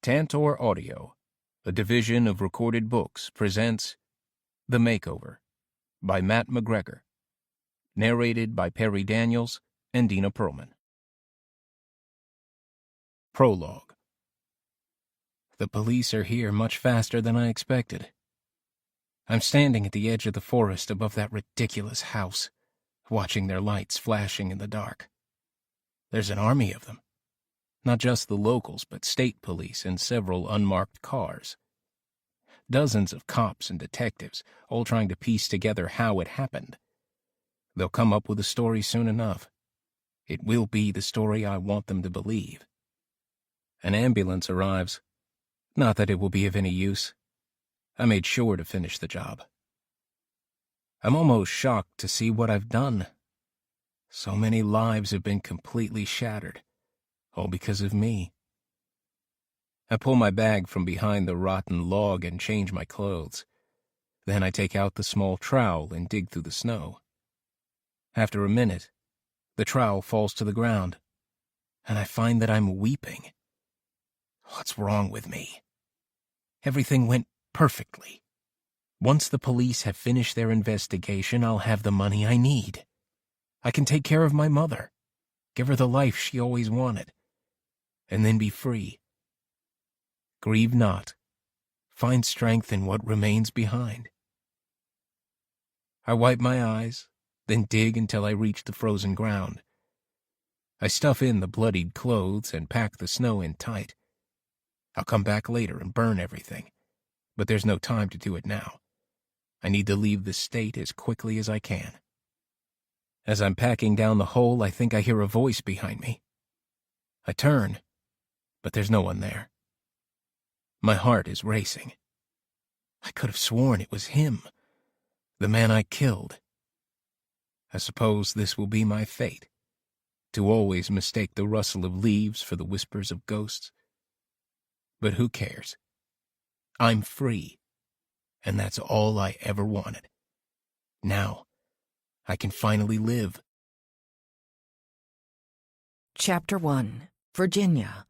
Tantor Audio, a division of Recorded Books, presents The Makeover by Matt McGregor, narrated by Perry Daniels and Dina Perlman. Prologue. The police are here much faster than I expected. I'm standing at the edge of the forest above that ridiculous house, watching their lights flashing in the dark. There's an army of them. Not just the locals, but state police and several unmarked cars. Dozens of cops and detectives, all trying to piece together how it happened. They'll come up with a story soon enough. It will be the story I want them to believe. An ambulance arrives. Not that it will be of any use. I made sure to finish the job. I'm almost shocked to see what I've done. So many lives have been completely shattered. All because of me. I pull my bag from behind the rotten log and change my clothes. Then I take out the small trowel and dig through the snow. After a minute, the trowel falls to the ground, and I find that I'm weeping. What's wrong with me? Everything went perfectly. Once the police have finished their investigation, I'll have the money I need. I can take care of my mother, give her the life she always wanted, and then be free. Grieve not. Find strength in what remains behind. I wipe my eyes, then dig until I reach the frozen ground. I stuff in the bloodied clothes and pack the snow in tight. I'll come back later and burn everything, but there's no time to do it now. I need to leave the state as quickly as I can. As I'm packing down the hole, I think I hear a voice behind me. I turn, but there's no one there. My heart is racing. I could have sworn it was him, the man I killed. I suppose this will be my fate, to always mistake the rustle of leaves for the whispers of ghosts. But who cares? I'm free, and that's all I ever wanted. Now, I can finally live. Chapter 1. Virginia.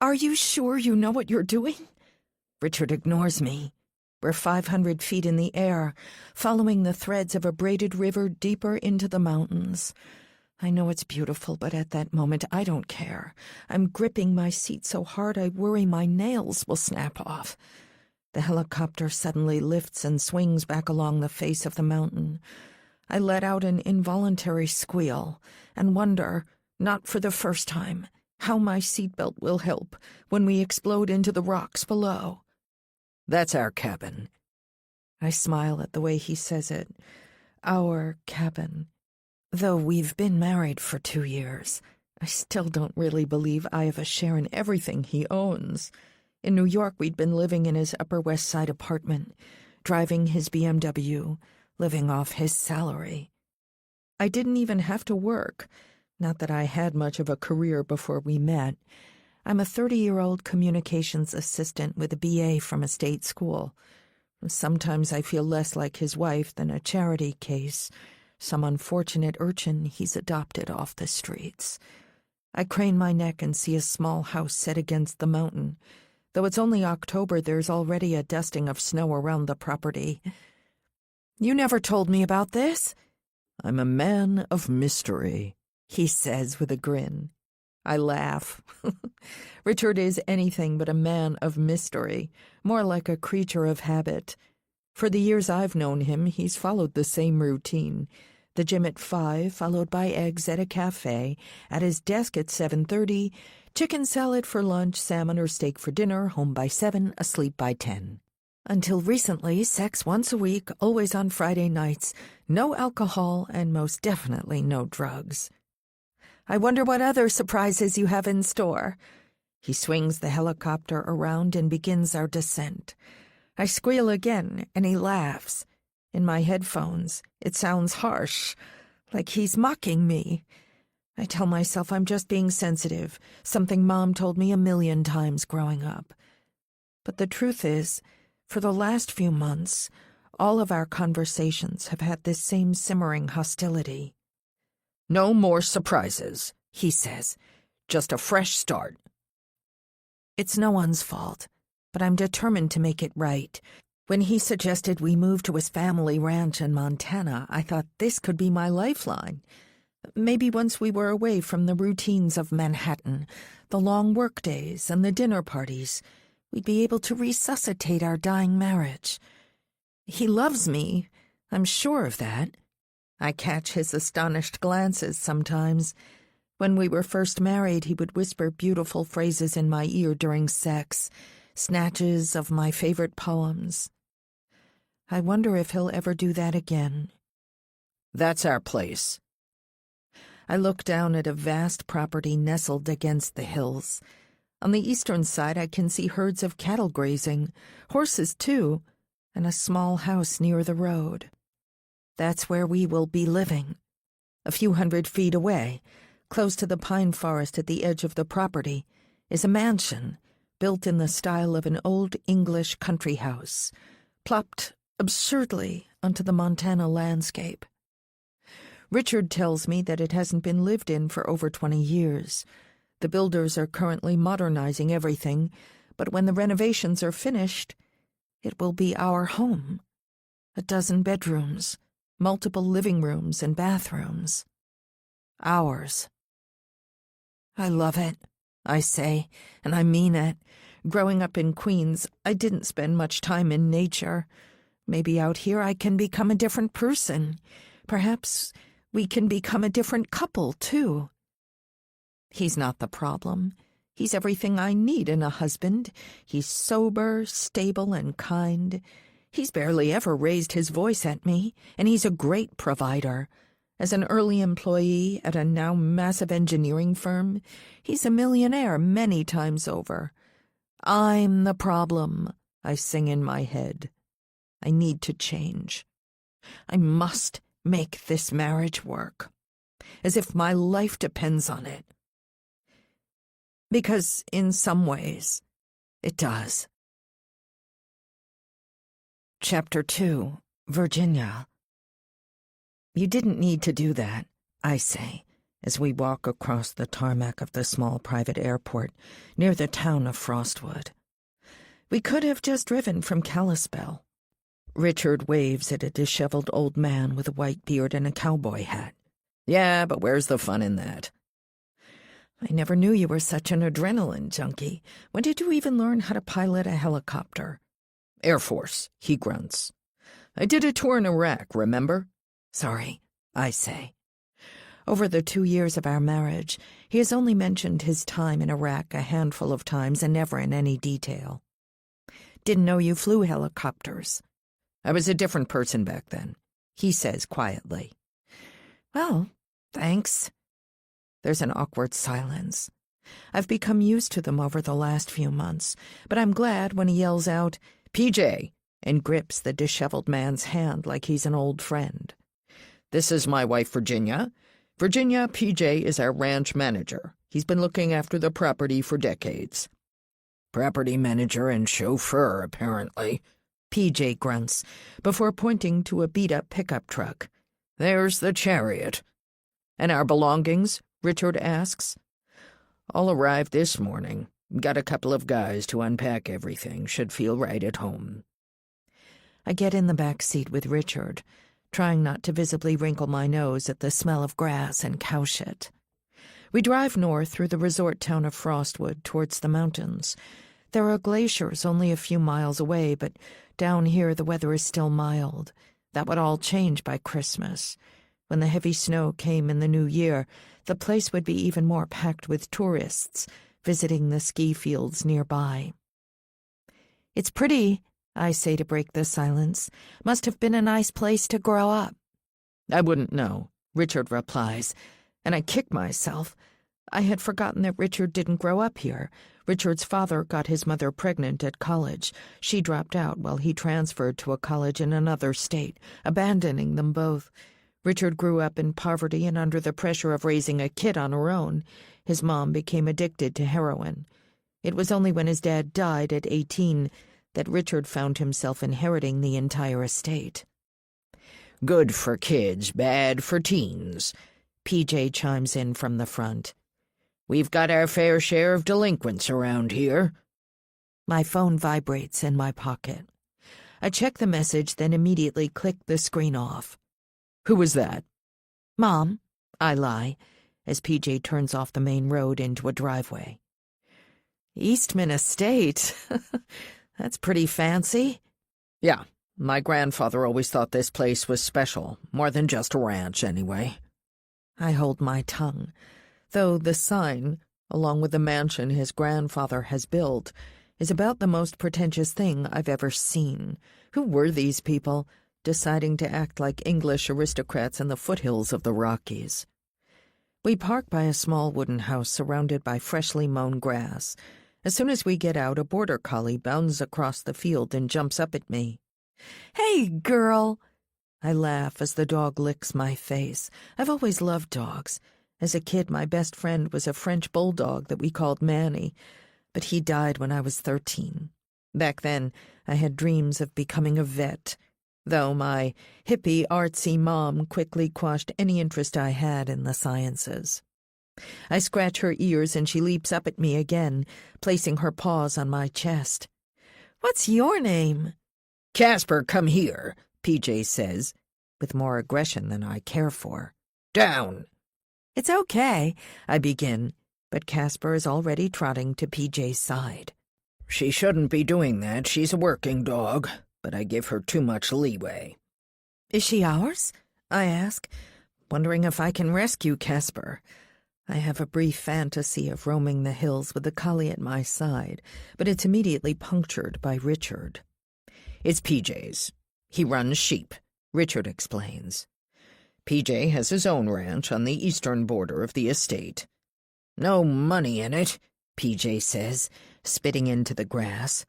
Are you sure you know what you're doing? Richard ignores me. We're 500 feet in the air, following the threads of a braided river deeper into the mountains. I know it's beautiful, but at that moment I don't care. I'm gripping my seat so hard I worry my nails will snap off. The helicopter suddenly lifts and swings back along the face of the mountain. I let out an involuntary squeal and wonder, not for the first time, how my seatbelt will help when we explode into the rocks below. That's our cabin. I smile at the way he says it. Our cabin. Though we've been married for 2 years, I still don't really believe I have a share in everything he owns. In New York, we'd been living in his Upper West Side apartment, driving his BMW, living off his salary. I didn't even have to work. Not that I had much of a career before we met. I'm a 30-year-old communications assistant with a BA from a state school. Sometimes I feel less like his wife than a charity case, some unfortunate urchin he's adopted off the streets. I crane my neck and see a small house set against the mountain. Though it's only October, there's already a dusting of snow around the property. You never told me about this. I'm a man of mystery, he says with a grin. I laugh. Richard is anything but a man of mystery, more like a creature of habit. For the years I've known him, he's followed the same routine. The gym at 5, followed by eggs at a cafe, at his desk at 7:30, chicken salad for lunch, salmon or steak for dinner, home by 7, asleep by 10. Until recently, sex once a week, always on Friday nights, no alcohol, and most definitely no drugs. I wonder what other surprises you have in store. He swings the helicopter around and begins our descent. I squeal again, and he laughs. In my headphones, it sounds harsh, like he's mocking me. I tell myself I'm just being sensitive, something Mom told me 1,000,000 times growing up. But the truth is, for the last few months, all of our conversations have had this same simmering hostility. No more surprises, he says. Just a fresh start. It's no one's fault, but I'm determined to make it right. When he suggested we move to his family ranch in Montana, I thought this could be my lifeline. Maybe once we were away from the routines of Manhattan, the long workdays and the dinner parties, we'd be able to resuscitate our dying marriage. He loves me, I'm sure of that. I catch his astonished glances sometimes. When we were first married, he would whisper beautiful phrases in my ear during sex, snatches of my favorite poems. I wonder if he'll ever do that again. That's our place. I look down at a vast property nestled against the hills. On the eastern side, I can see herds of cattle grazing, horses too, and a small house near the road. That's where we will be living. A few 100 feet away, close to the pine forest at the edge of the property, is a mansion built in the style of an old English country house, plopped absurdly onto the Montana landscape. Richard tells me that it hasn't been lived in for over 20 years. The builders are currently modernizing everything, but when the renovations are finished, it will be our home. 12 bedrooms, multiple living rooms and bathrooms. Ours. I love it, I say, and I mean it. Growing up in Queens, I didn't spend much time in nature. Maybe out here I can become a different person. Perhaps we can become a different couple, too. He's not the problem. He's everything I need in a husband. He's sober, stable, and kind. He's barely ever raised his voice at me, and he's a great provider. As an early employee at a now massive engineering firm, he's a millionaire many times over. I'm the problem, I sing in my head. I need to change. I must make this marriage work, as if my life depends on it. Because in some ways, it does. Chapter 2, Virginia. You didn't need to do that, I say, as we walk across the tarmac of the small private airport near the town of Frostwood. We could have just driven from Kalispell. Richard waves at a disheveled old man with a white beard and a cowboy hat. Yeah, but where's the fun in that? I never knew you were such an adrenaline junkie. When did you even learn how to pilot a helicopter? Air Force, he grunts. I did a tour in Iraq, remember? Sorry, I say. Over the 2 years of our marriage, he has only mentioned his time in Iraq a handful of times and never in any detail. Didn't know you flew helicopters. I was a different person back then, he says quietly. Well, thanks. There's an awkward silence. I've become used to them over the last few months, but I'm glad when he yells out, "PJ," and grips the disheveled man's hand like he's an old friend. This is my wife, Virginia. Virginia, PJ is our ranch manager. He's been looking after the property for decades. Property manager and chauffeur, apparently, PJ grunts, before pointing to a beat-up pickup truck. There's the chariot. And our belongings? Richard asks. All arrived this morning. Got a couple of guys to unpack everything. Should feel right at home. I get in the back seat with Richard, trying not to visibly wrinkle my nose at the smell of grass and cow shit. We drive north through the resort town of Frostwood towards the mountains. There are glaciers only a few miles away, but down here the weather is still mild. That would all change by Christmas. When the heavy snow came in the new year, the place would be even more packed with tourists visiting the ski fields nearby. It's pretty, I say to break the silence. Must have been a nice place to grow up. I wouldn't know, Richard replies, and I kick myself. I had forgotten that Richard didn't grow up here. Richard's father got his mother pregnant at college. She dropped out while he transferred to a college in another state, abandoning them both. Richard grew up in poverty and under the pressure of raising a kid on her own. His mom became addicted to heroin. It was only when his dad died at 18 that Richard found himself inheriting the entire estate. Good for kids, bad for teens, PJ chimes in from the front. We've got our fair share of delinquents around here. My phone vibrates in my pocket. I check the message, then immediately click the screen off. Who was that? Mom, I lie, as PJ turns off the main road into a driveway. Eastman Estate? That's pretty fancy. Yeah, my grandfather always thought this place was special, more than just a ranch anyway. I hold my tongue, though the sign, along with the mansion his grandfather has built, is about the most pretentious thing I've ever seen. Who were these people, deciding to act like English aristocrats in the foothills of the Rockies? We park by a small wooden house surrounded by freshly mown grass. As soon as we get out, a border collie bounds across the field and jumps up at me. "Hey, girl!" I laugh as the dog licks my face. I've always loved dogs. As a kid, my best friend was a French bulldog that we called Manny, but he died when I was 13. Back then, I had dreams of becoming a vet, though my hippie, artsy mom quickly quashed any interest I had in the sciences. I scratch her ears and she leaps up at me again, placing her paws on my chest. "What's your name?" "Casper, come here," PJ says, with more aggression than I care for. "Down." "It's okay," I begin, but Casper is already trotting to PJ's side. "She shouldn't be doing that. She's a working dog, but I give her too much leeway." "Is she ours?" I ask, wondering if I can rescue Casper. I have a brief fantasy of roaming the hills with the collie at my side, but it's immediately punctured by Richard. "It's PJ's. He runs sheep," Richard explains. "PJ has his own ranch on the eastern border of the estate. No money in it," PJ says, spitting into the grass.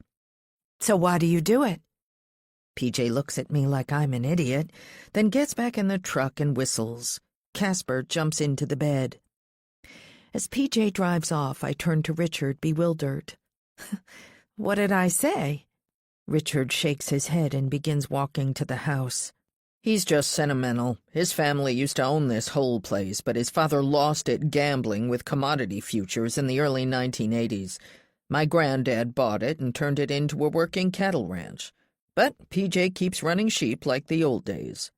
"So why do you do it?" PJ looks at me like I'm an idiot, then gets back in the truck and whistles. Casper jumps into the bed. As PJ drives off, I turn to Richard, bewildered. "What did I say?" Richard shakes his head and begins walking to the house. "He's just sentimental. His family used to own this whole place, but his father lost it gambling with commodity futures in the early 1980s. My granddad bought it and turned it into a working cattle ranch. But PJ keeps running sheep like the old days."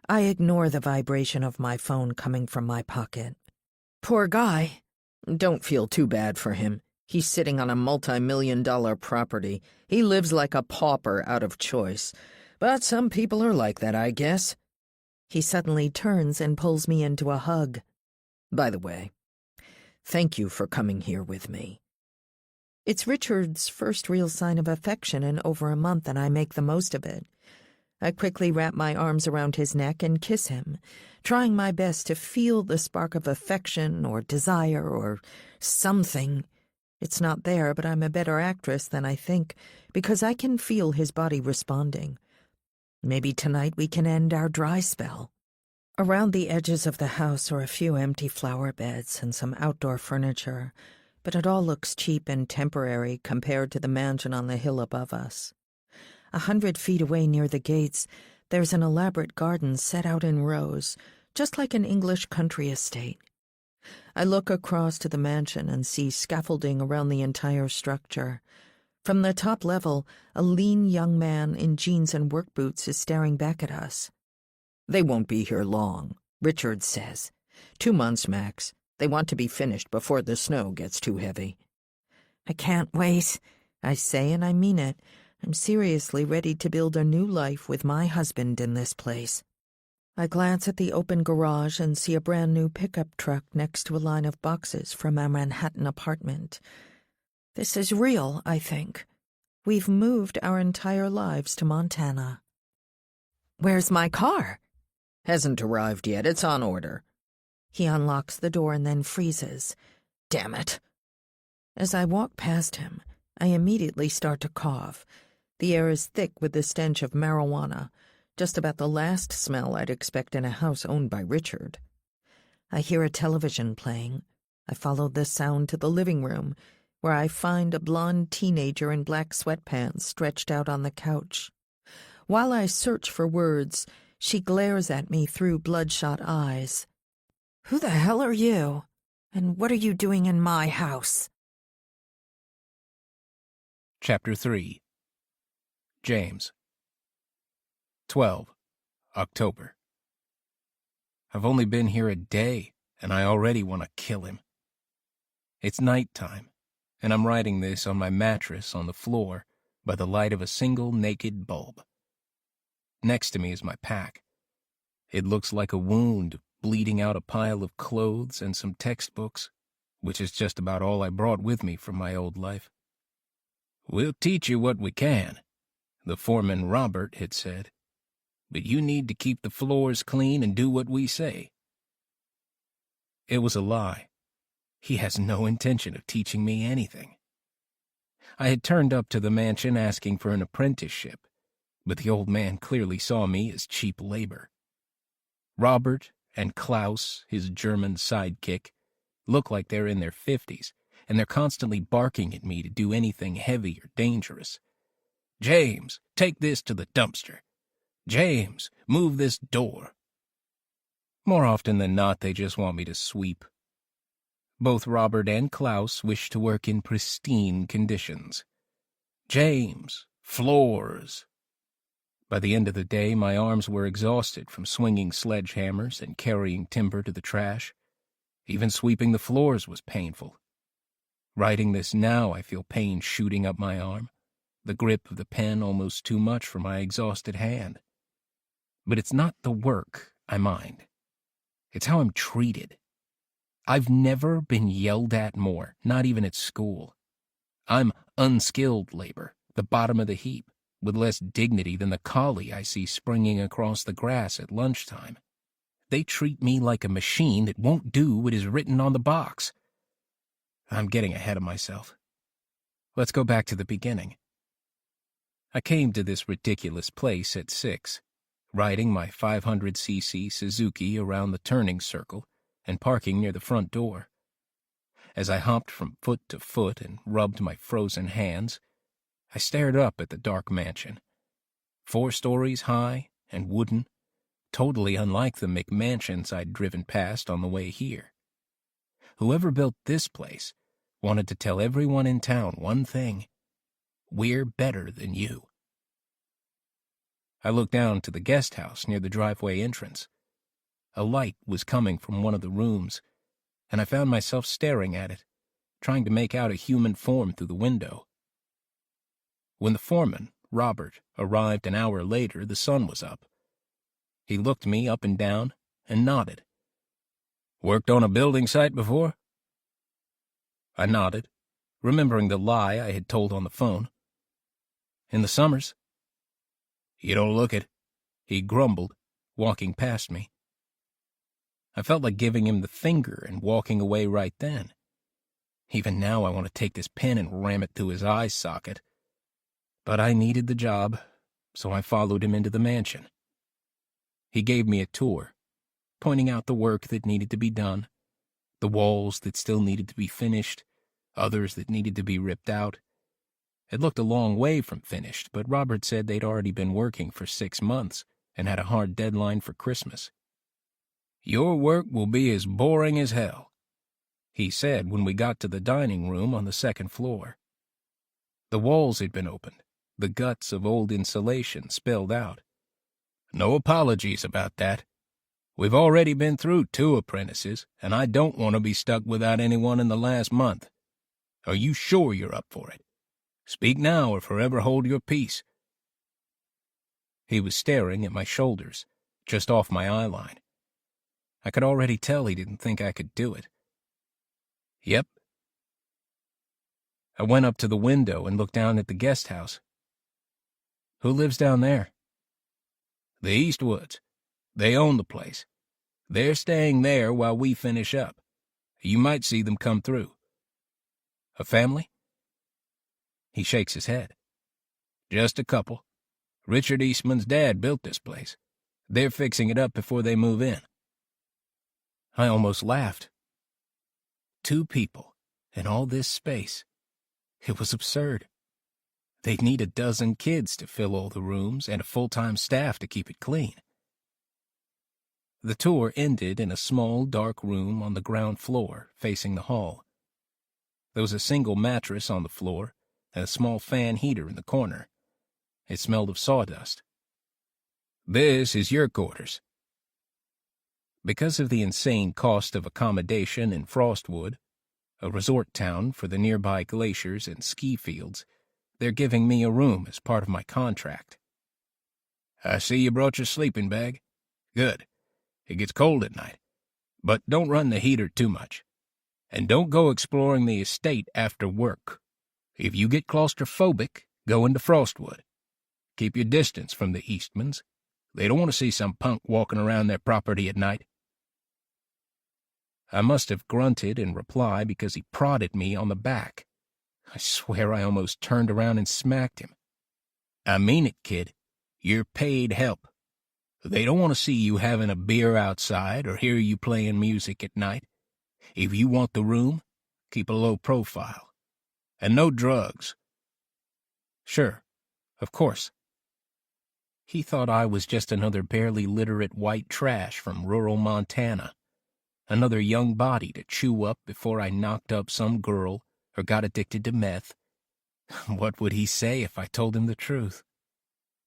I ignore the vibration of my phone coming from my pocket. "Poor guy." "Don't feel too bad for him. He's sitting on a multi-million-dollar property. He lives like a pauper out of choice. But some people are like that, I guess." He suddenly turns and pulls me into a hug. "By the way, thank you for coming here with me." It's Richard's first real sign of affection in over a month, and I make the most of it. I quickly wrap my arms around his neck and kiss him, trying my best to feel the spark of affection or desire or something. It's not there, but I'm a better actress than I think, because I can feel his body responding. Maybe tonight we can end our dry spell. Around the edges of the house are a few empty flower beds and some outdoor furniture, but it all looks cheap and temporary compared to the mansion on the hill above us. 100 feet away near the gates, there's an elaborate garden set out in rows, just like an English country estate. I look across to the mansion and see scaffolding around the entire structure. From the top level, a lean young man in jeans and work boots is staring back at us. "They won't be here long," Richard says. 2 months max. They want to be finished before the snow gets too heavy." "I can't wait," I say, and I mean it. I'm seriously ready to build a new life with my husband in this place. I glance at the open garage and see a brand new pickup truck next to a line of boxes from our Manhattan apartment. This is real, I think. We've moved our entire lives to Montana. "Where's my car?" "Hasn't arrived yet. It's on order." He unlocks the door and then freezes. Damn it. As I walk past him, I immediately start to cough. The air is thick with the stench of marijuana, just about the last smell I'd expect in a house owned by Richard. I hear a television playing. I follow the sound to the living room, where I find a blonde teenager in black sweatpants stretched out on the couch. While I search for words, she glares at me through bloodshot eyes. "Who the hell are you?" And what are you doing in my house? Chapter 3. James. 12. October. I've only been here a day, and I already want to kill him. It's nighttime, and I'm writing this on my mattress on the floor by the light of a single naked bulb. Next to me is my pack. It looks like a wound bleeding out a pile of clothes and some textbooks, which is just about all I brought with me from my old life. "We'll teach you what we can," the foreman Robert had said, "but you need to keep the floors clean and do what we say." It was a lie. He has no intention of teaching me anything. I had turned up to the mansion asking for an apprenticeship, but the old man clearly saw me as cheap labor. Robert and Klaus, his German sidekick, look like they're in their 50s, and they're constantly barking at me to do anything heavy or dangerous. "James, take this to the dumpster. James, move this door." More often than not, they just want me to sweep. Both Robert and Klaus wish to work in pristine conditions. "James, floors." By the end of the day, my arms were exhausted from swinging sledgehammers and carrying timber to the trash. Even sweeping the floors was painful. Writing this now, I feel pain shooting up my arm, the grip of the pen almost too much for my exhausted hand. But it's not the work I mind. It's how I'm treated. I've never been yelled at more, not even at school. I'm unskilled labor, the bottom of the heap, with less dignity than the collie I see springing across the grass at lunchtime. They treat me like a machine that won't do what is written on the box. I'm getting ahead of myself. Let's go back to the beginning. I came to this ridiculous place at 6, riding my 500cc Suzuki around the turning circle and parking near the front door. As I hopped from foot to foot and rubbed my frozen hands, I stared up at the dark mansion. 4 stories high and wooden, totally unlike the McMansions I'd driven past on the way here. Whoever built this place wanted to tell everyone in town one thing: we're better than you. I looked down to the guest house near the driveway entrance. A light was coming from one of the rooms, and I found myself staring at it, trying to make out a human form through the window. When the foreman, Robert, arrived an hour later, the sun was up. He looked me up and down and nodded. "Worked on a building site before?" I nodded, remembering the lie I had told on the phone. "In the summers." "You don't look it," he grumbled, walking past me. I felt like giving him the finger and walking away right then. Even now I want to take this pen and ram it through his eye socket. But I needed the job, so I followed him into the mansion. He gave me a tour, pointing out the work that needed to be done, the walls that still needed to be finished, others that needed to be ripped out. It looked a long way from finished, but Robert said they'd already been working for 6 months and had a hard deadline for Christmas. "Your work will be as boring as hell," he said when we got to the dining room on the 2nd floor. The walls had been opened, the guts of old insulation spilled out. "No apologies about that. We've already been through 2 apprentices, and I don't want to be stuck without anyone in the last month. Are you sure you're up for it? Speak now or forever hold your peace." He was staring at my shoulders, just off my eye line. I could already tell he didn't think I could do it. "Yep." I went up to the window and looked down at the guest house. "Who lives down there?" "The Eastwoods. They own the place. They're staying there while we finish up. You might see them come through." "A family?" He shakes his head. "Just a couple. Richard Eastman's dad built this place. They're fixing it up before they move in." I almost laughed. 2 people in all this space. It was absurd. They'd need a dozen kids to fill all the rooms and a full-time staff to keep it clean. The tour ended in a small, dark room on the ground floor, facing the hall. There was a single mattress on the floor and a small fan heater in the corner. It smelled of sawdust. "This is your quarters." Because of the insane cost of accommodation in Frostwood, a resort town for the nearby glaciers and ski fields, they're giving me a room as part of my contract. "I see you brought your sleeping bag. Good. It gets cold at night. But don't run the heater too much. And don't go exploring the estate after work. If you get claustrophobic, go into Frostwood. Keep your distance from the Eastmans. They don't want to see some punk walking around their property at night." I must have grunted in reply because he prodded me on the back. I swear I almost turned around and smacked him. "I mean it, kid. You're paid help. They don't want to see you having a beer outside or hear you playing music at night. If you want the room, keep a low profile. And no drugs." "Sure, of course." He thought I was just another barely literate white trash from rural Montana. Another young body to chew up before I knocked up some girl or got addicted to meth. What would he say if I told him the truth?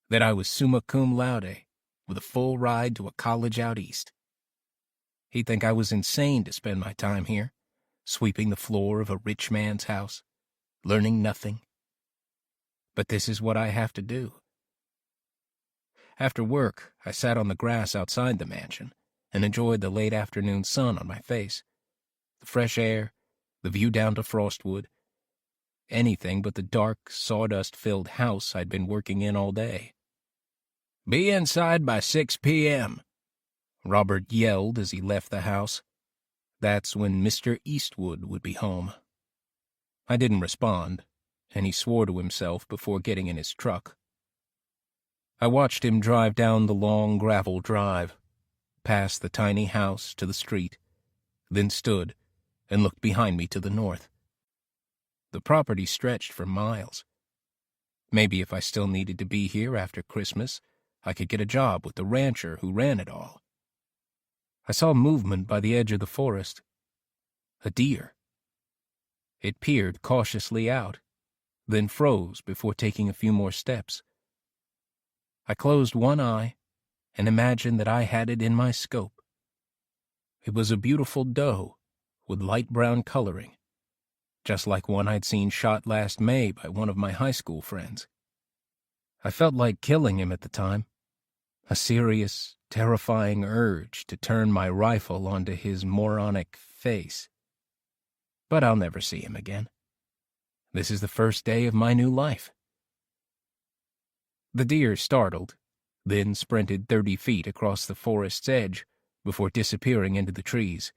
That I was summa cum laude, with a full ride to a college out east. He'd think I was insane to spend my time here, sweeping the floor of a rich man's house, learning nothing. But this is what I have to do. After work, I sat on the grass outside the mansion and enjoyed the late afternoon sun on my face, the fresh air, the view down to Frostwood, anything but the dark, sawdust-filled house I'd been working in all day. "Be inside by 6 p.m., Robert yelled as he left the house. That's when Mr. Eastwood would be home. I didn't respond, and he swore to himself before getting in his truck. I watched him drive down the long gravel drive, past the tiny house to the street, then stood and looked behind me to the north. The property stretched for miles. Maybe if I still needed to be here after Christmas, I could get a job with the rancher who ran it all. I saw movement by the edge of the forest. A deer. It peered cautiously out, then froze before taking a few more steps. I closed one eye and imagined that I had it in my scope. It was a beautiful doe with light brown coloring, just like one I'd seen shot last May by one of my high school friends. I felt like killing him at the time, a serious, terrifying urge to turn my rifle onto his moronic face. But I'll never see him again. This is the first day of my new life. The deer startled, then sprinted 30 feet across the forest's edge before disappearing into the trees.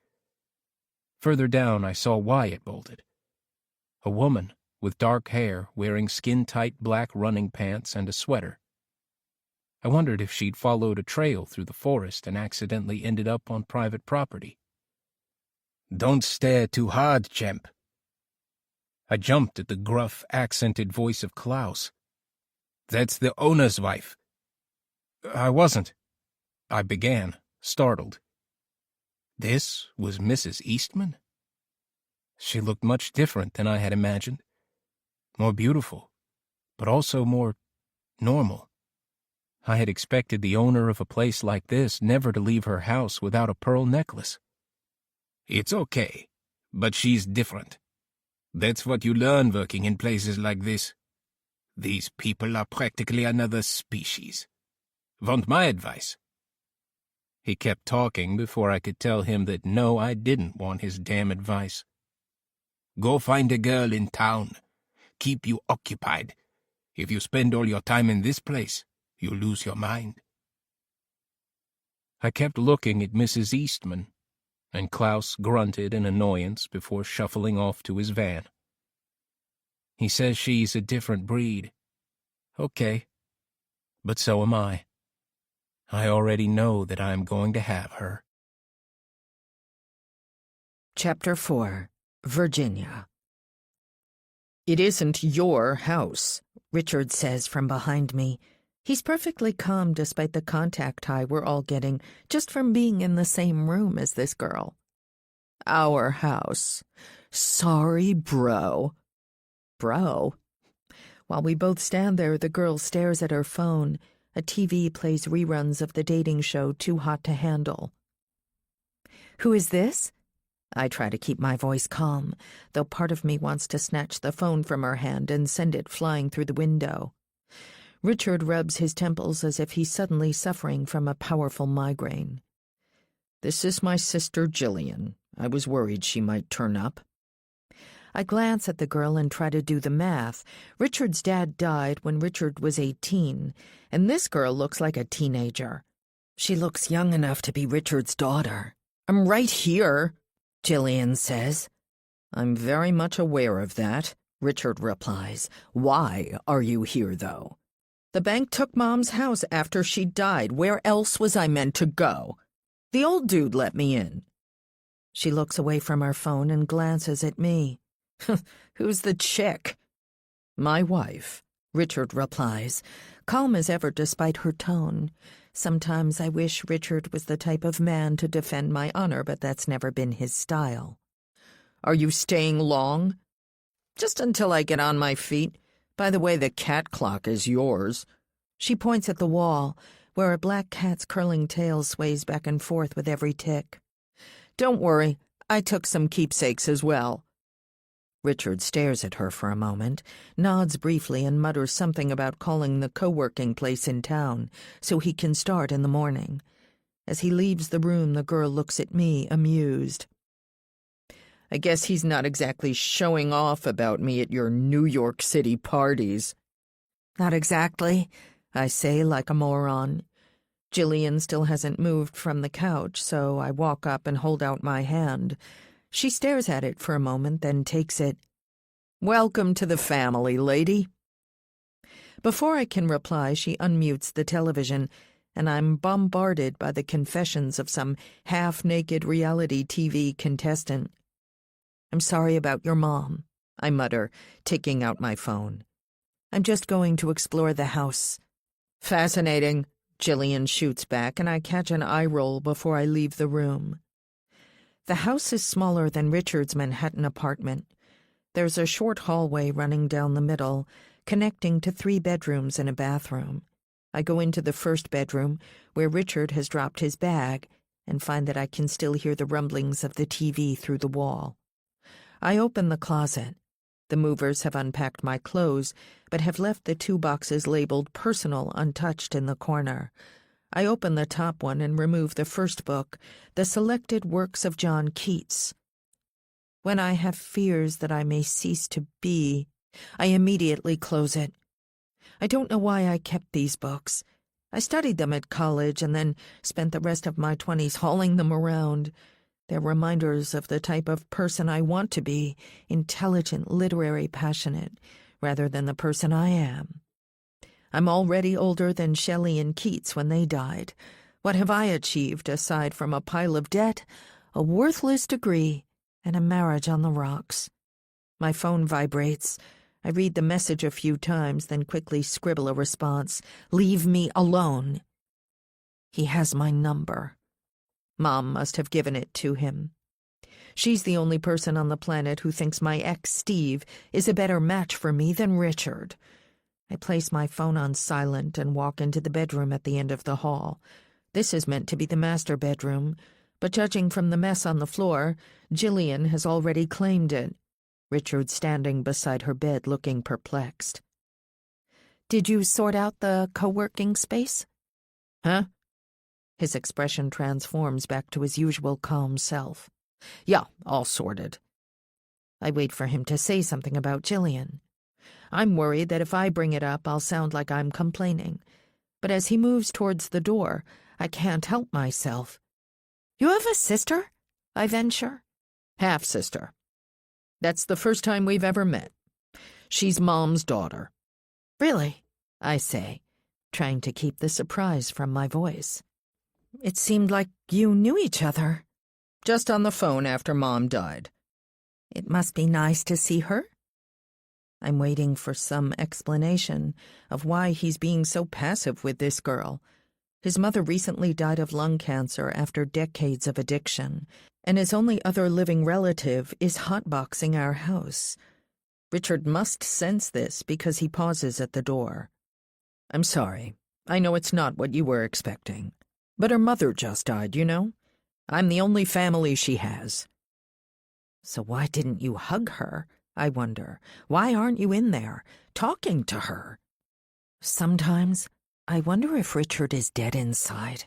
Further down, I saw why it bolted. A woman with dark hair wearing skin-tight black running pants and a sweater. I wondered if she'd followed a trail through the forest and accidentally ended up on private property. "Don't stare too hard, champ." I jumped at the gruff, accented voice of Klaus. "That's the owner's wife." "I wasn't," I began, startled. This was Mrs. Eastman? She looked much different than I had imagined. More beautiful, but also more normal. I had expected the owner of a place like this never to leave her house without a pearl necklace. "It's okay, but she's different. That's what you learn working in places like this. These people are practically another species. Want my advice?" He kept talking before I could tell him that no, I didn't want his damn advice. "Go find a girl in town. Keep you occupied. If you spend all your time in this place, you lose your mind." I kept looking at Mrs. Eastman, and Klaus grunted in annoyance before shuffling off to his van. He says she's a different breed. Okay, but so am I. I already know that I'm going to have her. Chapter 4. Virginia. "It isn't your house," Richard says from behind me, He's perfectly calm despite the contact high we're all getting just from being in the same room as this girl. Our house. Sorry, bro. Bro? While we both stand there, the girl stares at her phone. A TV plays reruns of the dating show Too Hot to Handle. Who is this? I try to keep my voice calm, though part of me wants to snatch the phone from her hand and send it flying through the window. Richard rubs his temples as if he's suddenly suffering from a powerful migraine. This is my sister Jillian. I was worried she might turn up. I glance at the girl and try to do the math. Richard's dad died when Richard was 18, and this girl looks like a teenager. She looks young enough to be Richard's daughter. I'm right here, Jillian says. I'm very much aware of that, Richard replies. Why are you here, though? The bank took Mom's house after she died. Where else was I meant to go? The old dude let me in. She looks away from her phone and glances at me. Who's the chick? My wife, Richard replies, calm as ever despite her tone. Sometimes I wish Richard was the type of man to defend my honor, but that's never been his style. Are you staying long? Just until I get on my feet. By the way, the cat clock is yours. She points at the wall, where a black cat's curling tail sways back and forth with every tick. Don't worry, I took some keepsakes as well. Richard stares at her for a moment, nods briefly and mutters something about calling the co-working place in town so he can start in the morning. As he leaves the room, the girl looks at me, amused. I guess he's not exactly showing off about me at your New York City parties. Not exactly, I say like a moron. Jillian still hasn't moved from the couch, so I walk up and hold out my hand. She stares at it for a moment, then takes it. Welcome to the family, lady. Before I can reply, she unmutes the television, and I'm bombarded by the confessions of some half-naked reality TV contestant. I'm sorry about your mom, I mutter, taking out my phone. I'm just going to explore the house. Fascinating, Jillian shoots back, and I catch an eye roll before I leave the room. The house is smaller than Richard's Manhattan apartment. There's a short hallway running down the middle, connecting to 3 bedrooms and a bathroom. I go into the first bedroom, where Richard has dropped his bag, and find that I can still hear the rumblings of the TV through the wall. I open the closet. The movers have unpacked my clothes, but have left the 2 boxes labeled personal untouched in the corner. I open the top one and remove the first book, the selected works of John Keats. When I have fears that I may cease to be, I immediately close it. I don't know why I kept these books. I studied them at college and then spent the rest of my 20s hauling them around. They're reminders of the type of person I want to be, intelligent, literary, passionate, rather than the person I am. I'm already older than Shelley and Keats when they died. What have I achieved aside from a pile of debt, a worthless degree, and a marriage on the rocks? My phone vibrates. I read the message a few times, then quickly scribble a response. Leave me alone. He has my number. Mom must have given it to him. She's the only person on the planet who thinks my ex, Steve, is a better match for me than Richard. I place my phone on silent and walk into the bedroom at the end of the hall. This is meant to be the master bedroom, but judging from the mess on the floor, Jillian has already claimed it. Richard's standing beside her bed looking perplexed. Did you sort out the co-working space? Huh? His expression transforms back to his usual calm self. Yeah, all sorted. I wait for him to say something about Jillian. I'm worried that if I bring it up, I'll sound like I'm complaining. But as he moves towards the door, I can't help myself. You have a sister? I venture. Half-sister. That's the first time we've ever met. She's Mom's daughter. Really? I say, trying to keep the surprise from my voice. It seemed like you knew each other. Just on the phone after Mom died. It must be nice to see her? I'm waiting for some explanation of why he's being so passive with this girl. His mother recently died of lung cancer after decades of addiction, and his only other living relative is hotboxing our house. Richard must sense this because he pauses at the door. I'm sorry. I know it's not what you were expecting. But her mother just died, you know? I'm the only family she has. So why didn't you hug her, I wonder? Why aren't you in there, talking to her? Sometimes I wonder if Richard is dead inside.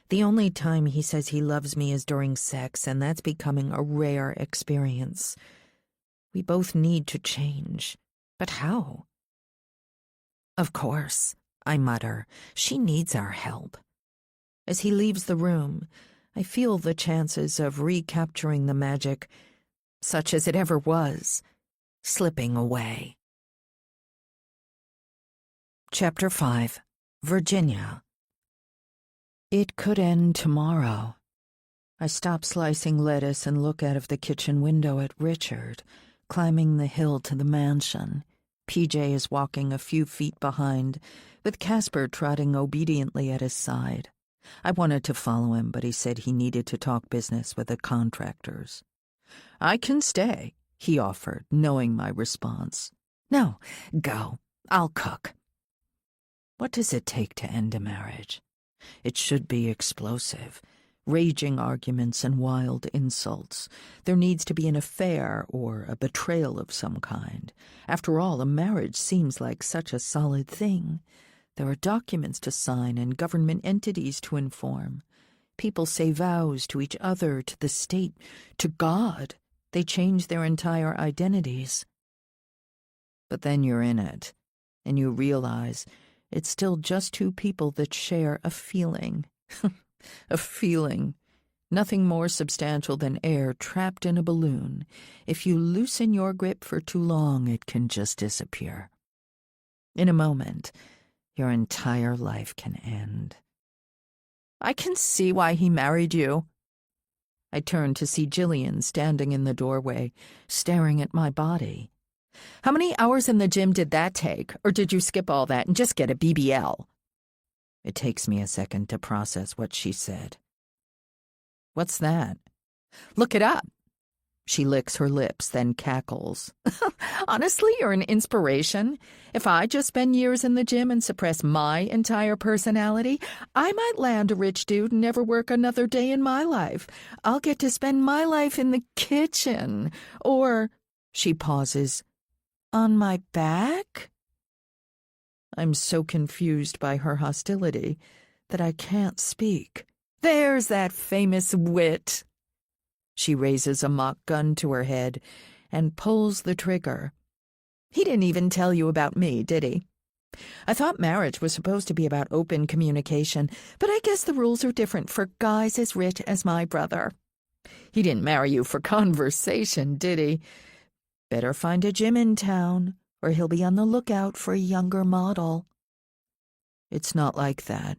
The only time he says he loves me is during sex, and that's becoming a rare experience. We both need to change. But how? Of course, I mutter. She needs our help. As he leaves the room, I feel the chances of recapturing the magic, such as it ever was, slipping away. Chapter 5. Virginia. It could end tomorrow. I stop slicing lettuce and look out of the kitchen window at Richard, climbing the hill to the mansion. PJ is walking a few feet behind, with Casper trotting obediently at his side. I wanted to follow him, but he said he needed to talk business with the contractors. I can stay, he offered, knowing my response. No, go. I'll cook. What does it take to end a marriage? It should be explosive. Raging arguments and wild insults. There needs to be an affair or a betrayal of some kind. After all, a marriage seems like such a solid thing. There are documents to sign and government entities to inform. People say vows to each other, to the state, to God. They change their entire identities. But then you're in it, and you realize it's still just two people that share a feeling. A feeling. Nothing more substantial than air trapped in a balloon. If you loosen your grip for too long, it can just disappear. In a moment, your entire life can end. I can see why he married you. I turned to see Jillian standing in the doorway, staring at my body. How many hours in the gym did that take, or did you skip all that and just get a BBL? It takes me a second to process what she said. What's that? Look it up. She licks her lips, then cackles. Honestly, you're an inspiration. If I just spend years in the gym and suppress my entire personality, I might land a rich dude and never work another day in my life. I'll get to spend my life in the kitchen. Or, she pauses, on my back? I'm so confused by her hostility that I can't speak. There's that famous wit. She raises a mock gun to her head and pulls the trigger. He didn't even tell you about me, did he? I thought marriage was supposed to be about open communication, but I guess the rules are different for guys as rich as my brother. He didn't marry you for conversation, did he? Better find a gym in town, or he'll be on the lookout for a younger model. It's not like that,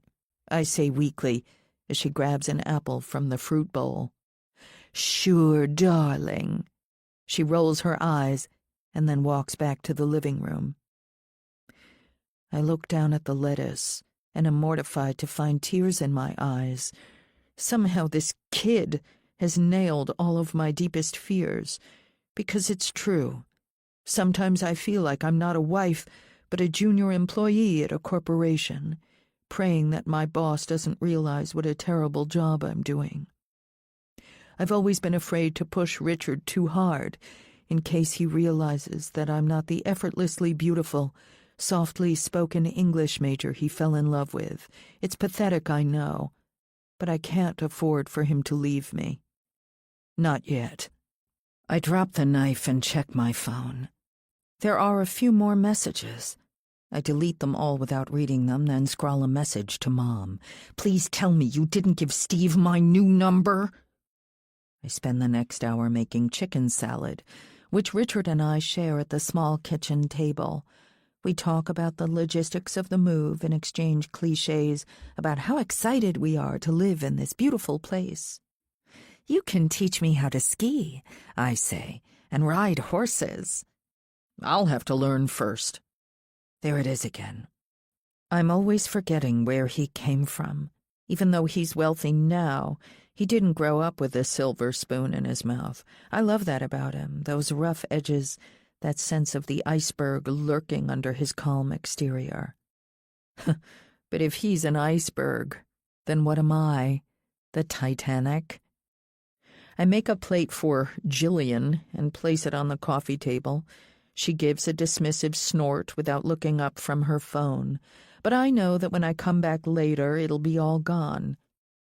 I say weakly, as she grabs an apple from the fruit bowl. Sure, darling. She rolls her eyes and then walks back to the living room. I look down at the lettuce and am mortified to find tears in my eyes. Somehow this kid has nailed all of my deepest fears, because it's true. Sometimes I feel like I'm not a wife, but a junior employee at a corporation, praying that my boss doesn't realize what a terrible job I'm doing. I've always been afraid to push Richard too hard, in case he realizes that I'm not the effortlessly beautiful, softly spoken English major he fell in love with. It's pathetic, I know, but I can't afford for him to leave me. Not yet. I drop the knife and check my phone. There are a few more messages. I delete them all without reading them, then scrawl a message to Mom. Please tell me you didn't give Steve my new number. I spend the next hour making chicken salad, which Richard and I share at the small kitchen table. We talk about the logistics of the move and exchange cliches about how excited we are to live in this beautiful place. You can teach me how to ski, I say, and ride horses. I'll have to learn first. There it is again. I'm always forgetting where he came from. Even though he's wealthy now, he didn't grow up with a silver spoon in his mouth. I love that about him, those rough edges, that sense of the iceberg lurking under his calm exterior. But if he's an iceberg, then what am I? The Titanic? I make a plate for Jillian and place it on the coffee table. She gives a dismissive snort without looking up from her phone, but I know that when I come back later, it'll be all gone.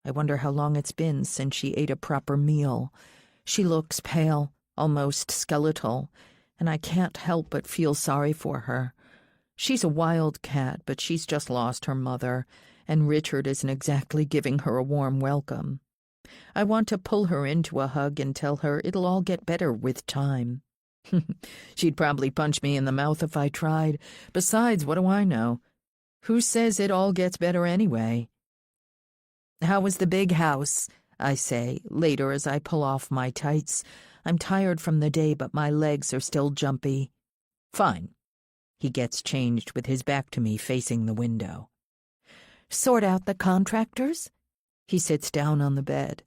I wonder how long it's been since she ate a proper meal. She looks pale, almost skeletal, and I can't help but feel sorry for her. She's a wild cat, but she's just lost her mother, and Richard isn't exactly giving her a warm welcome. I want to pull her into a hug and tell her it'll all get better with time. She'd probably punch me in the mouth if I tried. Besides, what do I know? Who says it all gets better anyway? "How was the big house?" I say, later as I pull off my tights. I'm tired from the day, but my legs are still jumpy. "Fine." He gets changed with his back to me, facing the window. "Sort out the contractors?" He sits down on the bed.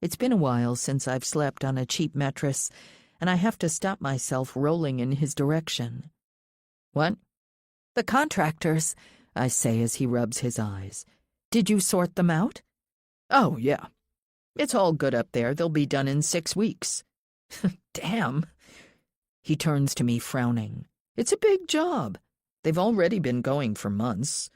It's been a while since I've slept on a cheap mattress, and I have to stop myself rolling in his direction. "What?" "The contractors," I say as he rubs his eyes. "Did you sort them out?" "Oh, yeah. It's all good up there. They'll be done in 6 weeks. Damn. He turns to me, frowning. It's a big job. They've already been going for months.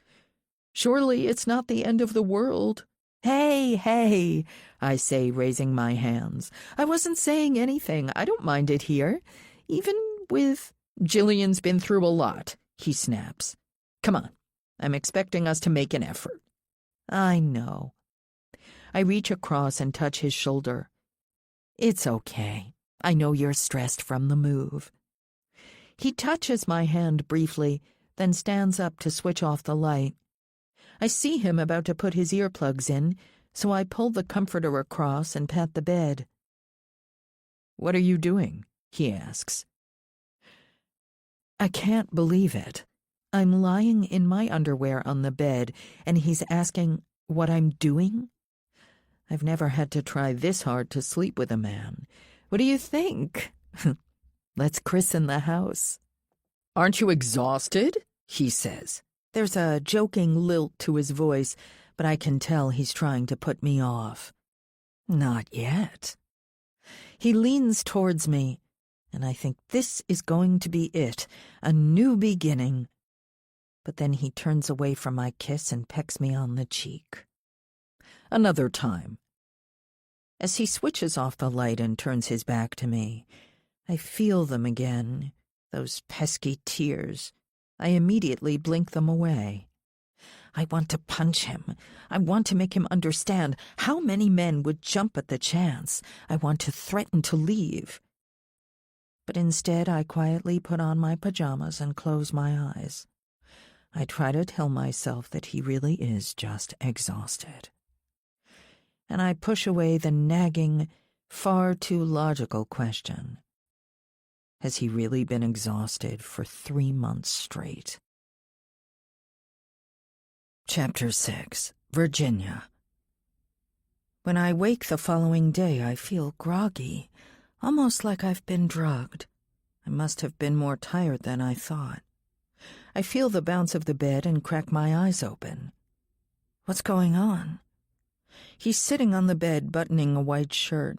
Surely it's not the end of the world. Hey, I say, raising my hands. I wasn't saying anything. I don't mind it here. Even with... Jillian's been through a lot, he snaps. Come on. I'm expecting us to make an effort. I know. I reach across and touch his shoulder. It's okay. I know you're stressed from the move. He touches my hand briefly, then stands up to switch off the light. I see him about to put his earplugs in, so I pull the comforter across and pat the bed. What are you doing? He asks. I can't believe it. I'm lying in my underwear on the bed, and he's asking what I'm doing? I've never had to try this hard to sleep with a man. What do you think? Let's christen the house. Aren't you exhausted? He says. There's a joking lilt to his voice, but I can tell he's trying to put me off. Not yet. He leans towards me, and I think this is going to be it, a new beginning. But then he turns away from my kiss and pecks me on the cheek. Another time. As he switches off the light and turns his back to me, I feel them again, those pesky tears. I immediately blink them away. I want to punch him. I want to make him understand how many men would jump at the chance. I want to threaten to leave. But instead, I quietly put on my pajamas and close my eyes. I try to tell myself that he really is just exhausted. And I push away the nagging, far too logical question. Has he really been exhausted for 3 months straight? Chapter 6. Virginia. When I wake the following day, I feel groggy, almost like I've been drugged. I must have been more tired than I thought. I feel the bounce of the bed and crack my eyes open. What's going on? He's sitting on the bed, buttoning a white shirt.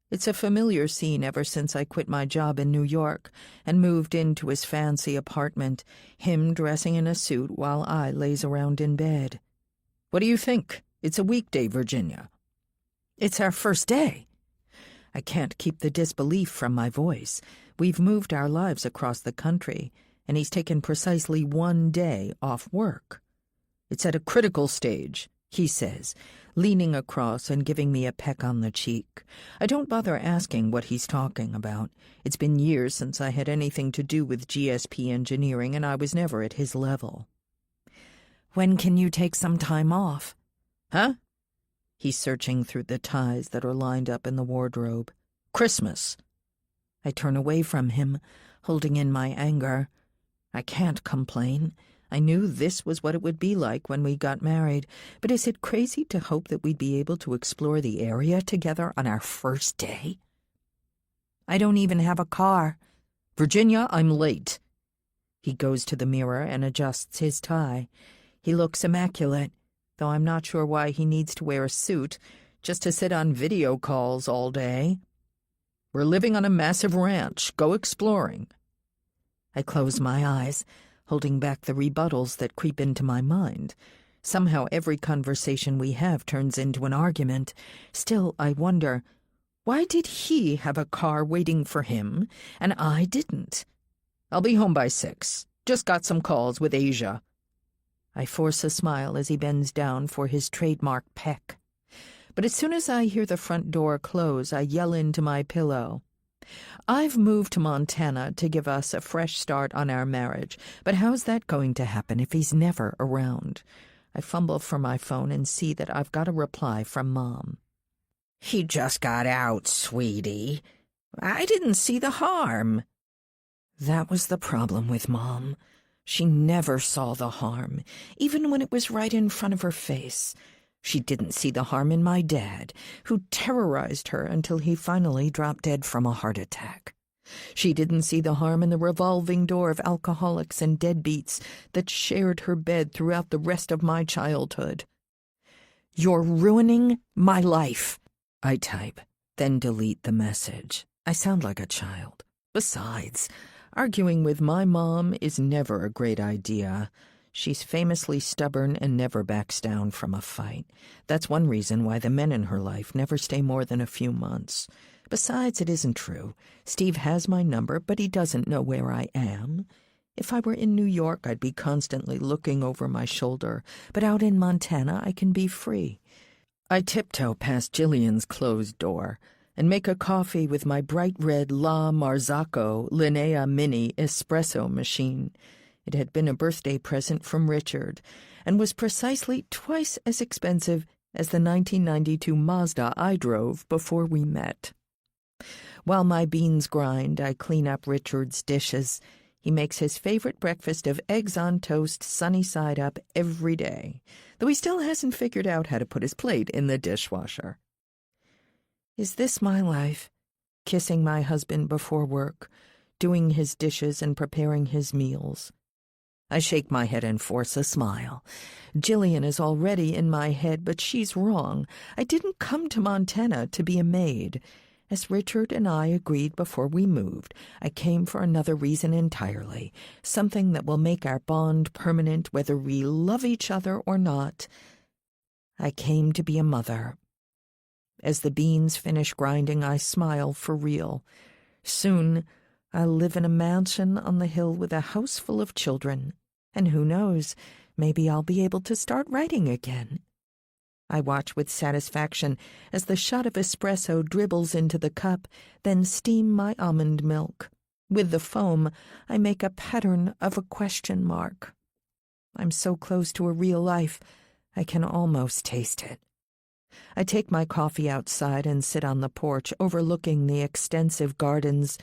It's a familiar scene ever since I quit my job in New York and moved into his fancy apartment, him dressing in a suit while I laze around in bed. What do you think? It's a weekday, Virginia. It's our first day. I can't keep the disbelief from my voice. We've moved our lives across the country, and he's taken precisely 1 day off work. It's at a critical stage, he says, leaning across and giving me a peck on the cheek. I don't bother asking what he's talking about. It's been years since I had anything to do with GSP engineering, and I was never at his level. When can you take some time off? Huh? He's searching through the ties that are lined up in the wardrobe. Christmas. I turn away from him, holding in my anger. I can't complain. I knew this was what it would be like when we got married, but is it crazy to hope that we'd be able to explore the area together on our first day? I don't even have a car. Virginia, I'm late. He goes to the mirror and adjusts his tie. He looks immaculate, though I'm not sure why he needs to wear a suit just to sit on video calls all day. We're living on a massive ranch. Go exploring. I close my eyes, holding back the rebuttals that creep into my mind. Somehow every conversation we have turns into an argument. Still, I wonder, why did he have a car waiting for him and I didn't? I'll be home by 6. Just got some calls with Asia. I force a smile as he bends down for his trademark peck. But as soon as I hear the front door close, I yell into my pillow. I've moved to Montana to give us a fresh start on our marriage, but how's that going to happen if he's never around? I fumble for my phone and see that I've got a reply from Mom. He just got out, sweetie. I didn't see the harm. That was the problem with Mom. She never saw the harm, even when it was right in front of her face. She didn't see the harm in my dad, who terrorized her until he finally dropped dead from a heart attack. She didn't see the harm in the revolving door of alcoholics and deadbeats that shared her bed throughout the rest of my childhood. "You're ruining my life," I type, then delete the message. I sound like a child. Besides, arguing with my mom is never a great idea. She's famously stubborn and never backs down from a fight. That's one reason why the men in her life never stay more than a few months. Besides, it isn't true. Steve has my number, but he doesn't know where I am. If I were in New York, I'd be constantly looking over my shoulder, but out in Montana, I can be free. I tiptoe past Jillian's closed door and make a coffee with my bright red La Marzocco Linnea Mini espresso machine. It had been a birthday present from Richard and was precisely twice as expensive as the 1992 Mazda I drove before we met. While my beans grind, I clean up Richard's dishes. He makes his favorite breakfast of eggs on toast sunny side up every day, though he still hasn't figured out how to put his plate in the dishwasher. Is this my life? Kissing my husband before work, doing his dishes and preparing his meals. I shake my head and force a smile. Jillian is already in my head, but she's wrong. I didn't come to Montana to be a maid. As Richard and I agreed before we moved, I came for another reason entirely, something that will make our bond permanent whether we love each other or not. I came to be a mother. As the beans finish grinding, I smile for real. Soon, I'll live in a mansion on the hill with a house full of children, and who knows, maybe I'll be able to start writing again. I watch with satisfaction as the shot of espresso dribbles into the cup, then steam my almond milk. With the foam, I make a pattern of a question mark. I'm so close to a real life, I can almost taste it. I take my coffee outside and sit on the porch overlooking the extensive gardens.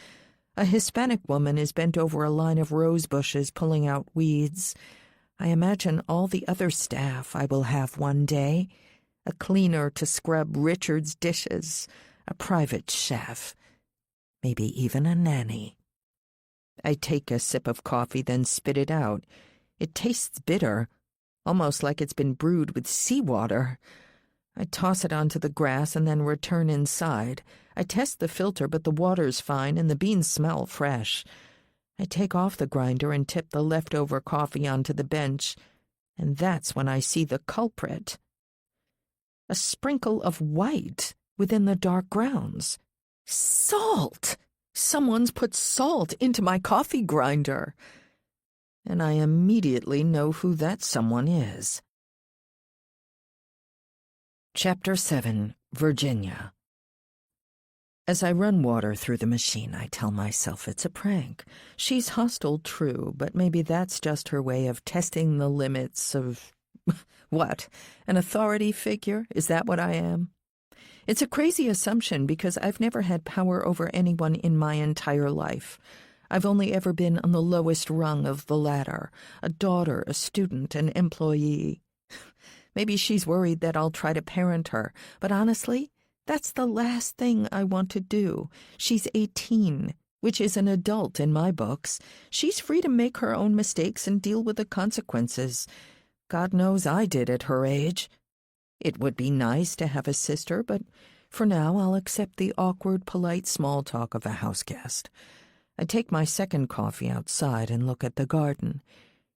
A Hispanic woman is bent over a line of rose bushes pulling out weeds. I imagine all the other staff I will have one day. A cleaner to scrub Richard's dishes, a private chef, maybe even a nanny. I take a sip of coffee, then spit it out. It tastes bitter, almost like it's been brewed with seawater. I toss it onto the grass and then return inside. I test the filter, but the water's fine and the beans smell fresh. I take off the grinder and tip the leftover coffee onto the bench, and that's when I see the culprit. A sprinkle of white within the dark grounds. Salt! Someone's put salt into my coffee grinder. And I immediately know who that someone is. Chapter 7, Virginia. As I run water through the machine, I tell myself it's a prank. She's hostile, true, but maybe that's just her way of testing the limits of... What? An authority figure? Is that what I am? It's a crazy assumption because I've never had power over anyone in my entire life. I've only ever been on the lowest rung of the ladder, a daughter, a student, an employee. Maybe she's worried that I'll try to parent her, but honestly, that's the last thing I want to do. She's 18, which is an adult in my books. She's free to make her own mistakes and deal with the consequences. God knows I did at her age. It would be nice to have a sister, but for now I'll accept the awkward, polite small talk of a houseguest. I take my second coffee outside and look at the garden.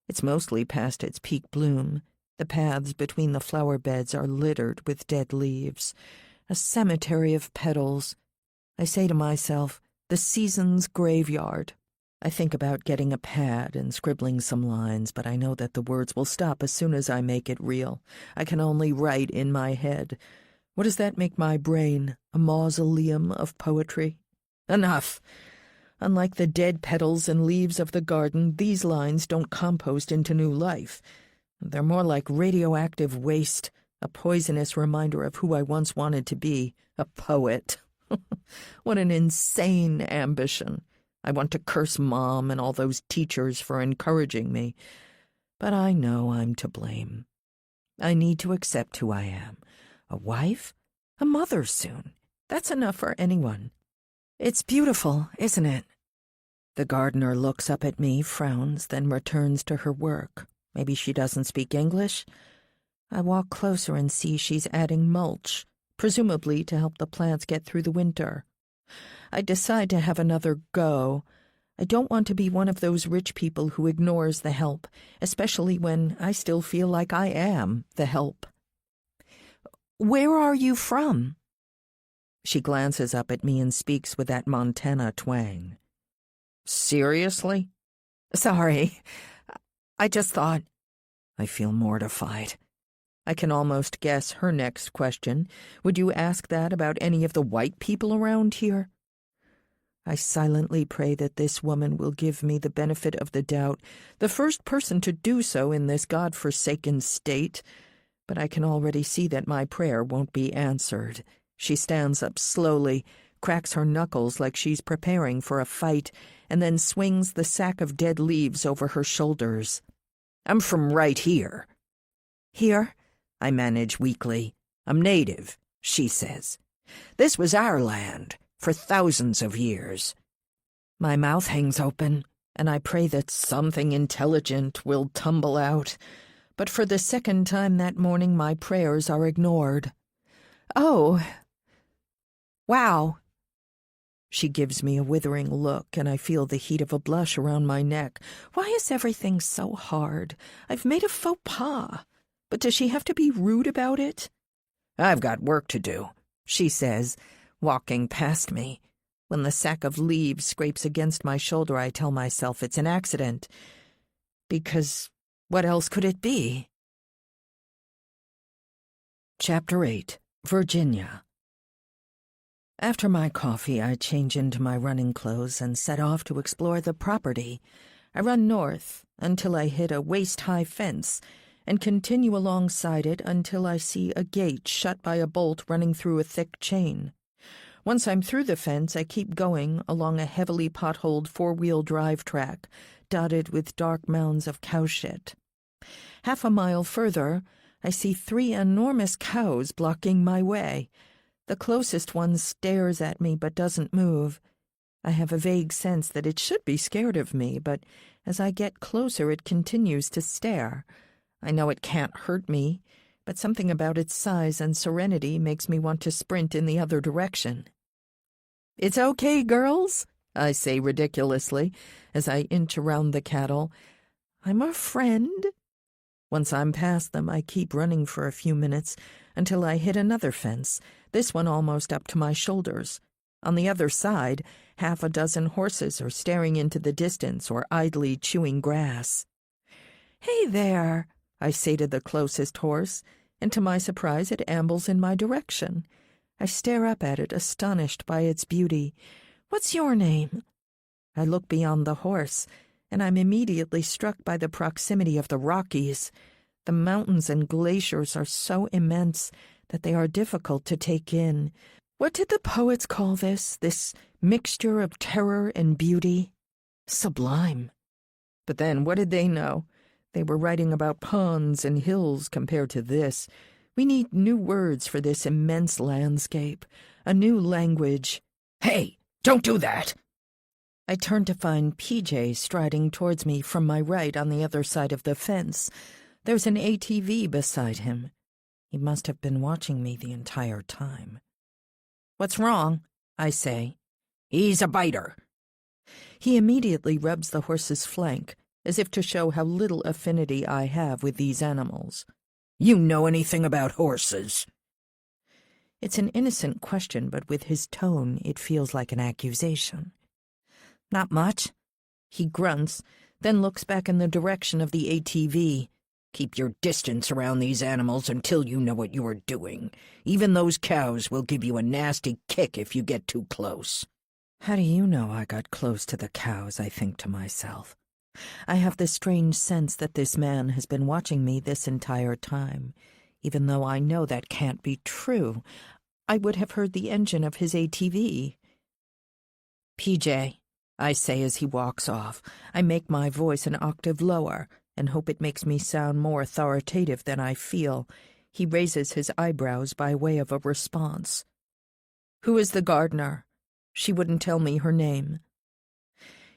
It's mostly past its peak bloom. The paths between the flower beds are littered with dead leaves. A cemetery of petals. I say to myself, the season's graveyard. I think about getting a pad and scribbling some lines, but I know that the words will stop as soon as I make it real. I can only write in my head. What does that make my brain? A mausoleum of poetry? Enough! Unlike the dead petals and leaves of the garden, these lines don't compost into new life. They're more like radioactive waste, a poisonous reminder of who I once wanted to be, a poet. What an insane ambition. I want to curse Mom and all those teachers for encouraging me. But I know I'm to blame. I need to accept who I am. A wife? A mother soon. That's enough for anyone. It's beautiful, isn't it? The gardener looks up at me, frowns, then returns to her work. Maybe she doesn't speak English. I walk closer and see she's adding mulch, presumably to help the plants get through the winter. I decide to have another go. I don't want to be one of those rich people who ignores the help, especially when I still feel like I am the help. Where are you from? She glances up at me and speaks with that Montana twang. Seriously? Sorry. I just thought. I feel mortified. I can almost guess her next question. Would you ask that about any of the white people around here? I silently pray that this woman will give me the benefit of the doubt, the first person to do so in this God-forsaken state. But I can already see that my prayer won't be answered. She stands up slowly, cracks her knuckles like she's preparing for a fight, and then swings the sack of dead leaves over her shoulders. I'm from right here. Here? I manage weakly. I'm native, she says. This was our land for thousands of years. My mouth hangs open, and I pray that something intelligent will tumble out. But for the second time that morning, my prayers are ignored. Oh. Wow. She gives me a withering look, and I feel the heat of a blush around my neck. Why is everything so hard? I've made a faux pas. But does she have to be rude about it? I've got work to do, she says, walking past me. When the sack of leaves scrapes against my shoulder, I tell myself it's an accident. Because what else could it be? Chapter 8. Virginia. After my coffee, I change into my running clothes and set off to explore the property. I run north until I hit a waist-high fence and continue alongside it until I see a gate shut by a bolt running through a thick chain. Once I'm through the fence, I keep going along a heavily potholed four-wheel drive track, dotted with dark mounds of cow shit. Half a mile further, I see 3 enormous cows blocking my way. The closest one stares at me but doesn't move. I have a vague sense that it should be scared of me, but as I get closer it continues to stare. I know it can't hurt me, but something about its size and serenity makes me want to sprint in the other direction. "It's okay, girls," I say ridiculously as I inch around the cattle. "I'm a friend." Once I'm past them, I keep running for a few minutes until I hit another fence, this one almost up to my shoulders. On the other side, half a dozen horses are staring into the distance or idly chewing grass. "Hey there," I say to the closest horse, and to my surprise it ambles in my direction. I stare up at it, astonished by its beauty. "What's your name?" I look beyond the horse, and I'm immediately struck by the proximity of the Rockies. The mountains and glaciers are so immense that they are difficult to take in. What did the poets call this mixture of terror and beauty? Sublime. But then, what did they know? They were writing about ponds and hills compared to this. We need new words for this immense landscape, a new language. Hey, don't do that! I turned to find PJ striding towards me from my right on the other side of the fence. There's an ATV beside him. He must have been watching me the entire time. "What's wrong?" I say. "He's a biter." He immediately rubs the horse's flank, as if to show how little affinity I have with these animals. "You know anything about horses?" It's an innocent question, but with his tone, it feels like an accusation. "Not much." He grunts, then looks back in the direction of the ATV. "Keep your distance around these animals until you know what you are doing. Even those cows will give you a nasty kick if you get too close." How do you know I got close to the cows, I think to myself. I have the strange sense that this man has been watching me this entire time. Even though I know that can't be true, I would have heard the engine of his ATV. "PJ," I say as he walks off. I make my voice an octave lower and hope it makes me sound more authoritative than I feel. He raises his eyebrows by way of a response. "Who is the gardener?" She wouldn't tell me her name.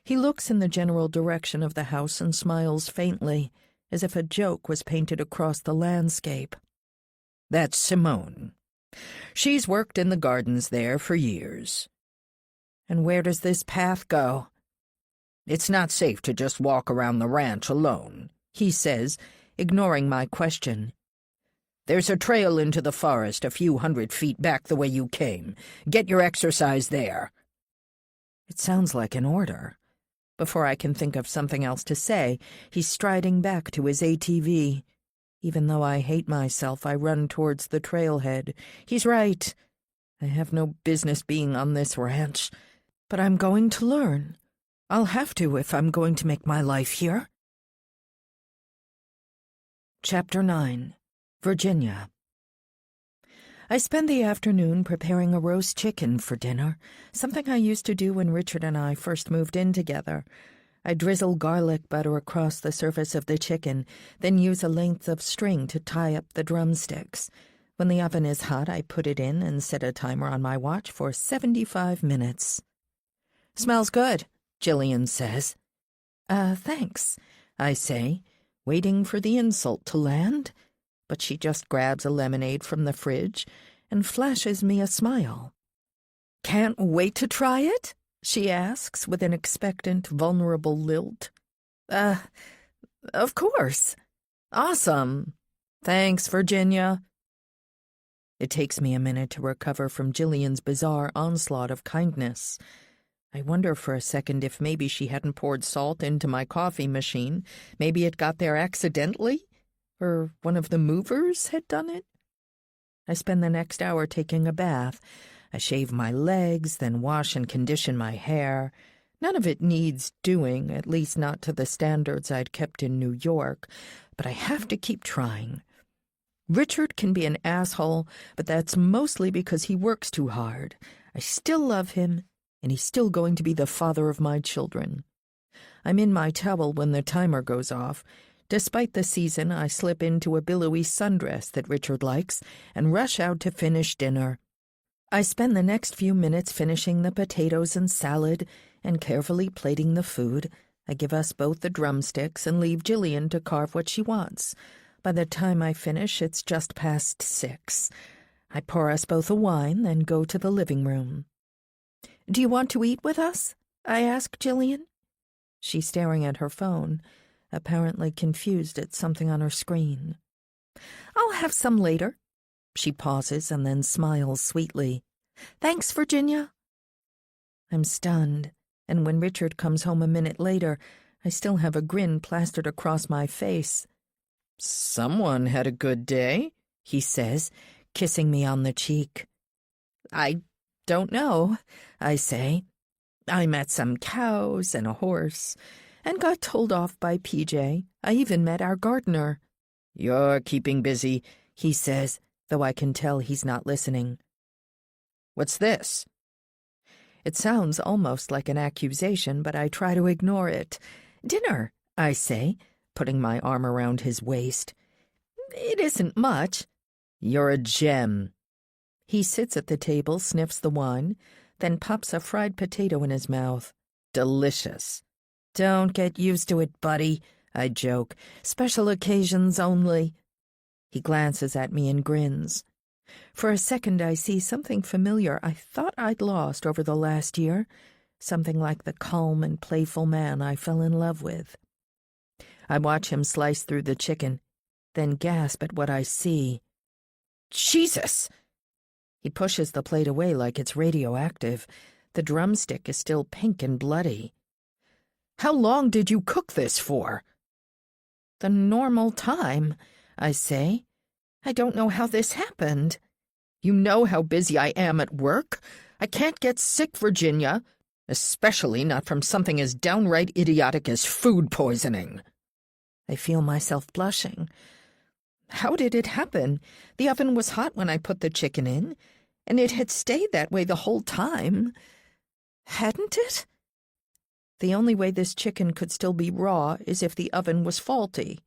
He looks in the general direction of the house and smiles faintly, as if a joke was painted across the landscape. "That's Simone. She's worked in the gardens there for years." "And where does this path go?" "It's not safe to just walk around the ranch alone," he says, ignoring my question. "There's a trail into the forest a few 100 feet back the way you came. Get your exercise there." It sounds like an order. Before I can think of something else to say, he's striding back to his ATV. Even though I hate myself, I run towards the trailhead. He's right. I have no business being on this ranch, but I'm going to learn. I'll have to if I'm going to make my life here. Chapter 9. Virginia. I spend the afternoon preparing a roast chicken for dinner, something I used to do when Richard and I first moved in together. I drizzle garlic butter across the surface of the chicken, then use a length of string to tie up the drumsticks. When the oven is hot, I put it in and set a timer on my watch for 75 minutes. "Smells good," Jillian says. Thanks," I say, waiting for the insult to land. But she just grabs a lemonade from the fridge and flashes me a smile. "Can't wait to try it?" she asks with an expectant, vulnerable lilt. Of course. Awesome. Thanks, Virginia." It takes me a minute to recover from Jillian's bizarre onslaught of kindness. I wonder for a second if maybe she hadn't poured salt into my coffee machine. Maybe it got there accidentally? Or one of the movers had done it? I spend the next hour taking a bath. I shave my legs, then wash and condition my hair. None of it needs doing, at least not to the standards I'd kept in New York, but I have to keep trying. Richard can be an asshole, but that's mostly because he works too hard. I still love him, and he's still going to be the father of my children. I'm in my towel when the timer goes off. Despite the season, I slip into a billowy sundress that Richard likes and rush out to finish dinner. I spend the next few minutes finishing the potatoes and salad and carefully plating the food. I give us both the drumsticks and leave Jillian to carve what she wants. By the time I finish, it's just past 6. I pour us both a wine, then go to the living room. "Do you want to eat with us?" I ask Jillian. She's staring at her phone, apparently confused at something on her screen. "I'll have some later." She pauses and then smiles sweetly. "Thanks, Virginia." I'm stunned, and when Richard comes home a minute later, I still have a grin plastered across my face. "Someone had a good day," he says, kissing me on the cheek. "I don't know," I say. "I met some cows and a horse, and got told off by PJ. I even met our gardener." "You're keeping busy," he says, though I can tell he's not listening. "What's this?" It sounds almost like an accusation, but I try to ignore it. "Dinner," I say, putting my arm around his waist. "It isn't much." "You're a gem." He sits at the table, sniffs the wine, then pops a fried potato in his mouth. "Delicious." "Don't get used to it, buddy," I joke. "Special occasions only." He glances at me and grins. For a second I see something familiar I thought I'd lost over the last year, something like the calm and playful man I fell in love with. I watch him slice through the chicken, then gasp at what I see. "Jesus!" He pushes the plate away like it's radioactive. The drumstick is still pink and bloody. "How long did you cook this for?" "The normal time," I say. "I don't know how this happened." "You know how busy I am at work? I can't get sick, Virginia, especially not from something as downright idiotic as food poisoning." I feel myself blushing. "How did it happen? The oven was hot when I put the chicken in, and it had stayed that way the whole time. Hadn't it? The only way this chicken could still be raw is if the oven was faulty."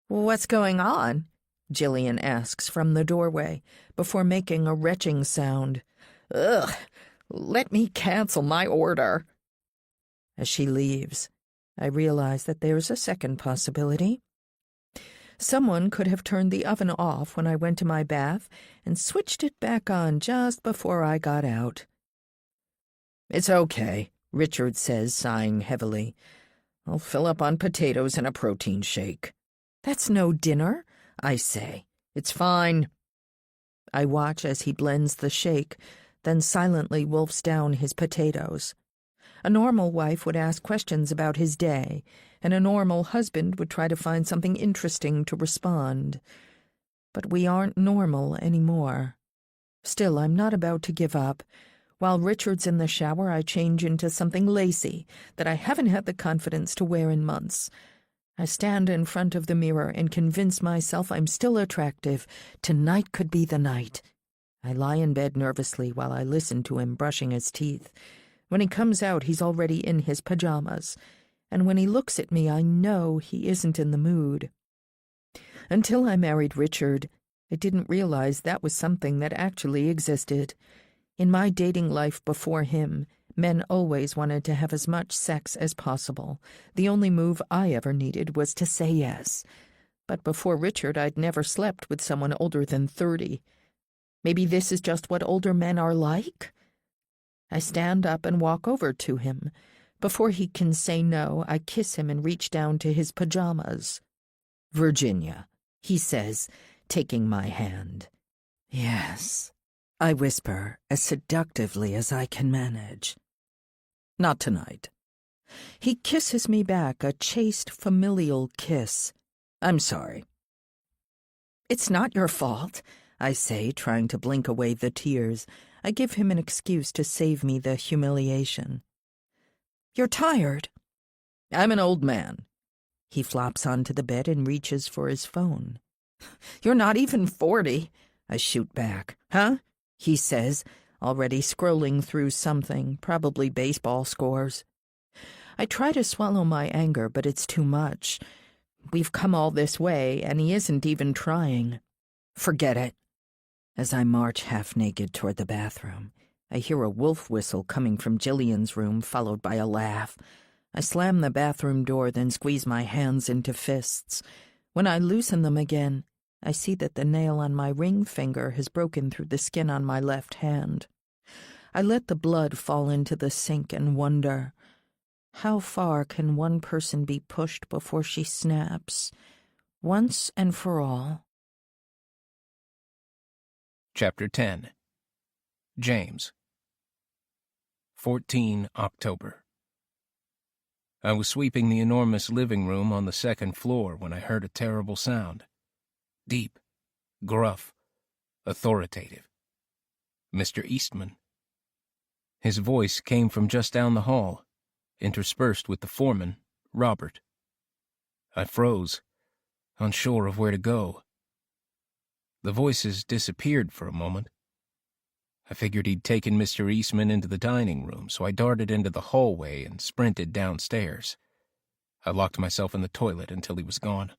"What's going on?" Jillian asks from the doorway, before making a retching sound. "Ugh, let me cancel my order." As she leaves, I realize that there's a second possibility. Someone could have turned the oven off when I went to my bath and switched it back on just before I got out. "It's okay," Richard says, sighing heavily. "I'll fill up on potatoes and a protein shake." "That's no dinner," I say. "It's fine." I watch as he blends the shake, then silently wolfs down his potatoes. A normal wife would ask questions about his day, and a normal husband would try to find something interesting to respond. But we aren't normal anymore. Still, I'm not about to give up. While Richard's in the shower, I change into something lacy that I haven't had the confidence to wear in months. I stand in front of the mirror and convince myself I'm still attractive. Tonight could be the night. I lie in bed nervously while I listen to him brushing his teeth. When he comes out, he's already in his pajamas, and when he looks at me, I know he isn't in the mood. Until I married Richard, I didn't realize that was something that actually existed. In my dating life before him, men always wanted to have as much sex as possible. The only move I ever needed was to say yes. But before Richard, I'd never slept with someone older than 30. Maybe this is just what older men are like? I stand up and walk over to him. Before he can say no, I kiss him and reach down to his pajamas. "Virginia," he says, taking my hand. "Yes," I whisper, as seductively as I can manage. "Not tonight." He kisses me back, a chaste, familial kiss. "I'm sorry." "It's not your fault," I say, trying to blink away the tears. I give him an excuse to save me the humiliation. "You're tired." "I'm an old man." He flops onto the bed and reaches for his phone. "You're not even 40. I shoot back. "Huh?" He says, already scrolling through something, probably baseball scores. I try to swallow my anger, but it's too much. We've come all this way, and he isn't even trying. "Forget it." As I march half-naked toward the bathroom, I hear a wolf whistle coming from Jillian's room, followed by a laugh. I slam the bathroom door, then squeeze my hands into fists. When I loosen them again, I see that the nail on my ring finger has broken through the skin on my left hand. I let the blood fall into the sink and wonder, how far can one person be pushed before she snaps, once and for all? Chapter 10. James. 14 October. I was sweeping the enormous living room on the second floor when I heard a terrible sound. Deep, gruff, authoritative. Mr. Eastman. His voice came from just down the hall, interspersed with the foreman, Robert. I froze, unsure of where to go. The voices disappeared for a moment. I figured he'd taken Mr. Eastman into the dining room, so I darted into the hallway and sprinted downstairs. I locked myself in the toilet until he was gone.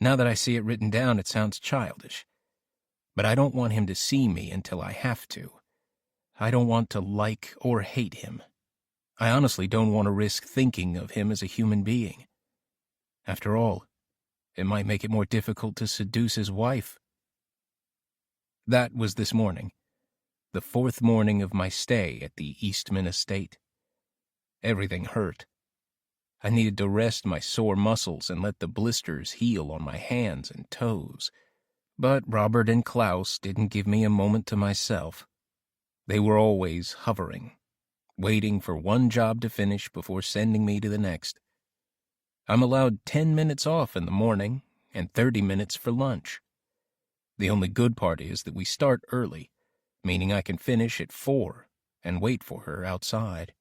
Now that I see it written down, it sounds childish. But I don't want him to see me until I have to. I don't want to like or hate him. I honestly don't want to risk thinking of him as a human being. After all, it might make it more difficult to seduce his wife. That was this morning, the 4th morning of my stay at the Eastman estate. Everything hurt. I needed to rest my sore muscles and let the blisters heal on my hands and toes. But Robert and Klaus didn't give me a moment to myself. They were always hovering, waiting for one job to finish before sending me to the next. I'm allowed 10 minutes off in the morning and 30 minutes for lunch. The only good part is that we start early, meaning I can finish at 4 and wait for her outside.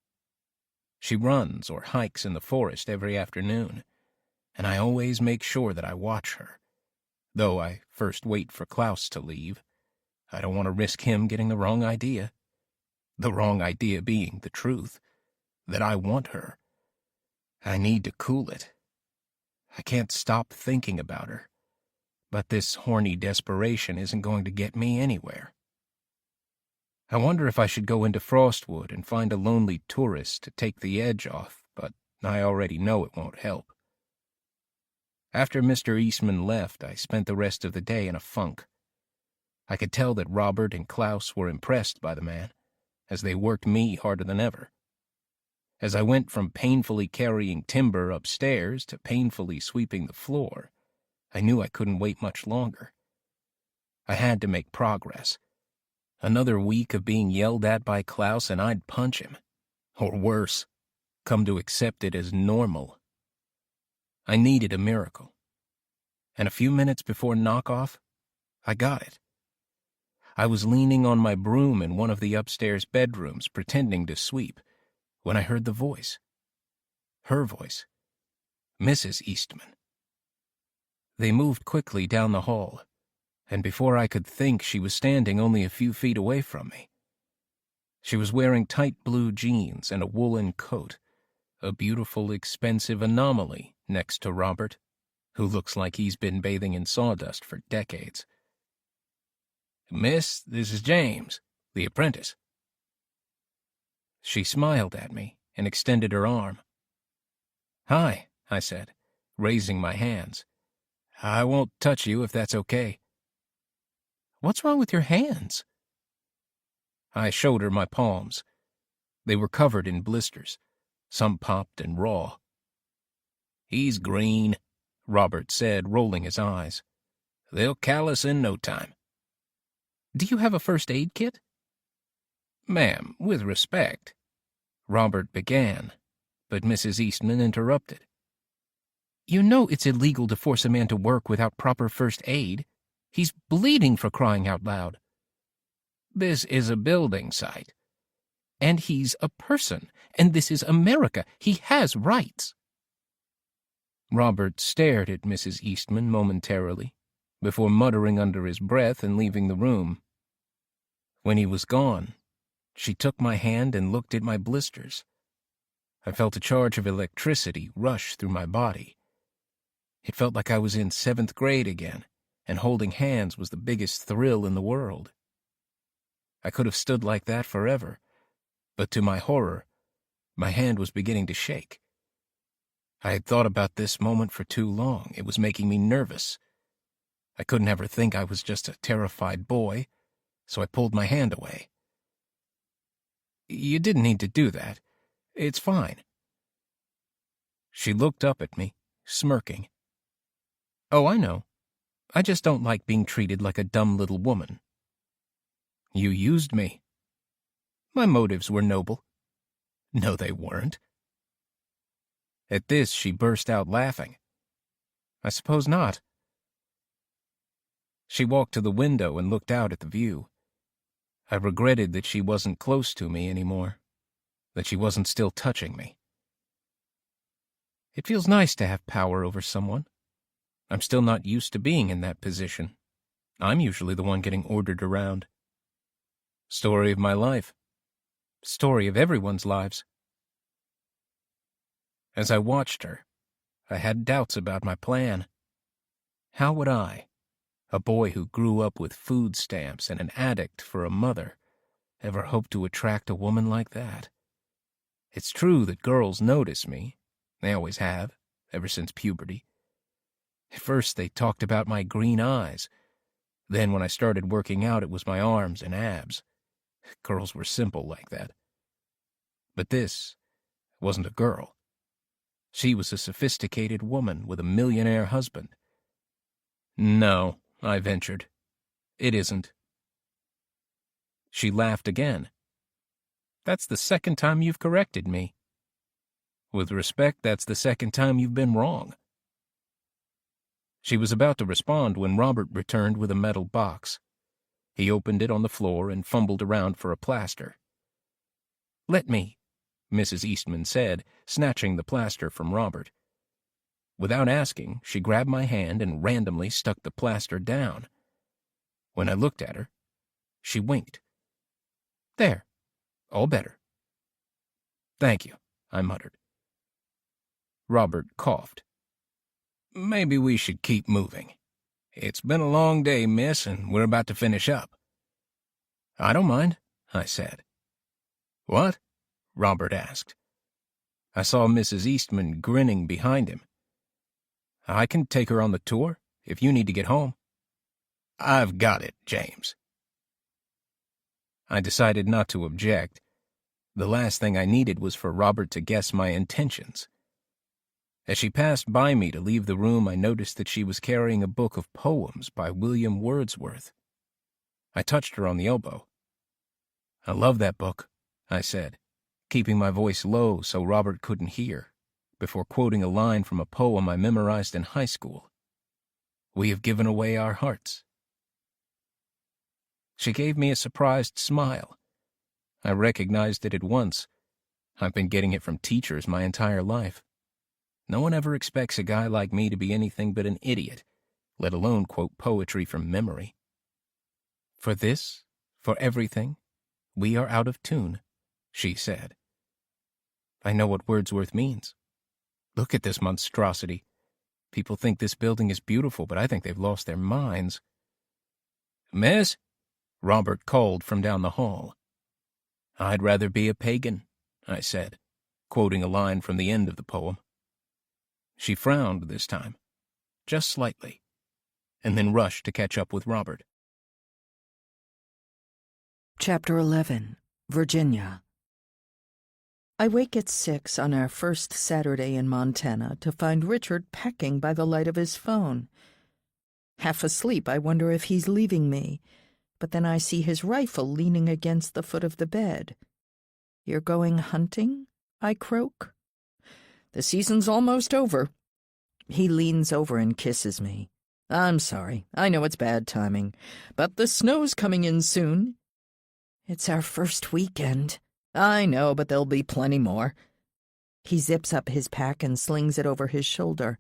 She runs or hikes in the forest every afternoon, and I always make sure that I watch her, though I first wait for Klaus to leave. I don't want to risk him getting the wrong idea. The wrong idea being the truth, that I want her. I need to cool it. I can't stop thinking about her, but this horny desperation isn't going to get me anywhere. I wonder if I should go into Frostwood and find a lonely tourist to take the edge off, but I already know it won't help. After Mr. Eastman left, I spent the rest of the day in a funk. I could tell that Robert and Klaus were impressed by the man, as they worked me harder than ever. As I went from painfully carrying timber upstairs to painfully sweeping the floor, I knew I couldn't wait much longer. I had to make progress. Another week of being yelled at by Klaus and I'd punch him. Or worse, come to accept it as normal. I needed a miracle. And a few minutes before knockoff, I got it. I was leaning on my broom in one of the upstairs bedrooms pretending to sweep when I heard the voice. Her voice. Mrs. Eastman. They moved quickly down the hall, and before I could think, she was standing only a few feet away from me. She was wearing tight blue jeans and a woolen coat, a beautiful, expensive anomaly next to Robert, who looks like he's been bathing in sawdust for decades. "Miss, this is James, the apprentice." She smiled at me and extended her arm. "Hi," I said, raising my hands. "I won't touch you if that's okay." "What's wrong with your hands?" I showed her my palms. They were covered in blisters, some popped and raw. "He's green," Robert said, rolling his eyes. "They'll callus in no time." "Do you have a first aid kit?" "Ma'am, with respect," Robert began, but Mrs. Eastman interrupted. "You know it's illegal to force a man to work without proper first aid. He's bleeding, for crying out loud." "This is a building site." "And he's a person, and this is America. He has rights." Robert stared at Mrs. Eastman momentarily, before muttering under his breath and leaving the room. When he was gone, she took my hand and looked at my blisters. I felt a charge of electricity rush through my body. It felt like I was in 7th grade again, and holding hands was the biggest thrill in the world. I could have stood like that forever, but to my horror, my hand was beginning to shake. I had thought about this moment for too long. It was making me nervous. I couldn't have her think I was just a terrified boy, so I pulled my hand away. "You didn't need to do that. It's fine." She looked up at me, smirking. "Oh, I know. I just don't like being treated like a dumb little woman." "You used me." "My motives were noble." "No, they weren't." At this, she burst out laughing. "I suppose not." She walked to the window and looked out at the view. I regretted that she wasn't close to me anymore, that she wasn't still touching me. It feels nice to have power over someone. I'm still not used to being in that position. I'm usually the one getting ordered around. Story of my life. Story of everyone's lives. As I watched her, I had doubts about my plan. How would I, a boy who grew up with food stamps and an addict for a mother, ever hope to attract a woman like that? It's true that girls notice me. They always have, ever since puberty. At first they talked about my green eyes. Then when I started working out, it was my arms and abs. Girls were simple like that. But this wasn't a girl. She was a sophisticated woman with a millionaire husband. No, I ventured. It isn't. She laughed again. That's the second time you've corrected me. With respect, that's the second time you've been wrong. She was about to respond when Robert returned with a metal box. He opened it on the floor and fumbled around for a plaster. "Let me," Mrs. Eastman said, snatching the plaster from Robert. Without asking, she grabbed my hand and randomly stuck the plaster down. When I looked at her, she winked. "There. All better." "Thank you," I muttered. Robert coughed. "Maybe we should keep moving. It's been a long day, miss, and we're about to finish up." "I don't mind," I said. "What?" Robert asked. I saw Mrs. Eastman grinning behind him. "I can take her on the tour, if you need to get home." "I've got it, James." I decided not to object. The last thing I needed was for Robert to guess my intentions. As she passed by me to leave the room, I noticed that she was carrying a book of poems by William Wordsworth. I touched her on the elbow. "I love that book," I said, keeping my voice low so Robert couldn't hear, before quoting a line from a poem I memorized in high school. "We have given away our hearts." She gave me a surprised smile. I recognized it at once. I've been getting it from teachers my entire life. No one ever expects a guy like me to be anything but an idiot, let alone quote poetry from memory. "For this, for everything, we are out of tune," she said. I know what Wordsworth means. Look at this monstrosity. People think this building is beautiful, but I think they've lost their minds. "Miss?" Robert called from down the hall. "I'd rather be a pagan," I said, quoting a line from the end of the poem. She frowned this time, just slightly, and then rushed to catch up with Robert. Chapter 11. Virginia. I wake at 6 on our first Saturday in Montana to find Richard packing by the light of his phone. Half asleep, I wonder if he's leaving me, but then I see his rifle leaning against the foot of the bed. "You're going hunting?" I croak. "The season's almost over." He leans over and kisses me. "I'm sorry. I know it's bad timing, but the snow's coming in soon." "It's our first weekend." "I know, but there'll be plenty more." He zips up his pack and slings it over his shoulder.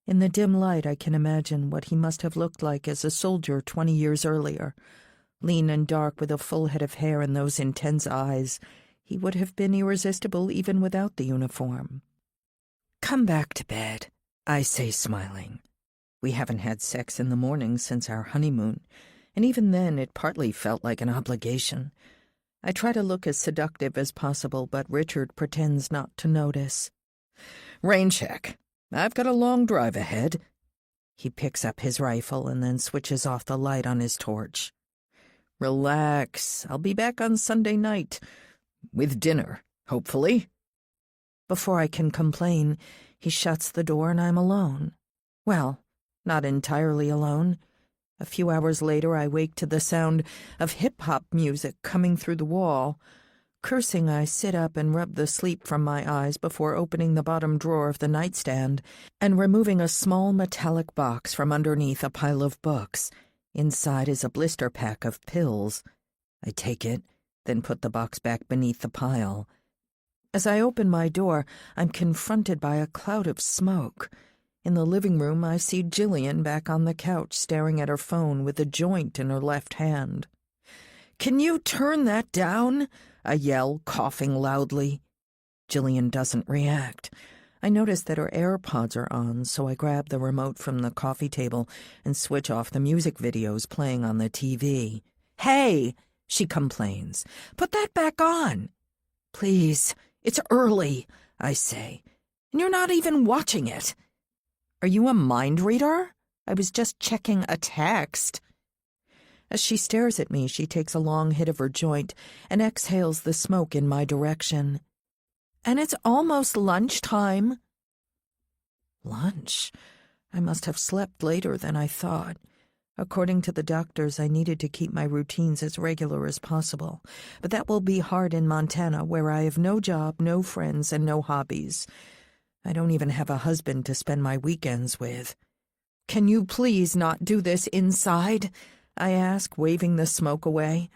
In the dim light, I can imagine what he must have looked like as a soldier 20 years earlier. Lean and dark with a full head of hair and those intense eyes, he would have been irresistible even without the uniform. "Come back to bed," I say, smiling. We haven't had sex in the morning since our honeymoon, and even then it partly felt like an obligation. I try to look as seductive as possible, but Richard pretends not to notice. "Rain check. I've got a long drive ahead." He picks up his rifle and then switches off the light on his torch. "Relax. I'll be back on Sunday night. With dinner, hopefully." Before I can complain, he shuts the door and I'm alone. Well, not entirely alone. A few hours later, I wake to the sound of hip-hop music coming through the wall. Cursing, I sit up and rub the sleep from my eyes before opening the bottom drawer of the nightstand and removing a small metallic box from underneath a pile of books. Inside is a blister pack of pills. I take it, then put the box back beneath the pile. As I open my door, I'm confronted by a cloud of smoke. In the living room, I see Jillian back on the couch staring at her phone with a joint in her left hand. Can you turn that down? I yell, coughing loudly. Jillian doesn't react. I notice that her AirPods are on, so I grab the remote from the coffee table and switch off the music videos playing on the TV. "Hey," she complains, "put that back on." "Please, it's early," I say, "and you're not even watching it." "Are you a mind reader? I was just checking a text." As she stares at me, she takes a long hit of her joint and exhales the smoke in my direction. "And it's almost lunchtime." Lunch? I must have slept later than I thought. According to the doctors, I needed to keep my routines as regular as possible. But that will be hard in Montana, where I have no job, no friends, and no hobbies. I don't even have a husband to spend my weekends with. "Can you please not do this inside?" I ask, waving the smoke away.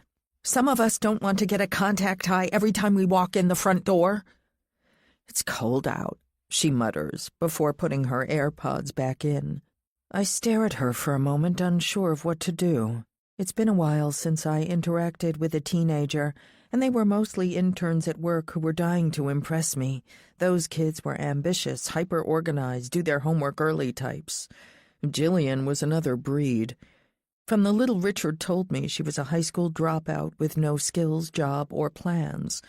"Some of us don't want to get a contact high every time we walk in the front door." "It's cold out," she mutters, before putting her AirPods back in. I stare at her for a moment, unsure of what to do. It's been a while since I interacted with a teenager, and they were mostly interns at work who were dying to impress me. Those kids were ambitious, hyper-organized, do their homework early types. Jillian was another breed. From the little Richard told me, she was a high school dropout with no skills, job, or plans.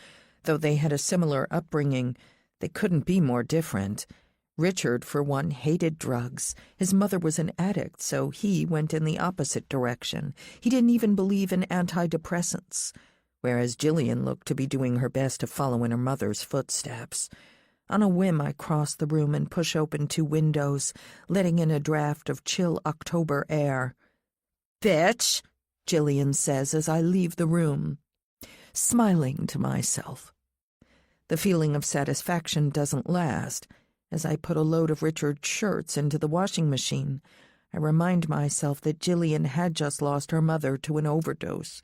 Though they had a similar upbringing, they couldn't be more different. Richard, for one, hated drugs. His mother was an addict, so he went in the opposite direction. He didn't even believe in antidepressants, whereas Jillian looked to be doing her best to follow in her mother's footsteps. On a whim, I cross the room and push open 2 windows, letting in a draft of chill October air. "Bitch," Jillian says as I leave the room, smiling to myself. The feeling of satisfaction doesn't last. As I put a load of Richard's shirts into the washing machine, I remind myself that Jillian had just lost her mother to an overdose.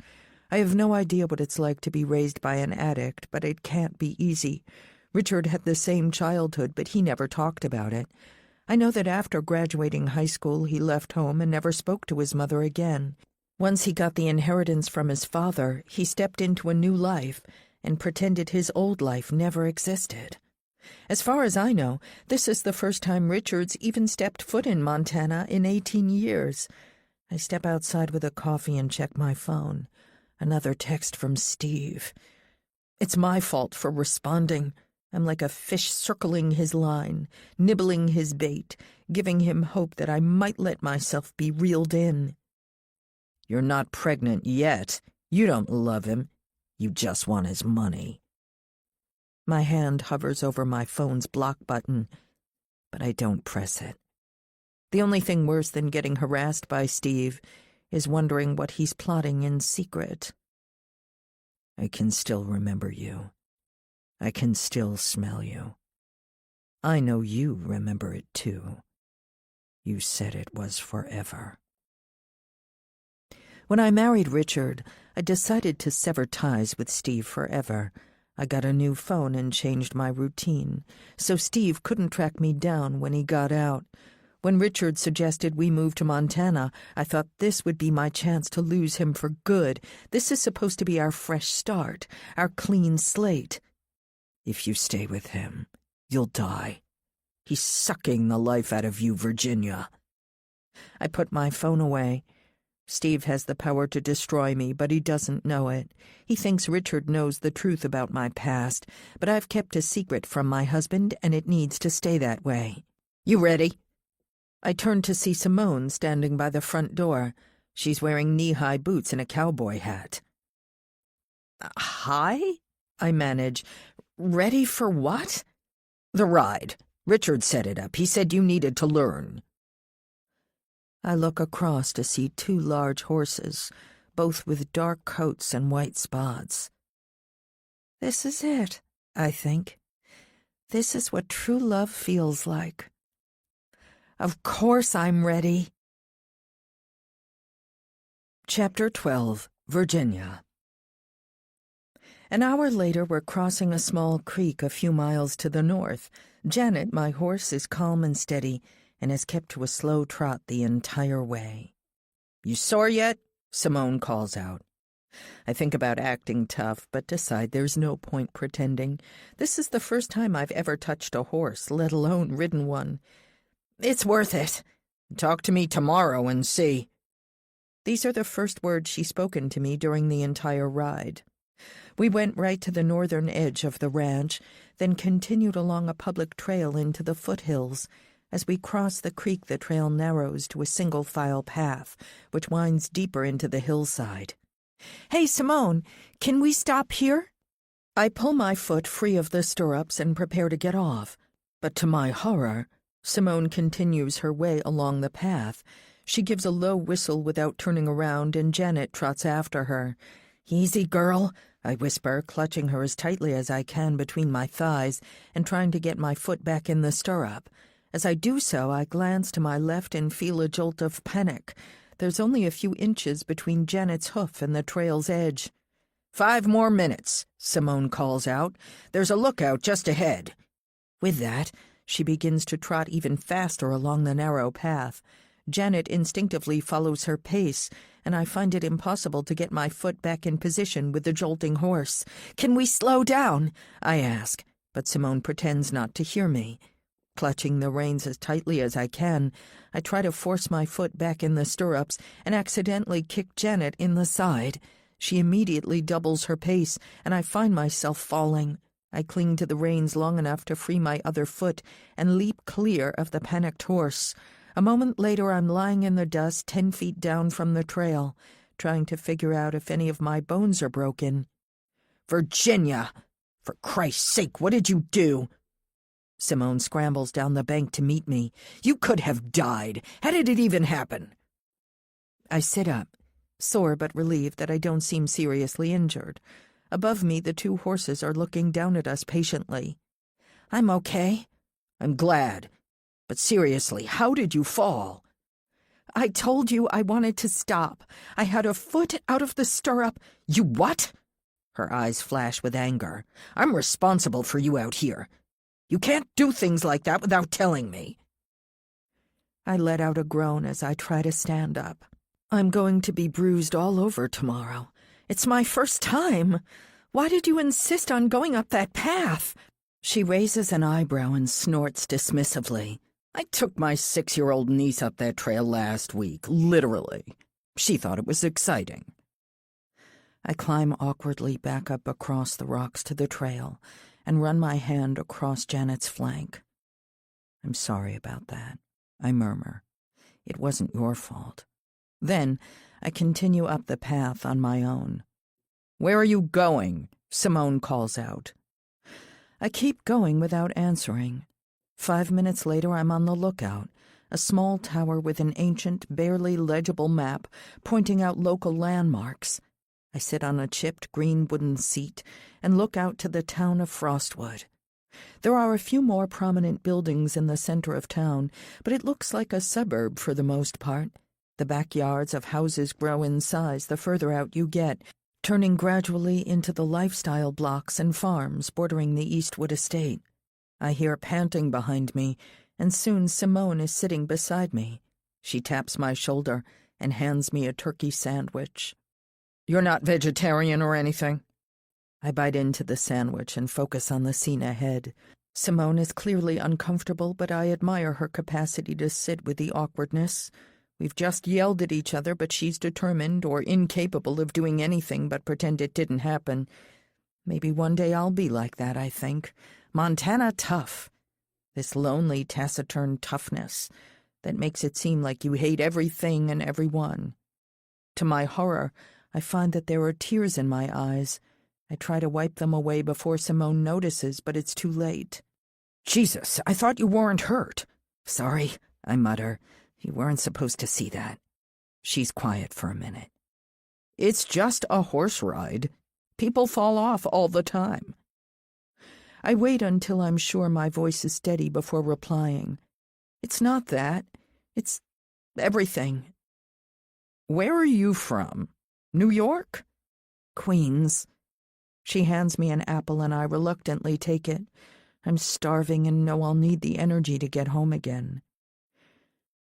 I have no idea what it's like to be raised by an addict, but it can't be easy. Richard had the same childhood, but he never talked about it. I know that after graduating high school, he left home and never spoke to his mother again. Once he got the inheritance from his father, he stepped into a new life and pretended his old life never existed. As far as I know, this is the first time Richard's even stepped foot in Montana in 18 years. I step outside with a coffee and check my phone. Another text from Steve. It's my fault for responding. I'm like a fish circling his line, nibbling his bait, giving him hope that I might let myself be reeled in. "You're not pregnant yet. You don't love him. You just want his money." My hand hovers over my phone's block button, but I don't press it. The only thing worse than getting harassed by Steve is wondering what he's plotting in secret. I can still remember you. I can still smell you. I know you remember it too. You said it was forever. When I married Richard, I decided to sever ties with Steve forever. I got a new phone and changed my routine, so Steve couldn't track me down when he got out. When Richard suggested we move to Montana, I thought this would be my chance to lose him for good. This is supposed to be our fresh start, our clean slate. If you stay with him, you'll die. He's sucking the life out of you, Virginia. I put my phone away. Steve has the power to destroy me, but he doesn't know it. He thinks Richard knows the truth about my past, but I've kept a secret from my husband, and it needs to stay that way. You ready? I turn to see Simone standing by the front door. She's wearing knee-high boots and a cowboy hat. Hi? I manage. Ready for what? The ride. Richard set it up. He said you needed to learn. I look across to see 2 large horses, both with dark coats and white spots. This is it, I think. This is what true love feels like. Of course I'm ready. Chapter 12, Virginia. An hour later, we're crossing a small creek a few miles to the north. Janet, my horse, is calm and steady, and has kept to a slow trot the entire way. You sore yet? Simone calls out. I think about acting tough, but decide there's no point pretending. This is the first time I've ever touched a horse, let alone ridden one. It's worth it. Talk to me tomorrow and see. These are the first words she's spoken to me during the entire ride. We went right to the northern edge of the ranch, then continued along a public trail into the foothills. As we cross the creek, the trail narrows to a single-file path, which winds deeper into the hillside. "Hey, Simone, can we stop here?" I pull my foot free of the stirrups and prepare to get off. But to my horror, Simone continues her way along the path. She gives a low whistle without turning around, and Janet trots after her. "Easy, girl," I whisper, clutching her as tightly as I can between my thighs and trying to get my foot back in the stirrup. As I do so, I glance to my left and feel a jolt of panic. There's only a few inches between Janet's hoof and the trail's edge. 5 more minutes, Simone calls out. There's a lookout just ahead. With that, she begins to trot even faster along the narrow path. Janet instinctively follows her pace, and I find it impossible to get my foot back in position with the jolting horse. "Can we slow down?" I ask, but Simone pretends not to hear me. Clutching the reins as tightly as I can, I try to force my foot back in the stirrups and accidentally kick Janet in the side. She immediately doubles her pace, and I find myself falling. I cling to the reins long enough to free my other foot and leap clear of the panicked horse. A moment later, I'm lying in the dust 10 feet down from the trail, trying to figure out if any of my bones are broken. "Virginia! For Christ's sake, what did you do?" Simone scrambles down the bank to meet me. "You could have died. How did it even happen?" I sit up, sore but relieved that I don't seem seriously injured. Above me, the 2 horses are looking down at us patiently. "I'm okay." "I'm glad. But seriously, how did you fall?" "I told you I wanted to stop. I had a foot out of the stirrup." "You what?" Her eyes flash with anger. "I'm responsible for you out here. You can't do things like that without telling me." I let out a groan as I try to stand up. "I'm going to be bruised all over tomorrow. It's my first time. Why did you insist on going up that path?" She raises an eyebrow and snorts dismissively. "I took my 6-year-old niece up that trail last week, literally. She thought it was exciting." I climb awkwardly back up across the rocks to the trail and run my hand across Janet's flank. "I'm sorry about that," I murmur. "It wasn't your fault." Then I continue up the path on my own. "Where are you going?" Simone calls out. I keep going without answering. 5 minutes later, I'm on the lookout, a small tower with an ancient, barely legible map pointing out local landmarks. I sit on a chipped green wooden seat and look out to the town of Frostwood. There are a few more prominent buildings in the center of town, but it looks like a suburb for the most part. The backyards of houses grow in size the further out you get, turning gradually into the lifestyle blocks and farms bordering the Eastwood estate. I hear panting behind me, and soon Simone is sitting beside me. She taps my shoulder and hands me a turkey sandwich. "You're not vegetarian or anything?" I bite into the sandwich and focus on the scene ahead. Simone is clearly uncomfortable, but I admire her capacity to sit with the awkwardness. We've just yelled at each other, but she's determined or incapable of doing anything but pretend it didn't happen. Maybe one day I'll be like that, I think. Montana tough. This lonely, taciturn toughness that makes it seem like you hate everything and everyone. To my horror, I find that there are tears in my eyes. I try to wipe them away before Simone notices, but it's too late. "Jesus, I thought you weren't hurt." "Sorry," I mutter. "You weren't supposed to see that." She's quiet for a minute. "It's just a horse ride. People fall off all the time." I wait until I'm sure my voice is steady before replying. "It's not that. It's everything." "Where are you from? New York?" "Queens." She hands me an apple and I reluctantly take it. I'm starving and know I'll need the energy to get home again.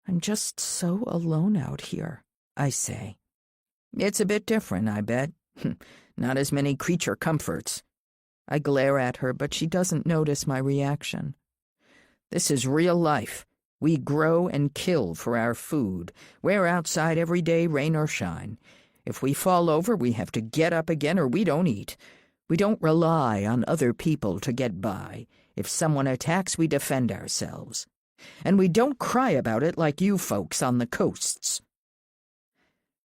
"I'm just so alone out here," I say. "It's a bit different, I bet. Not as many creature comforts. I glare at her, but she doesn't notice my reaction. This is real life. We grow and kill for our food. We're outside every day, rain or shine. If we fall over, we have to get up again or we don't eat. We don't rely on other people to get by. If someone attacks, we defend ourselves. And we don't cry about it like you folks on the coasts.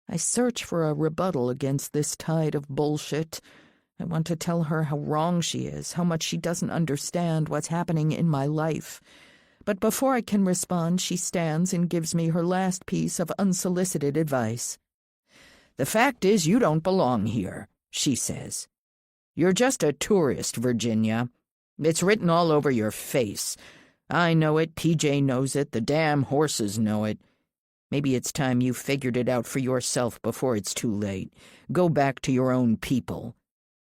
I search for a rebuttal against this tide of bullshit. I want to tell her how wrong she is, how much she doesn't understand what's happening in my life. But before I can respond, she stands and gives me her last piece of unsolicited advice. The fact is, you don't belong here, she says. You're just a tourist, Virginia. It's written all over your face. I know it, PJ knows it, the damn horses know it. Maybe it's time you figured it out for yourself before it's too late. Go back to your own people.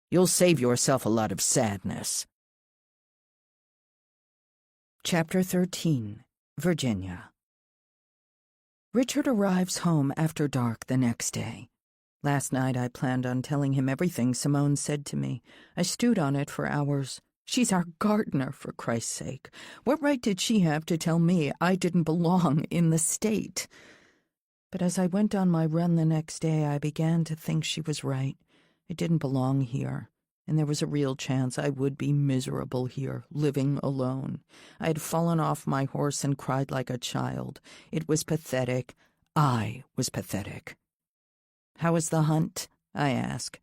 You'll save yourself a lot of sadness. Chapter 13. Virginia. Richard arrives home after dark the next day. Last night I planned on telling him everything Simone said to me. I stewed on it for hours. She's our gardener, for Christ's sake. What right did she have to tell me I didn't belong in the state? But as I went on my run the next day, I began to think she was right. I didn't belong here, and there was a real chance I would be miserable here, living alone. I had fallen off my horse and cried like a child. It was pathetic. I was pathetic. "How is the hunt?" I ask.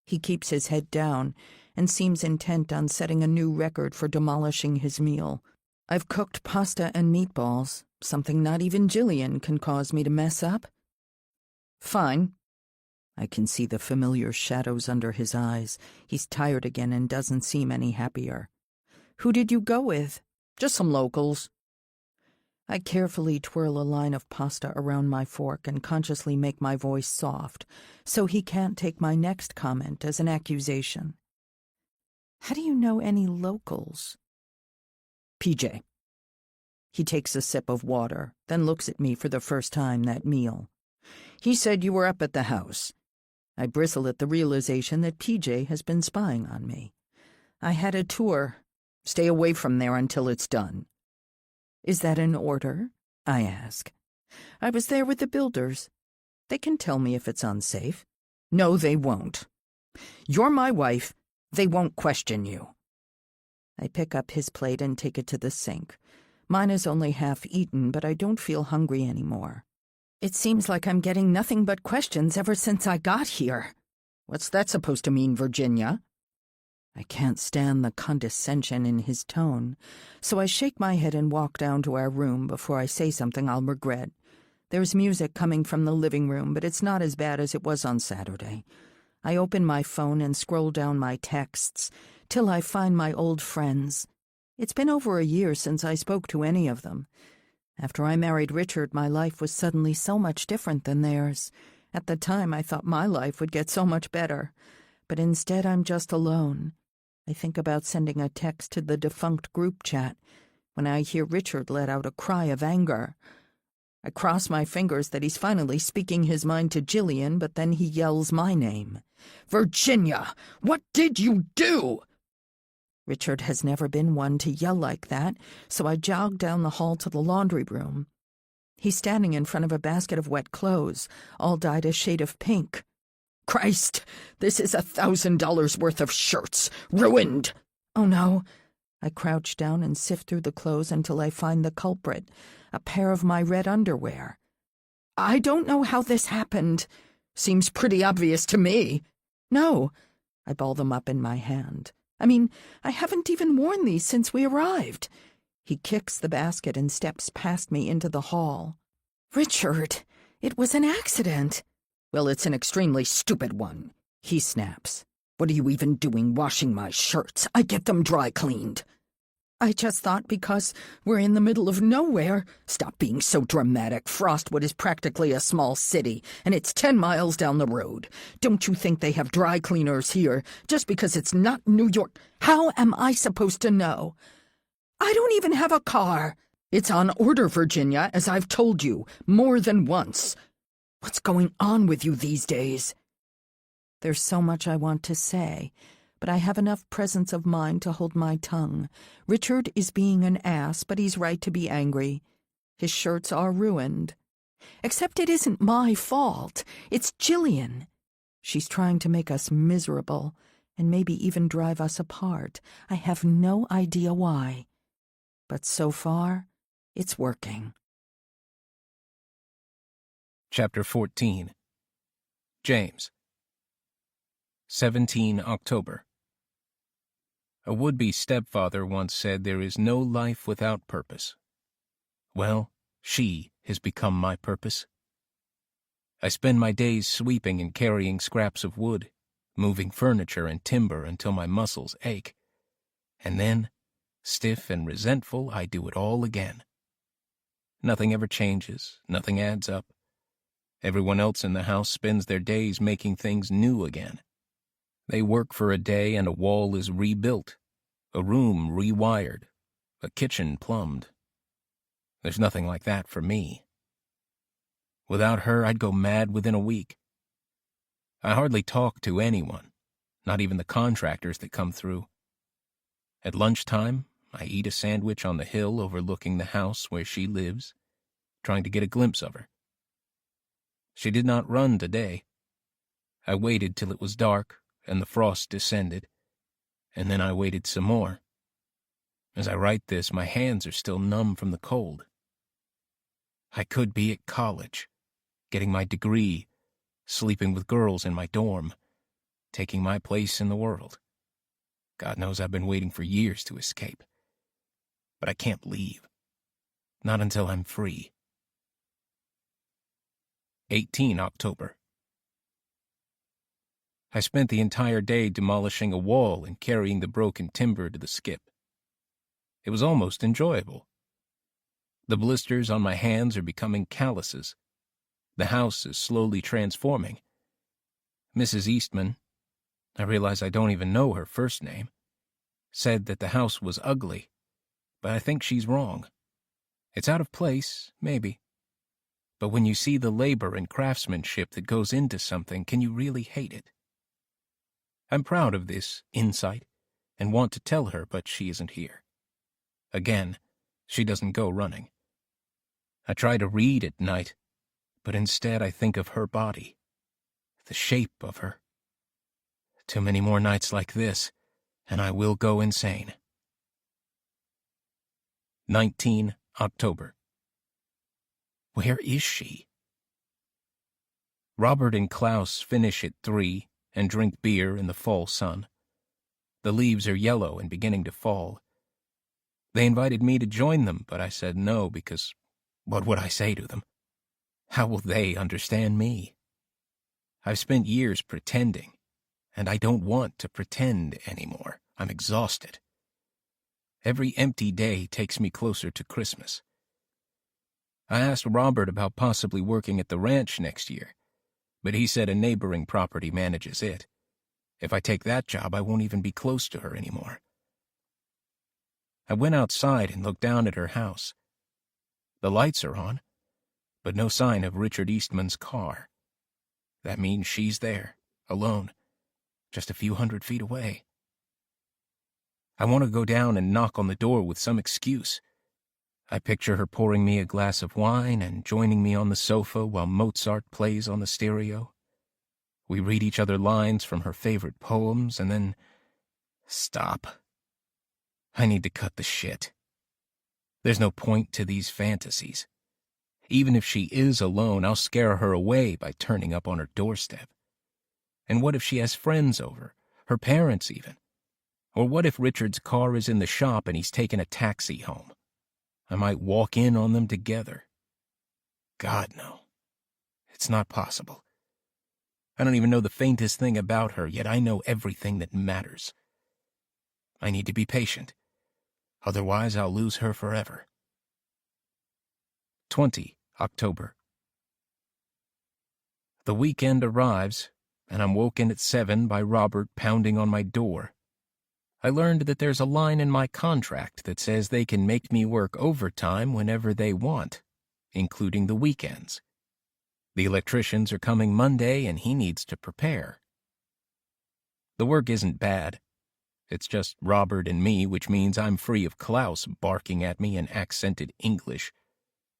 He keeps his head down and seems intent on setting a new record for demolishing his meal. I've cooked pasta and meatballs, something not even Jillian can cause me to mess up. Fine. I can see the familiar shadows under his eyes. He's tired again and doesn't seem any happier. Who did you go with? Just some locals. I carefully twirl a line of pasta around my fork and consciously make my voice soft, so he can't take my next comment as an accusation. How do you know any locals? PJ. He takes a sip of water, then looks at me for the first time that meal. He said you were up at the house. I bristle at the realization that PJ has been spying on me. I had a tour. Stay away from there until it's done. Is that an order? I ask. I was there with the builders. They can tell me if it's unsafe. No, they won't. You're my wife. They won't question you. I pick up his plate and take it to the sink. Mine is only half eaten, but I don't feel hungry anymore. It seems like I'm getting nothing but questions ever since I got here. What's that supposed to mean, Virginia? I can't stand the condescension in his tone, so I shake my head and walk down to our room before I say something I'll regret. There's music coming from the living room, but it's not as bad as it was on Saturday. I open my phone and scroll down my texts, till I find my old friends. It's been over a year since I spoke to any of them. After I married Richard, my life was suddenly so much different than theirs. At the time, I thought my life would get so much better. But instead, I'm just alone. I think about sending a text to the defunct group chat when I hear Richard let out a cry of anger. I cross my fingers that he's finally speaking his mind to Jillian, but then he yells my name. Virginia, what did you do? Richard has never been one to yell like that, so I jog down the hall to the laundry room. He's standing in front of a basket of wet clothes, all dyed a shade of pink. Christ, this is $1,000 worth of shirts. Ruined! Oh no. I crouch down and sift through the clothes until I find the culprit, a pair of my red underwear. I don't know how this happened. Seems pretty obvious to me. No. I ball them up in my hand. I mean, I haven't even worn these since we arrived. He kicks the basket and steps past me into the hall. Richard, it was an accident. Well, it's an extremely stupid one, he snaps. What are you even doing washing my shirts? I get them dry cleaned. I just thought because we're in the middle of nowhere. Stop being so dramatic. Frostwood is practically a small city, and it's 10 miles down the road. Don't you think they have dry cleaners here just because it's not New York? How am I supposed to know? I don't even have a car. It's on order, Virginia, as I've told you more than once. What's going on with you these days? There's so much I want to say, but I have enough presence of mind to hold my tongue. Richard is being an ass, but he's right to be angry. His shirts are ruined. Except it isn't my fault. It's Jillian. She's trying to make us miserable, and maybe even drive us apart. I have no idea why. But so far, it's working. Chapter 14. James. 17 October. A would-be stepfather once said there is no life without purpose. Well, she has become my purpose. I spend my days sweeping and carrying scraps of wood, moving furniture and timber until my muscles ache. And then, stiff and resentful, I do it all again. Nothing ever changes, nothing adds up. Everyone else in the house spends their days making things new again. They work for a day and a wall is rebuilt, a room rewired, a kitchen plumbed. There's nothing like that for me. Without her, I'd go mad within a week. I hardly talk to anyone, not even the contractors that come through. At lunchtime, I eat a sandwich on the hill overlooking the house where she lives, trying to get a glimpse of her. She did not run today. I waited till it was dark and the frost descended, and then I waited some more. As I write this, my hands are still numb from the cold. I could be at college, getting my degree, sleeping with girls in my dorm, taking my place in the world. God knows I've been waiting for years to escape. But I can't leave. Not until I'm free. 18 October. I spent the entire day demolishing a wall and carrying the broken timber to the skip. It was almost enjoyable. The blisters on my hands are becoming calluses. The house is slowly transforming. Mrs. Eastman, I realize I don't even know her first name, said that the house was ugly, but I think she's wrong. It's out of place, maybe. But when you see the labor and craftsmanship that goes into something, can you really hate it? I'm proud of this insight and want to tell her, but she isn't here. Again, she doesn't go running. I try to read at night, but instead I think of her body, the shape of her. Too many more nights like this, and I will go insane. 19 October. Where is she? Robert and Klaus finish at 3 and drink beer in the fall sun. The leaves are yellow and beginning to fall. They invited me to join them, but I said no because what would I say to them? How will they understand me? I've spent years pretending, and I don't want to pretend anymore. I'm exhausted. Every empty day takes me closer to Christmas. I asked Robert about possibly working at the ranch next year, but he said a neighboring property manages it. If I take that job, I won't even be close to her anymore. I went outside and looked down at her house. The lights are on, but no sign of Richard Eastman's car. That means she's there, alone, just a few hundred feet away. I want to go down and knock on the door with some excuse. I picture her pouring me a glass of wine and joining me on the sofa while Mozart plays on the stereo. We read each other lines from her favorite poems and then... Stop. I need to cut the shit. There's no point to these fantasies. Even if she is alone, I'll scare her away by turning up on her doorstep. And what if she has friends over, her parents even? Or what if Richard's car is in the shop and he's taken a taxi home? I might walk in on them together. God, no. It's not possible. I don't even know the faintest thing about her, yet I know everything that matters. I need to be patient. Otherwise, I'll lose her forever. 20 October. The weekend arrives, and I'm woken at 7 by Robert pounding on my door. I learned that there's a line in my contract that says they can make me work overtime whenever they want, including the weekends. The electricians are coming Monday, and he needs to prepare. The work isn't bad. It's just Robert and me, which means I'm free of Klaus barking at me in accented English.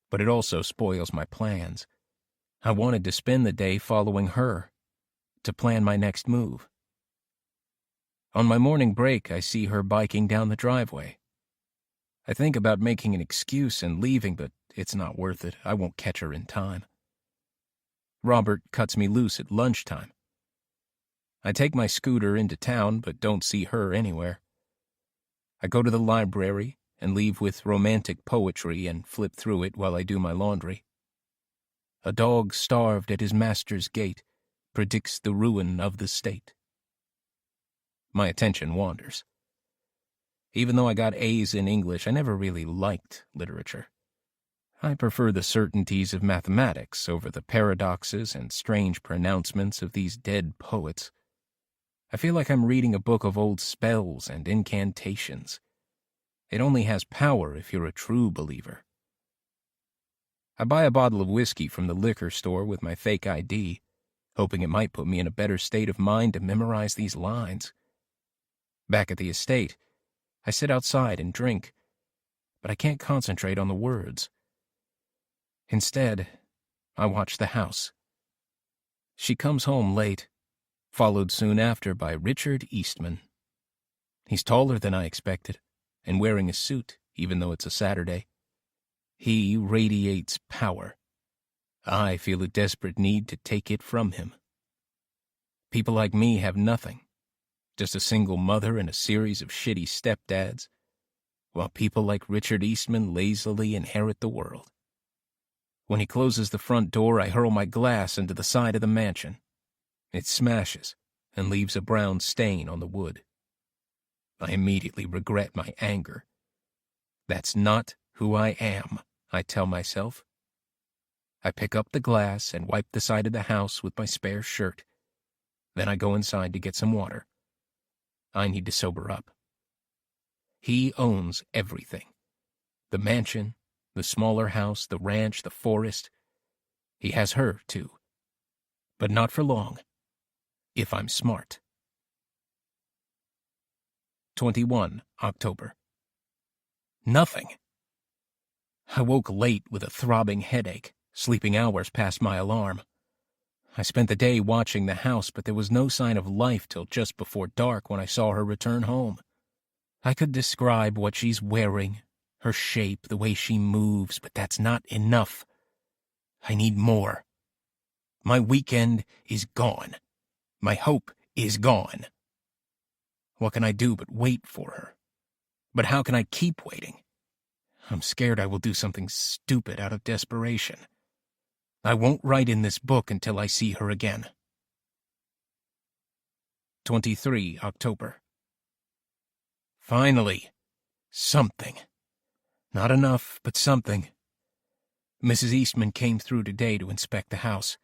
But it also spoils my plans. I wanted to spend the day following her, to plan my next move. On my morning break, I see her biking down the driveway. I think about making an excuse and leaving, but it's not worth it. I won't catch her in time. Robert cuts me loose at lunchtime. I take my scooter into town, but don't see her anywhere. I go to the library and leave with romantic poetry and flip through it while I do my laundry. A dog starved at his master's gate predicts the ruin of the state. My attention wanders. Even though I got A's in English, I never really liked literature. I prefer the certainties of mathematics over the paradoxes and strange pronouncements of these dead poets. I feel like I'm reading a book of old spells and incantations. It only has power if you're a true believer. I buy a bottle of whiskey from the liquor store with my fake ID, hoping it might put me in a better state of mind to memorize these lines. Back at the estate, I sit outside and drink, but I can't concentrate on the words. Instead, I watch the house. She comes home late, followed soon after by Richard Eastman. He's taller than I expected, and wearing a suit, even though it's a Saturday. He radiates power. I feel a desperate need to take it from him. People like me have nothing, just a single mother and a series of shitty stepdads, while people like Richard Eastman lazily inherit the world. When he closes the front door, I hurl my glass into the side of the mansion. It smashes and leaves a brown stain on the wood. I immediately regret my anger. That's not who I am, I tell myself. I pick up the glass and wipe the side of the house with my spare shirt. Then I go inside to get some water. I need to sober up. He owns everything. The mansion, the smaller house, the ranch, the forest. He has her, too. But not for long, if I'm smart. 21 October. Nothing. I woke late with a throbbing headache, sleeping hours past my alarm. I spent the day watching the house, but there was no sign of life till just before dark when I saw her return home. I could describe what she's wearing, her shape, the way she moves, but that's not enough. I need more. My weekend is gone. My hope is gone. What can I do but wait for her? But how can I keep waiting? I'm scared I will do something stupid out of desperation. I won't write in this book until I see her again. 23 October. Finally, something. Not enough, but something. Mrs. Eastman came through today to inspect the house.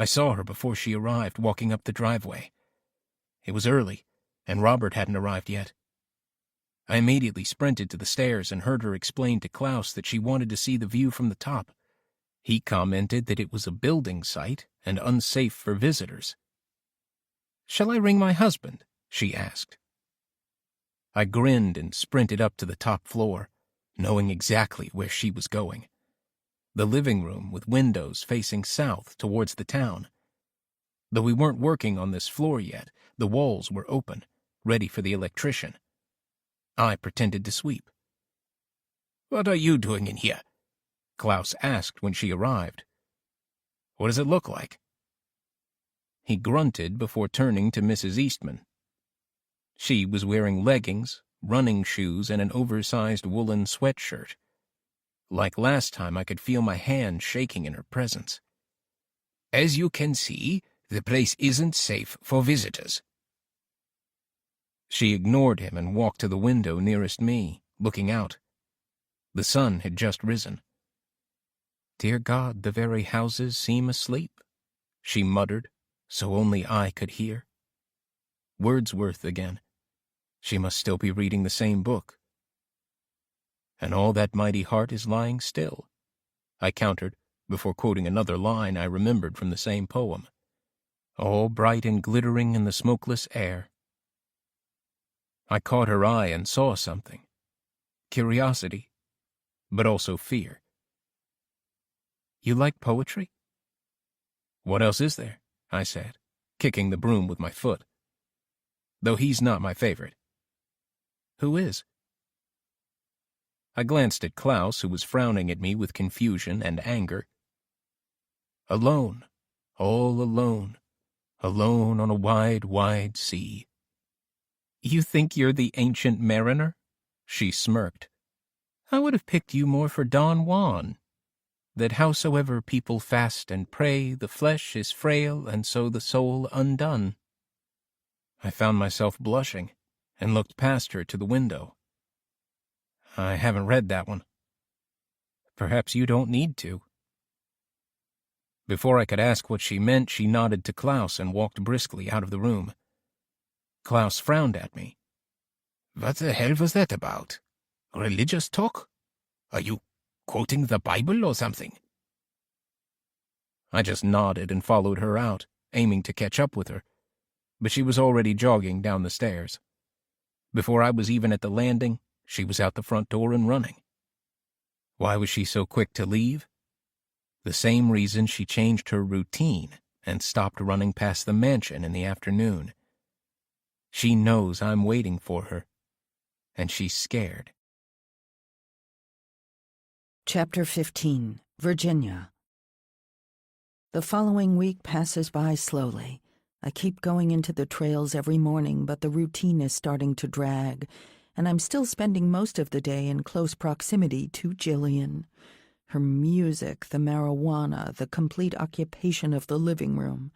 I saw her before she arrived, walking up the driveway. It was early, and Robert hadn't arrived yet. I immediately sprinted to the stairs and heard her explain to Klaus that she wanted to see the view from the top. He commented that it was a building site and unsafe for visitors. "Shall I ring my husband?" she asked. I grinned and sprinted up to the top floor, knowing exactly where she was going. The living room with windows facing south towards the town. Though we weren't working on this floor yet, the walls were open, ready for the electrician. I pretended to sweep. "What are you doing in here?" Klaus asked when she arrived. "What does it look like?" He grunted before turning to Mrs. Eastman. She was wearing leggings, running shoes, and an oversized woolen sweatshirt. Like last time, I could feel my hand shaking in her presence. "As you can see, the place isn't safe for visitors." She ignored him and walked to the window nearest me, looking out. The sun had just risen. "Dear God, the very houses seem asleep," she muttered, so only I could hear. Wordsworth again. She must still be reading the same book. "And all that mighty heart is lying still," I countered, before quoting another line I remembered from the same poem. "All bright and glittering in the smokeless air, I caught her eye and saw something. Curiosity, but also fear. You like poetry? What else is there? I said, kicking the broom with my foot. Though he's not my favorite. Who is? I glanced at Klaus, who was frowning at me with confusion and anger. Alone, all alone, alone on a wide, wide sea. You think you're the ancient mariner? She smirked. I would have picked you more for Don Juan. That howsoever people fast and pray, the flesh is frail and so the soul undone. I found myself blushing and looked past her to the window. I haven't read that one. Perhaps you don't need to. Before I could ask what she meant, she nodded to Klaus and walked briskly out of the room. Klaus frowned at me. What the hell was that about? Religious talk? Are you quoting the Bible or something? I just nodded and followed her out, aiming to catch up with her, but she was already jogging down the stairs. Before I was even at the landing, she was out the front door and running. Why was she so quick to leave? The same reason she changed her routine and stopped running past the mansion in the afternoon. She knows I'm waiting for her, and she's scared. Chapter 15. Virginia. The following week passes by slowly. I keep going into the trails every morning, but the routine is starting to drag, and I'm still spending most of the day in close proximity to Jillian. Her music, the marijuana, the complete occupation of the living room.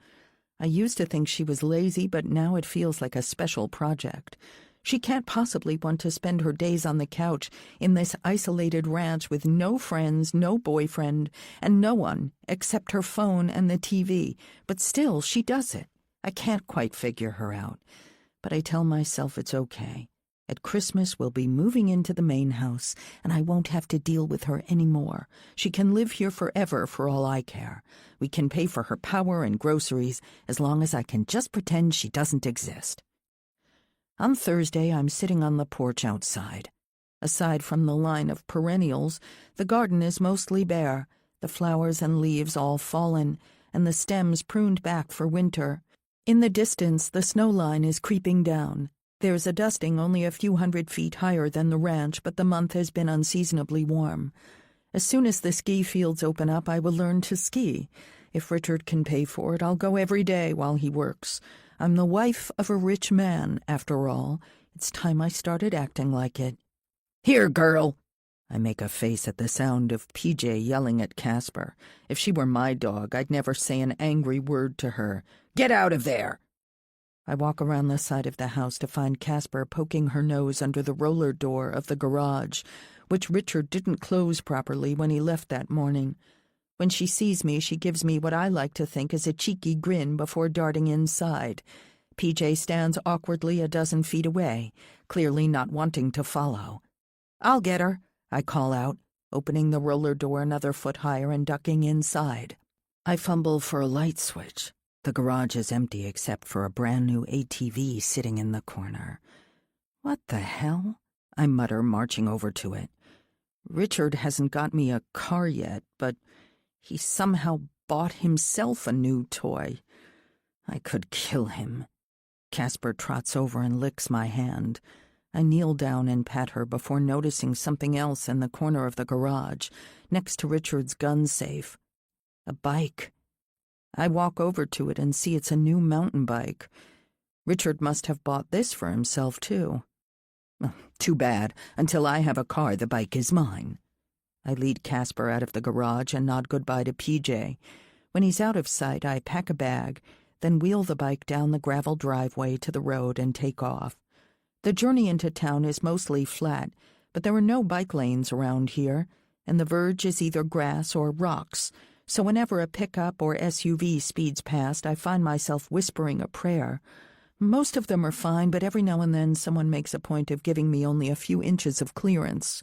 I used to think she was lazy, but now it feels like a special project. She can't possibly want to spend her days on the couch in this isolated ranch with no friends, no boyfriend, and no one except her phone and the TV. But still, she does it. I can't quite figure her out. But I tell myself it's okay. At Christmas, we'll be moving into the main house, and I won't have to deal with her anymore. She can live here forever for all I care. We can pay for her power and groceries as long as I can just pretend she doesn't exist. On Thursday, I'm sitting on the porch outside. Aside from the line of perennials, the garden is mostly bare, the flowers and leaves all fallen, and the stems pruned back for winter. In the distance, the snow line is creeping down. There's a dusting only a few 100 feet higher than the ranch, but the month has been unseasonably warm. As soon as the ski fields open up, I will learn to ski. If Richard can pay for it, I'll go every day while he works. I'm the wife of a rich man, after all. It's time I started acting like it. Here, girl! I make a face at the sound of PJ yelling at Casper. If she were my dog, I'd never say an angry word to her. Get out of there! I walk around the side of the house to find Casper poking her nose under the roller door of the garage, which Richard didn't close properly when he left that morning. When she sees me, she gives me what I like to think is a cheeky grin before darting inside. PJ stands awkwardly a dozen feet away, clearly not wanting to follow. I'll get her, I call out, opening the roller door another foot higher and ducking inside. I fumble for a light switch. The garage is empty except for a brand-new ATV sitting in the corner. What the hell? I mutter, marching over to it. Richard hasn't got me a car yet, but he somehow bought himself a new toy. I could kill him. Casper trots over and licks my hand. I kneel down and pat her before noticing something else in the corner of the garage, next to Richard's gun safe. A bike. I walk over to it and see it's a new mountain bike. Richard must have bought this for himself, too. Too bad. Until I have a car, the bike is mine. I lead Casper out of the garage and nod goodbye to PJ. When he's out of sight, I pack a bag, then wheel the bike down the gravel driveway to the road and take off. The journey into town is mostly flat, but there are no bike lanes around here, and the verge is either grass or rocks, so whenever a pickup or SUV speeds past, I find myself whispering a prayer. Most of them are fine, but every now and then someone makes a point of giving me only a few inches of clearance.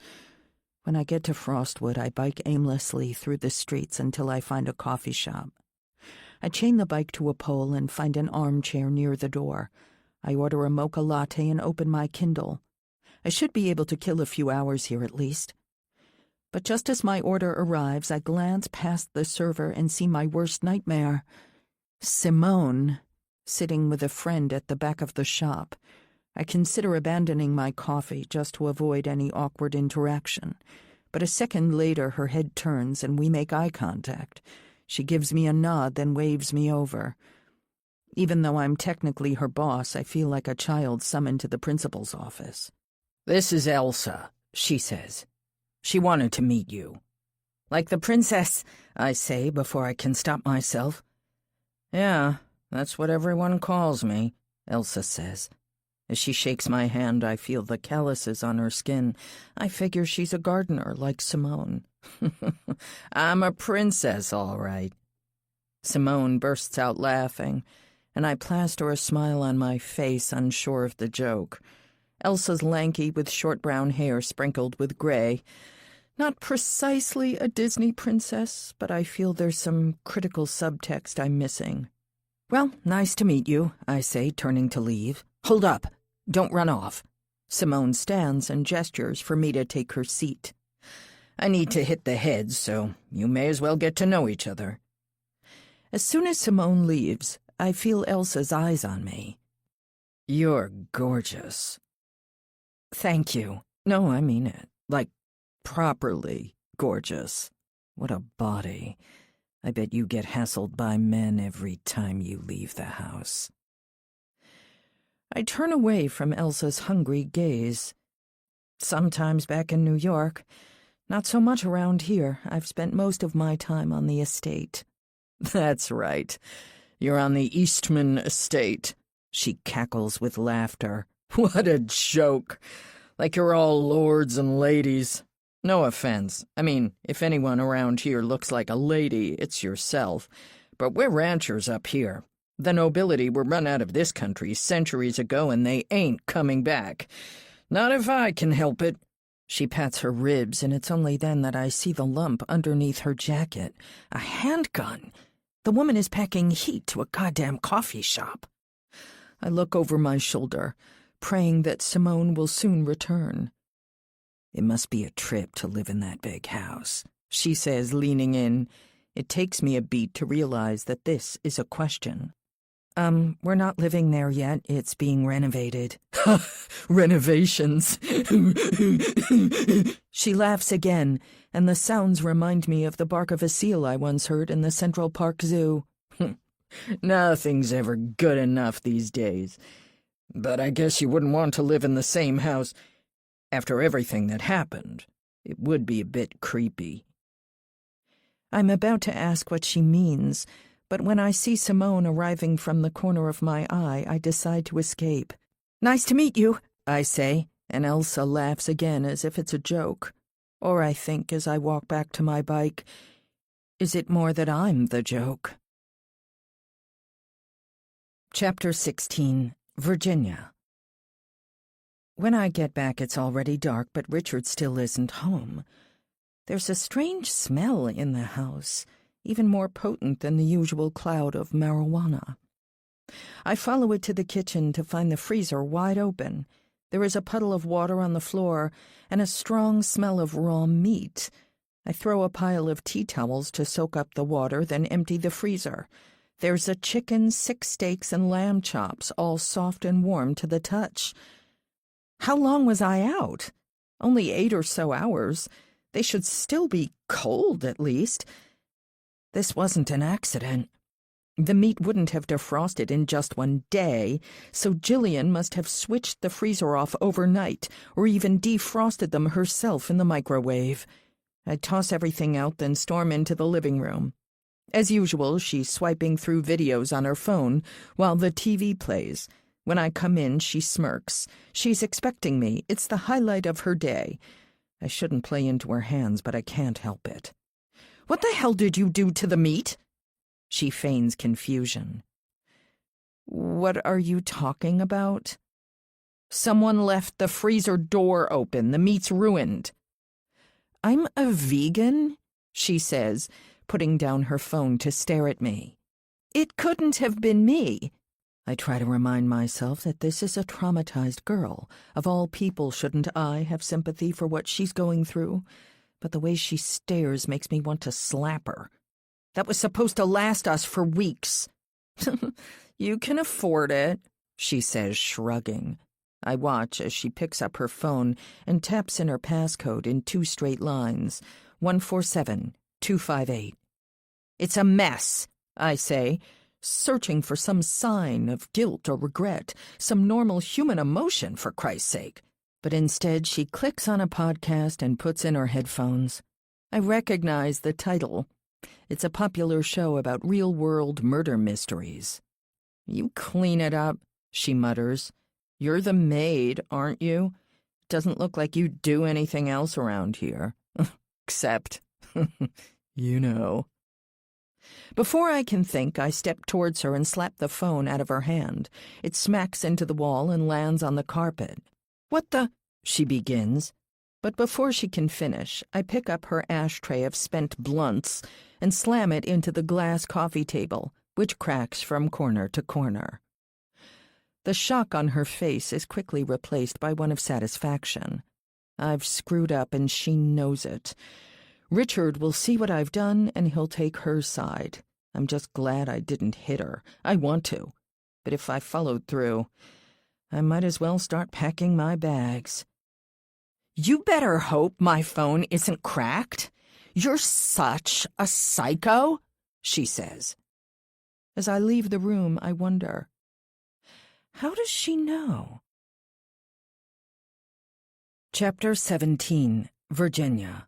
When I get to Frostwood, I bike aimlessly through the streets until I find a coffee shop. I chain the bike to a pole and find an armchair near the door. I order a mocha latte and open my Kindle. I should be able to kill a few hours here at least. But just as my order arrives, I glance past the server and see my worst nightmare. Simone, sitting with a friend at the back of the shop. I consider abandoning my coffee just to avoid any awkward interaction. But a second later her head turns and we make eye contact. She gives me a nod, then waves me over. Even though I'm technically her boss, I feel like a child summoned to the principal's office. "This is Elsa," she says. "She wanted to meet you." "Like the princess," I say before I can stop myself. "Yeah, that's what everyone calls me," Elsa says. As she shakes my hand, I feel the calluses on her skin. I figure she's a gardener like Simone. "I'm a princess, all right." Simone bursts out laughing, and I plaster a smile on my face, unsure of the joke. Elsa's lanky with short brown hair sprinkled with gray. Not precisely a Disney princess, but I feel there's some critical subtext I'm missing. "Well, nice to meet you," I say, turning to leave. "Hold up. Don't run off." Simone stands and gestures for me to take her seat. "I need to hit the heads, so you may as well get to know each other." As soon as Simone leaves, I feel Elsa's eyes on me. "You're gorgeous." "Thank you. No, I mean it. Like, properly gorgeous. What a body. I bet you get hassled by men every time you leave the house." I turn away from Elsa's hungry gaze. Sometimes back in New York. Not so much around here. I've spent most of my time on the estate. "That's right. You're on the Eastman estate," she cackles with laughter. "What a joke. Like you're all lords and ladies. No offense. I mean, if anyone around here looks like a lady, it's yourself. But we're ranchers up here. The nobility were run out of this country centuries ago, and they ain't coming back. Not if I can help it." She pats her ribs, and it's only then that I see the lump underneath her jacket. A handgun. The woman is packing heat to a goddamn coffee shop. I look over my shoulder, praying that Simone will soon return. "It must be a trip to live in that big house," she says, leaning in. It takes me a beat to realize that this is a question. We're not living there yet. It's being renovated." "Renovations." She laughs again, and the sounds remind me of the bark of a seal I once heard in the Central Park Zoo. "Nothing's ever good enough these days. But I guess you wouldn't want to live in the same house. After everything that happened, it would be a bit creepy." I'm about to ask what she means, but when I see Simone arriving from the corner of my eye, I decide to escape. "Nice to meet you," I say, and Elsa laughs again as if it's a joke. Or I think as I walk back to my bike, is it more that I'm the joke? Chapter 16. Virginia. When I get back, it's already dark, but Richard still isn't home. There's a strange smell in the house, even more potent than the usual cloud of marijuana. I follow it to the kitchen to find the freezer wide open. There is a puddle of water on the floor and a strong smell of raw meat. I throw a pile of tea towels to soak up the water, then empty the freezer. There's a chicken, 6 steaks, and lamb chops, all soft and warm to the touch. How long was I out? Only 8 or so hours. They should still be cold, at least. This wasn't an accident. The meat wouldn't have defrosted in just one day, so Jillian must have switched the freezer off overnight, or even defrosted them herself in the microwave. I toss everything out, then storm into the living room. As usual, she's swiping through videos on her phone while the TV plays. When I come in, she smirks. She's expecting me. It's the highlight of her day. I shouldn't play into her hands, but I can't help it. "What the hell did you do to the meat?" She feigns confusion. "What are you talking about?" "Someone left the freezer door open. The meat's ruined." "I'm a vegan," she says, putting down her phone to stare at me. "It couldn't have been me." I try to remind myself that this is a traumatized girl. Of all people, shouldn't I have sympathy for what she's going through? But the way she stares makes me want to slap her. That was supposed to last us for weeks. You can afford it, she says, shrugging. I watch as she picks up her phone and taps in her passcode in 2 straight lines, 147258. It's a mess, I say, searching for some sign of guilt or regret, some normal human emotion, for Christ's sake. But instead, she clicks on a podcast and puts in her headphones. I recognize the title. It's a popular show about real-world murder mysteries. You clean it up, she mutters. You're the maid, aren't you? Doesn't look like you do anything else around here. Except, you know. Before I can think, I step towards her and slap the phone out of her hand. It smacks into the wall and lands on the carpet. What the? She begins. But before she can finish, I pick up her ashtray of spent blunts and slam it into the glass coffee table, which cracks from corner to corner. The shock on her face is quickly replaced by one of satisfaction. I've screwed up and she knows it. Richard will see what I've done and he'll take her side. I'm just glad I didn't hit her. I want to. But if I followed through, I might as well start packing my bags. You better hope my phone isn't cracked. You're such a psycho, she says. As I leave the room, I wonder, how does she know? Chapter 17, Virginia.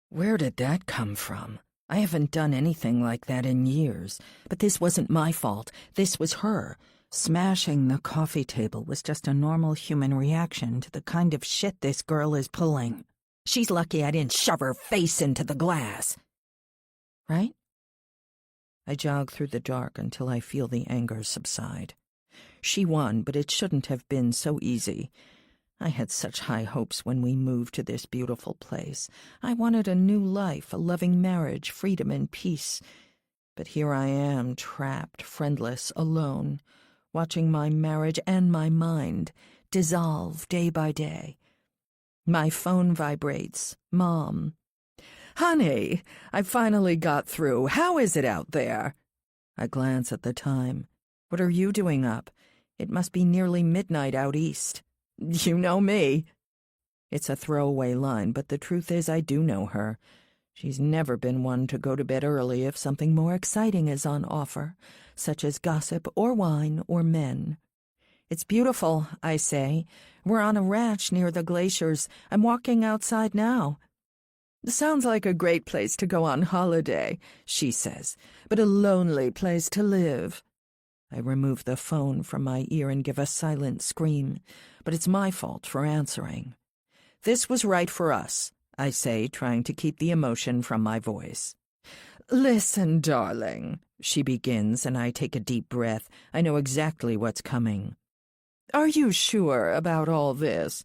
Where did that come from? I haven't done anything like that in years. But this wasn't my fault. This was her. Smashing the coffee table was just a normal human reaction to the kind of shit this girl is pulling. She's lucky I didn't shove her face into the glass. Right? I jog through the dark until I feel the anger subside. She won, but it shouldn't have been so easy. I had such high hopes when we moved to this beautiful place. I wanted a new life, a loving marriage, freedom and peace. But here I am, trapped, friendless, alone, watching my marriage and my mind dissolve day by day. My phone vibrates. Mom. Honey, I finally got through. How is it out there? I glance at the time. What are you doing up? It must be nearly midnight out east. You know me. It's a throwaway line, but the truth is I do know her. She's never been one to go to bed early if something more exciting is on offer, such as gossip or wine or men. It's beautiful, I say. We're on a ranch near the glaciers. I'm walking outside now. Sounds like a great place to go on holiday, she says, but a lonely place to live. I remove the phone from my ear and give a silent scream, but it's my fault for answering. This was right for us, I say, trying to keep the emotion from my voice. Listen, darling, she begins, and I take a deep breath. I know exactly what's coming. Are you sure about all this?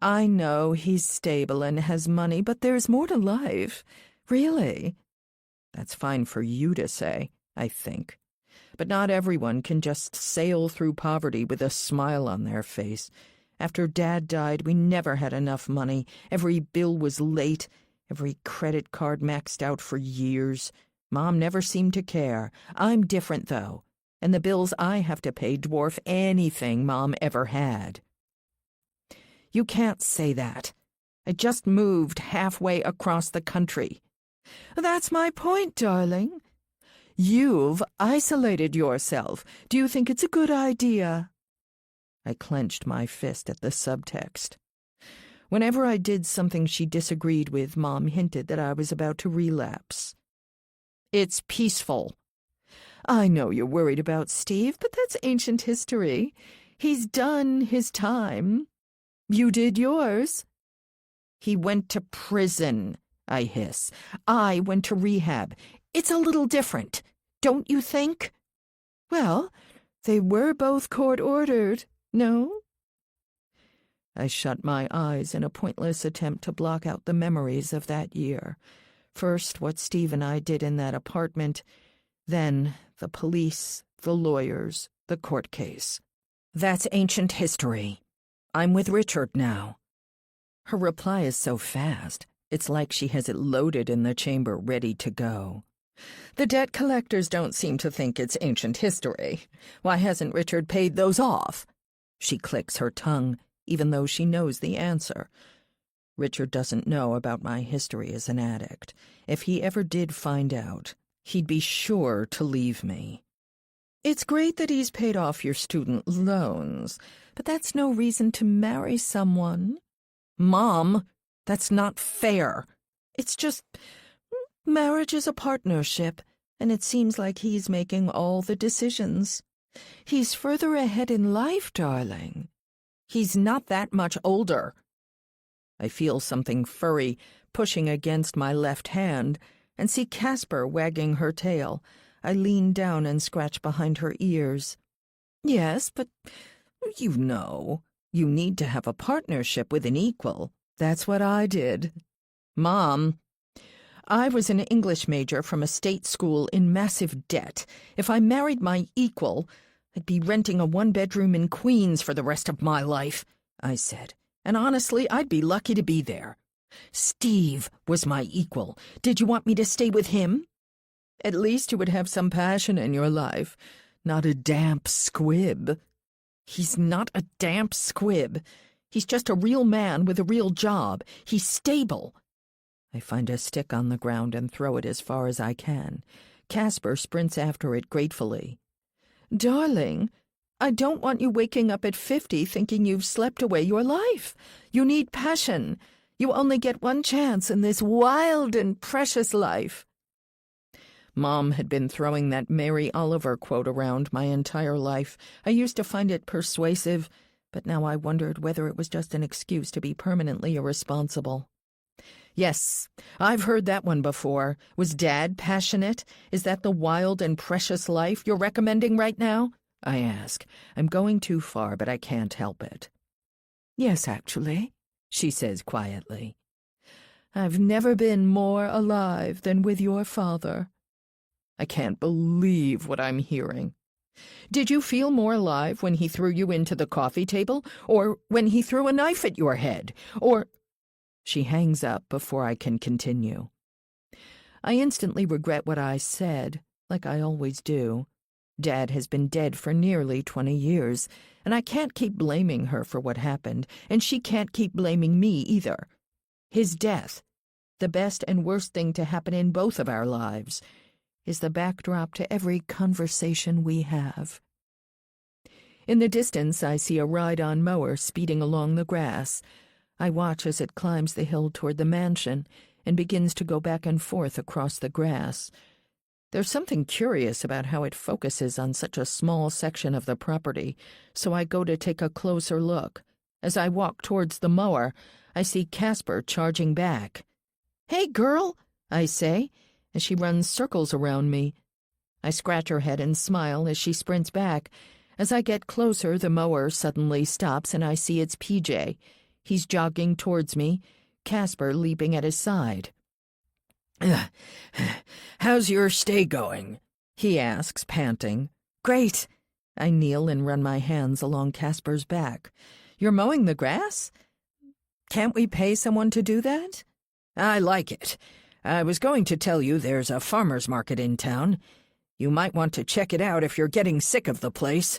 I know he's stable and has money, but there's more to life. Really? That's fine for you to say, I think. But not everyone can just sail through poverty with a smile on their face. After Dad died, we never had enough money. Every bill was late, every credit card maxed out for years. Mom never seemed to care. I'm different, though, and the bills I have to pay dwarf anything Mom ever had. You can't say that. I just moved halfway across the country. That's my point, darling. You've isolated yourself. Do you think it's a good idea? I clenched my fist at the subtext. Whenever I did something she disagreed with, Mom hinted that I was about to relapse. It's peaceful. I know you're worried about Steve, but that's ancient history. He's done his time. You did yours. He went to prison, I hiss. I went to rehab. It's a little different, don't you think? Well, they were both court-ordered, no? I shut my eyes in a pointless attempt to block out the memories of that year. First, what Steve and I did in that apartment, Then the police, the lawyers, the court case. That's ancient history. I'm with Richard now. Her reply is so fast, it's like she has it loaded in the chamber ready to go. The debt collectors don't seem to think it's ancient history. Why hasn't Richard paid those off? She clicks her tongue, even though she knows the answer. Richard doesn't know about my history as an addict. If he ever did find out, he'd be sure to leave me. It's great that he's paid off your student loans, but that's no reason to marry someone. Mom, that's not fair. It's just, marriage is a partnership, and it seems like he's making all the decisions. He's further ahead in life, darling. He's not that much older. I feel something furry pushing against my left hand and see Casper wagging her tail. I lean down and scratch behind her ears. Yes, but you know, you need to have a partnership with an equal. That's what I did. Mom, I was an English major from a state school in massive debt. If I married my equal, I'd be renting a one-bedroom in Queens for the rest of my life, I said. And honestly, I'd be lucky to be there. Steve was my equal. Did you want me to stay with him? At least you would have some passion in your life, not a damp squib. He's not a damp squib. He's just a real man with a real job. He's stable. I find a stick on the ground and throw it as far as I can. Casper sprints after it gratefully. Darling, I don't want you waking up at 50 thinking you've slept away your life. You need passion. You only get one chance in this wild and precious life. Mom had been throwing that Mary Oliver quote around my entire life. I used to find it persuasive, but now I wondered whether it was just an excuse to be permanently irresponsible. Yes, I've heard that one before. Was Dad passionate? Is that the wild and precious life you're recommending right now? I ask. I'm going too far, but I can't help it. Yes, actually, she says quietly. I've never been more alive than with your father. I can't believe what I'm hearing. Did you feel more alive when he threw you into the coffee table, or when he threw a knife at your head, or... She hangs up before I can continue. I instantly regret what I said, like I always do. Dad has been dead for nearly 20 years, and I can't keep blaming her for what happened, and she can't keep blaming me either. His death, the best and worst thing to happen in both of our lives, is the backdrop to every conversation we have. In the distance, I see a ride-on mower speeding along the grass. I watch as it climbs the hill toward the mansion and begins to go back and forth across the grass. There's something curious about how it focuses on such a small section of the property, so I go to take a closer look. As I walk towards the mower, I see Casper charging back. "Hey, girl," I say, as she runs circles around me. I scratch her head and smile as she sprints back. As I get closer, the mower suddenly stops and I see it's PJ. He's jogging towards me, Casper leaping at his side. How's your stay going? He asks, panting. Great. I kneel and run my hands along Casper's back. You're mowing the grass? Can't we pay someone to do that? I like it. I was going to tell you there's a farmer's market in town. You might want to check it out if you're getting sick of the place.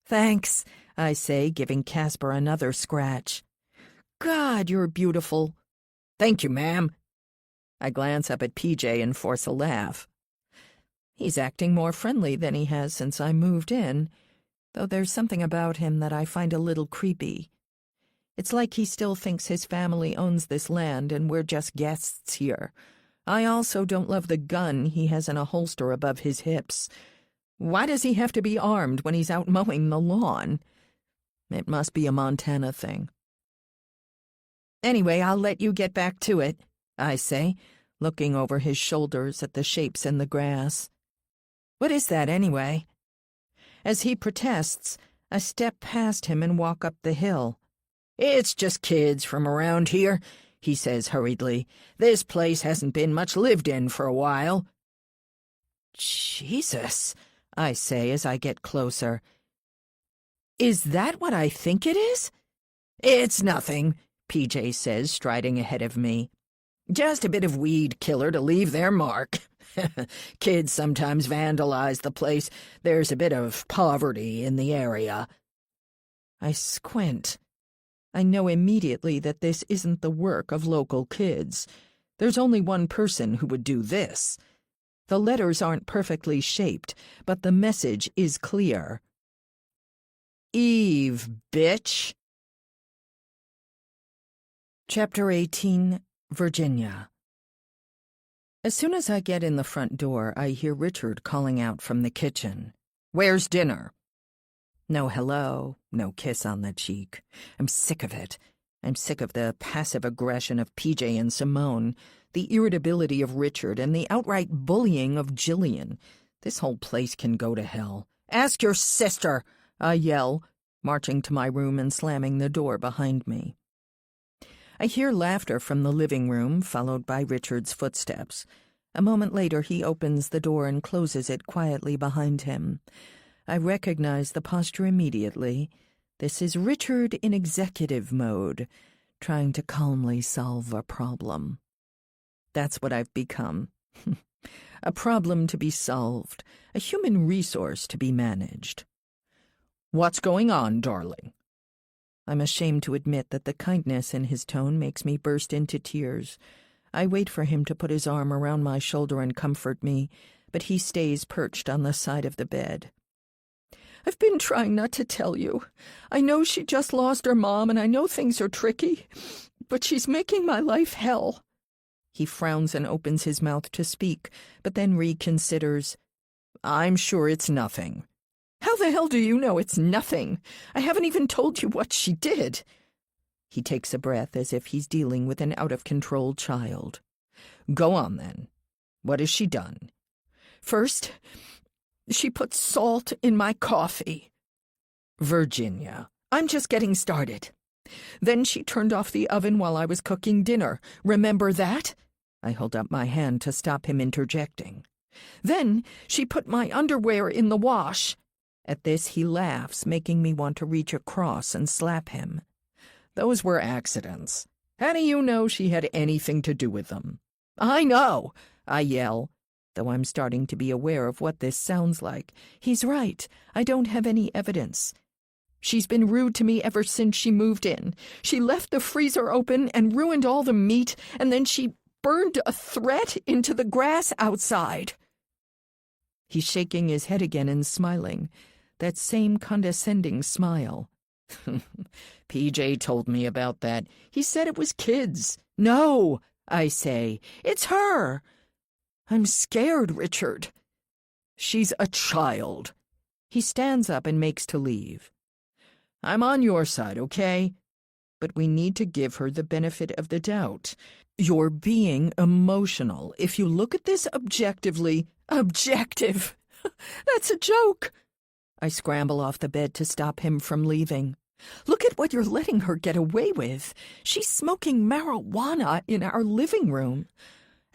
Thanks, I say, giving Casper another scratch. God, you're beautiful. Thank you, ma'am. I glance up at PJ and force a laugh. He's acting more friendly than he has since I moved in, though there's something about him that I find a little creepy. It's like he still thinks his family owns this land and we're just guests here. I also don't love the gun he has in a holster above his hips. Why does he have to be armed when he's out mowing the lawn? It must be a Montana thing. Anyway, I'll let you get back to it, I say, looking over his shoulders at the shapes in the grass. What is that, anyway? As he protests, I step past him and walk up the hill. It's just kids from around here, he says hurriedly. This place hasn't been much lived in for a while. Jesus, I say as I get closer. Is that what I think it is? It's nothing, PJ says, striding ahead of me. Just a bit of weed killer to leave their mark. Kids sometimes vandalize the place. There's a bit of poverty in the area. I squint. I know immediately that this isn't the work of local kids. There's only one person who would do this. The letters aren't perfectly shaped, but the message is clear. Eve, bitch. Chapter 18, Virginia. As soon as I get in the front door, I hear Richard calling out from the kitchen. Where's dinner? No hello, no kiss on the cheek. I'm sick of it. I'm sick of the passive aggression of PJ and Simone, the irritability of Richard, and the outright bullying of Jillian. This whole place can go to hell. Ask your sister, I yell, marching to my room and slamming the door behind me. I hear laughter from the living room, followed by Richard's footsteps. A moment later, he opens the door and closes it quietly behind him. I recognize the posture immediately. This is Richard in executive mode, trying to calmly solve a problem. That's what I've become. A problem to be solved, a human resource to be managed. What's going on, darling? I'm ashamed to admit that the kindness in his tone makes me burst into tears. I wait for him to put his arm around my shoulder and comfort me, but he stays perched on the side of the bed. I've been trying not to tell you. I know she just lost her mom, and I know things are tricky, but she's making my life hell. He frowns and opens his mouth to speak, but then reconsiders. I'm sure it's nothing. How the hell do you know it's nothing? I haven't even told you what she did. He takes a breath as if he's dealing with an out-of-control child. Go on, then. What has she done? First, she put salt in my coffee. Virginia. I'm just getting started. Then she turned off the oven while I was cooking dinner. Remember that? I hold up my hand to stop him interjecting. Then she put my underwear in the wash. At this he laughs, making me want to reach across and slap him. Those were accidents. How do you know she had anything to do with them? I know, I yell, though I'm starting to be aware of what this sounds like. He's right. I don't have any evidence. She's been rude to me ever since she moved in. She left the freezer open and ruined all the meat, and then she burned a threat into the grass outside. He's shaking his head again and smiling, that same condescending smile. PJ told me about that. He said it was kids. No, I say, it's her. I'm scared, Richard. She's a child. He stands up and makes to leave. I'm on your side, okay? But we need to give her the benefit of the doubt. You're being emotional. If you look at this objectively... Objective! That's a joke! I scramble off the bed to stop him from leaving. Look at what you're letting her get away with. She's smoking marijuana in our living room.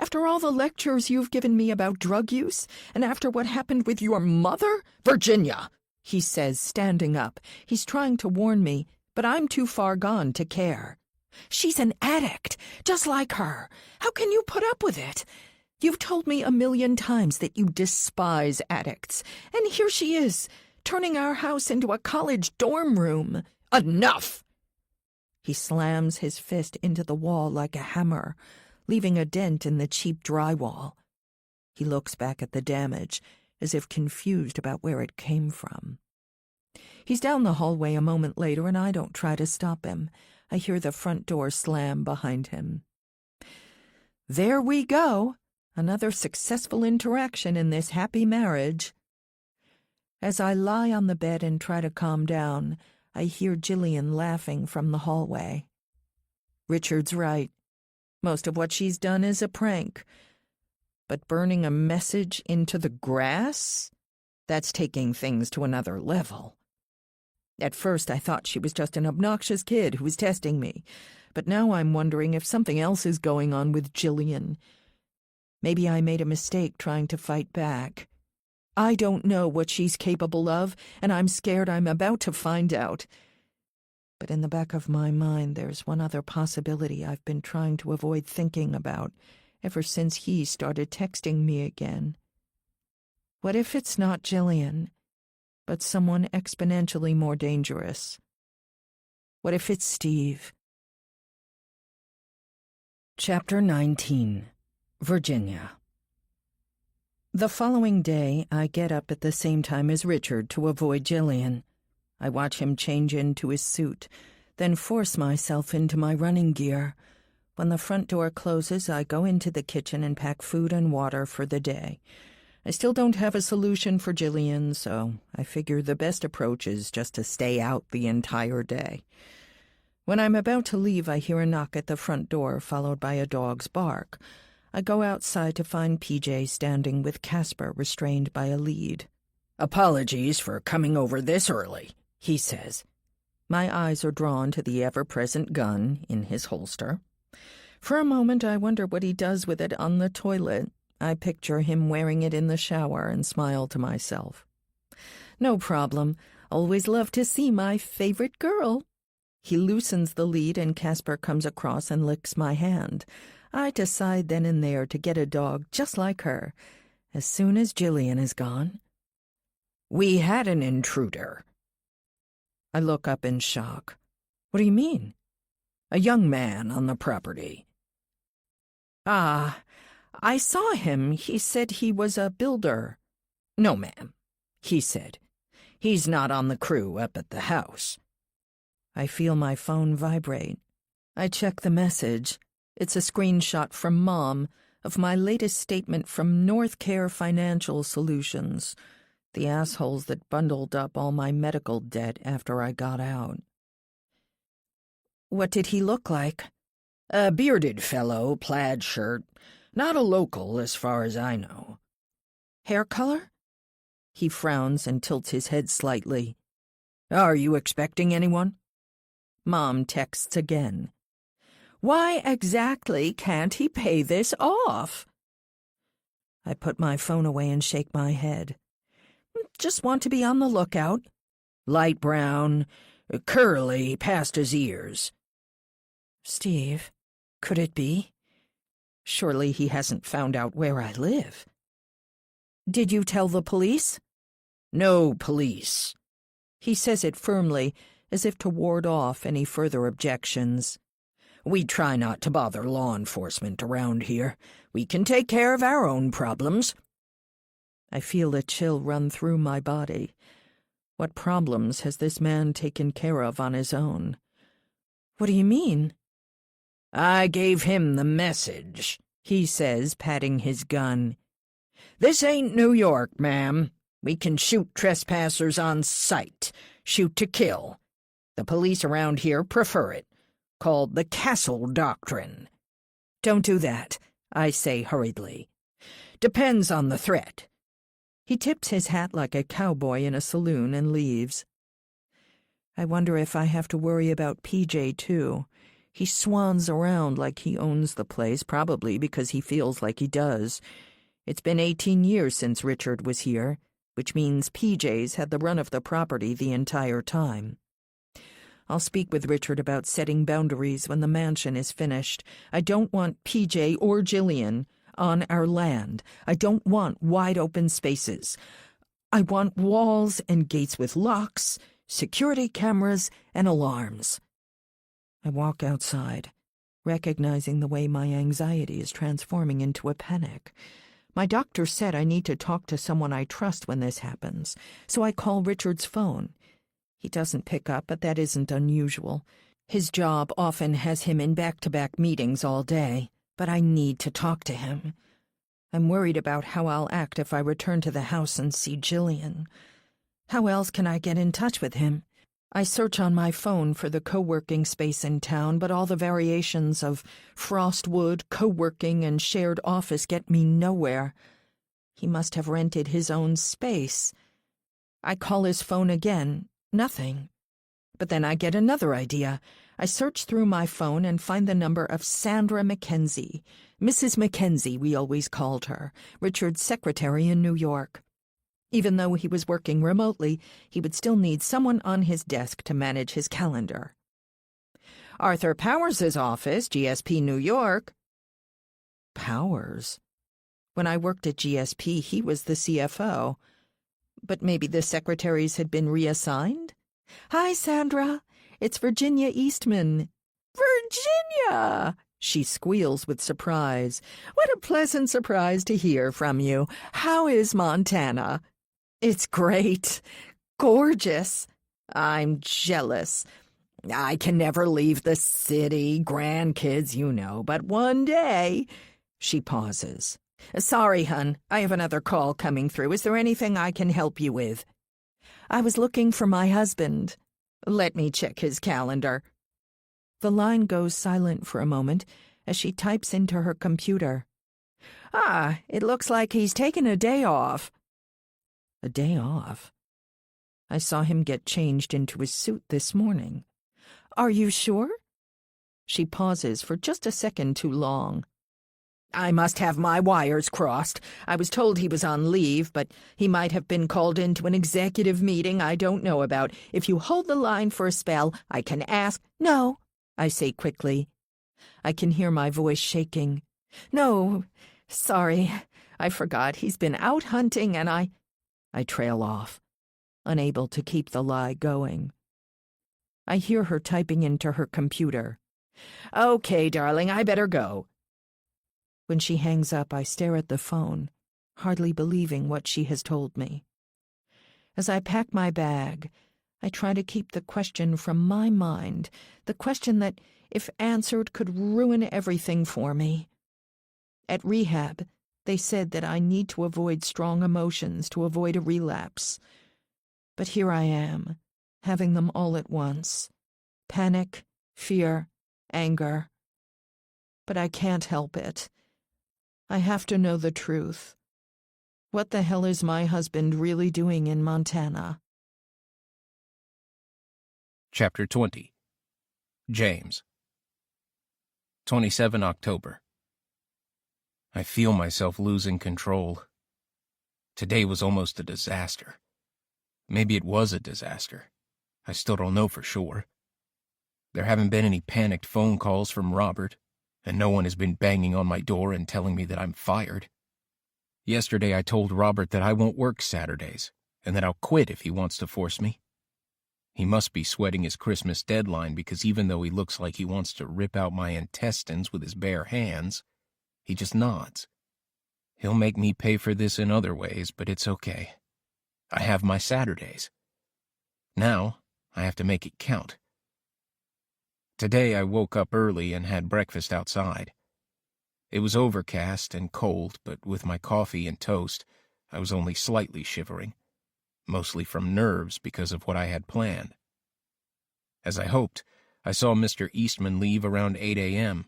After all the lectures you've given me about drug use, and after what happened with your mother... Virginia! He says, standing up. He's trying to warn me, but I'm too far gone to care. She's an addict, just like her. How can you put up with it? You've told me 1,000,000 times that you despise addicts, and here she is, turning our house into a college dorm room. Enough! He slams his fist into the wall like a hammer, leaving a dent in the cheap drywall. He looks back at the damage, as if confused about where it came from. He's down the hallway a moment later, and I don't try to stop him. I hear the front door slam behind him. There we go. Another successful interaction in this happy marriage. As I lie on the bed and try to calm down, I hear Jillian laughing from the hallway. Richard's right. Most of what she's done is a prank. But burning a message into the grass? That's taking things to another level. At first I thought she was just an obnoxious kid who was testing me, but now I'm wondering if something else is going on with Jillian. Maybe I made a mistake trying to fight back. I don't know what she's capable of, and I'm scared I'm about to find out. But in the back of my mind, there's one other possibility I've been trying to avoid thinking about ever since he started texting me again. What if it's not Jillian, but someone exponentially more dangerous? What if it's Steve? Chapter 19. Virginia. The following day, I get up at the same time as Richard to avoid Jillian. I watch him change into his suit, then force myself into my running gear. When the front door closes, I go into the kitchen and pack food and water for the day. I still don't have a solution for Jillian, so I figure the best approach is just to stay out the entire day. When I'm about to leave, I hear a knock at the front door, followed by a dog's bark. I go outside to find PJ standing with Casper restrained by a lead. "Apologies for coming over this early," he says. My eyes are drawn to the ever-present gun in his holster. For a moment, I wonder what he does with it on the toilet. I picture him wearing it in the shower and smile to myself. No problem. Always love to see my favorite girl. He loosens the lead and Casper comes across and licks my hand. I decide then and there to get a dog just like her, as soon as Jillian is gone. "We had an intruder." I look up in shock. What do you mean? "A young man on the property." "Ah, I saw him. He said he was a builder." "No, ma'am," he said. "He's not on the crew up at the house." I feel my phone vibrate. I check the message. It's a screenshot from Mom of my latest statement from North Care Financial Solutions, the assholes that bundled up all my medical debt after I got out. What did he look like? "A bearded fellow, plaid shirt. Not a local, as far as I know." Hair color? He frowns and tilts his head slightly. "Are you expecting anyone?" Mom texts again. Why exactly can't he pay this off? I put my phone away and shake my head. Just want to be on the lookout. "Light brown, curly past his ears." Steve, could it be? Surely he hasn't found out where I live. Did you tell the police? "No police." He says it firmly, as if to ward off any further objections. "We try not to bother law enforcement around here. We can take care of our own problems." I feel a chill run through my body. What problems has this man taken care of on his own? What do you mean? "I gave him the message," he says, patting his gun. "This ain't New York, ma'am. We can shoot trespassers on sight, shoot to kill. The police around here prefer it, called the Castle Doctrine." Don't do that, I say hurriedly. "Depends on the threat." He tips his hat like a cowboy in a saloon and leaves. I wonder if I have to worry about PJ, too. He swans around like he owns the place, probably because he feels like he does. It's been 18 years since Richard was here, which means PJ's had the run of the property the entire time. I'll speak with Richard about setting boundaries when the mansion is finished. I don't want PJ or Jillian on our land. I don't want wide-open spaces. I want walls and gates with locks, security cameras, and alarms. I walk outside, recognizing the way my anxiety is transforming into a panic. My doctor said I need to talk to someone I trust when this happens, so I call Richard's phone. He doesn't pick up, but that isn't unusual. His job often has him in back-to-back meetings all day, but I need to talk to him. I'm worried about how I'll act if I return to the house and see Jillian. How else can I get in touch with him? I search on my phone for the co-working space in town, but all the variations of Frostwood, co-working, and shared office get me nowhere. He must have rented his own space. I call his phone again. Nothing. But then I get another idea. I search through my phone and find the number of Sandra Mackenzie, Mrs. Mackenzie, we always called her, Richard's secretary in New York. Even though he was working remotely, he would still need someone on his desk to manage his calendar. Arthur Powers's office, GSP New York. Powers? When I worked at GSP, he was the CFO. But maybe the secretaries had been reassigned? Hi, Sandra. It's Virginia Eastman. Virginia! She squeals with surprise. What a pleasant surprise to hear from you. How is Montana? It's great. Gorgeous. I'm jealous. I can never leave the city, grandkids, you know, but one day... She pauses. Sorry, hun. I have another call coming through. Is there anything I can help you with? I was looking for my husband. Let me check his calendar. The line goes silent for a moment as she types into her computer. It looks like he's taken a day off. A day off? I saw him get changed into his suit this morning. Are you sure? She pauses for just a second too long. I must have my wires crossed. I was told he was on leave, but he might have been called into an executive meeting I don't know about. If you hold the line for a spell, I can ask. No, I say quickly. I can hear my voice shaking. No, sorry, I forgot. He's been out hunting and I trail off, unable to keep the lie going. I hear her typing into her computer. Okay, darling, I better go. When she hangs up, I stare at the phone, hardly believing what she has told me. As I pack my bag, I try to keep the question from my mind, the question that, if answered, could ruin everything for me. At rehab, they said that I need to avoid strong emotions to avoid a relapse. But here I am, having them all at once. Panic, fear, anger. But I can't help it. I have to know the truth. What the hell is my husband really doing in Montana? Chapter 20. James. 27 October. I feel myself losing control. Today was almost a disaster. Maybe it was a disaster. I still don't know for sure. There haven't been any panicked phone calls from Robert, and no one has been banging on my door and telling me that I'm fired. Yesterday I told Robert that I won't work Saturdays, and that I'll quit if he wants to force me. He must be sweating his Christmas deadline because even though he looks like he wants to rip out my intestines with his bare hands, he just nods. He'll make me pay for this in other ways, but it's okay. I have my Saturdays. Now, I have to make it count. Today I woke up early and had breakfast outside. It was overcast and cold, but with my coffee and toast, I was only slightly shivering, mostly from nerves because of what I had planned. As I hoped, I saw Mr. Eastman leave around 8 a.m.,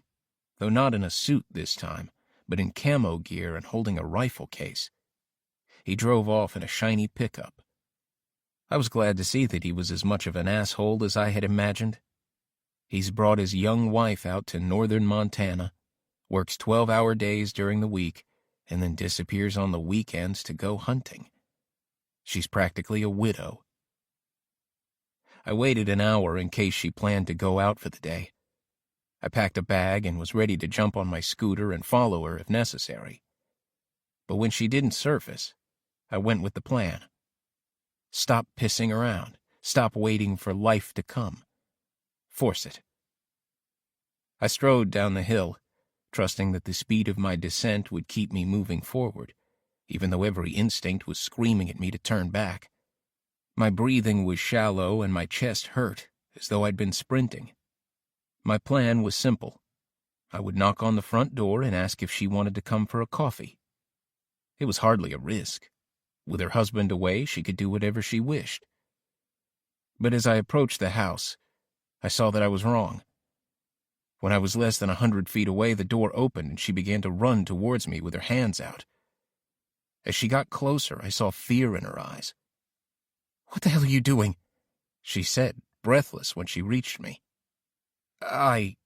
though not in a suit this time, but in camo gear and holding a rifle case. He drove off in a shiny pickup. I was glad to see that he was as much of an asshole as I had imagined. He's brought his young wife out to northern Montana, works 12-hour days during the week, and then disappears on the weekends to go hunting. She's practically a widow. I waited an hour in case she planned to go out for the day. I packed a bag and was ready to jump on my scooter and follow her if necessary. But when she didn't surface, I went with the plan. Stop pissing around. Stop waiting for life to come. Force it. I strode down the hill, trusting that the speed of my descent would keep me moving forward, even though every instinct was screaming at me to turn back. My breathing was shallow and my chest hurt, as though I'd been sprinting. My plan was simple. I would knock on the front door and ask if she wanted to come for a coffee. It was hardly a risk. With her husband away, she could do whatever she wished. But as I approached the house, I saw that I was wrong. When I was less than 100 feet away, the door opened and she began to run towards me with her hands out. As she got closer, I saw fear in her eyes. "What the hell are you doing?" she said, breathless when she reached me. I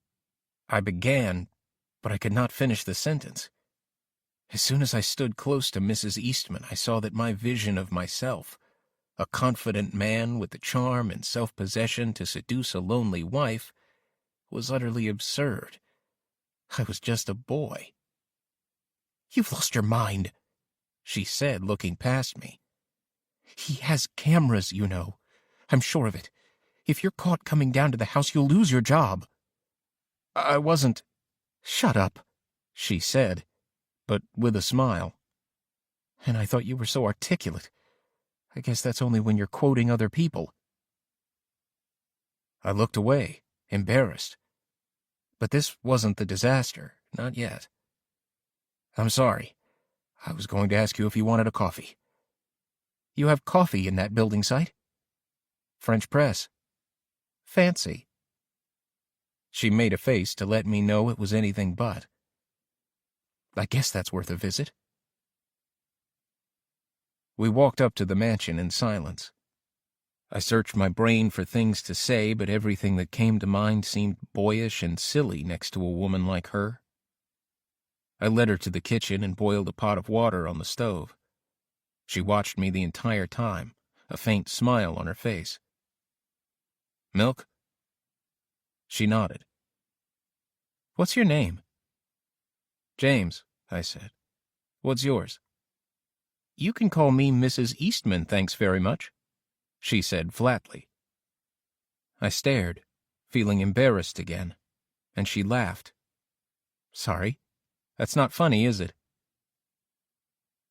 began, but I could not finish the sentence. As soon as I stood close to Mrs. Eastman, I saw that my vision of myself, a confident man with the charm and self-possession to seduce a lonely wife, was utterly absurd. I was just a boy. "You've lost your mind," she said, looking past me. "He has cameras, you know. I'm sure of it. If you're caught coming down to the house, you'll lose your job." "I wasn't—" "Shut up," she said, but with a smile. "And I thought you were so articulate. I guess that's only when you're quoting other people." I looked away, embarrassed. But this wasn't the disaster, not yet. "I'm sorry. I was going to ask you if you wanted a coffee." "You have coffee in that building site?" "French press." "Fancy." She made a face to let me know it was anything but. "I guess that's worth a visit." We walked up to the mansion in silence. I searched my brain for things to say, but everything that came to mind seemed boyish and silly next to a woman like her. I led her to the kitchen and boiled a pot of water on the stove. She watched me the entire time, a faint smile on her face. "Milk?" She nodded. "What's your name?" "James," I said. "What's yours?" "You can call me Mrs. Eastman, thanks very much," she said flatly. I stared, feeling embarrassed again, and she laughed. "Sorry. That's not funny, is it?"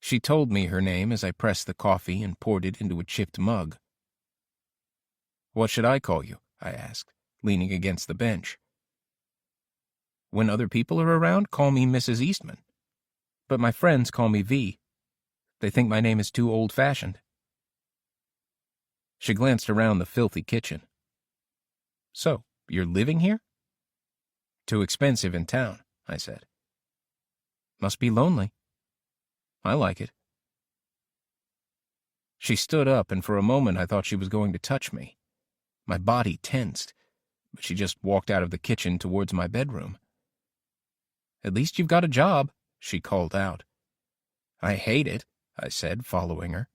She told me her name as I pressed the coffee and poured it into a chipped mug. "What should I call you?" I asked, leaning against the bench. "When other people are around, call me Mrs. Eastman. But my friends call me V. They think my name is too old-fashioned." She glanced around the filthy kitchen. "So, you're living here?" "Too expensive in town," I said. "Must be lonely." "I like it." She stood up, and for a moment I thought she was going to touch me. My body tensed, but she just walked out of the kitchen towards my bedroom. "At least you've got a job," she called out. "I hate it," I said, following her.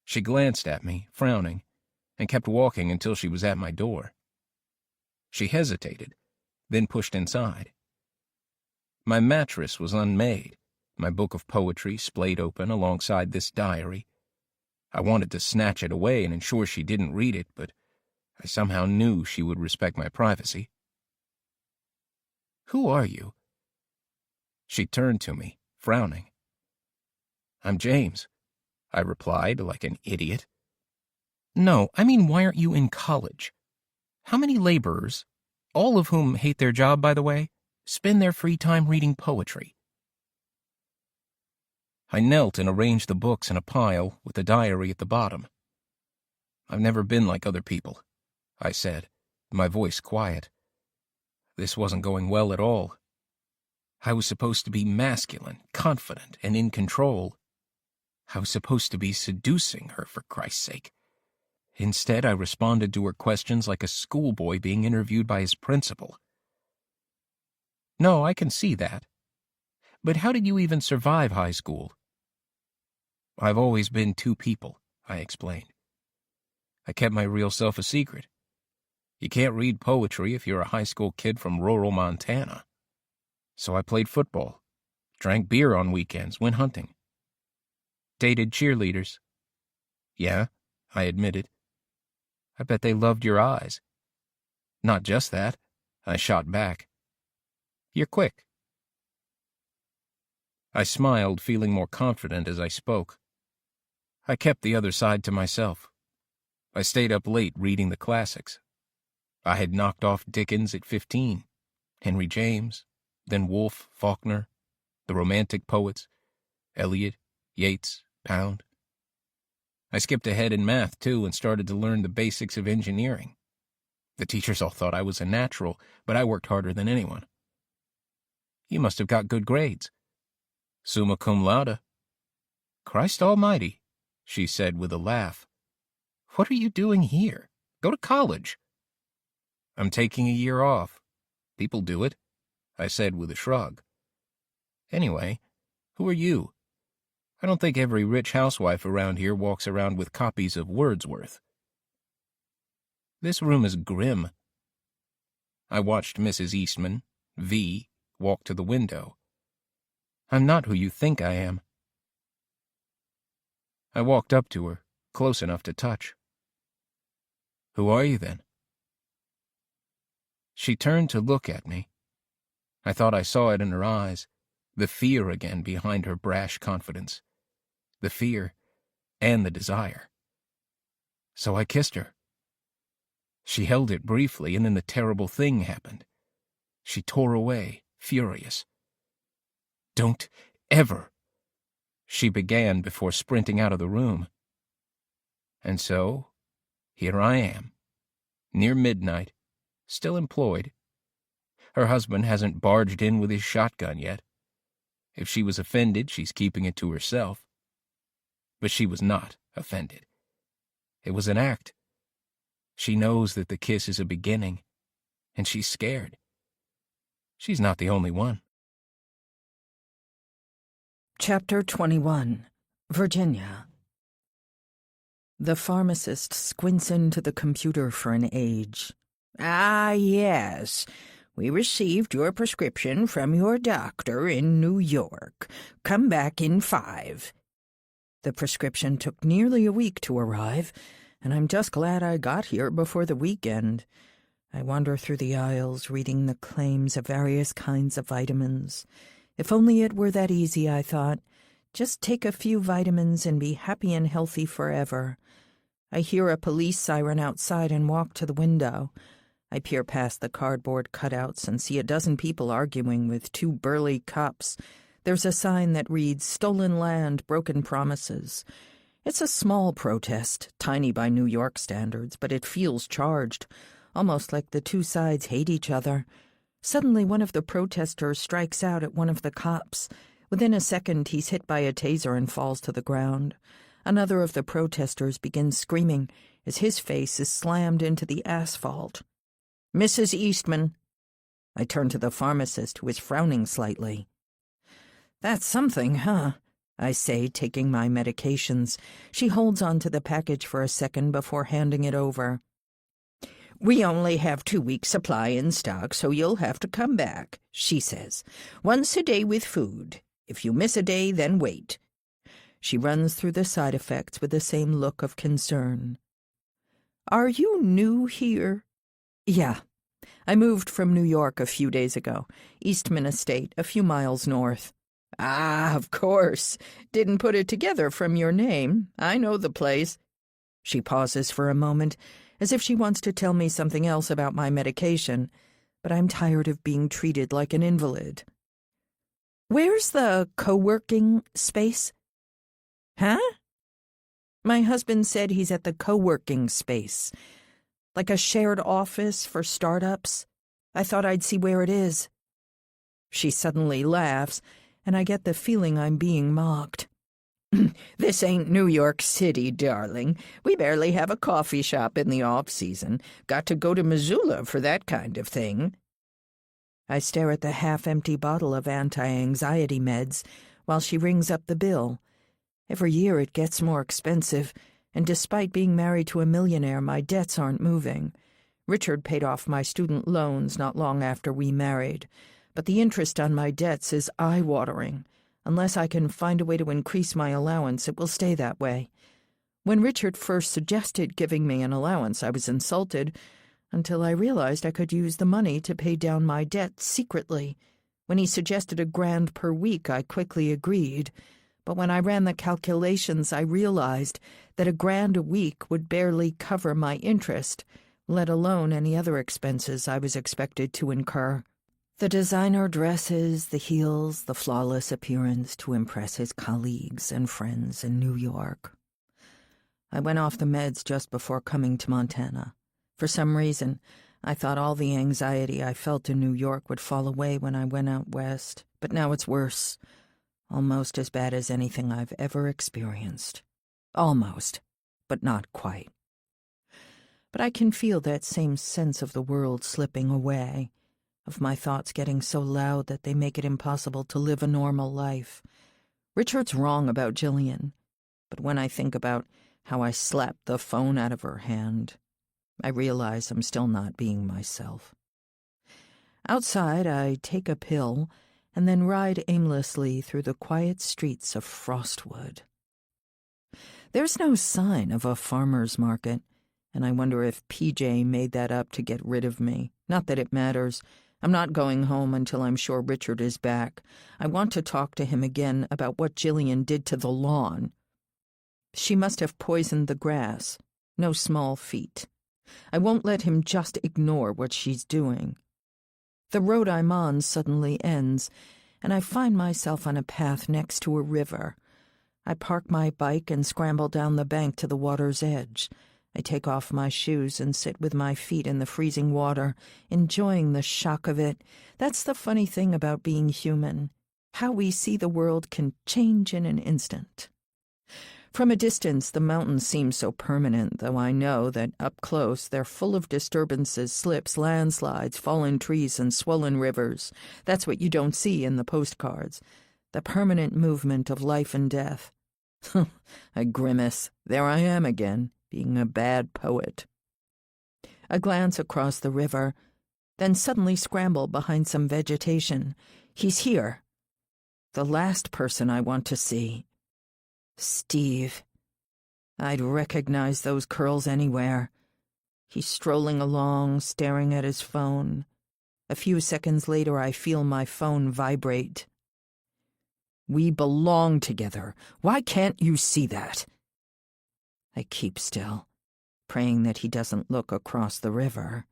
She glanced at me, frowning, and kept walking until she was at my door. She hesitated, then pushed inside. My mattress was unmade, my book of poetry splayed open alongside this diary. I wanted to snatch it away and ensure she didn't read it, but I somehow knew she would respect my privacy. "Who are you?" She turned to me, frowning. "I'm James," I replied like an idiot. "No, I mean, why aren't you in college? How many laborers, all of whom hate their job, by the way, spend their free time reading poetry?" I knelt and arranged the books in a pile with the diary at the bottom. "I've never been like other people," I said, my voice quiet. This wasn't going well at all. I was supposed to be masculine, confident, and in control. I was supposed to be seducing her, for Christ's sake. Instead, I responded to her questions like a schoolboy being interviewed by his principal. "No, I can see that. But how did you even survive high school?" "I've always been two people," I explained. "I kept my real self a secret. You can't read poetry if you're a high school kid from rural Montana. So I played football, drank beer on weekends, went hunting. Dated cheerleaders." "Yeah," I admitted. "I bet they loved your eyes." "Not just that," I shot back. "You're quick." I smiled, feeling more confident as I spoke. I kept the other side to myself. I stayed up late reading the classics. I had knocked off Dickens at 15, Henry James, then Woolf, Faulkner, the Romantic poets, Eliot, Yeats, Pound. I skipped ahead in math, too, and started to learn the basics of engineering. The teachers all thought I was a natural, but I worked harder than anyone. "You must have got good grades." "Summa cum laude." "Christ almighty," she said with a laugh. "What are you doing here? Go to college." "I'm taking a year off. People do it. I said with a shrug. Anyway, who are you? I don't think every rich housewife around here walks around with copies of Wordsworth. This room is grim. I watched Mrs. Eastman, V, walk to the window. I'm not who you think I am. I walked up to her, close enough to touch. Who are you then? She turned to look at me. I thought I saw it in her eyes, the fear again behind her brash confidence. The fear and the desire. So I kissed her. She held it briefly, and then the terrible thing happened. She tore away, furious. Don't ever, she began before sprinting out of the room. And so, here I am, near midnight, still employed. Her husband hasn't barged in with his shotgun yet. If she was offended, she's keeping it to herself. But she was not offended. It was an act. She knows that the kiss is a beginning, and she's scared. She's not the only one. Chapter 21. Virginia. The pharmacist squints into the computer for an age. Ah, yes. We received your prescription from your doctor in New York. Come back in 5. The prescription took nearly a week to arrive, and I'm just glad I got here before the weekend. I wander through the aisles, reading the claims of various kinds of vitamins. If only it were that easy, I thought. Just take a few vitamins and be happy and healthy forever. I hear a police siren outside and walk to the window. I peer past the cardboard cutouts and see a dozen people arguing with 2 burly cops. There's a sign that reads, "Stolen land, broken promises." It's a small protest, tiny by New York standards, but it feels charged, almost like the 2 sides hate each other. Suddenly, one of the protesters strikes out at one of the cops. Within a second, he's hit by a taser and falls to the ground. Another of the protesters begins screaming as his face is slammed into the asphalt. Mrs. Eastman. I turn to the pharmacist, who is frowning slightly. That's something, huh? I say, taking my medications. She holds on to the package for a second before handing it over. We only have 2 weeks' supply in stock, so you'll have to come back, she says. Once a day with food. If you miss a day, then wait. She runs through the side effects with the same look of concern. Are you new here? Yeah. I moved from New York a few days ago. Eastman Estate, a few miles north. Ah, of course. Didn't put it together from your name. I know the place. She pauses for a moment, as if she wants to tell me something else about my medication, but I'm tired of being treated like an invalid. Where's the co-working space? Huh? My husband said he's at the co-working space, like a shared office for startups. I thought I'd see where it is. She suddenly laughs, and I get the feeling I'm being mocked. This ain't New York City, darling. We barely have a coffee shop in the off-season. Got to go to Missoula for that kind of thing. I stare at the half-empty bottle of anti-anxiety meds while she rings up the bill. Every year it gets more expensive, and despite being married to a millionaire, my debts aren't moving. Richard paid off my student loans not long after we married, but the interest on my debts is eye-watering. Unless I can find a way to increase my allowance, it will stay that way. When Richard first suggested giving me an allowance, I was insulted, until I realized I could use the money to pay down my debt secretly. When he suggested $1,000 per week, I quickly agreed. But when I ran the calculations, I realized that $1,000 a week would barely cover my interest, let alone any other expenses I was expected to incur. The designer dresses, the heels, the flawless appearance to impress his colleagues and friends in New York. I went off the meds just before coming to Montana. For some reason, I thought all the anxiety I felt in New York would fall away when I went out west, but now it's worse. Almost as bad as anything I've ever experienced. Almost, but not quite. But I can feel that same sense of the world slipping away. of my thoughts getting so loud that they make it impossible to live a normal life. Richard's wrong about Jillian, but when I think about how I slapped the phone out of her hand, I realize I'm still not being myself. Outside, I take a pill and then ride aimlessly through the quiet streets of Frostwood. There's no sign of a farmer's market, and I wonder if PJ made that up to get rid of me. Not that it matters. I'm not going home until I'm sure Richard is back. I want to talk to him again about what Jillian did to the lawn. She must have poisoned the grass. No small feat. I won't let him just ignore what she's doing. The road I'm on suddenly ends, and I find myself on a path next to a river. I park my bike and scramble down the bank to the water's edge. I take off my shoes and sit with my feet in the freezing water, enjoying the shock of it. That's the funny thing about being human. How we see the world can change in an instant. From a distance, the mountains seem so permanent, though I know that up close they're full of disturbances, slips, landslides, fallen trees, and swollen rivers. That's what you don't see in the postcards. The permanent movement of life and death. I grimace. There I am again, being a bad poet. I glance across the river, then suddenly scramble behind some vegetation. He's here. The last person I want to see. Steve. I'd recognize those curls anywhere. He's strolling along, staring at his phone. A few seconds later, I feel my phone vibrate. We belong together. Why can't you see that? I keep still, praying that he doesn't look across the river.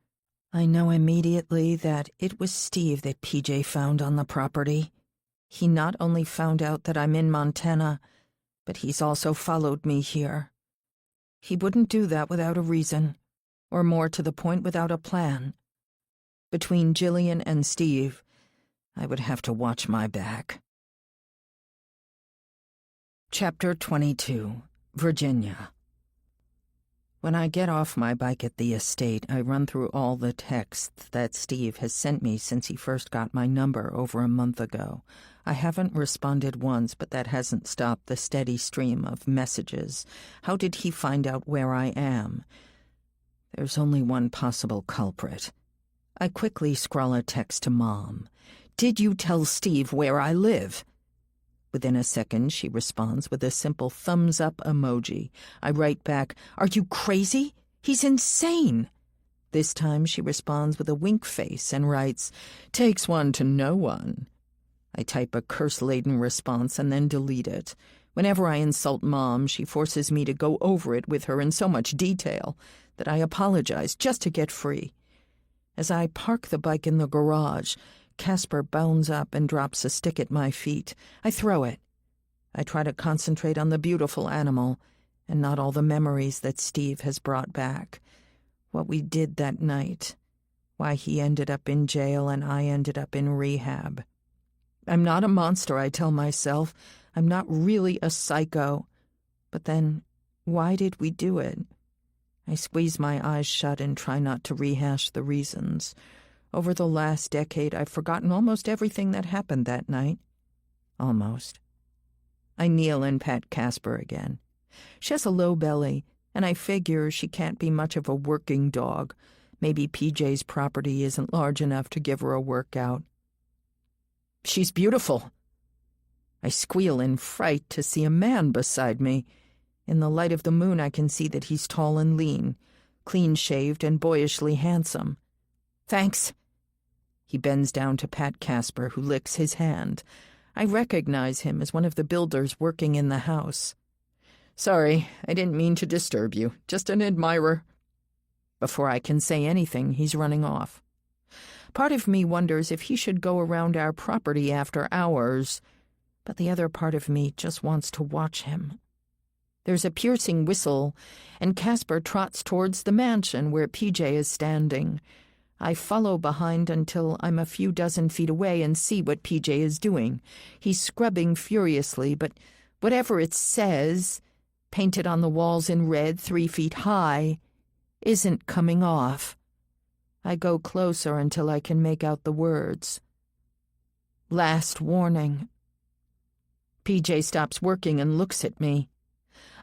I know immediately that it was Steve that PJ found on the property. He not only found out that I'm in Montana, but he's also followed me here. He wouldn't do that without a reason, or more to the point, without a plan. Between Jillian and Steve, I would have to watch my back. Chapter 22. Virginia. When I get off my bike at the estate, I run through all the texts that Steve has sent me since he first got my number over a month ago. I haven't responded once, but that hasn't stopped the steady stream of messages. How did he find out where I am? There's only one possible culprit. I quickly scrawl a text to Mom. Did you tell Steve where I live? Within a second, she responds with a simple thumbs-up emoji. I write back, Are you crazy? He's insane. This time she responds with a wink face and writes, Takes one to know one. I type a curse-laden response and then delete it. Whenever I insult Mom, she forces me to go over it with her in so much detail that I apologize just to get free. As I park the bike in the garage, Casper bounds up and drops a stick at my feet. I throw it. I try to concentrate on the beautiful animal and not all the memories that Steve has brought back. What we did that night. Why he ended up in jail and I ended up in rehab. I'm not a monster, I tell myself. I'm not really a psycho. But then, why did we do it? I squeeze my eyes shut and try not to rehash the reasons. Over the last decade, I've forgotten almost everything that happened that night. Almost. I kneel and pat Casper again. She has a low belly, and I figure she can't be much of a working dog. Maybe PJ's property isn't large enough to give her a workout. She's beautiful. I squeal in fright to see a man beside me. In the light of the moon, I can see that he's tall and lean, clean-shaved and boyishly handsome. Thanks. He bends down to pat Casper, who licks his hand. I recognize him as one of the builders working in the house. Sorry, I didn't mean to disturb you. Just an admirer. Before I can say anything, he's running off. Part of me wonders if he should go around our property after hours, but the other part of me just wants to watch him. There's a piercing whistle, and Casper trots towards the mansion where PJ is standing. I follow behind until I'm a few dozen feet away and see what PJ is doing. He's scrubbing furiously, but whatever it says, painted on the walls in red 3 feet high, isn't coming off. I go closer until I can make out the words. Last warning. PJ stops working and looks at me.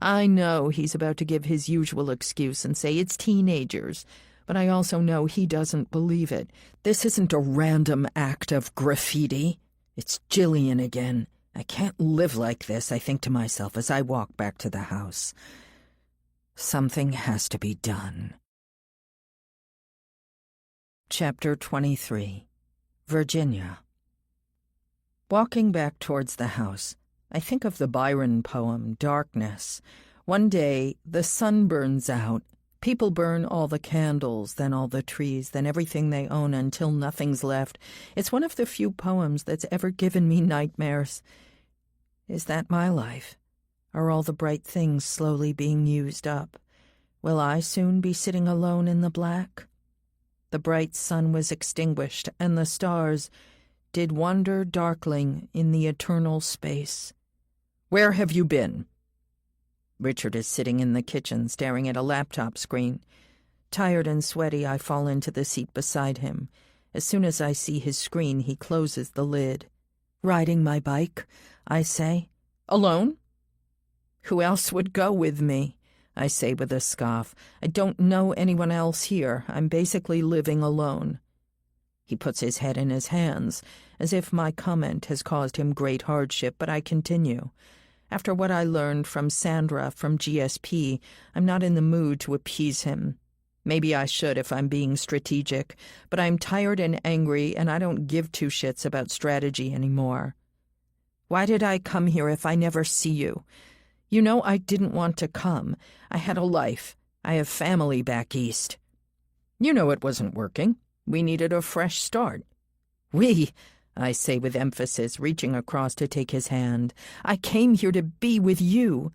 I know he's about to give his usual excuse and say it's teenagers, but I also know he doesn't believe it. This isn't a random act of graffiti. It's Jillian again. I can't live like this, I think to myself as I walk back to the house. Something has to be done. Chapter 23. Virginia. Walking back towards the house, I think of the Byron poem, Darkness. One day, the sun burns out. People burn all the candles, then all the trees, then everything they own until nothing's left. It's one of the few poems that's ever given me nightmares. Is that my life? Are all the bright things slowly being used up? Will I soon be sitting alone in the black? The bright sun was extinguished, and the stars did wander darkling in the eternal space. Where have you been? Richard is sitting in the kitchen, staring at a laptop screen. Tired and sweaty, I fall into the seat beside him. As soon as I see his screen, he closes the lid. Riding my bike, I say. Alone? Who else would go with me? I say with a scoff. I don't know anyone else here. I'm basically living alone. He puts his head in his hands, as if my comment has caused him great hardship, but I continue. After what I learned from Sandra from GSP, I'm not in the mood to appease him. Maybe I should if I'm being strategic, but I'm tired and angry, and I don't give two shits about strategy anymore. Why did I come here if I never see you? You know I didn't want to come. I had a life. I have family back east. You know it wasn't working. We needed a fresh start. We, I say with emphasis, reaching across to take his hand. I came here to be with you.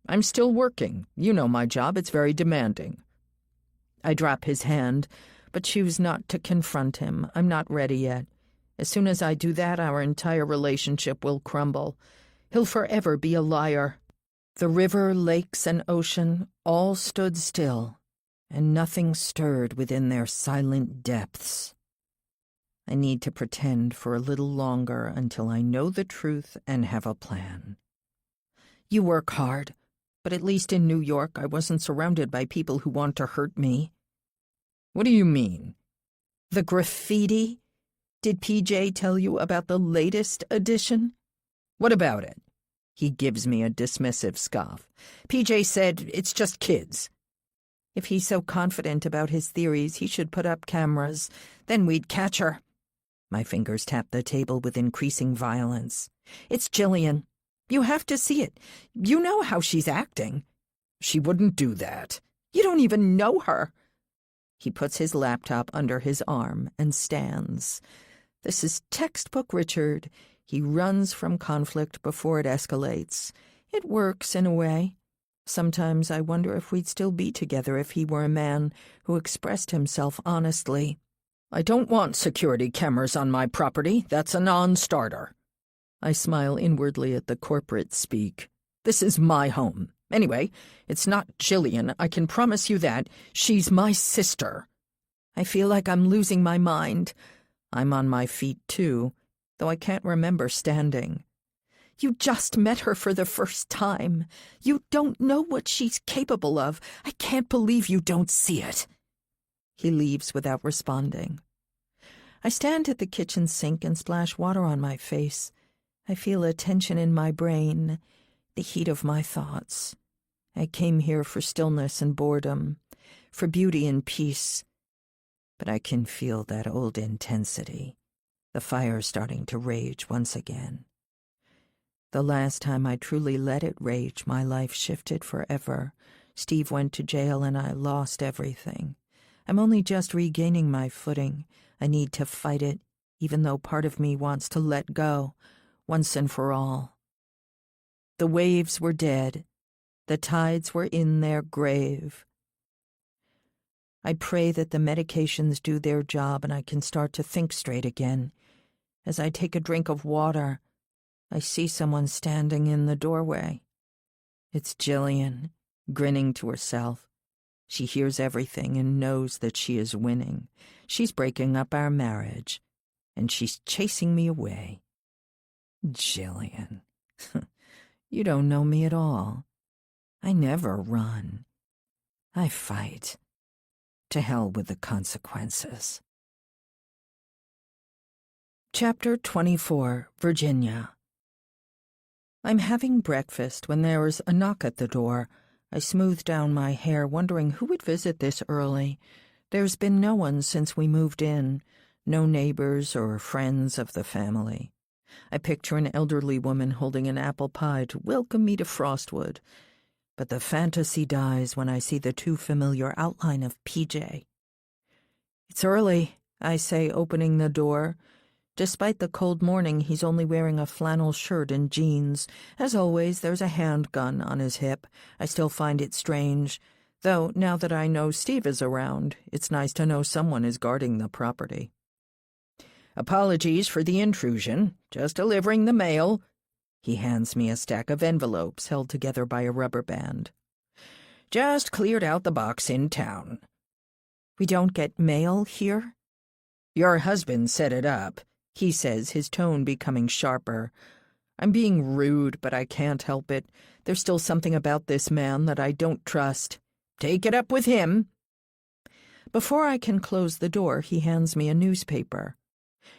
I'm still working. You know my job. It's very demanding. I drop his hand, but choose not to confront him. I'm not ready yet. As soon as I do that, our entire relationship will crumble. He'll forever be a liar. The river, lakes, and ocean all stood still, and nothing stirred within their silent depths. I need to pretend for a little longer until I know the truth and have a plan. You work hard, but at least in New York I wasn't surrounded by people who want to hurt me. What do you mean? The graffiti? Did PJ tell you about the latest edition? What about it? He gives me a dismissive scoff. PJ said it's just kids. If he's so confident about his theories, he should put up cameras. Then we'd catch her. My fingers tap the table with increasing violence. It's Jillian. You have to see it. You know how she's acting. She wouldn't do that. You don't even know her. He puts his laptop under his arm and stands. This is textbook Richard. He runs from conflict before it escalates. It works in a way. Sometimes I wonder if we'd still be together if he were a man who expressed himself honestly. I don't want security cameras on my property. That's a non-starter. I smile inwardly at the corporate speak. This is my home. Anyway, it's not Jillian, I can promise you that. She's my sister. I feel like I'm losing my mind. I'm on my feet, too, though I can't remember standing. You just met her for the first time. You don't know what she's capable of. I can't believe you don't see it. He leaves without responding. I stand at the kitchen sink and splash water on my face. I feel a tension in my brain, the heat of my thoughts. I came here for stillness and boredom, for beauty and peace. But I can feel that old intensity, the fire starting to rage once again. The last time I truly let it rage, my life shifted forever. Steve went to jail and I lost everything. I'm only just regaining my footing. I need to fight it, even though part of me wants to let go, once and for all. The waves were dead. The tides were in their grave. I pray that the medications do their job and I can start to think straight again. As I take a drink of water, I see someone standing in the doorway. It's Jillian, grinning to herself. She hears everything and knows that she is winning. She's breaking up our marriage, and she's chasing me away. Jillian, you don't know me at all. I never run. I fight. To hell with the consequences. Chapter 24, Virginia. I'm having breakfast when there is a knock at the door. I smooth down my hair, wondering who would visit this early. There's been no one since we moved in, no neighbors or friends of the family. I picture an elderly woman holding an apple pie to welcome me to Frostwood, but the fantasy dies when I see the too familiar outline of PJ. It's early, I say, opening the door. Despite the cold morning, he's only wearing a flannel shirt and jeans. As always, there's a handgun on his hip. I still find it strange, though now that I know Steve is around, it's nice to know someone is guarding the property. Apologies for the intrusion. Just delivering the mail. He hands me a stack of envelopes held together by a rubber band. Just cleared out the box in town. We don't get mail here? Your husband set it up, he says, his tone becoming sharper. I'm being rude, but I can't help it. There's still something about this man that I don't trust. Take it up with him. Before I can close the door, he hands me a newspaper.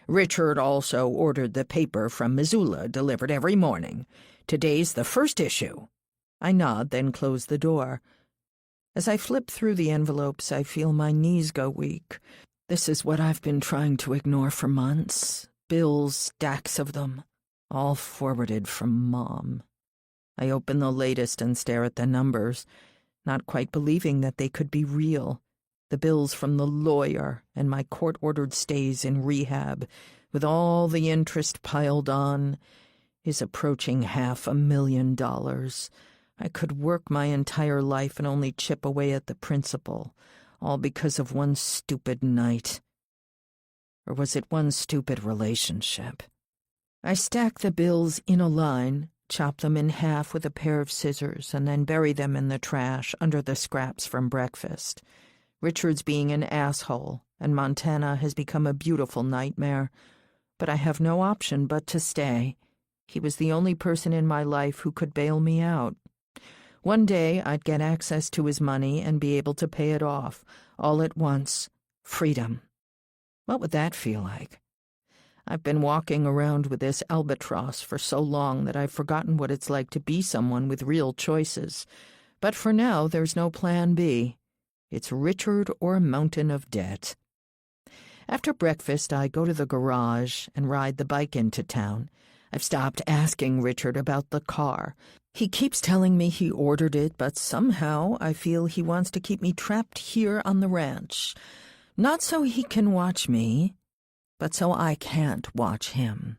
Richard also ordered the paper from Missoula delivered every morning. Today's the first issue. I nod, then close the door. As I flip through the envelopes, I feel my knees go weak. This is what I've been trying to ignore for months. Bills, stacks of them, all forwarded from Mom. I open the latest and stare at the numbers, not quite believing that they could be real. The bills from the lawyer and my court-ordered stays in rehab, with all the interest piled on, is approaching $500,000. I could work my entire life and only chip away at the principal, all because of one stupid night. Or was it one stupid relationship? I stack the bills in a line, chop them in half with a pair of scissors, and then bury them in the trash under the scraps from breakfast. Richard's being an asshole, and Montana has become a beautiful nightmare. But I have no option but to stay. He was the only person in my life who could bail me out. One day I'd get access to his money and be able to pay it off, all at once. Freedom. What would that feel like? I've been walking around with this albatross for so long that I've forgotten what it's like to be someone with real choices. But for now, there's no plan B. It's Richard or a mountain of debt. After breakfast, I go to the garage and ride the bike into town. I've stopped asking Richard about the car. He keeps telling me he ordered it, but somehow I feel he wants to keep me trapped here on the ranch. Not so he can watch me, but so I can't watch him.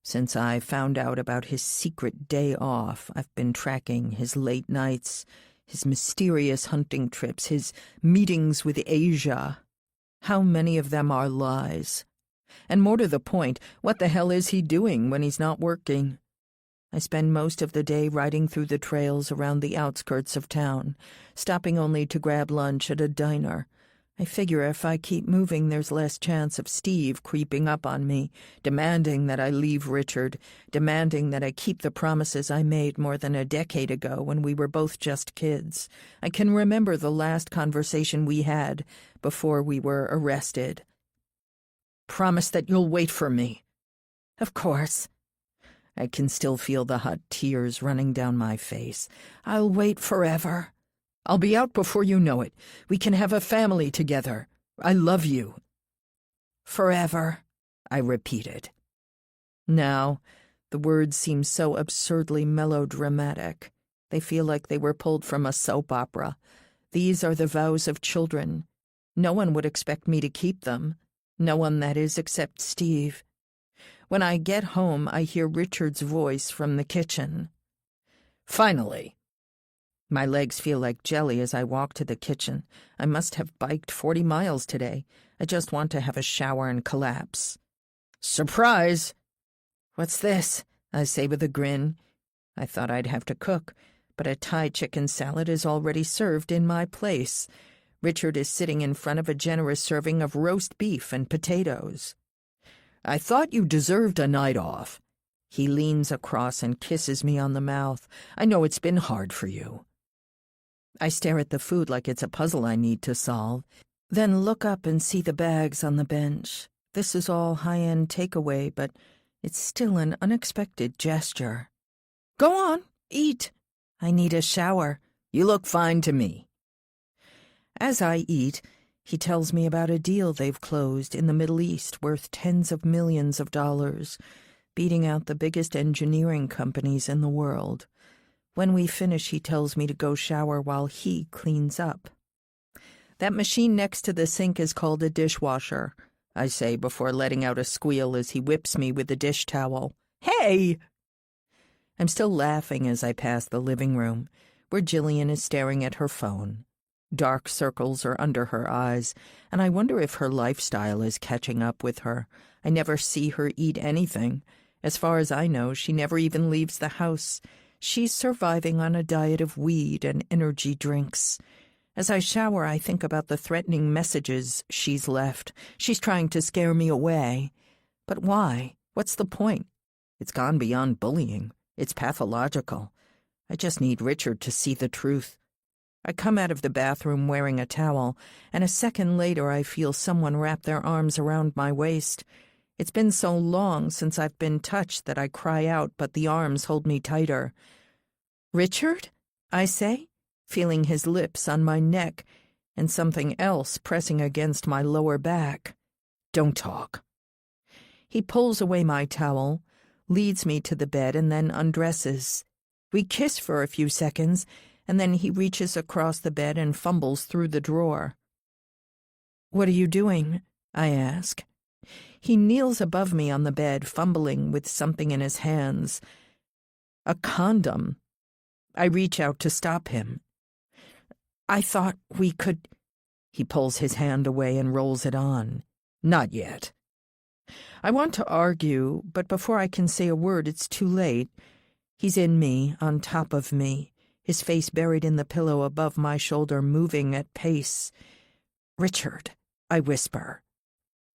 Since I found out about his secret day off, I've been tracking his late nights, his mysterious hunting trips, his meetings with Asia. How many of them are lies? And more to the point, what the hell is he doing when he's not working? I spend most of the day riding through the trails around the outskirts of town, stopping only to grab lunch at a diner. I figure if I keep moving, there's less chance of Steve creeping up on me, demanding that I leave Richard, demanding that I keep the promises I made more than a decade ago when we were both just kids. I can remember the last conversation we had before we were arrested. Promise that you'll wait for me. Of course. I can still feel the hot tears running down my face. I'll wait forever. I'll be out before you know it. We can have a family together. I love you. Forever, I repeated. Now, the words seem so absurdly melodramatic. They feel like they were pulled from a soap opera. These are the vows of children. No one would expect me to keep them. No one, that is, except Steve. When I get home, I hear Richard's voice from the kitchen. Finally. My legs feel like jelly as I walk to the kitchen. I must have biked 40 miles today. I just want to have a shower and collapse. Surprise! What's this? I say with a grin. I thought I'd have to cook, but a Thai chicken salad is already served in my place. Richard is sitting in front of a generous serving of roast beef and potatoes. I thought you deserved a night off. He leans across and kisses me on the mouth. I know it's been hard for you. I stare at the food like it's a puzzle I need to solve, then look up and see the bags on the bench. This is all high-end takeaway, but it's still an unexpected gesture. Go on, eat. I need a shower. You look fine to me. As I eat, he tells me about a deal they've closed in the Middle East worth tens of millions of dollars, beating out the biggest engineering companies in the world. When we finish, he tells me to go shower while he cleans up. That machine next to the sink is called a dishwasher, I say before letting out a squeal as he whips me with the dish towel. Hey! I'm still laughing as I pass the living room, where Jillian is staring at her phone. Dark circles are under her eyes, and I wonder if her lifestyle is catching up with her. I never see her eat anything. As far as I know, she never even leaves the house. She's surviving on a diet of weed and energy drinks. As I shower, I think about the threatening messages she's left. She's trying to scare me away. But why? What's the point? It's gone beyond bullying. It's pathological. I just need Richard to see the truth. I come out of the bathroom wearing a towel, and a second later I feel someone wrap their arms around my waist. It's been so long since I've been touched that I cry out, but the arms hold me tighter. "Richard?" I say, feeling his lips on my neck and something else pressing against my lower back. Don't talk. He pulls away my towel, leads me to the bed, and then undresses. We kiss for a few seconds, and then he reaches across the bed and fumbles through the drawer. "What are you doing?" I ask. He kneels above me on the bed, fumbling with something in his hands. A condom. I reach out to stop him. "I thought we could—" He pulls his hand away and rolls it on. Not yet. I want to argue, but before I can say a word, it's too late. He's in me, on top of me, his face buried in the pillow above my shoulder, moving at pace. "Richard," I whisper.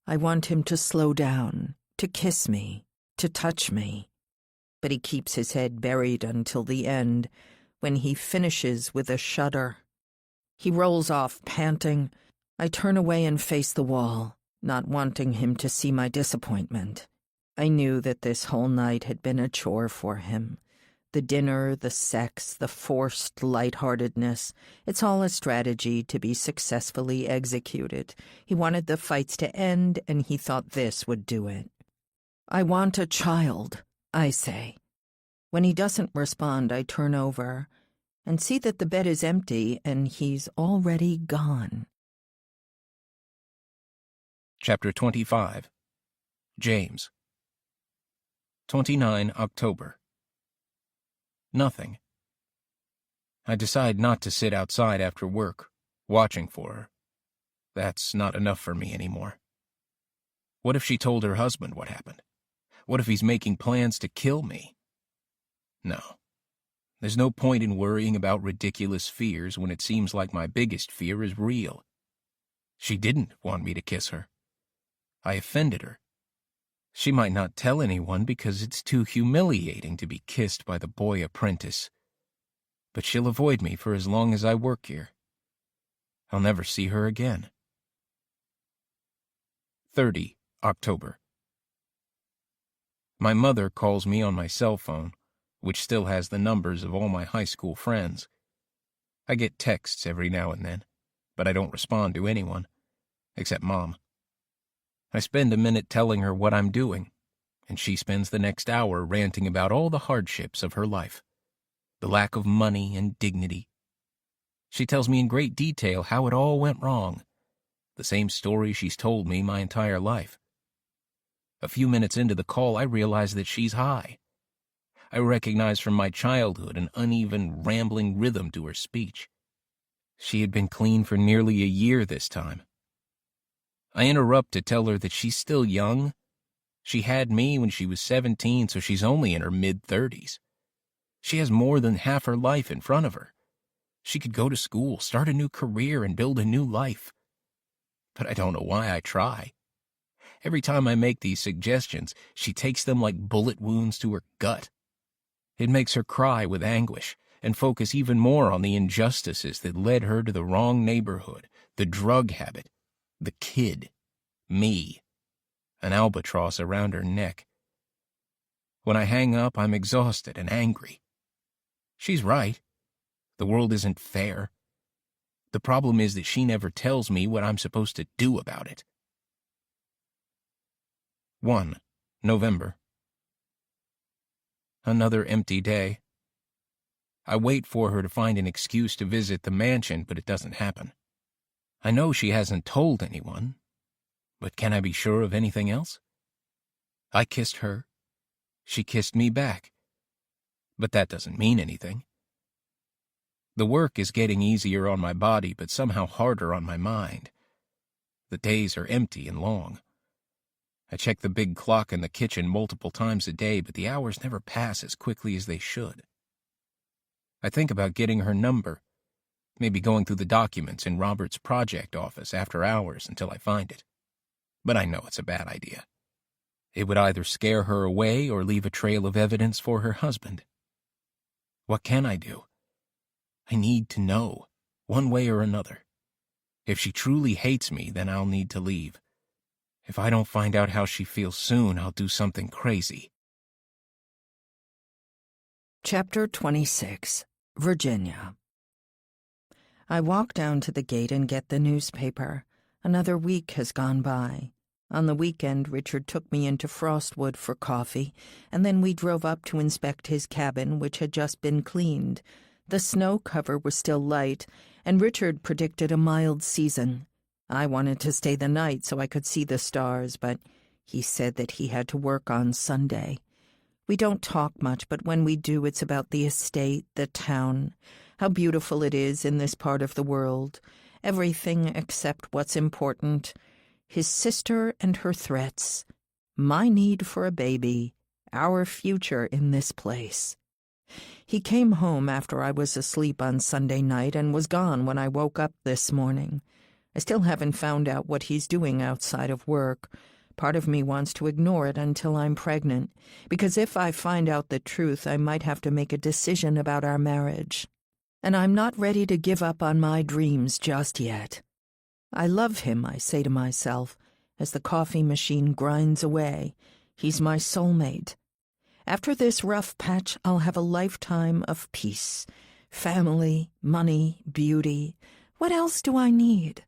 I want him to slow down, to kiss me, to touch me. But he keeps his head buried until the end, when he finishes with a shudder. He rolls off, panting. I turn away and face the wall, not wanting him to see my disappointment. I knew that this whole night had been a chore for him. The dinner, the sex, the forced lightheartedness, it's all a strategy to be successfully executed. He wanted the fights to end, and he thought this would do it. "I want a child," I say. When he doesn't respond, I turn over and see that the bed is empty and he's already gone. Chapter 25. James. 29 October. Nothing. I decide not to sit outside after work, watching for her. That's not enough for me anymore. What if she told her husband what happened? What if he's making plans to kill me? No. There's no point in worrying about ridiculous fears when it seems like my biggest fear is real. She didn't want me to kiss her. I offended her. She might not tell anyone because it's too humiliating to be kissed by the boy apprentice. But she'll avoid me for as long as I work here. I'll never see her again. 30 October. My mother calls me on my cell phone, which still has the numbers of all my high school friends. I get texts every now and then, but I don't respond to anyone, except Mom. I spend a minute telling her what I'm doing, and she spends the next hour ranting about all the hardships of her life, the lack of money and dignity. She tells me in great detail how it all went wrong, the same story she's told me my entire life. A few minutes into the call, I realize that she's high. I recognize from my childhood an uneven, rambling rhythm to her speech. She had been clean for nearly a year this time. I interrupt to tell her that she's still young. She had me when she was 17, so she's only in her mid-30s. She has more than half her life in front of her. She could go to school, start a new career, and build a new life. But I don't know why I try. Every time I make these suggestions, she takes them like bullet wounds to her gut. It makes her cry with anguish and focus even more on the injustices that led her to the wrong neighborhood, the drug habit, the kid, me, an albatross around her neck. When I hang up, I'm exhausted and angry. She's right. The world isn't fair. The problem is that she never tells me what I'm supposed to do about it. 1. November. Another empty day. I wait for her to find an excuse to visit the mansion, but it doesn't happen. I know she hasn't told anyone, but can I be sure of anything else? I kissed her. She kissed me back. But that doesn't mean anything. The work is getting easier on my body, but somehow harder on my mind. The days are empty and long. I check the big clock in the kitchen multiple times a day, but the hours never pass as quickly as they should. I think about getting her number, maybe going through the documents in Robert's project office after hours until I find it. But I know it's a bad idea. It would either scare her away or leave a trail of evidence for her husband. What can I do? I need to know, one way or another. If she truly hates me, then I'll need to leave. If I don't find out how she feels soon, I'll do something crazy. Chapter 26. Virginia. I walk down to the gate and get the newspaper. Another week has gone by. On the weekend, Richard took me into Frostwood for coffee, and then we drove up to inspect his cabin, which had just been cleaned. The snow cover was still light, and Richard predicted a mild season. I wanted to stay the night so I could see the stars, but he said that he had to work on Sunday. We don't talk much, but when we do, it's about the estate, the town, how beautiful it is in this part of the world, everything except what's important, his sister and her threats, my need for a baby, our future in this place. He came home after I was asleep on Sunday night and was gone when I woke up this morning. I still haven't found out what he's doing outside of work. Part of me wants to ignore it until I'm pregnant, because if I find out the truth, I might have to make a decision about our marriage. And I'm not ready to give up on my dreams just yet. I love him, I say to myself, as the coffee machine grinds away. He's my soulmate. After this rough patch, I'll have a lifetime of peace. Family, money, beauty. What else do I need?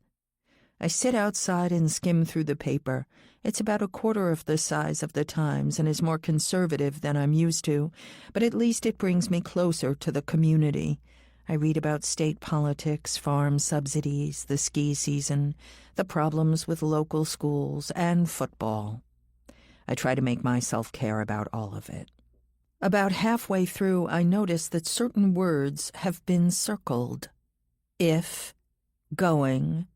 I sit outside and skim through the paper. It's about a quarter of the size of the Times and is more conservative than I'm used to, but at least it brings me closer to the community. I read about state politics, farm subsidies, the ski season, the problems with local schools, and football. I try to make myself care about all of it. About halfway through, I notice that certain words have been circled. If, going,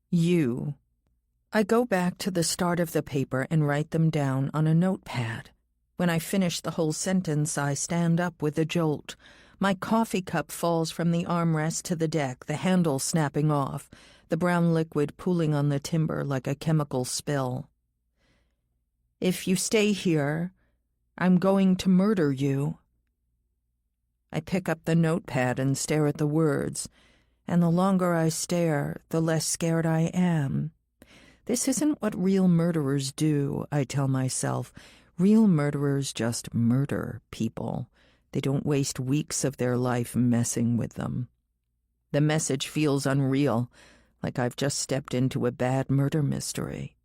you. I go back to the start of the paper and write them down on a notepad. When I finish the whole sentence, I stand up with a jolt. My coffee cup falls from the armrest to the deck, the handle snapping off, the brown liquid pooling on the timber like a chemical spill. If you stay here, I'm going to murder you. I pick up the notepad and stare at the words, and the longer I stare, the less scared I am. This isn't what real murderers do, I tell myself. Real murderers just murder people. They don't waste weeks of their life messing with them. The message feels unreal, like I've just stepped into a bad murder mystery.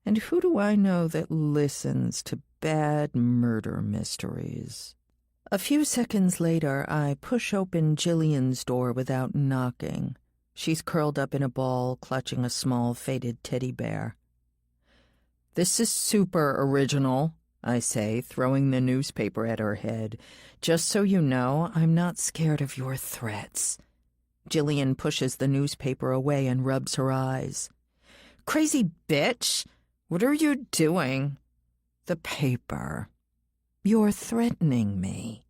And who do I know that listens to bad murder mysteries? A few seconds later, I push open Jillian's door without knocking. She's curled up in a ball, clutching a small, faded teddy bear. "This is super original," I say, throwing the newspaper at her head. "Just so you know, I'm not scared of your threats." Jillian pushes the newspaper away and rubs her eyes. "Crazy bitch! What are you doing?" "The paper. You're threatening me."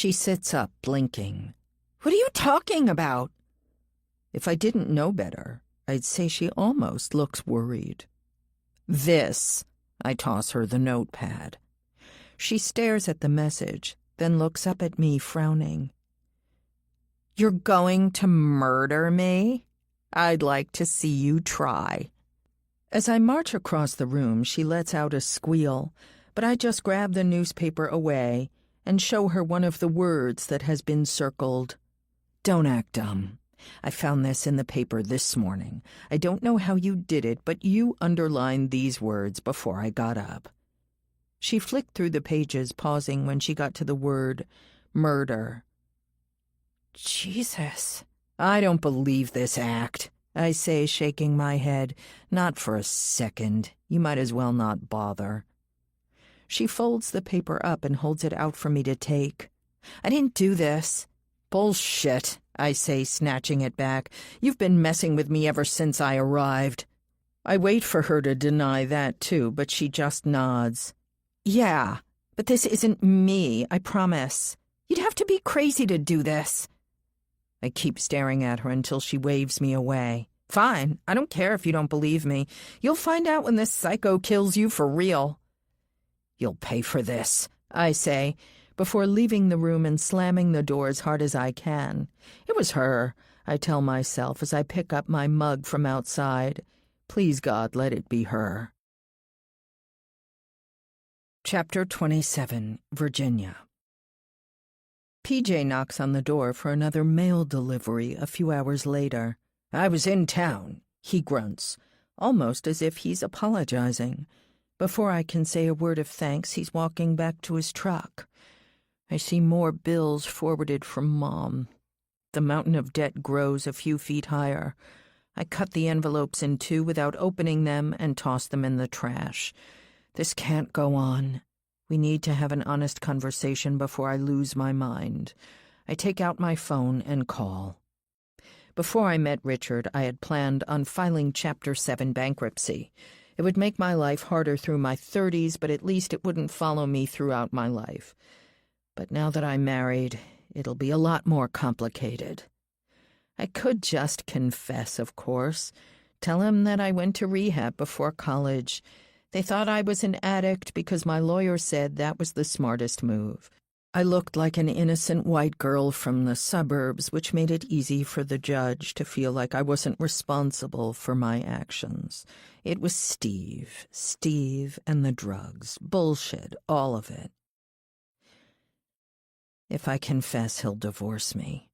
She sits up, blinking. What are you talking about? If I didn't know better, I'd say she almost looks worried. This. I toss her the notepad. She stares at the message, then looks up at me, frowning. You're going to murder me? I'd like to see you try. As I march across the room, she lets out a squeal, but I just grab the newspaper away and show her one of the words that has been circled. Don't act dumb. I found this in the paper this morning. I don't know how you did it, but you underlined these words before I got up. She flicked through the pages, pausing when she got to the word murder. Jesus. I don't believe this act, I say, shaking my head. Not for a second. You might as well not bother. She folds the paper up and holds it out for me to take. I didn't do this. Bullshit, I say, snatching it back. You've been messing with me ever since I arrived. I wait for her to deny that, too, but she just nods. Yeah, but this isn't me, I promise. You'd have to be crazy to do this. I keep staring at her until she waves me away. Fine, I don't care if you don't believe me. You'll find out when this psycho kills you for real. You'll pay for this, I say, before leaving the room and slamming the door as hard as I can. It was her, I tell myself as I pick up my mug from outside. Please, God, let it be her. Chapter 27, Virginia. PJ knocks on the door for another mail delivery a few hours later. I was in town, he grunts, almost as if he's apologizing. Before I can say a word of thanks, he's walking back to his truck. I see more bills forwarded from Mom. The mountain of debt grows a few feet higher. I cut the envelopes in two without opening them and toss them in the trash. This can't go on. We need to have an honest conversation before I lose my mind. I take out my phone and call. Before I met Richard, I had planned on filing Chapter 7 bankruptcy. It would make my life harder through my 30s, but at least it wouldn't follow me throughout my life. But now that I'm married, it'll be a lot more complicated. I could just confess, of course. Tell him that I went to rehab before college. They thought I was an addict because my lawyer said that was the smartest move. I looked like an innocent white girl from the suburbs, which made it easy for the judge to feel like I wasn't responsible for my actions. It was Steve and the drugs. Bullshit, all of it. If I confess, he'll divorce me.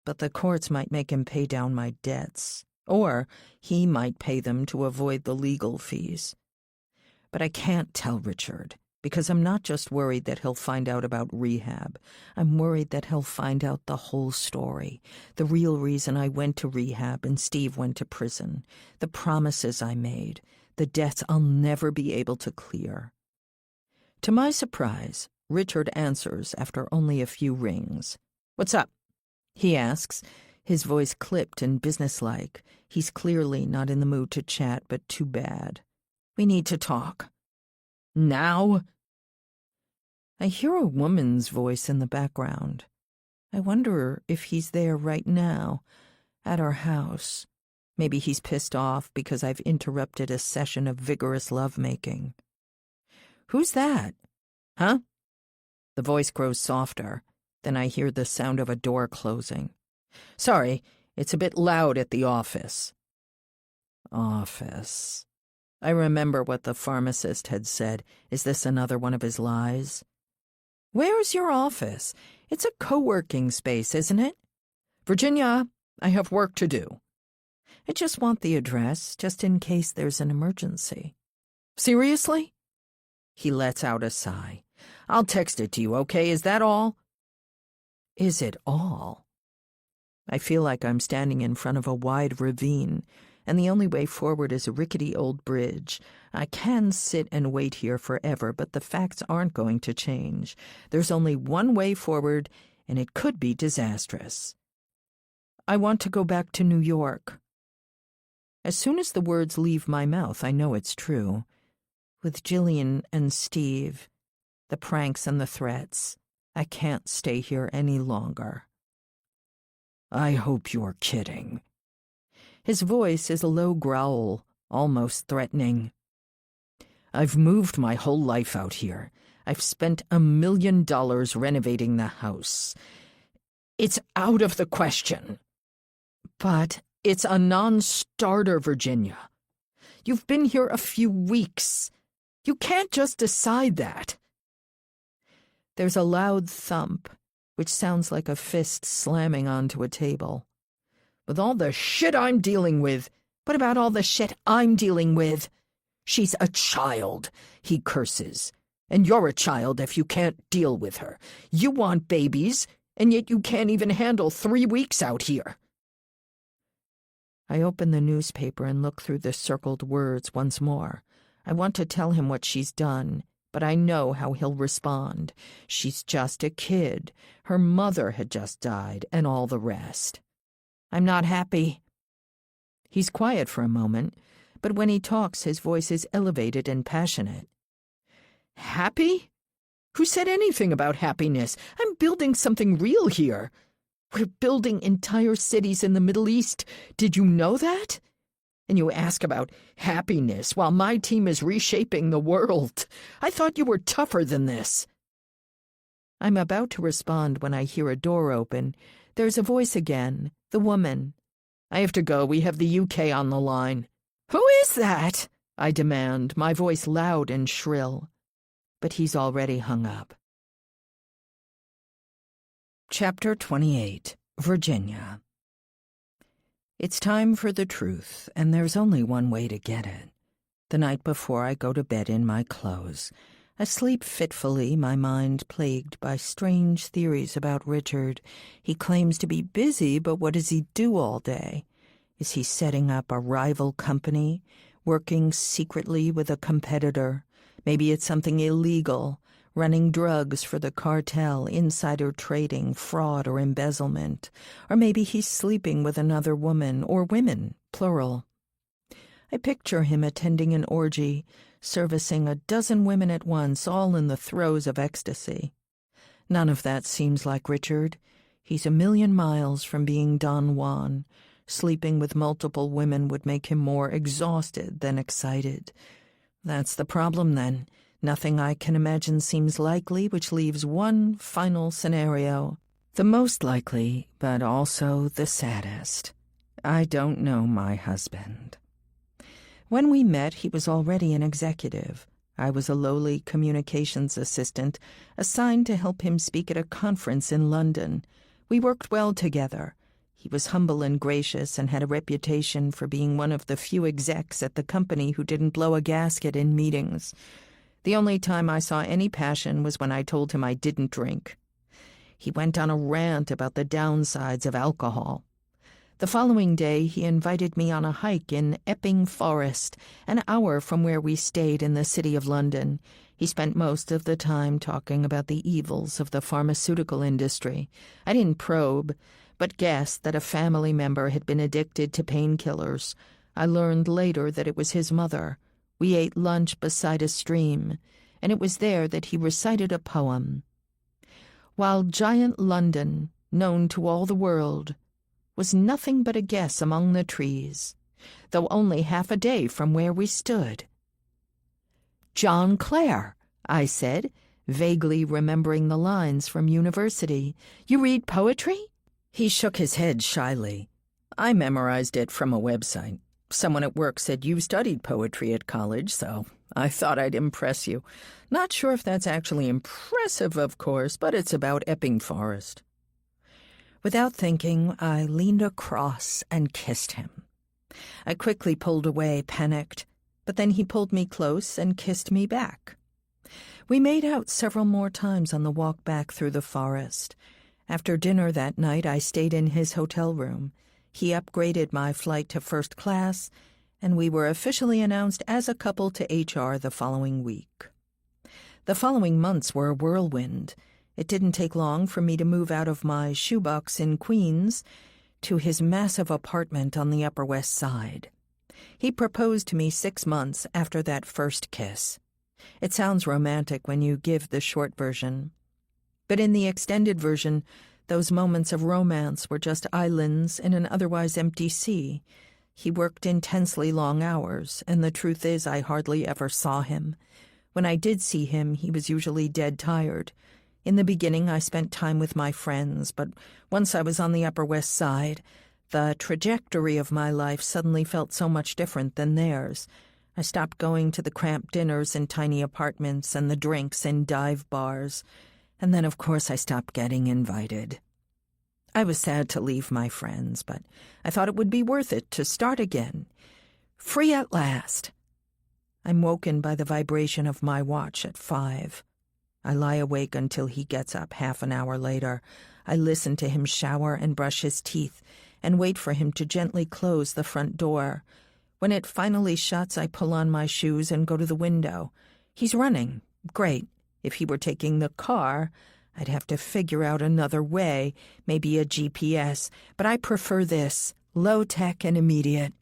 But the courts might make him pay down my debts, or he might pay them to avoid the legal fees. But I can't tell Richard, because I'm not just worried that he'll find out about rehab. I'm worried that he'll find out the whole story, the real reason I went to rehab and Steve went to prison, the promises I made, the debts I'll never be able to clear. To my surprise, Richard answers after only a few rings. "What's up?" he asks, his voice clipped and businesslike. He's clearly not in the mood to chat, but too bad. "We need to talk." "Now?" I hear a woman's voice in the background. I wonder if he's there right now, at our house. Maybe he's pissed off because I've interrupted a session of vigorous lovemaking. "Who's that?" "Huh?" The voice grows softer. Then I hear the sound of a door closing. "Sorry, it's a bit loud at the office." Office. I remember what the pharmacist had said. Is this another one of his lies? "Where's your office? It's a co-working space, isn't it?" "Virginia, I have work to do." "I just want the address, just in case there's an emergency." "Seriously?" He lets out a sigh. "I'll text it to you, okay? Is that all?" Is it all? I feel like I'm standing in front of a wide ravine, and the only way forward is a rickety old bridge. I can sit and wait here forever, but the facts aren't going to change. There's only one way forward, and it could be disastrous. I want to go back to New York. As soon as the words leave my mouth, I know it's true. With Jillian and Steve, the pranks and the threats, I can't stay here any longer." "I hope you're kidding." His voice is a low growl, almost threatening. "I've moved my whole life out here. I've spent $1 million renovating the house. It's out of the question." "But "It's a non-starter, Virginia. You've been here a few weeks. You can't just decide that." There's a loud thump, which sounds like a fist slamming onto a table. "With all the shit I'm dealing with." "What about all the shit I'm dealing with?" "She's a child," he curses. "And you're a child if you can't deal with her. You want babies, and yet you can't even handle 3 weeks out here." I open the newspaper and look through the circled words once more. I want to tell him what she's done, but I know how he'll respond. She's just a kid. Her mother had just died, and all the rest. I'm not happy. He's quiet for a moment, but when he talks, his voice is elevated and passionate. "Happy? Who said anything about happiness? I'm building something real here. We're building entire cities in the Middle East. Did you know that? And you ask about happiness while my team is reshaping the world. I thought you were tougher than this." I'm about to respond when I hear a door open. There's a voice again, the woman. "I have to go. We have the UK on the line." "Who is that?" I demand, my voice loud and shrill. But he's already hung up. Chapter 28, Virginia. It's time for the truth, and there's only one way to get it. The night before I go to bed in my clothes, I sleep fitfully, my mind plagued by strange theories about Richard. He claims to be busy, but what does he do all day? Is he setting up a rival company, working secretly with a competitor? Maybe it's something illegal, running drugs for the cartel, insider trading, fraud, or embezzlement. Or maybe he's sleeping with another woman, or women, plural. I picture him attending an orgy, servicing a dozen women at once, all in the throes of ecstasy. None of that seems like Richard. He's 1,000,000 miles from being Don Juan. Sleeping with multiple women would make him more exhausted than excited. That's the problem, then. Nothing I can imagine seems likely, which leaves one final scenario. The most likely, but also the saddest. I don't know my husband. When we met, he was already an executive. I was a lowly communications assistant, assigned to help him speak at a conference in London. We worked well together. He was humble and gracious and had a reputation for being one of the few execs at the company who didn't blow a gasket in meetings. The only time I saw any passion was when I told him I didn't drink. He went on a rant about the downsides of alcohol. The following day, he invited me on a hike in Epping Forest, an hour from where we stayed in the city of London. He spent most of the time talking about the evils of the pharmaceutical industry. I didn't probe, but guessed that a family member had been addicted to painkillers. I learned later that it was his mother. We ate lunch beside a stream, and it was there that he recited a poem. While giant London, known to all the world, was nothing but a guess among the trees, though only half a day from where we stood. "John Clare," I said, vaguely remembering the lines from university. "You read poetry?" He shook his head shyly. "I memorized it from a website. Someone at work said you studied poetry at college, so I thought I'd impress you. Not sure if that's actually impressive, of course, but it's about Epping Forest." Without thinking, I leaned across and kissed him. I quickly pulled away, panicked, but then he pulled me close and kissed me back. We made out several more times on the walk back through the forest. After dinner that night, I stayed in his hotel room. He upgraded my flight to first class, and we were officially announced as a couple to HR the following week. The following months were a whirlwind. It didn't take long for me to move out of my shoebox in Queens to his massive apartment on the Upper West Side. He proposed to me 6 months after that first kiss. It sounds romantic when you give the short version. But in the extended version, those moments of romance were just islands in an otherwise empty sea. He worked intensely long hours, and the truth is I hardly ever saw him. When I did see him, he was usually dead tired. In the beginning, I spent time with my friends, but once I was on the Upper West Side, the trajectory of my life suddenly felt so much different than theirs. I stopped going to the cramped dinners in tiny apartments and the drinks in dive bars. And then, of course, I stopped getting invited. I was sad to leave my friends, but I thought it would be worth it to start again. Free at last. I'm woken by the vibration of my watch at 5. I lie awake until he gets up half an hour later. I listen to him shower and brush his teeth and wait for him to gently close the front door. When it finally shuts, I pull on my shoes and go to the window. He's running. Great. If he were taking the car, I'd have to figure out another way, maybe a GPS, but I prefer this, low-tech and immediate.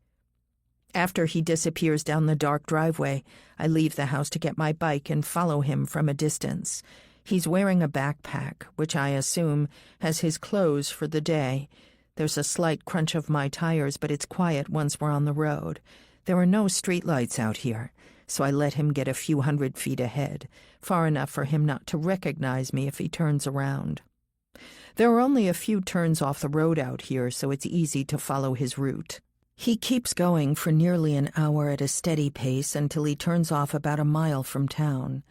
After he disappears down the dark driveway, I leave the house to get my bike and follow him from a distance. He's wearing a backpack, which I assume has his clothes for the day. There's a slight crunch of my tires, but it's quiet once we're on the road. There are no streetlights out here, so I let him get a few 100 feet ahead, far enough for him not to recognize me if he turns around. There are only a few turns off the road out here, so it's easy to follow his route. He keeps going for nearly an hour at a steady pace until he turns off about a mile from town.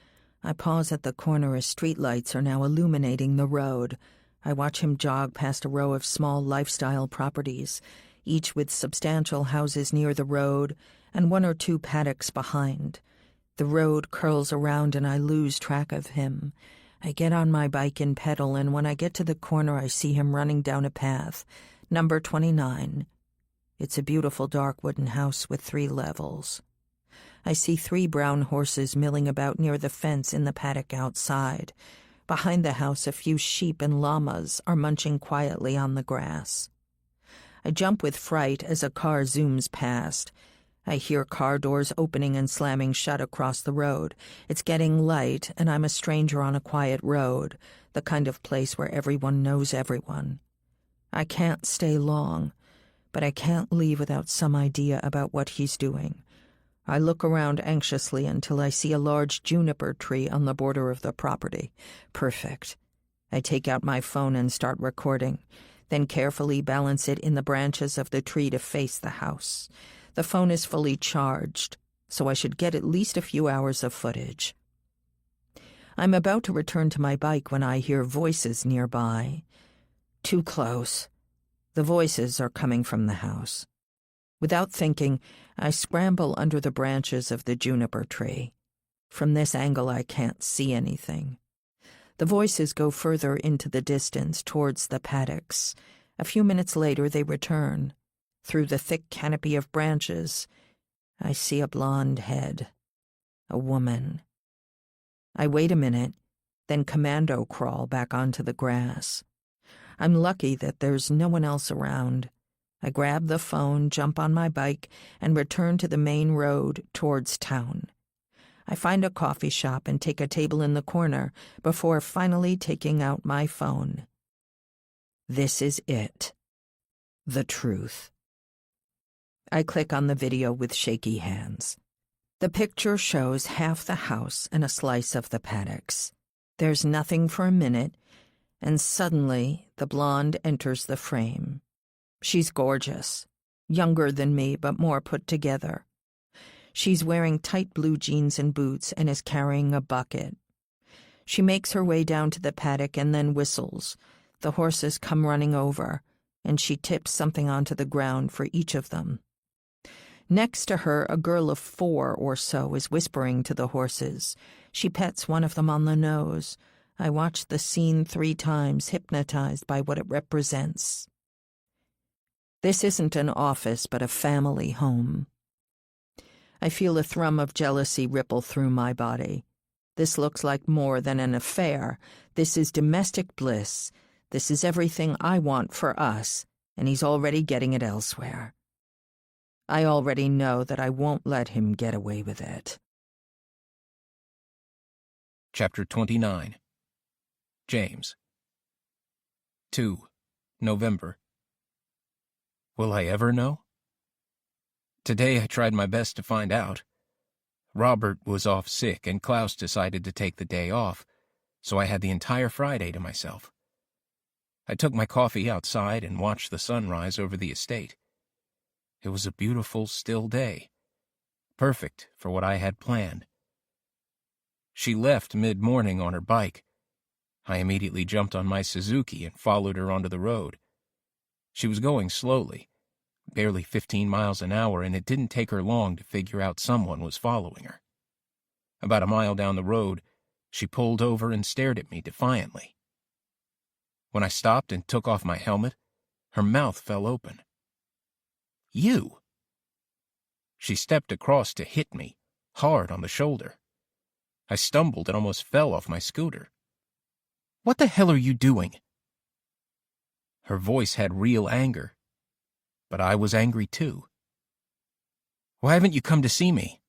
I pause at the corner as streetlights are now illuminating the road. I watch him jog past a row of small lifestyle properties, each with substantial houses near the road and 1 or 2 paddocks behind. The road curls around and I lose track of him. I get on my bike and pedal, and when I get to the corner I see him running down a path, number 29. It's a beautiful dark wooden house with 3 levels. I see 3 brown horses milling about near the fence in the paddock outside. Behind the house, a few sheep and llamas are munching quietly on the grass. I jump with fright as a car zooms past. I hear car doors opening and slamming shut across the road. It's getting light, and I'm a stranger on a quiet road, the kind of place where everyone knows everyone. I can't stay long, but I can't leave without some idea about what he's doing. I look around anxiously until I see a large juniper tree on the border of the property. Perfect. I take out my phone and start recording, then carefully balance it in the branches of the tree to face the house. The phone is fully charged, so I should get at least a few hours of footage. I'm about to return to my bike when I hear voices nearby. Too close. The voices are coming from the house. Without thinking, I scramble under the branches of the juniper tree. From this angle, I can't see anything. The voices go further into the distance, towards the paddocks. A few minutes later, they return. Through the thick canopy of branches, I see a blonde head. A woman. I wait a minute, then commando crawl back onto the grass. I'm lucky that there's no one else around. I grab the phone, jump on my bike, and return to the main road towards town. I find a coffee shop and take a table in the corner before finally taking out my phone. This is it. The truth. I click on the video with shaky hands. The picture shows half the house and a slice of the paddocks. There's nothing for a minute, and suddenly the blonde enters the frame. She's gorgeous, younger than me but more put together. She's wearing tight blue jeans and boots and is carrying a bucket. She makes her way down to the paddock and then whistles. The horses come running over, and she tips something onto the ground for each of them. Next to her, a girl of 4 or so is whispering to the horses. She pets one of them on the nose. I watch the scene 3 times, hypnotized by what it represents. This isn't an office, but a family home. I feel a thrum of jealousy ripple through my body. This looks like more than an affair. This is domestic bliss. This is everything I want for us, and he's already getting it elsewhere. I already know that I won't let him get away with it. Chapter 29. James. 2. November. Will I ever know? Today I tried my best to find out. Robert was off sick and Klaus decided to take the day off, so I had the entire Friday to myself. I took my coffee outside and watched the sunrise over the estate. It was a beautiful, still day, perfect for what I had planned. She left mid-morning on her bike. I immediately jumped on my Suzuki and followed her onto the road. She was going slowly, barely 15 miles an hour, and it didn't take her long to figure out someone was following her. About a mile down the road, she pulled over and stared at me defiantly. When I stopped and took off my helmet, her mouth fell open. "You!" She stepped across to hit me, hard on the shoulder. I stumbled and almost fell off my scooter. "What the hell are you doing?" Her voice had real anger, but I was angry too. "Why haven't you come to see me?"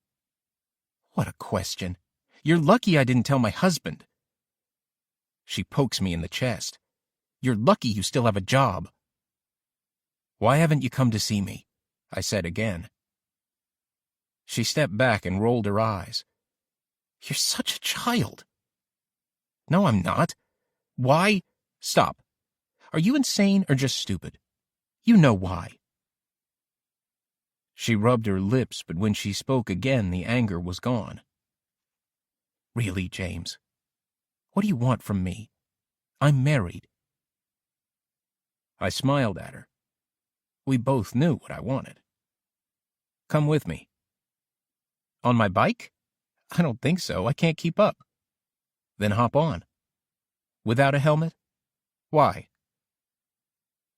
What a question. You're lucky I didn't tell my husband. She pokes me in the chest. You're lucky you still have a job. Why haven't you come to see me? I said again. She stepped back and rolled her eyes. You're such a child. No, I'm not. Why? Stop. Are you insane or just stupid? You know why. She rubbed her lips, but when she spoke again, the anger was gone. Really, James? What do you want from me? I'm married. I smiled at her. We both knew what I wanted. Come with me. On my bike? I don't think so. I can't keep up. Then hop on. Without a helmet? Why?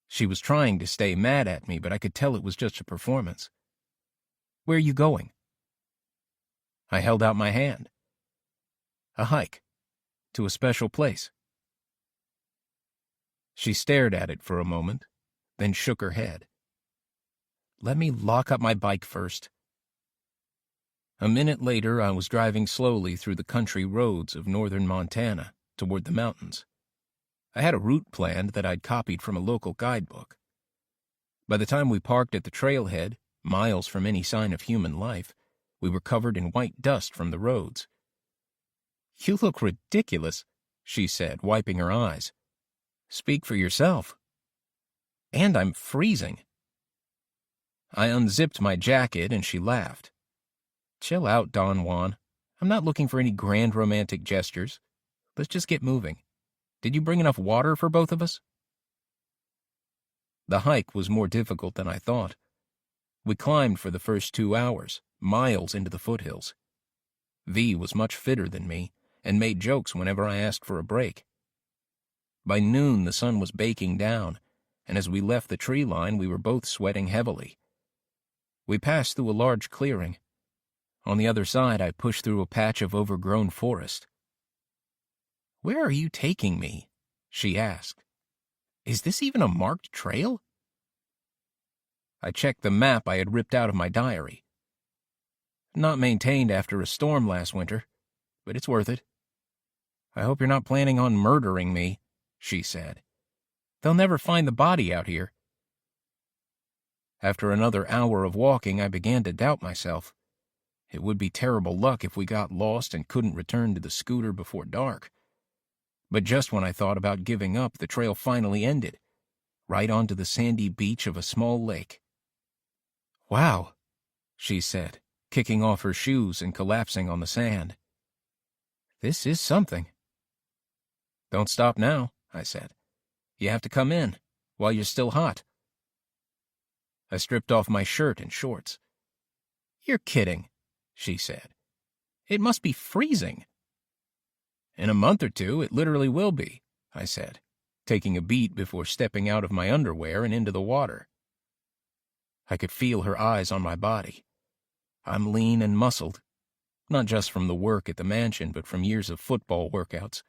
She was trying to stay mad at me, but I could tell it was just a performance. Where are you going? I held out my hand. A hike. To a special place. She stared at it for a moment, then shook her head. Let me lock up my bike first. A minute later, I was driving slowly through the country roads of northern Montana toward the mountains. I had a route planned that I'd copied from a local guidebook. By the time we parked at the trailhead, miles from any sign of human life, we were covered in white dust from the roads. You look ridiculous, she said, wiping her eyes. Speak for yourself. And I'm freezing. I unzipped my jacket and she laughed. Chill out, Don Juan. I'm not looking for any grand romantic gestures. Let's just get moving. Did you bring enough water for both of us? The hike was more difficult than I thought. We climbed for the first 2 hours, miles into the foothills. V was much fitter than me and made jokes whenever I asked for a break. By noon, the sun was baking down, and as we left the tree line, we were both sweating heavily. We passed through a large clearing. On the other side, I pushed through a patch of overgrown forest. Where are you taking me? She asked. Is this even a marked trail? I checked the map I had ripped out of my diary. Not maintained after a storm last winter, but it's worth it. I hope you're not planning on murdering me, she said. They'll never find the body out here. After another hour of walking, I began to doubt myself. It would be terrible luck if we got lost and couldn't return to the scooter before dark. But just when I thought about giving up, the trail finally ended, right onto the sandy beach of a small lake. Wow, she said, kicking off her shoes and collapsing on the sand. This is something. Don't stop now, I said. You have to come in, while you're still hot. I stripped off my shirt and shorts. You're kidding, she said. It must be freezing. In a month or two, it literally will be, I said, taking a beat before stepping out of my underwear and into the water. I could feel her eyes on my body. I'm lean and muscled, not just from the work at the mansion, but from years of football workouts.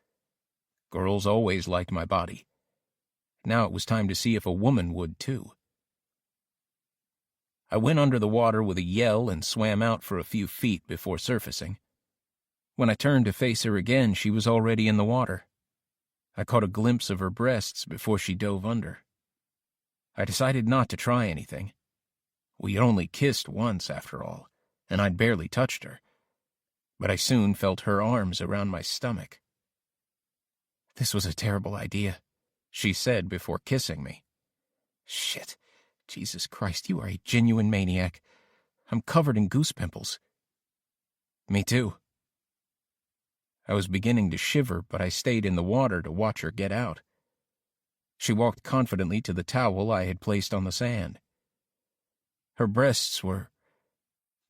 Girls always liked my body. Now it was time to see if a woman would, too. I went under the water with a yell and swam out for a few feet before surfacing. When I turned to face her again, she was already in the water. I caught a glimpse of her breasts before she dove under. I decided not to try anything. We had only kissed once, after all, and I'd barely touched her. But I soon felt her arms around my stomach. "This was a terrible idea," she said before kissing me. "Shit. Jesus Christ, you are a genuine maniac. I'm covered in goose pimples." "Me too." I was beginning to shiver, but I stayed in the water to watch her get out. She walked confidently to the towel I had placed on the sand. Her breasts were...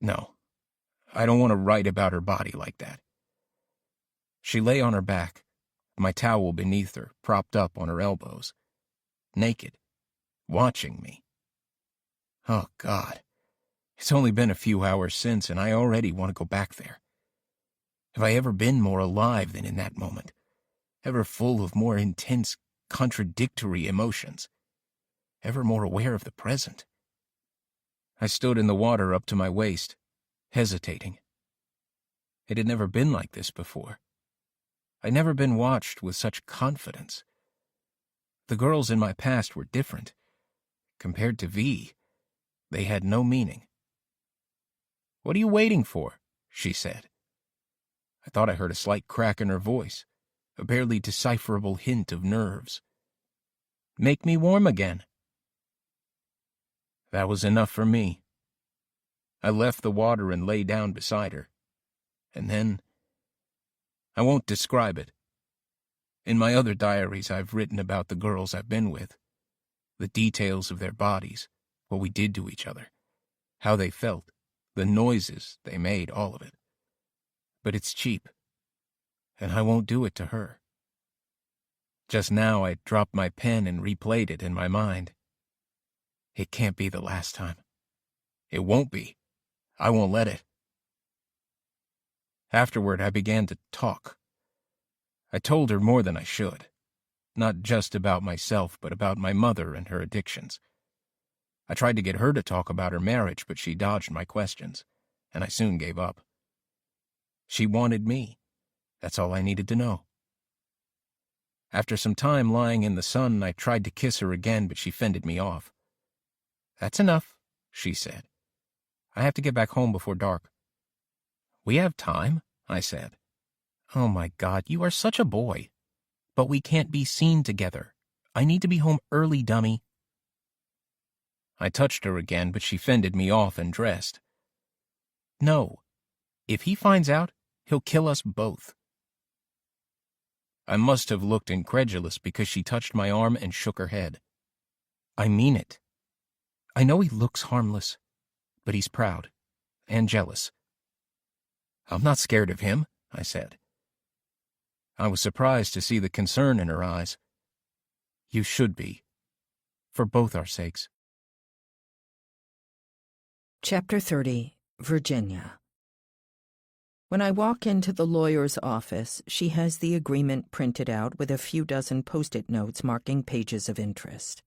No, I don't want to write about her body like that. She lay on her back, my towel beneath her, propped up on her elbows, naked, watching me. Oh, God. It's only been a few hours since, and I already want to go back there. Have I ever been more alive than in that moment? Ever full of more intense, contradictory emotions? Ever more aware of the present? I stood in the water up to my waist, hesitating. It had never been like this before. I'd never been watched with such confidence. The girls in my past were different. Compared to V, they had no meaning. "What are you waiting for?" she said. I thought I heard a slight crack in her voice, a barely decipherable hint of nerves. "Make me warm again." That was enough for me. I left the water and lay down beside her. And then... I won't describe it. In my other diaries, I've written about the girls I've been with, the details of their bodies, what we did to each other, how they felt, the noises they made, all of it. But it's cheap, and I won't do it to her. Just now I dropped my pen and replayed it in my mind. It can't be the last time. It won't be. I won't let it. Afterward, I began to talk. I told her more than I should. Not just about myself, but about my mother and her addictions. I tried to get her to talk about her marriage, but she dodged my questions, and I soon gave up. She wanted me. That's all I needed to know. After some time lying in the sun, I tried to kiss her again, but she fended me off. "That's enough," she said. "I have to get back home before dark." "We have time," I said. "Oh my God, you are such a boy. But we can't be seen together. I need to be home early, dummy." I touched her again, but she fended me off and dressed. "No. If he finds out, he'll kill us both." I must have looked incredulous because she touched my arm and shook her head. "I mean it. I know he looks harmless, but he's proud and jealous." "I'm not scared of him," I said. I was surprised to see the concern in her eyes. "You should be, for both our sakes." Chapter 30, Virginia. When I walk into the lawyer's office, she has the agreement printed out with a few dozen post-it notes marking pages of interest.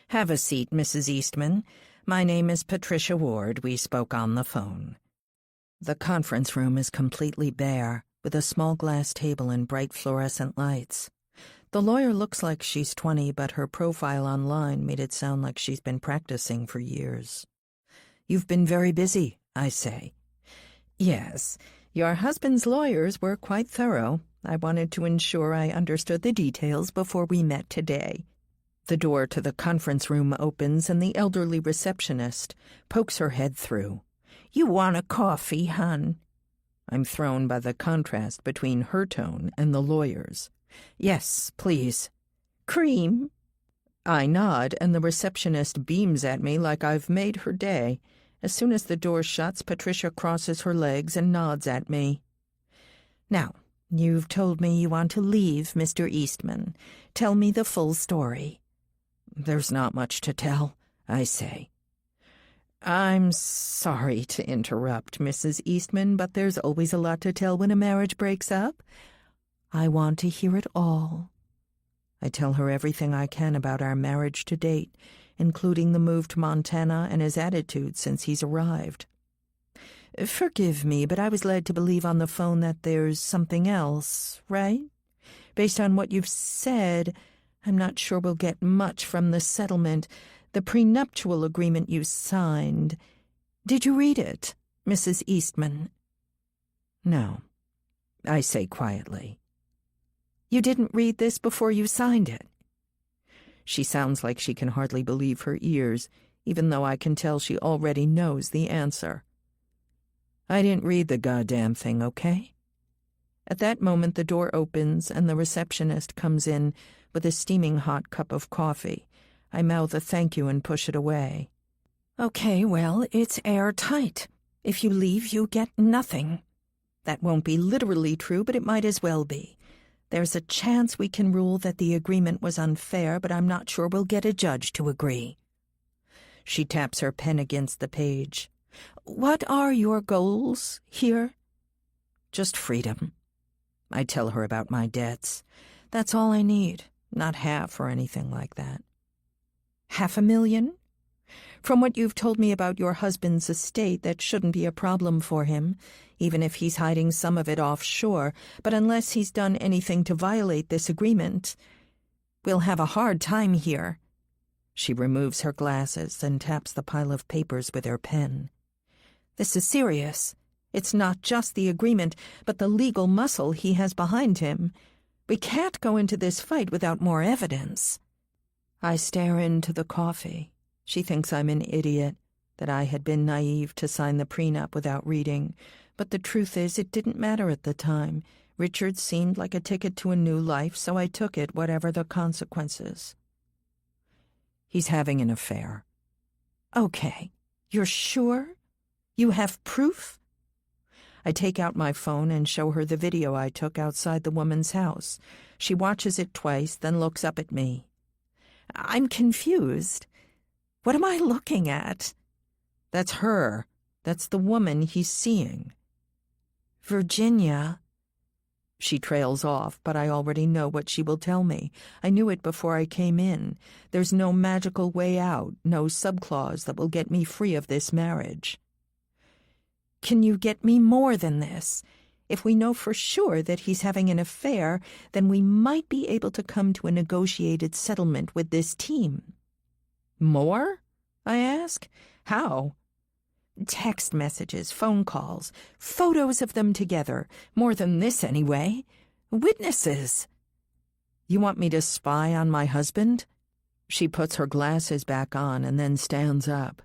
"Have a seat, Mrs. Eastman. My name is Patricia Ward. We spoke on the phone." The conference room is completely bare, with a small glass table and bright fluorescent lights. The lawyer looks like she's 20, but her profile online made it sound like she's been practicing for years. "You've been very busy," I say. "Yes. Your husband's lawyers were quite thorough. I wanted to ensure I understood the details before we met today." The door to the conference room opens and the elderly receptionist pokes her head through. "You want a coffee, hon?" I'm thrown by the contrast between her tone and the lawyer's. "Yes, please." "Cream?" I nod, and the receptionist beams at me like I've made her day. As soon as the door shuts, Patricia crosses her legs and nods at me. "Now, you've told me you want to leave, Mr. Eastman. Tell me the full story." "There's not much to tell," I say. "I'm sorry to interrupt, Mrs. Eastman, but there's always a lot to tell when a marriage breaks up. I want to hear it all." I tell her everything I can about our marriage to date, including the move to Montana and his attitude since he's arrived. "Forgive me, but I was led to believe on the phone that there's something else, right? Based on what you've said, I'm not sure we'll get much from the settlement, the prenuptial agreement you signed. Did you read it, Mrs. Eastman?" "No," I say quietly. "You didn't read this before you signed it?" She sounds like she can hardly believe her ears, even though I can tell she already knows the answer. "I didn't read the goddamn thing, okay?" At that moment the door opens and the receptionist comes in with a steaming hot cup of coffee. I mouth a thank you and push it away. "Okay, well, it's airtight. If you leave, you get nothing. That won't be literally true, but it might as well be. There's a chance we can rule that the agreement was unfair, but I'm not sure we'll get a judge to agree." She taps her pen against the page. "What are your goals here?" "Just freedom." I tell her about my debts. "That's all I need. Not half or anything like that. $500,000? From what you've told me about your husband's estate, that shouldn't be a problem for him, even if he's hiding some of it offshore. But unless he's done anything to violate this agreement, we'll have a hard time here." She removes her glasses and taps the pile of papers with her pen. "This is serious. It's not just the agreement, but the legal muscle he has behind him. We can't go into this fight without more evidence." I stare into the coffee. She thinks I'm an idiot, that I had been naive to sign the prenup without reading. But the truth is, it didn't matter at the time. Richard seemed like a ticket to a new life, so I took it, whatever the consequences. "He's having an affair." "Okay. You're sure? You have proof?" I take out my phone and show her the video I took outside the woman's house. She watches it twice, then looks up at me. "I'm confused. What am I looking at?" "That's her. That's the woman he's seeing." "Virginia." She trails off, but I already know what she will tell me. I knew it before I came in. There's no magical way out, no subclause that will get me free of this marriage. "Can you get me more than this? If we know for sure that he's having an affair, then we might be able to come to a negotiated settlement with this team." "More?" I ask. "How?" "Text messages, phone calls, photos of them together. More than this, anyway. Witnesses." "You want me to spy on my husband?" She puts her glasses back on and then stands up.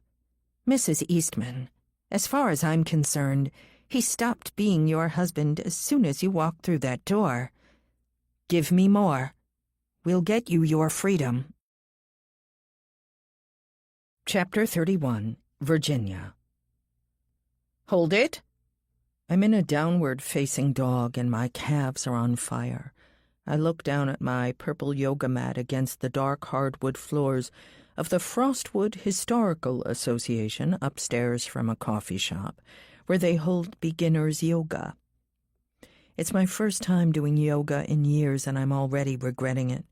"Mrs. Eastman, as far as I'm concerned, he stopped being your husband as soon as you walked through that door. Give me more. We'll get you your freedom." Chapter 31. Virginia. "Hold it." I'm in a downward-facing dog and my calves are on fire. I look down at my purple yoga mat against the dark hardwood floors of the Frostwood Historical Association upstairs from a coffee shop, where they hold beginners yoga. It's my first time doing yoga in years and I'm already regretting it.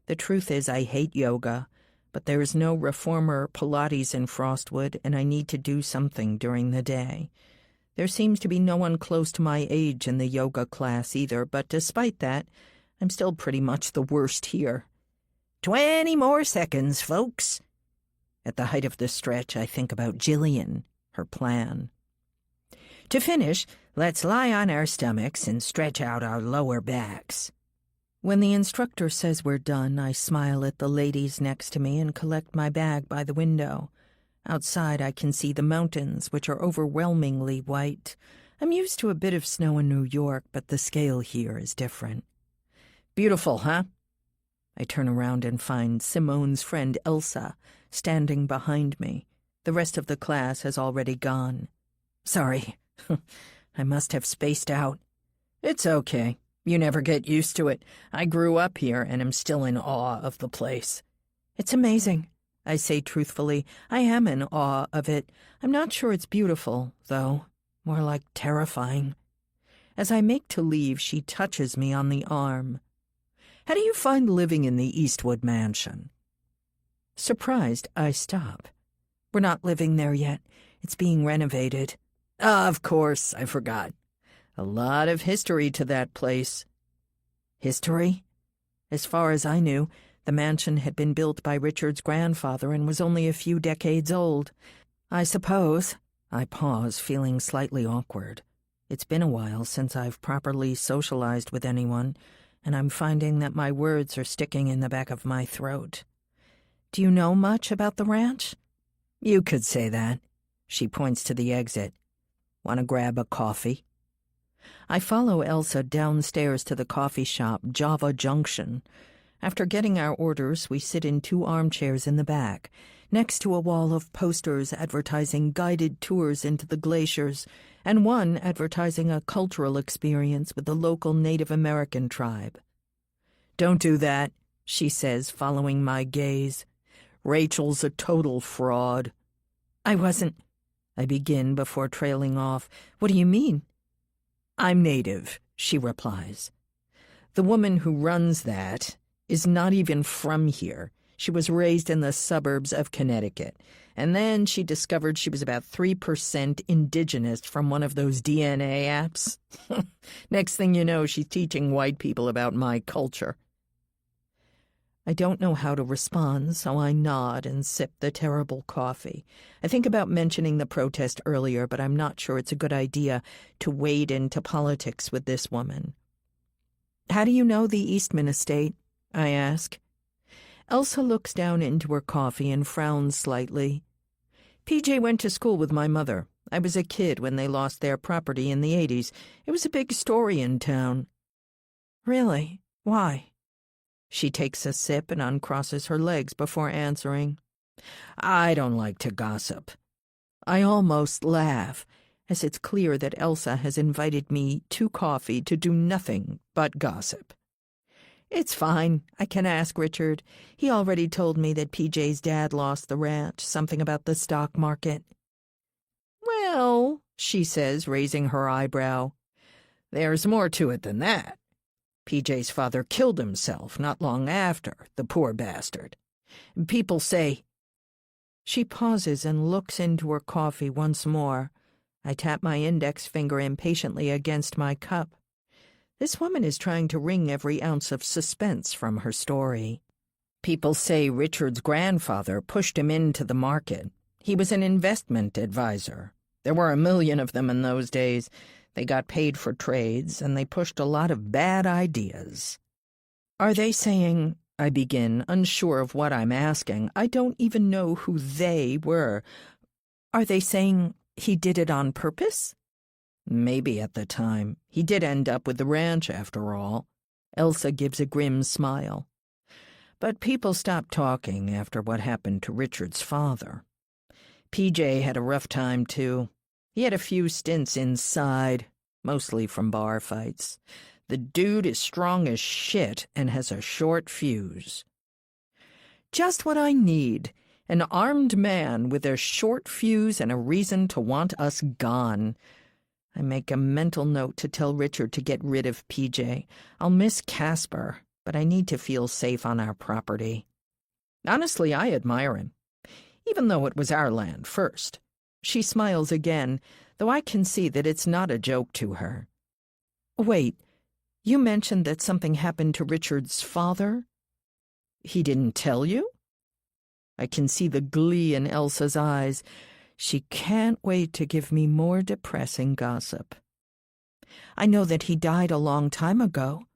The truth is I hate yoga, but there is no reformer Pilates in Frostwood and I need to do something during the day. There seems to be no one close to my age in the yoga class either, but despite that, I'm still pretty much the worst here. 20 more seconds, folks." At the height of the stretch, I think about Jillian, her plan. "To finish, let's lie on our stomachs and stretch out our lower backs." When the instructor says we're done, I smile at the ladies next to me and collect my bag by the window. Outside, I can see the mountains, which are overwhelmingly white. I'm used to a bit of snow in New York, but the scale here is different. "Beautiful, huh?" I turn around and find Simone's friend Elsa standing behind me. The rest of the class has already gone. "Sorry. I must have spaced out. It's okay. You never get used to it. I grew up here and am still in awe of the place." "It's amazing," I say truthfully. I am in awe of it. I'm not sure it's beautiful, though. More like terrifying. As I make to leave, she touches me on the arm. "How do you find living in the Eastwood mansion?" Surprised, I stop. We're not living there yet. It's being renovated. Of course, I forgot. A lot of history to that place." "History?" As far as I knew, the mansion had been built by Richard's grandfather and was only a few decades old. I suppose. I pause, feeling slightly awkward. It's been a while since I've properly socialized with anyone, and I'm finding that my words are sticking in the back of my throat. Do you know much about the ranch? You could say that. She points to the exit. Want to grab a coffee? I follow Elsa downstairs to the coffee shop, Java Junction. After getting our orders, we sit in 2 armchairs in the back, next to a wall of posters advertising guided tours into the glaciers, and one advertising a cultural experience with the local Native American tribe. "Don't do that," she says, following my gaze. "Rachel's a total fraud." I begin before trailing off. "What do you mean?" "I'm Native," she replies. "The woman who runs that is not even from here. She was raised in the suburbs of Connecticut, and then she discovered she was about 3% indigenous from one of those DNA apps. Next thing you know, she's teaching white people about my culture." I don't know how to respond, so I nod and sip the terrible coffee. I think about mentioning the protest earlier, but I'm not sure it's a good idea to wade into politics with this woman. "How do you know the Eastman estate?" I ask. Elsa looks down into her coffee and frowns slightly. "PJ went to school with my mother. I was a kid when they lost their property in the 80s. It was a big story in town." "Really? Why?" She takes a sip and uncrosses her legs before answering. "I don't like to gossip." I almost laugh, as it's clear that Elsa has invited me to coffee to do nothing but gossip. "It's fine. I can ask Richard. He already told me that PJ's dad lost the ranch, something about the stock market." "Well," she says, raising her eyebrow, "there's more to it than that. PJ's father killed himself not long after, the poor bastard. People say—" She pauses and looks into her coffee once more. I tap my index finger impatiently against my cup. This woman is trying to wring every ounce of suspense from her story. "People say Richard's grandfather pushed him into the market. He was an investment advisor. There were a million of them in those days. They got paid for trades, and they pushed a lot of bad ideas." "Are they saying—" I begin, unsure of what I'm asking. I don't even know who they were. "Are they saying he did it on purpose?" "Maybe at the time. He did end up with the ranch, after all." Elsa gives a grim smile. "But people stopped talking after what happened to Richard's father. PJ had a rough time, too. He had a few stints inside, mostly from bar fights. The dude is strong as shit and has a short fuse." "Just what I need. An armed man with a short fuse and a reason to want us gone." I make a mental note to tell Richard to get rid of PJ. I'll miss Casper, but I need to feel safe on our property. Honestly, I admire him, even though it was our land first. She smiles again, though I can see that it's not a joke to her. "Wait, you mentioned that something happened to Richard's father? He didn't tell you?" I can see the glee in Elsa's eyes. She can't wait to give me more depressing gossip. "I know that he died a long time ago."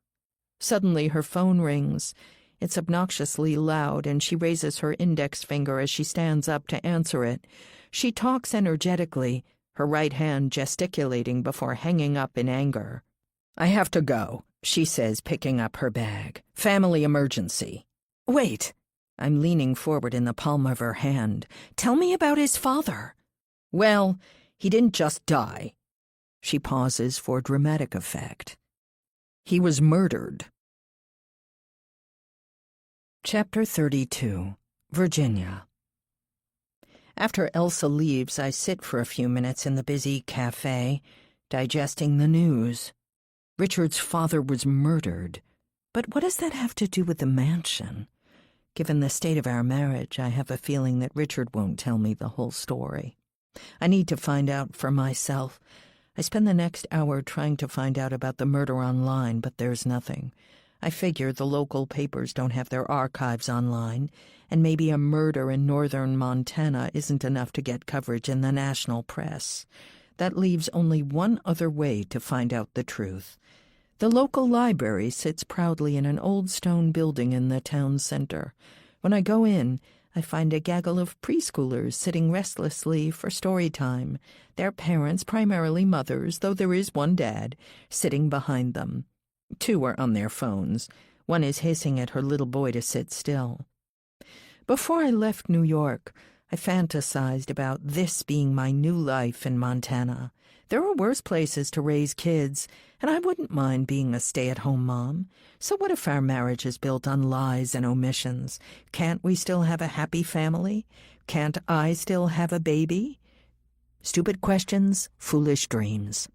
Suddenly her phone rings. It's obnoxiously loud, and she raises her index finger as she stands up to answer it. She talks energetically, her right hand gesticulating before hanging up in anger. "I have to go," she says, picking up her bag. "Family emergency." "Wait." I'm leaning forward in the palm of her hand. "Tell me about his father." "Well, he didn't just die." She pauses for dramatic effect. "He was murdered." Chapter 32. Virginia. After Elsa leaves, I sit for a few minutes in the busy cafe, digesting the news. Richard's father was murdered. But what does that have to do with the mansion? Given the state of our marriage, I have a feeling that Richard won't tell me the whole story. I need to find out for myself. I spend the next hour trying to find out about the murder online, but there's nothing. I figure the local papers don't have their archives online, and maybe a murder in northern Montana isn't enough to get coverage in the national press. That leaves only one other way to find out the truth. The local library sits proudly in an old stone building in the town center. When I go in, I find a gaggle of preschoolers sitting restlessly for story time, their parents, primarily mothers, though there is one dad, sitting behind them. 2 are on their phones. 1 is hissing at her little boy to sit still. Before I left New York, I fantasized about this being my new life in Montana. There are worse places to raise kids, and I wouldn't mind being a stay-at-home mom. So what if our marriage is built on lies and omissions? Can't we still have a happy family? Can't I still have a baby? Stupid questions, foolish dreams.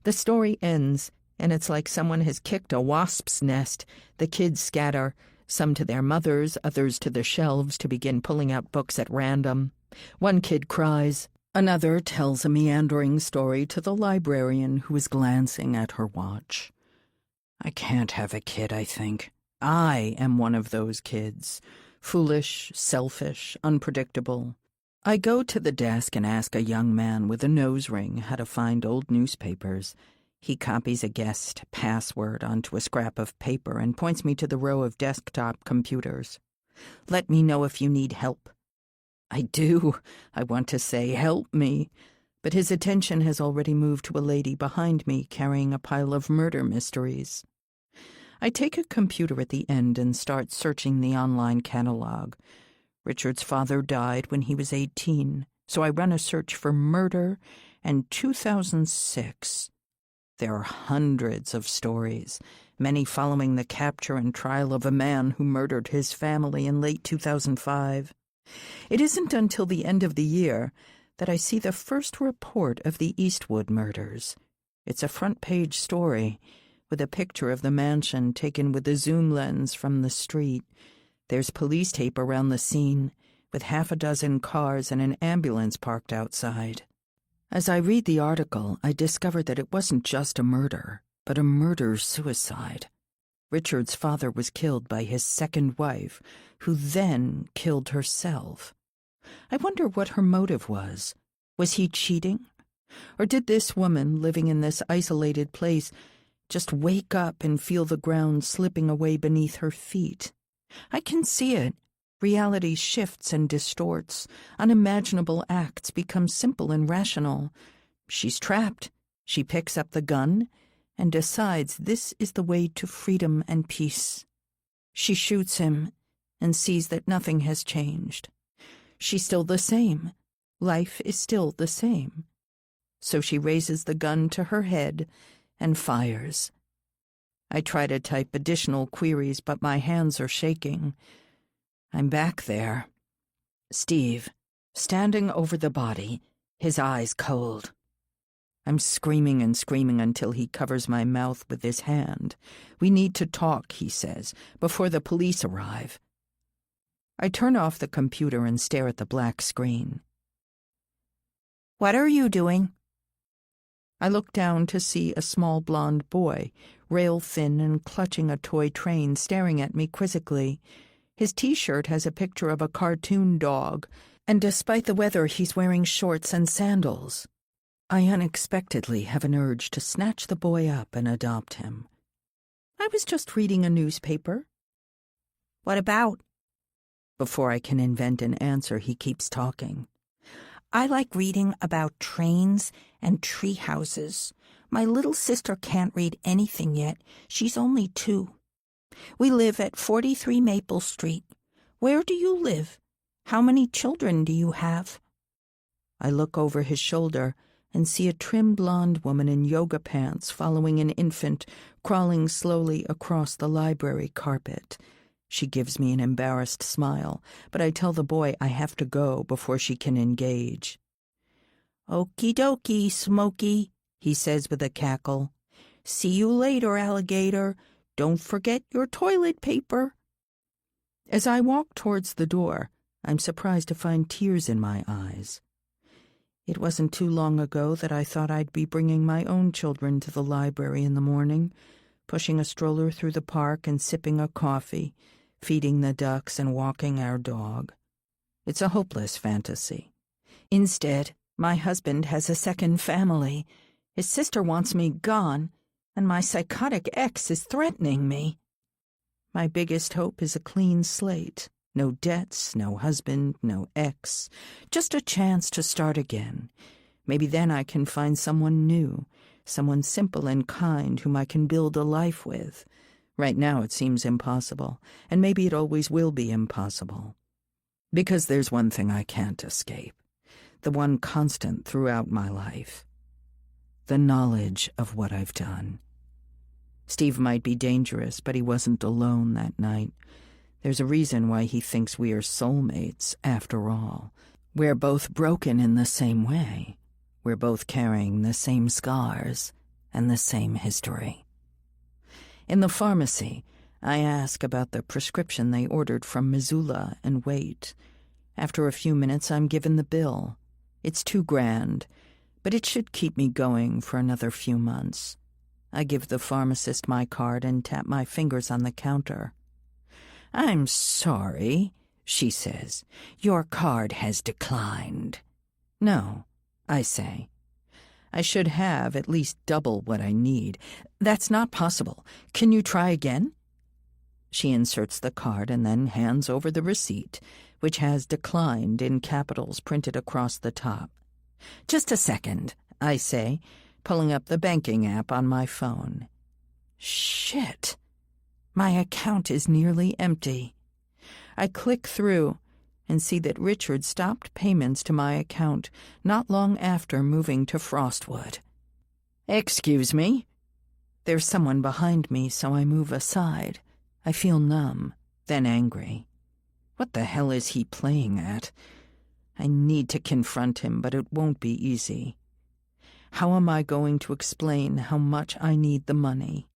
The story ends, and it's like someone has kicked a wasp's nest. The kids scatter, some to their mothers, others to the shelves to begin pulling out books at random. One kid cries. Another tells a meandering story to the librarian who is glancing at her watch. I can't have a kid, I think. I am one of those kids. Foolish, selfish, unpredictable. I go to the desk and ask a young man with a nose ring how to find old newspapers. He copies a guest password onto a scrap of paper and points me to the row of desktop computers. Let me know if you need help. I do. I want to say, help me. But his attention has already moved to a lady behind me carrying a pile of murder mysteries. I take a computer at the end and start searching the online catalog. Richard's father died when he was 18, so I run a search for murder, and 2006. There are hundreds of stories, many following the capture and trial of a man who murdered his family in late 2005. It isn't until the end of the year that I see the first report of the Eastwood murders. It's a front-page story with a picture of the mansion taken with a zoom lens from the street. There's police tape around the scene, with 6 cars and an ambulance parked outside. As I read the article, I discover that it wasn't just a murder, but a murder-suicide. Richard's father was killed by his second wife, who then killed herself. I wonder what her motive was. Was he cheating? Or did this woman, living in this isolated place, just wake up and feel the ground slipping away beneath her feet? I can see it. Reality shifts and distorts. Unimaginable acts become simple and rational. She's trapped. She picks up the gun and decides this is the way to freedom and peace. She shoots him and sees that nothing has changed. She's still the same. Life is still the same. So she raises the gun to her head and fires. I try to type additional queries, but my hands are shaking. I'm back there. Steve, standing over the body, his eyes cold. I'm screaming and screaming until he covers my mouth with his hand. We need to talk, he says, before the police arrive. I turn off the computer and stare at the black screen. What are you doing? I look down to see a small blond boy, rail-thin and clutching a toy train, staring at me quizzically. His T-shirt has a picture of a cartoon dog, and despite the weather, he's wearing shorts and sandals. I unexpectedly have an urge to snatch the boy up and adopt him. I was just reading a newspaper. What about? Before I can invent an answer, he keeps talking. I like reading about trains and tree houses. My little sister can't read anything yet. She's only 2. We live at 43 Maple Street. Where do you live? How many children do you have? I look over his shoulder and see a trim blonde woman in yoga pants following an infant crawling slowly across the library carpet. She gives me an embarrassed smile, but I tell the boy I have to go before she can engage. Okie dokie, Smokey, he says with a cackle. See you later, alligator. Don't forget your toilet paper. As I walk towards the door, I'm surprised to find tears in my eyes. It wasn't too long ago that I thought I'd be bringing my own children to the library in the morning, pushing a stroller through the park and sipping a coffee, feeding the ducks and walking our dog. It's a hopeless fantasy. Instead, my husband has a second family. His sister wants me gone, and my psychotic ex is threatening me. My biggest hope is a clean slate. No debts, no husband, no ex. Just a chance to start again. Maybe then I can find someone new, someone simple and kind whom I can build a life with. Right now it seems impossible, and maybe it always will be impossible. Because there's one thing I can't escape, the one constant throughout my life. The knowledge of what I've done. Steve might be dangerous, but he wasn't alone that night. There's a reason why he thinks we are soulmates, after all. We're both broken in the same way. We're both carrying the same scars and the same history. In the pharmacy, I ask about the prescription they ordered from Missoula and wait. After a few minutes, I'm given the bill. It's $2,000, but it should keep me going for another few months. I give the pharmacist my card and tap my fingers on the counter. "I'm sorry," she says. "Your card has declined." "No," I say. "I should have at least double what I need. That's not possible. Can you try again?" She inserts the card and then hands over the receipt, which has declined in capitals printed across the top. "Just a second," I say, pulling up the banking app on my phone. Shit! My account is nearly empty. I click through and see that Richard stopped payments to my account not long after moving to Frostwood. "Excuse me?" There's someone behind me, so I move aside. I feel numb, then angry. What the hell is he playing at? I need to confront him, but it won't be easy. How am I going to explain how much I need the money?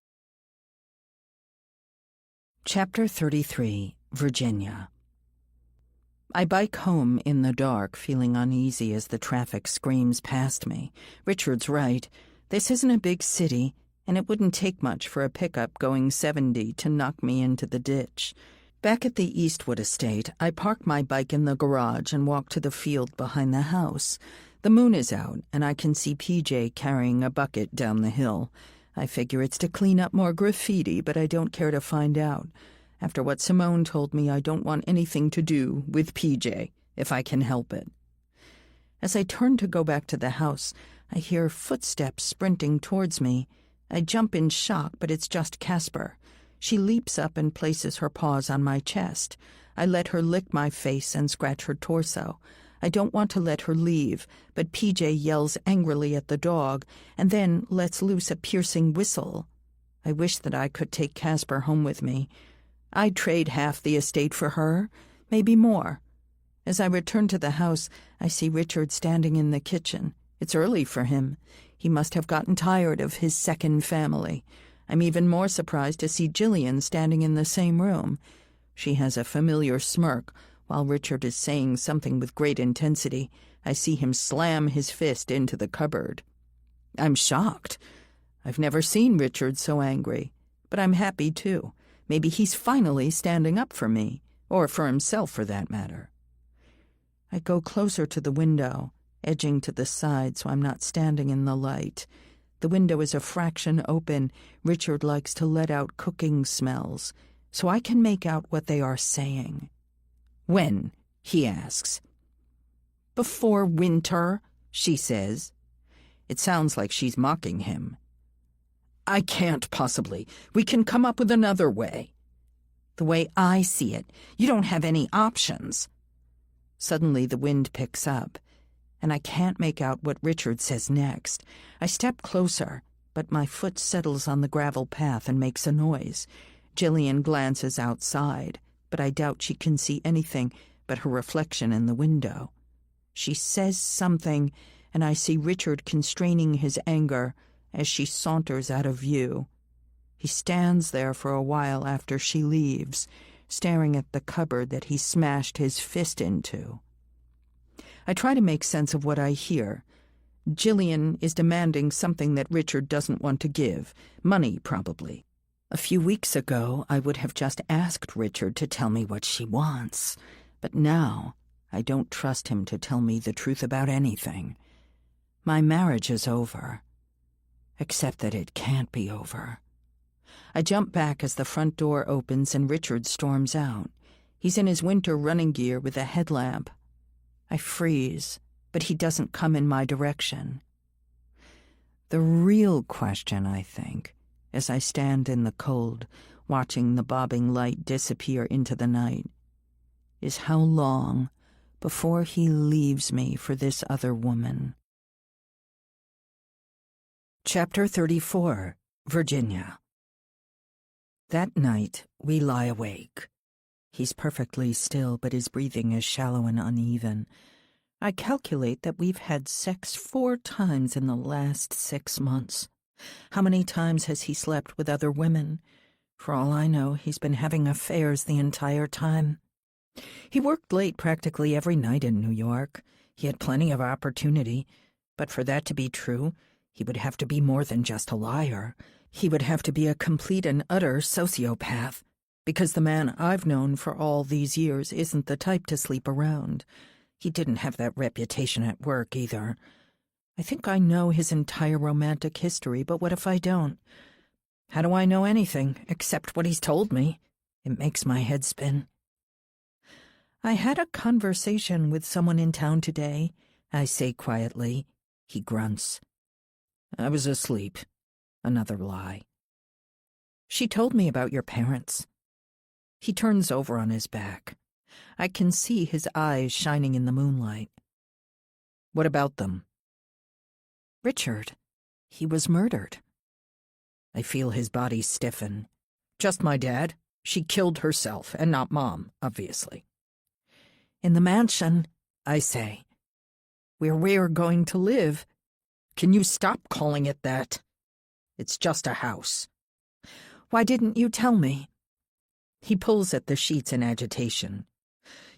Chapter 33, Virginia. I bike home in the dark, feeling uneasy as the traffic screams past me. Richard's right. This isn't a big city, and it wouldn't take much for a pickup going 70 to knock me into the ditch. Back at the Eastwood estate, I park my bike in the garage and walk to the field behind the house. The moon is out, and I can see PJ carrying a bucket down the hill. I figure it's to clean up more graffiti, but I don't care to find out. After what Simone told me, I don't want anything to do with PJ, if I can help it. As I turn to go back to the house, I hear footsteps sprinting towards me. I jump in shock, but it's just Casper. She leaps up and places her paws on my chest. I let her lick my face and scratch her torso. I don't want to let her leave, but PJ yells angrily at the dog and then lets loose a piercing whistle. I wish that I could take Casper home with me. I'd trade half the estate for her, maybe more. As I return to the house, I see Richard standing in the kitchen. It's early for him. He must have gotten tired of his second family. I'm even more surprised to see Jillian standing in the same room. She has a familiar smirk. While Richard is saying something with great intensity, I see him slam his fist into the cupboard. I'm shocked. I've never seen Richard so angry, but I'm happy too. Maybe he's finally standing up for me, or for himself for that matter. I go closer to the window, edging to the side so I'm not standing in the light. The window is a fraction open. Richard likes to let out cooking smells, so I can make out what they are saying. "When?" he asks. "Before winter," she says. It sounds like she's mocking him. "I can't possibly. We can come up with another way." "The way I see it, you don't have any options." Suddenly the wind picks up, and I can't make out what Richard says next. I step closer, but my foot settles on the gravel path and makes a noise. Jillian glances outside, but I doubt she can see anything but her reflection in the window. She says something, and I see Richard constraining his anger as she saunters out of view. He stands there for a while after she leaves, staring at the cupboard that he smashed his fist into. I try to make sense of what I hear. Jillian is demanding something that Richard doesn't want to give. Money, probably. A few weeks ago, I would have just asked Richard to tell me what she wants, but now I don't trust him to tell me the truth about anything. My marriage is over, except that it can't be over. I jump back as the front door opens and Richard storms out. He's in his winter running gear with a headlamp. I freeze, but he doesn't come in my direction. The real question, I think, as I stand in the cold, watching the bobbing light disappear into the night, is how long before he leaves me for this other woman. Chapter 34, Virginia. That night, we lie awake. He's perfectly still, but his breathing is shallow and uneven. I calculate that we've had sex 4 times in the last 6 months. How many times has he slept with other women? For all I know, he's been having affairs the entire time. He worked late practically every night in New York. He had plenty of opportunity, but for that to be true, he would have to be more than just a liar. He would have to be a complete and utter sociopath, because the man I've known for all these years isn't the type to sleep around. He didn't have that reputation at work, either. I think I know his entire romantic history, but what if I don't? How do I know anything, except what he's told me? It makes my head spin. I had a conversation with someone in town today, I say quietly. He grunts. I was asleep. Another lie. She told me about your parents. He turns over on his back. I can see his eyes shining in the moonlight. What about them? Richard. He was murdered. I feel his body stiffen. Just my dad. She killed herself, and not Mom, obviously. In the mansion, I say. Where we're going to live. Can you stop calling it that? It's just a house. Why didn't you tell me? He pulls at the sheets in agitation.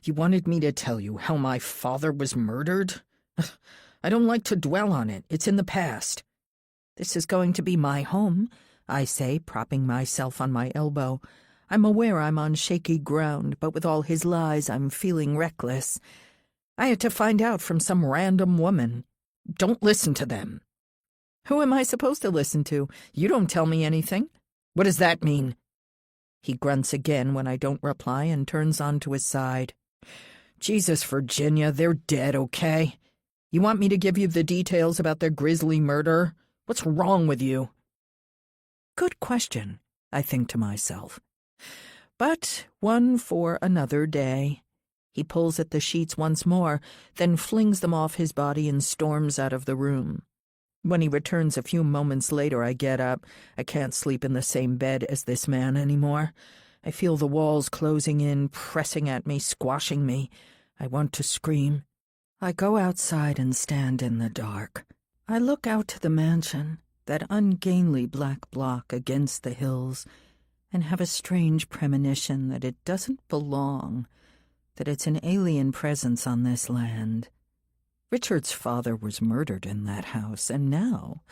You wanted me to tell you how my father was murdered? I don't like to dwell on it. It's in the past. This is going to be my home, I say, propping myself on my elbow. I'm aware I'm on shaky ground, but with all his lies, I'm feeling reckless. I had to find out from some random woman. Don't listen to them. Who am I supposed to listen to? You don't tell me anything. What does that mean? He grunts again when I don't reply and turns onto his side. Jesus, Virginia, they're dead, okay? You want me to give you the details about their grisly murder? What's wrong with you? Good question, I think to myself. But one for another day. He pulls at the sheets once more, then flings them off his body and storms out of the room. When he returns a few moments later, I get up. I can't sleep in the same bed as this man anymore. I feel the walls closing in, pressing at me, squashing me. I want to scream. I go outside and stand in the dark. I look out to the mansion, that ungainly black block against the hills, and have a strange premonition that it doesn't belong, that it's an alien presence on this land. Richard's father was murdered in that house, and now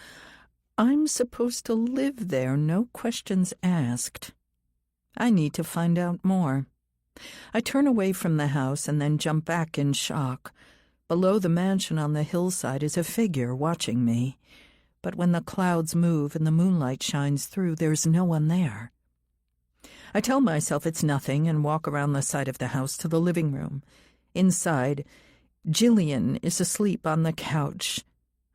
I'm supposed to live there, no questions asked. I need to find out more. I turn away from the house and then jump back in shock. Below the mansion on the hillside is a figure watching me. But when the clouds move and the moonlight shines through, there's no one there. I tell myself it's nothing and walk around the side of the house to the living room. Inside, Jillian is asleep on the couch.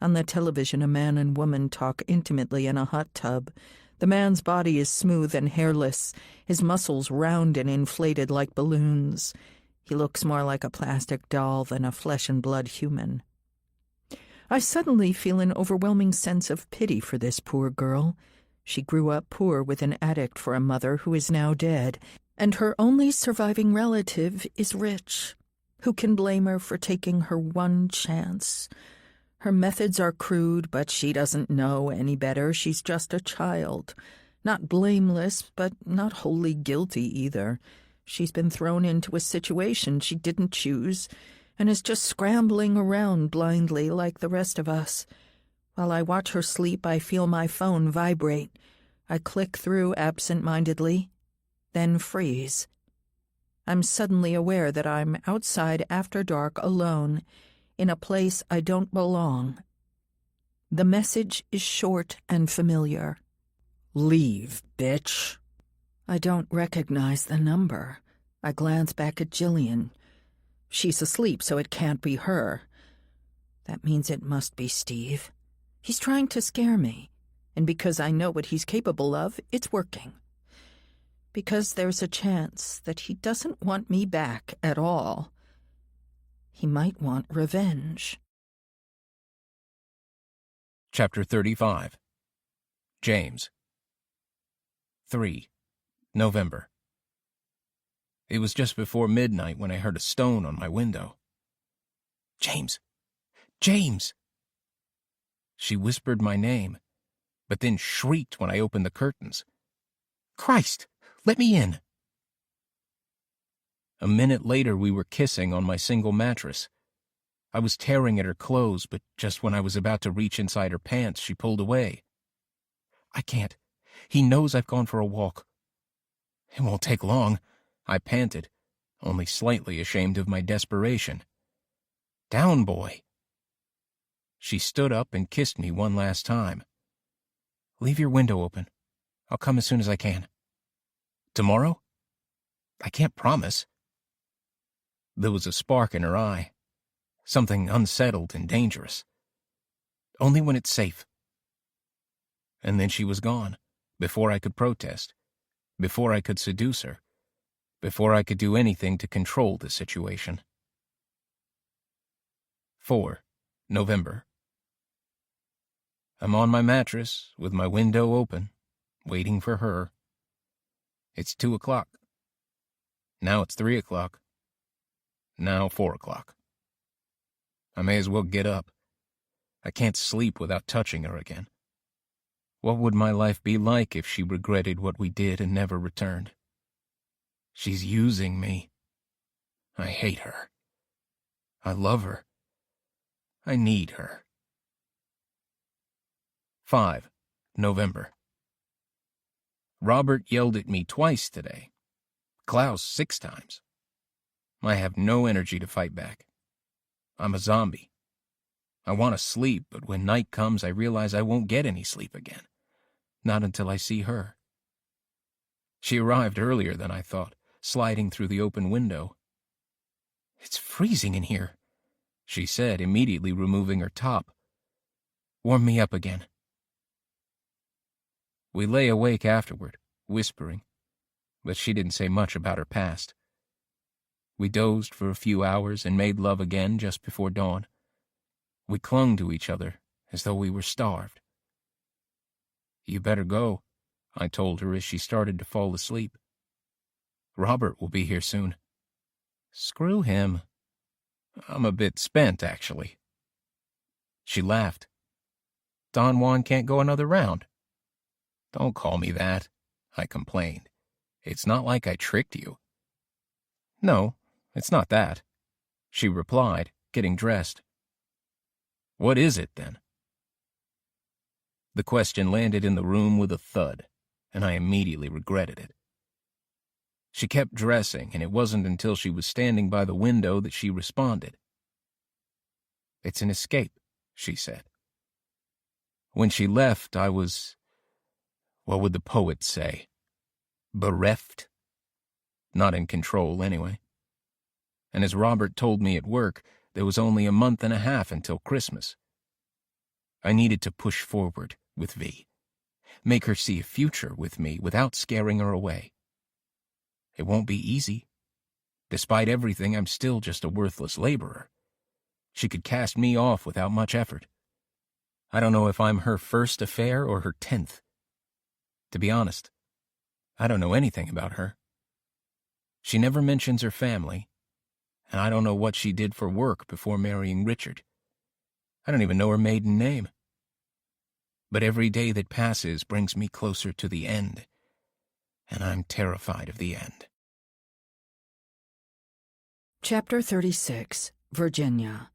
On the television, a man and woman talk intimately in a hot tub. The man's body is smooth and hairless, his muscles round and inflated like balloons. He looks more like a plastic doll than a flesh-and-blood human. I suddenly feel an overwhelming sense of pity for this poor girl. She grew up poor with an addict for a mother who is now dead, and her only surviving relative is rich. Who can blame her for taking her one chance? Her methods are crude, but she doesn't know any better. She's just a child. Not blameless, but not wholly guilty either. She's been thrown into a situation she didn't choose, and is just scrambling around blindly like the rest of us. While I watch her sleep, I feel my phone vibrate. I click through absent-mindedly, then freeze. I'm suddenly aware that I'm outside after dark alone, in a place I don't belong. The message is short and familiar. Leave, bitch. I don't recognize the number. I glance back at Jillian. She's asleep, so it can't be her. That means it must be Steve. He's trying to scare me, and because I know what he's capable of, it's working. Because there's a chance that he doesn't want me back at all. He might want revenge. Chapter 35. James. 3. November. It was just before midnight when I heard a stone on my window. James! James! She whispered my name, but then shrieked when I opened the curtains. Christ! Let me in! A minute later we were kissing on my single mattress. I was tearing at her clothes, but just when I was about to reach inside her pants, she pulled away. I can't. He knows I've gone for a walk. It won't take long, I panted, only slightly ashamed of my desperation. Down, boy. She stood up and kissed me one last time. Leave your window open. I'll come as soon as I can. Tomorrow? I can't promise. There was a spark in her eye, something unsettled and dangerous. Only when it's safe. And then she was gone, before I could protest, before I could seduce her, before I could do anything to control the situation. 4. November. I'm on my mattress, with my window open, waiting for her. It's 2 o'clock. Now it's 3 o'clock. Now 4 o'clock. I may as well get up. I can't sleep without touching her again. What would my life be like if she regretted what we did and never returned? She's using me. I hate her. I love her. I need her. 5. November. Robert yelled at me twice today. Klaus 6 times. I have no energy to fight back. I'm a zombie. I want to sleep, but when night comes, I realize I won't get any sleep again. Not until I see her. She arrived earlier than I thought, sliding through the open window. It's freezing in here, she said, immediately removing her top. Warm me up again. We lay awake afterward, whispering, but she didn't say much about her past. We dozed for a few hours and made love again just before dawn. We clung to each other as though we were starved. You better go, I told her as she started to fall asleep. Robert will be here soon. Screw him. I'm a bit spent, actually. She laughed. Don Juan can't go another round. Don't call me that, I complained. It's not like I tricked you. No, it's not that, she replied, getting dressed. What is it, then? The question landed in the room with a thud, and I immediately regretted it. She kept dressing, and it wasn't until she was standing by the window that she responded. It's an escape, she said. When she left, I was, what would the poet say? Bereft? Not in control, anyway. And as Robert told me at work, there was only a month and a half until Christmas. I needed to push forward with V. Make her see a future with me without scaring her away. It won't be easy. Despite everything, I'm still just a worthless laborer. She could cast me off without much effort. I don't know if I'm her first affair or her 10th. To be honest, I don't know anything about her. She never mentions her family, and I don't know what she did for work before marrying Richard. I don't even know her maiden name. But every day that passes brings me closer to the end, and I'm terrified of the end. Chapter 36, Virginia.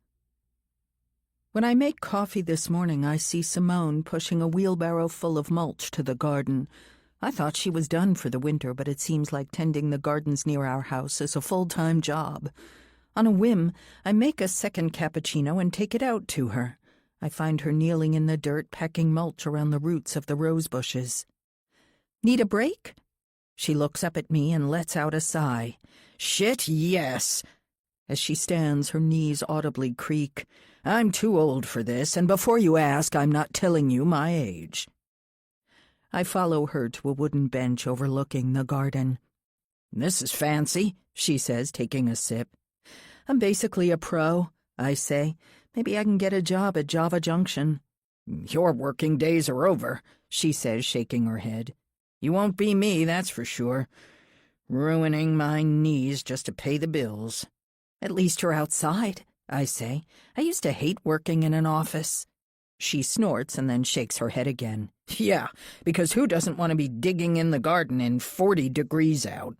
When I make coffee this morning, I see Simone pushing a wheelbarrow full of mulch to the garden. I thought she was done for the winter, but it seems like tending the gardens near our house is a full-time job. On a whim, I make a second cappuccino and take it out to her. I find her kneeling in the dirt, packing mulch around the roots of the rose bushes. Need a break? She looks up at me and lets out a sigh. Shit, yes. As she stands, her knees audibly creak. I'm too old for this, and before you ask, I'm not telling you my age. I follow her to a wooden bench overlooking the garden. This is fancy, she says, taking a sip. I'm basically a pro, I say. Maybe I can get a job at Java Junction. Your working days are over, she says, shaking her head. You won't be me, that's for sure. Ruining my knees just to pay the bills. At least you're outside, I say. I used to hate working in an office. She snorts and then shakes her head again. Yeah, because who doesn't want to be digging in the garden in 40 degrees out?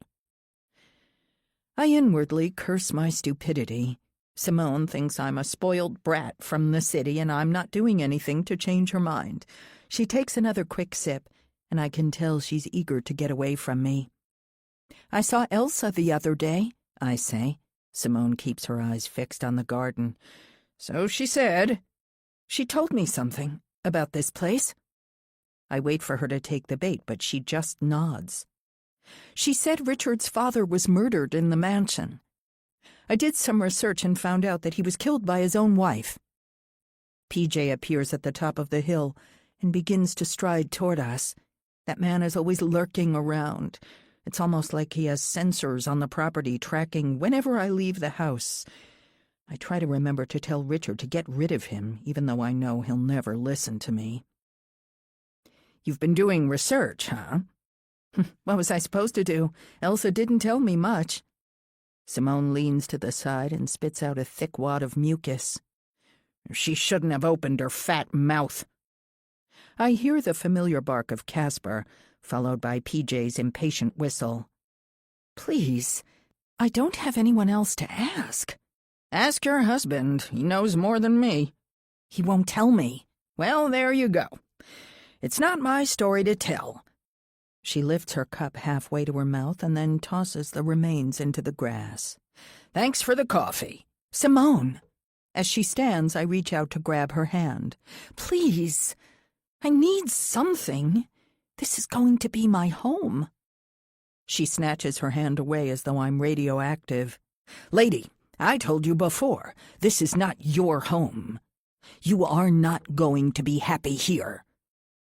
I inwardly curse my stupidity. Simone thinks I'm a spoiled brat from the city and I'm not doing anything to change her mind. She takes another quick sip, and I can tell she's eager to get away from me. I saw Elsa the other day, I say. Simone keeps her eyes fixed on the garden. So she said. She told me something about this place. I wait for her to take the bait, but she just nods. She said Richard's father was murdered in the mansion. I did some research and found out that he was killed by his own wife. PJ appears at the top of the hill and begins to stride toward us. That man is always lurking around. It's almost like he has sensors on the property tracking whenever I leave the house. I try to remember to tell Richard to get rid of him, even though I know he'll never listen to me. You've been doing research, huh? What was I supposed to do? Elsa didn't tell me much. Simone leans to the side and spits out a thick wad of mucus. She shouldn't have opened her fat mouth. I hear the familiar bark of Casper, followed by PJ's impatient whistle. Please, I don't have anyone else to ask. Ask your husband. He knows more than me. He won't tell me. Well, there you go. It's not my story to tell. She lifts her cup halfway to her mouth and then tosses the remains into the grass. Thanks for the coffee. Simone. As she stands, I reach out to grab her hand. Please, I need something. This is going to be my home. She snatches her hand away as though I'm radioactive. Lady, I told you before, this is not your home. You are not going to be happy here.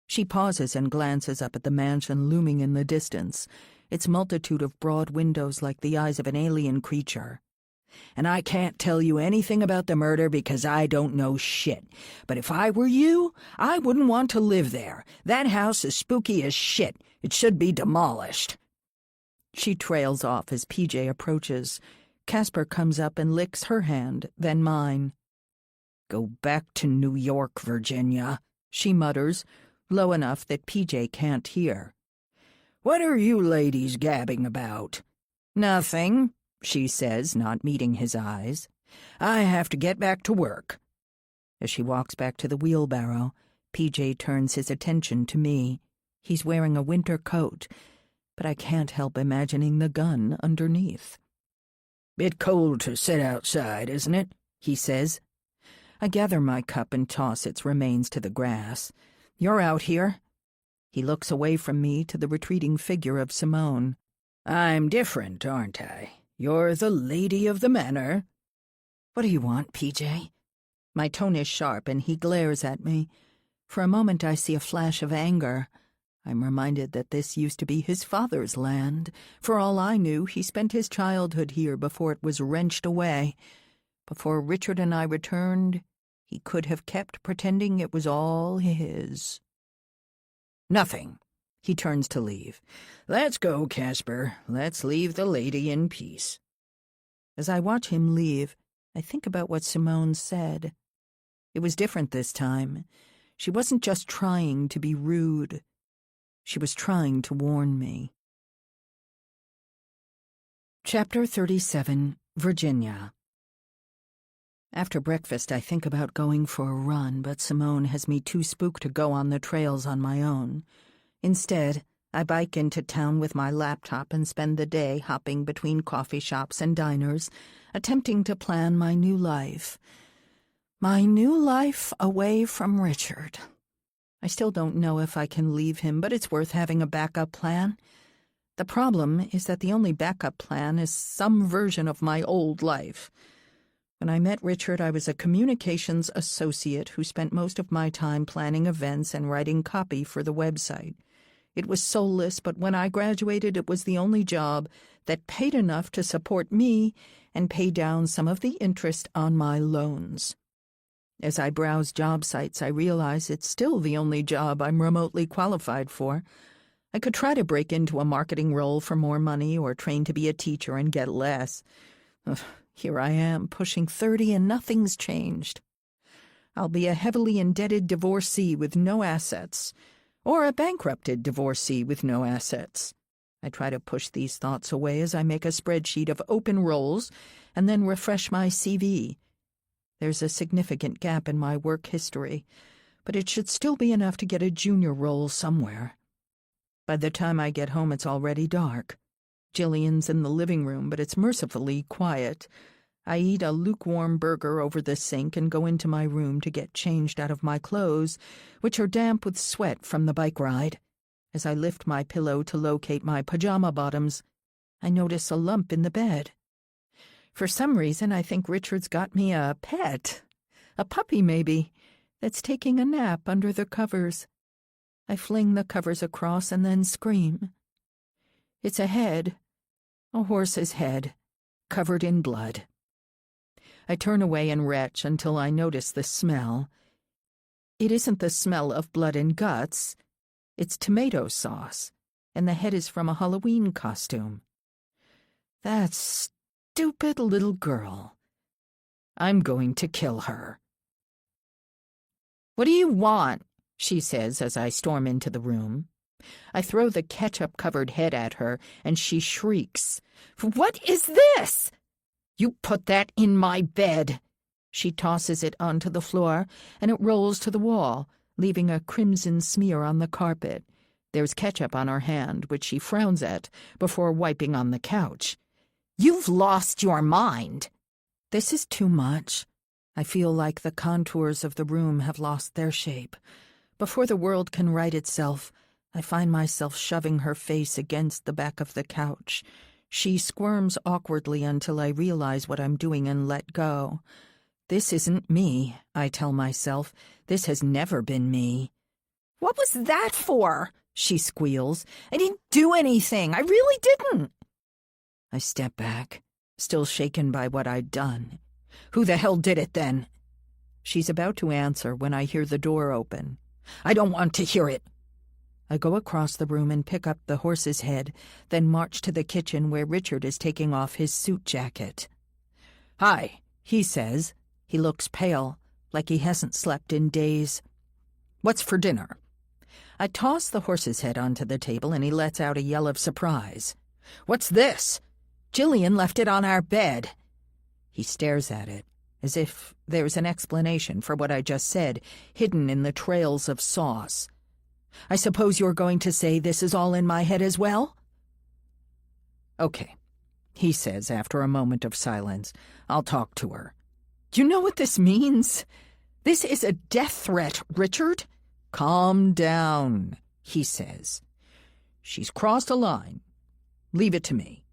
She pauses and glances up at the mansion looming in the distance, its multitude of broad windows like the eyes of an alien creature. And I can't tell you anything about the murder because I don't know shit. But if I were you, I wouldn't want to live there. That house is spooky as shit. It should be demolished. She trails off as PJ approaches. Casper comes up and licks her hand, then mine. Go back to New York, Virginia, she mutters, low enough that PJ can't hear. What are you ladies gabbing about? Nothing, she says, not meeting his eyes. I have to get back to work. As she walks back to the wheelbarrow, PJ turns his attention to me. He's wearing a winter coat, but I can't help imagining the gun underneath. Bit cold to sit outside, isn't it? He says. I gather my cup and toss its remains to the grass. You're out here. He looks away from me to the retreating figure of Simone. I'm different, aren't I? You're the lady of the manor. What do you want, PJ? My tone is sharp, and he glares at me. For a moment I see a flash of anger. I'm reminded that this used to be his father's land. For all I knew, he spent his childhood here before it was wrenched away. Before Richard and I returned, he could have kept pretending it was all his. Nothing. He turns to leave. Let's go, Casper. Let's leave the lady in peace. As I watch him leave, I think about what Simone said. It was different this time. She wasn't just trying to be rude. She was trying to warn me. Chapter 37, Virginia. After breakfast, I think about going for a run, but Simone has me too spooked to go on the trails on my own. Instead, I bike into town with my laptop and spend the day hopping between coffee shops and diners, attempting to plan my new life. My new life away from Richard. I still don't know if I can leave him, but it's worth having a backup plan. The problem is that the only backup plan is some version of my old life. When I met Richard, I was a communications associate who spent most of my time planning events and writing copy for the website. It was soulless, but when I graduated, it was the only job that paid enough to support me and pay down some of the interest on my loans. As I browse job sites, I realize it's still the only job I'm remotely qualified for. I could try to break into a marketing role for more money or train to be a teacher and get less. Ugh, here I am, pushing 30 and nothing's changed. I'll be a heavily indebted divorcee with no assets, or a bankrupted divorcee with no assets. I try to push these thoughts away as I make a spreadsheet of open roles and then refresh my CV. There's a significant gap in my work history, but it should still be enough to get a junior role somewhere. By the time I get home, it's already dark. Jillian's in the living room, but it's mercifully quiet. I eat a lukewarm burger over the sink and go into my room to get changed out of my clothes, which are damp with sweat from the bike ride. As I lift my pillow to locate my pajama bottoms, I notice a lump in the bed. For some reason, I think Richard's got me a pet. A puppy, maybe, that's taking a nap under the covers. I fling the covers across and then scream. It's a head, a horse's head, covered in blood. I turn away and retch until I notice the smell. It isn't the smell of blood and guts. It's tomato sauce, and the head is from a Halloween costume. That stupid little girl. I'm going to kill her. "What do you want?" she says as I storm into the room. I throw the ketchup-covered head at her, and she shrieks. "What is this?" "You put that in my bed." She tosses it onto the floor, and it rolls to the wall, leaving a crimson smear on the carpet. There's ketchup on her hand, which she frowns at, before wiping on the couch. "You've lost your mind." This is too much. I feel like the contours of the room have lost their shape. Before the world can right itself, I find myself shoving her face against the back of the couch. She squirms awkwardly until I realize what I'm doing and let go. This isn't me, I tell myself. This has never been me. "What was that for?" she squeals. "I didn't do anything. I really didn't." I step back, still shaken by what I'd done. "Who the hell did it then?" She's about to answer when I hear the door open. "I don't want to hear it." I go across the room and pick up the horse's head, then march to the kitchen where Richard is taking off his suit jacket. "Hi," he says. He looks pale, like he hasn't slept in days. "What's for dinner?" I toss the horse's head onto the table and he lets out a yell of surprise. "What's this? Jillian left it on our bed." He stares at it, as if there's an explanation for what I just said, hidden in the trails of sauce. "I suppose you're going to say this is all in my head as well?" "Okay," he says after a moment of silence. "I'll talk to her." "You know what this means? This is a death threat, Richard." "Calm down," he says. "She's crossed a line. Leave it to me."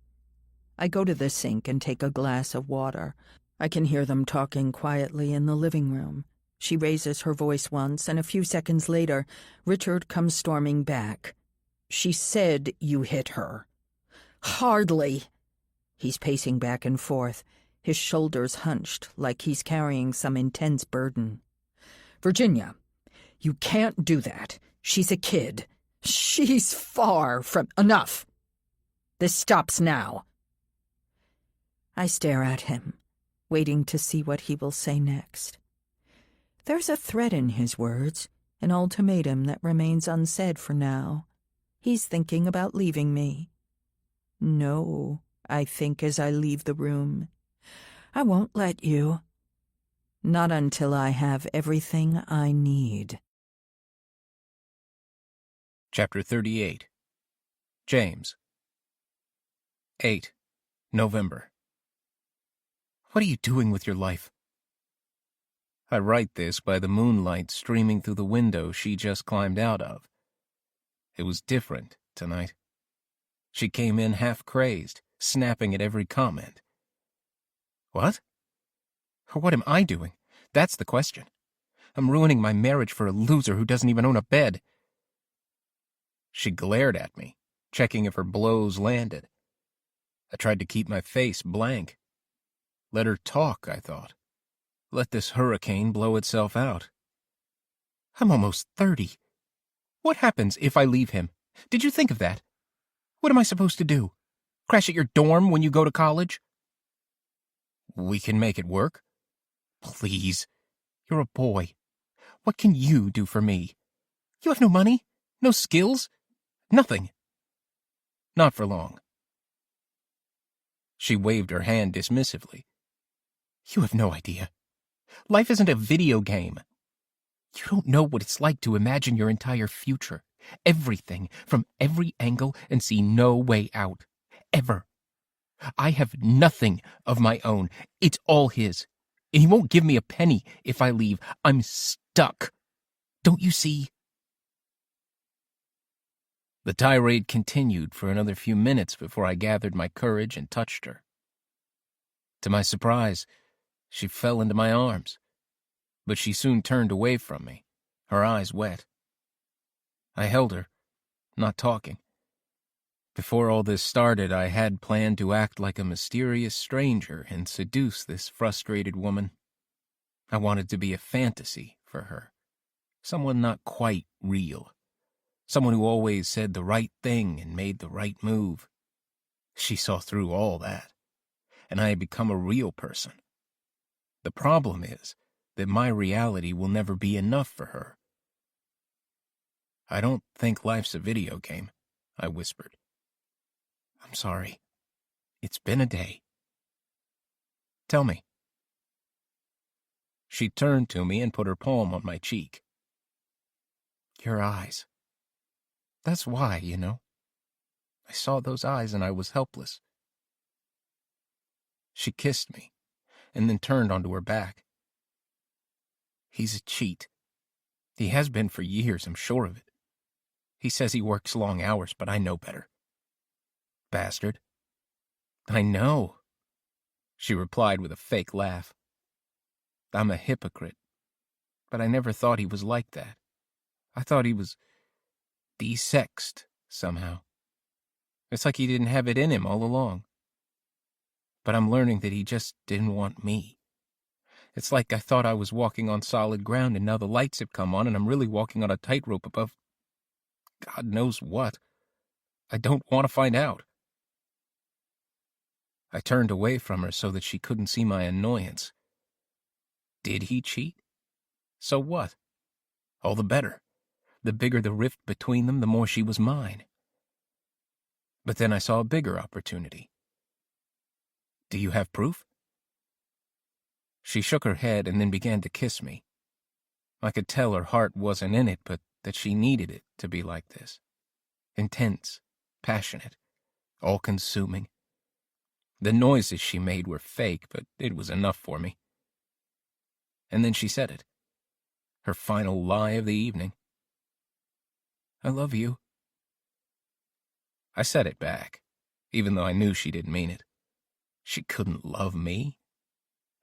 I go to the sink and take a glass of water. I can hear them talking quietly in the living room. She raises her voice once, and a few seconds later, Richard comes storming back. "She said you hit her." "Hardly." He's pacing back and forth, his shoulders hunched like he's carrying some intense burden. "Virginia, you can't do that. She's a kid. She's far from enough. This stops now." I stare at him, waiting to see what he will say next. There's a threat in his words, an ultimatum that remains unsaid for now. He's thinking about leaving me. "No," I think as I leave the room. "I won't let you." Not until I have everything I need. Chapter 38. James. 8. November. What are you doing with your life? I write this by the moonlight streaming through the window she just climbed out of. It was different tonight. She came in half crazed, snapping at every comment. What? What am I doing? That's the question. I'm ruining my marriage for a loser who doesn't even own a bed. She glared at me, checking if her blows landed. I tried to keep my face blank. Let her talk, I thought. Let this hurricane blow itself out. I'm almost 30. What happens if I leave him? Did you think of that? What am I supposed to do? Crash at your dorm when you go to college? We can make it work. Please. You're a boy. What can you do for me? You have no money? No skills? Nothing. Not for long. She waved her hand dismissively. You have no idea. Life isn't a video game. You don't know what it's like to imagine your entire future, everything, from every angle, and see no way out. Ever. I have nothing of my own. It's all his. And he won't give me a penny if I leave. I'm stuck. Don't you see? The tirade continued for another few minutes before I gathered my courage and touched her. To my surprise, she fell into my arms, but she soon turned away from me, her eyes wet. I held her, not talking. Before all this started, I had planned to act like a mysterious stranger and seduce this frustrated woman. I wanted to be a fantasy for her, someone not quite real, someone who always said the right thing and made the right move. She saw through all that, and I had become a real person. The problem is that my reality will never be enough for her. I don't think life's a video game, I whispered. I'm sorry. It's been a day. Tell me. She turned to me and put her palm on my cheek. Your eyes. That's why, you know. I saw those eyes and I was helpless. She kissed me, and then turned onto her back. He's a cheat. He has been for years, I'm sure of it. He says he works long hours, but I know better. Bastard. I know, she replied with a fake laugh. I'm a hypocrite, but I never thought he was like that. I thought he was desexed somehow. It's like he didn't have it in him all along. But I'm learning that he just didn't want me. It's like I thought I was walking on solid ground and now the lights have come on and I'm really walking on a tightrope above God knows what. I don't want to find out. I turned away from her so that she couldn't see my annoyance. Did he cheat? So what? All the better. The bigger the rift between them, the more she was mine. But then I saw a bigger opportunity. Do you have proof? She shook her head and then began to kiss me. I could tell her heart wasn't in it, but that she needed it to be like this. Intense, passionate, all-consuming. The noises she made were fake, but it was enough for me. And then she said it. Her final lie of the evening. I love you. I said it back, even though I knew she didn't mean it. She couldn't love me.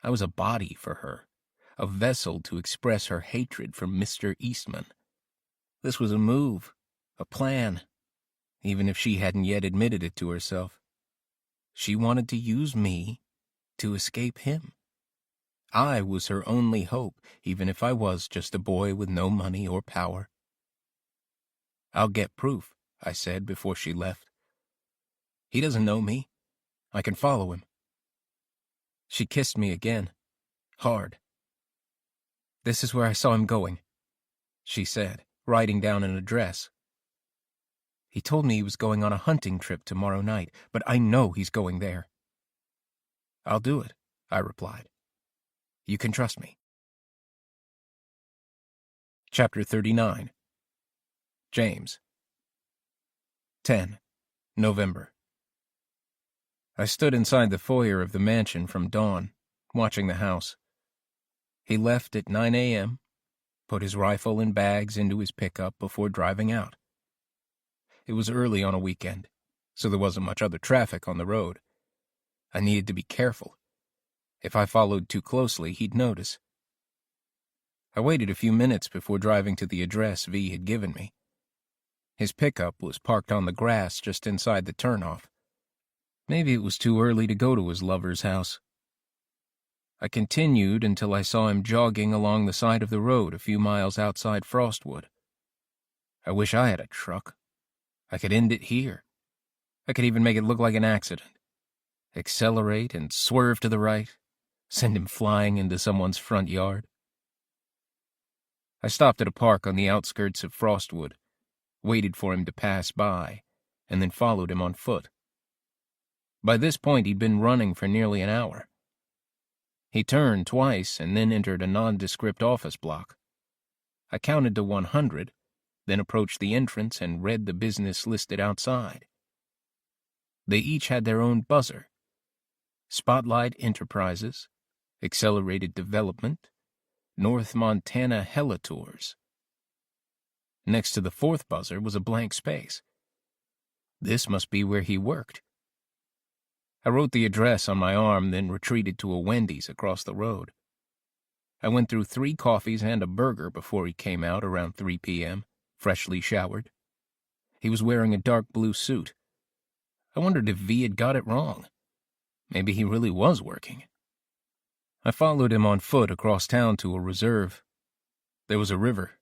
I was a body for her, a vessel to express her hatred for Mr. Eastman. This was a move, a plan, even if she hadn't yet admitted it to herself. She wanted to use me to escape him. I was her only hope, even if I was just a boy with no money or power. I'll get proof, I said before she left. He doesn't know me. I can follow him. She kissed me again, hard. This is where I saw him going, she said, writing down an address. He told me he was going on a hunting trip tomorrow night, but I know he's going there. I'll do it, I replied. You can trust me. Chapter 39. James. 10. November. I stood inside the foyer of the mansion from dawn, watching the house. He left at 9 a.m., put his rifle and bags into his pickup before driving out. It was early on a weekend, so there wasn't much other traffic on the road. I needed to be careful. If I followed too closely, he'd notice. I waited a few minutes before driving to the address V had given me. His pickup was parked on the grass just inside the turnoff. Maybe it was too early to go to his lover's house. I continued until I saw him jogging along the side of the road a few miles outside Frostwood. I wish I had a truck. I could end it here. I could even make it look like an accident. Accelerate and swerve to the right, send him flying into someone's front yard. I stopped at a park on the outskirts of Frostwood, waited for him to pass by, and then followed him on foot. By this point, he'd been running for nearly an hour. He turned twice and then entered a nondescript office block. I counted to 100, then approached the entrance and read the business listed outside. They each had their own buzzer. Spotlight Enterprises, Accelerated Development, North Montana Helitours. Next to the fourth buzzer was a blank space. This must be where he worked. I wrote the address on my arm, then retreated to a Wendy's across the road. I went through 3 coffees and a burger before he came out around 3 p.m., freshly showered. He was wearing a dark blue suit. I wondered if V had got it wrong. Maybe he really was working. I followed him on foot across town to a reserve. There was a river.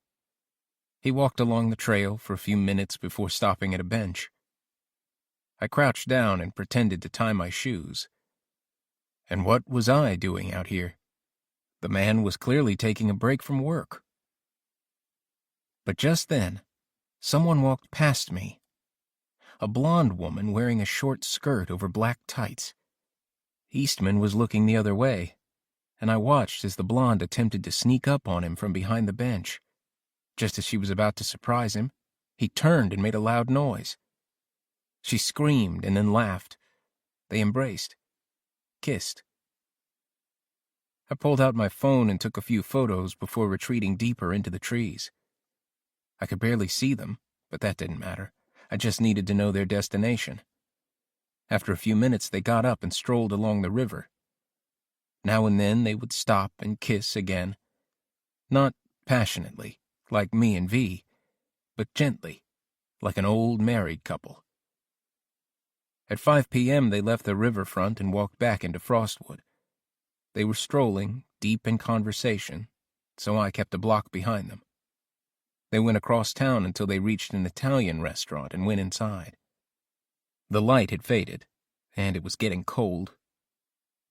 He walked along the trail for a few minutes before stopping at a bench. I crouched down and pretended to tie my shoes. And what was I doing out here? The man was clearly taking a break from work. But just then, someone walked past me. A blonde woman wearing a short skirt over black tights. Eastman was looking the other way, and I watched as the blonde attempted to sneak up on him from behind the bench. Just as she was about to surprise him, he turned and made a loud noise. She screamed and then laughed. They embraced, kissed. I pulled out my phone and took a few photos before retreating deeper into the trees. I could barely see them, but that didn't matter. I just needed to know their destination. After a few minutes, they got up and strolled along the river. Now and then they would stop and kiss again. Not passionately, like me and V, but gently, like an old married couple. At 5 p.m., they left the riverfront and walked back into Frostwood. They were strolling, deep in conversation, so I kept a block behind them. They went across town until they reached an Italian restaurant and went inside. The light had faded, and it was getting cold.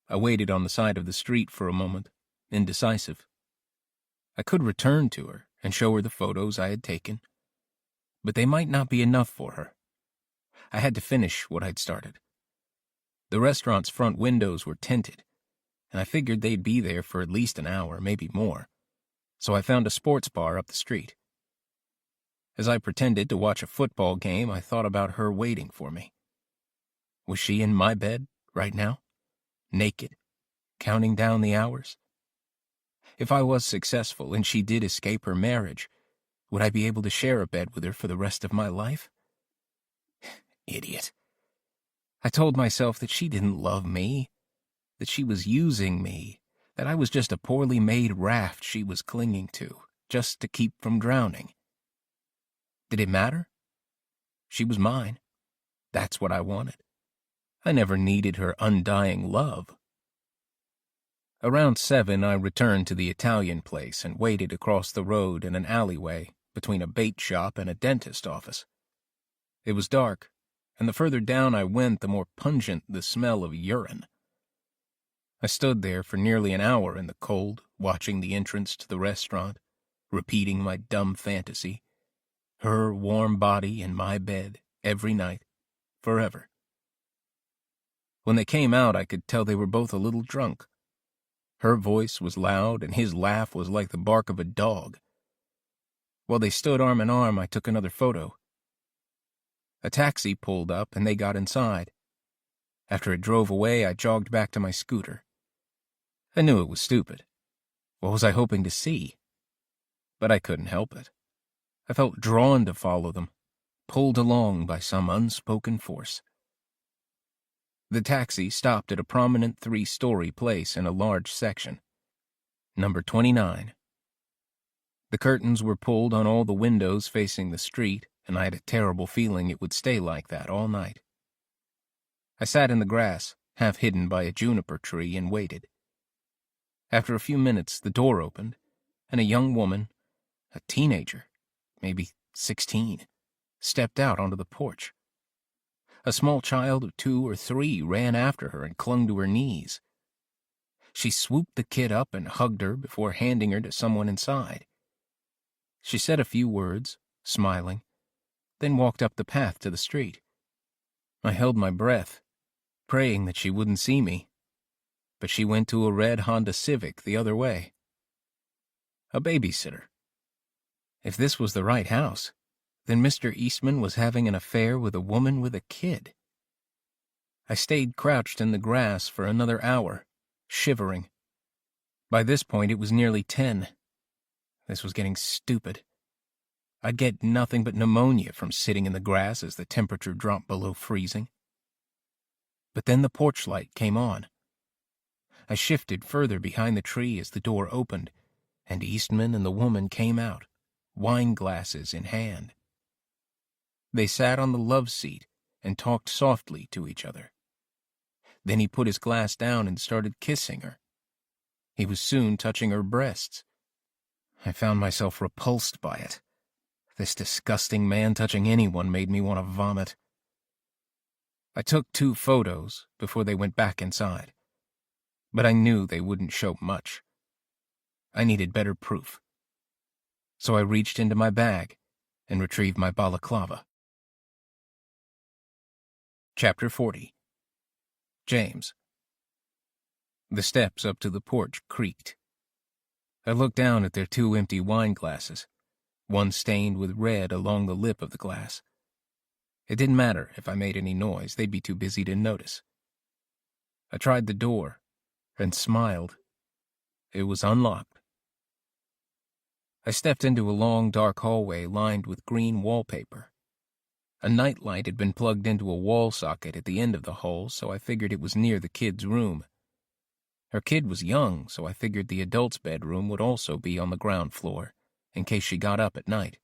I waited on the side of the street for a moment, indecisive. I could return to her and show her the photos I had taken, but they might not be enough for her. I had to finish what I'd started. The restaurant's front windows were tinted, and I figured they'd be there for at least an hour, maybe more, so I found a sports bar up the street. As I pretended to watch a football game, I thought about her waiting for me. Was she in my bed right now, naked, counting down the hours? If I was successful and she did escape her marriage, would I be able to share a bed with her for the rest of my life? Idiot. I told myself that she didn't love me, that she was using me, that I was just a poorly made raft she was clinging to, just to keep from drowning. Did it matter? She was mine. That's what I wanted. I never needed her undying love. Around 7, I returned to the Italian place and waited across the road in an alleyway between a bait shop and a dentist office. It was dark, and the further down I went, the more pungent the smell of urine. I stood there for nearly an hour in the cold, watching the entrance to the restaurant, repeating my dumb fantasy. Her warm body in my bed, every night, forever. When they came out, I could tell they were both a little drunk. Her voice was loud, and his laugh was like the bark of a dog. While they stood arm in arm, I took another photo. A taxi pulled up and they got inside. After it drove away, I jogged back to my scooter. I knew it was stupid. What was I hoping to see? But I couldn't help it. I felt drawn to follow them, pulled along by some unspoken force. The taxi stopped at a prominent 3-story place in a large section. Number 29. The curtains were pulled on all the windows facing the street, and I had a terrible feeling it would stay like that all night. I sat in the grass, half hidden by a juniper tree, and waited. After a few minutes, the door opened, and a young woman, a teenager, maybe 16, stepped out onto the porch. A small child of 2 or 3 ran after her and clung to her knees. She swooped the kid up and hugged her before handing her to someone inside. She said a few words, smiling, then walked up the path to the street. I held my breath, praying that she wouldn't see me, but she went to a red Honda Civic the other way. A babysitter. If this was the right house, then Mr. Eastman was having an affair with a woman with a kid. I stayed crouched in the grass for another hour, shivering. By this point, it was nearly 10. This was getting stupid. I'd get nothing but pneumonia from sitting in the grass as the temperature dropped below freezing. But then the porch light came on. I shifted further behind the tree as the door opened, and Eastman and the woman came out, wine glasses in hand. They sat on the love seat and talked softly to each other. Then he put his glass down and started kissing her. He was soon touching her breasts. I found myself repulsed by it. This disgusting man touching anyone made me want to vomit. I took 2 photos before they went back inside, but I knew they wouldn't show much. I needed better proof. So I reached into my bag and retrieved my balaclava. Chapter 40. James. The steps up to the porch creaked. I looked down at their 2 empty wine glasses, one stained with red along the lip of the glass. It didn't matter if I made any noise, they'd be too busy to notice. I tried the door and smiled. It was unlocked. I stepped into a long, dark hallway lined with green wallpaper. A nightlight had been plugged into a wall socket at the end of the hall, so I figured it was near the kid's room. Her kid was young, so I figured the adult's bedroom would also be on the ground floor, in case she got up at night.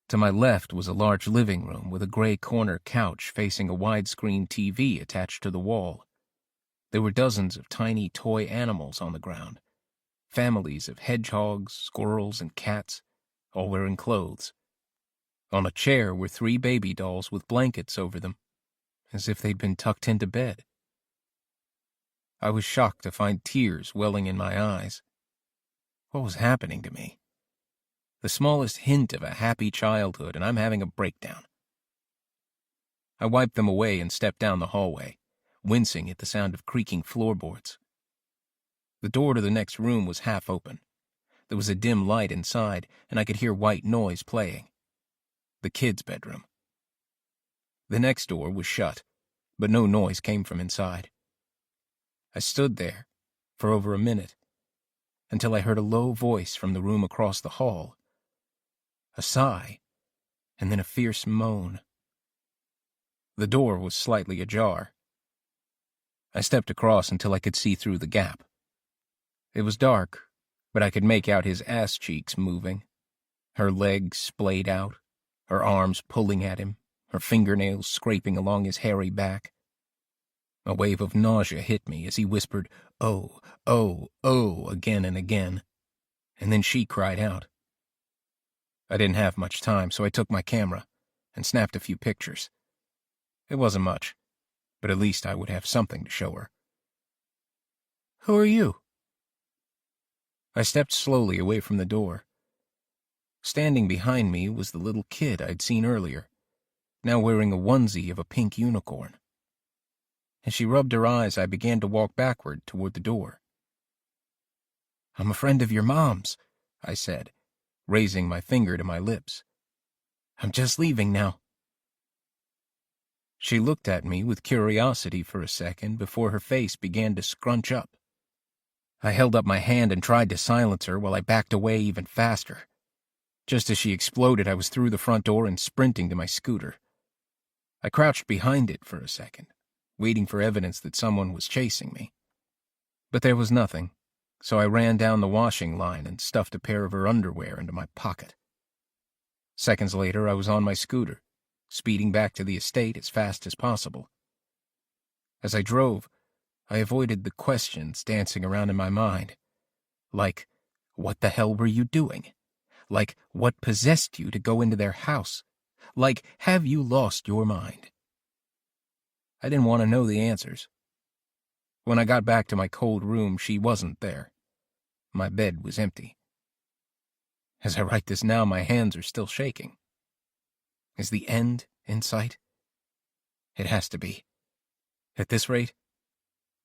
To my left was a large living room with a gray corner couch facing a widescreen TV attached to the wall. There were dozens of tiny toy animals on the ground, families of hedgehogs, squirrels, and cats, all wearing clothes. On a chair were 3 baby dolls with blankets over them, as if they'd been tucked into bed. I was shocked to find tears welling in my eyes. What was happening to me? The smallest hint of a happy childhood, and I'm having a breakdown. I wiped them away and stepped down the hallway, wincing at the sound of creaking floorboards. The door to the next room was half open. There was a dim light inside, and I could hear white noise playing. The kid's bedroom. The next door was shut, but no noise came from inside. I stood there for over a minute, until I heard a low voice from the room across the hall. A sigh, and then a fierce moan. The door was slightly ajar. I stepped across until I could see through the gap. It was dark, but I could make out his ass cheeks moving, her legs splayed out, her arms pulling at him, her fingernails scraping along his hairy back. A wave of nausea hit me as he whispered, "Oh, oh, oh," again and again, and then she cried out. I didn't have much time, so I took my camera and snapped a few pictures. It wasn't much, but at least I would have something to show her. "Who are you?" I stepped slowly away from the door. Standing behind me was the little kid I'd seen earlier, now wearing a onesie of a pink unicorn. As she rubbed her eyes, I began to walk backward toward the door. "I'm a friend of your mom's," I said, raising my finger to my lips. "I'm just leaving now." She looked at me with curiosity for a second before her face began to scrunch up. I held up my hand and tried to silence her while I backed away even faster. Just as she exploded, I was through the front door and sprinting to my scooter. I crouched behind it for a second, waiting for evidence that someone was chasing me. But there was nothing, so I ran down the washing line and stuffed a pair of her underwear into my pocket. Seconds later, I was on my scooter, speeding back to the estate as fast as possible. As I drove, I avoided the questions dancing around in my mind. Like, what the hell were you doing? Like, what possessed you to go into their house? Like, have you lost your mind? I didn't want to know the answers. When I got back to my cold room, she wasn't there. My bed was empty. As I write this now, my hands are still shaking. Is the end in sight? It has to be. At this rate,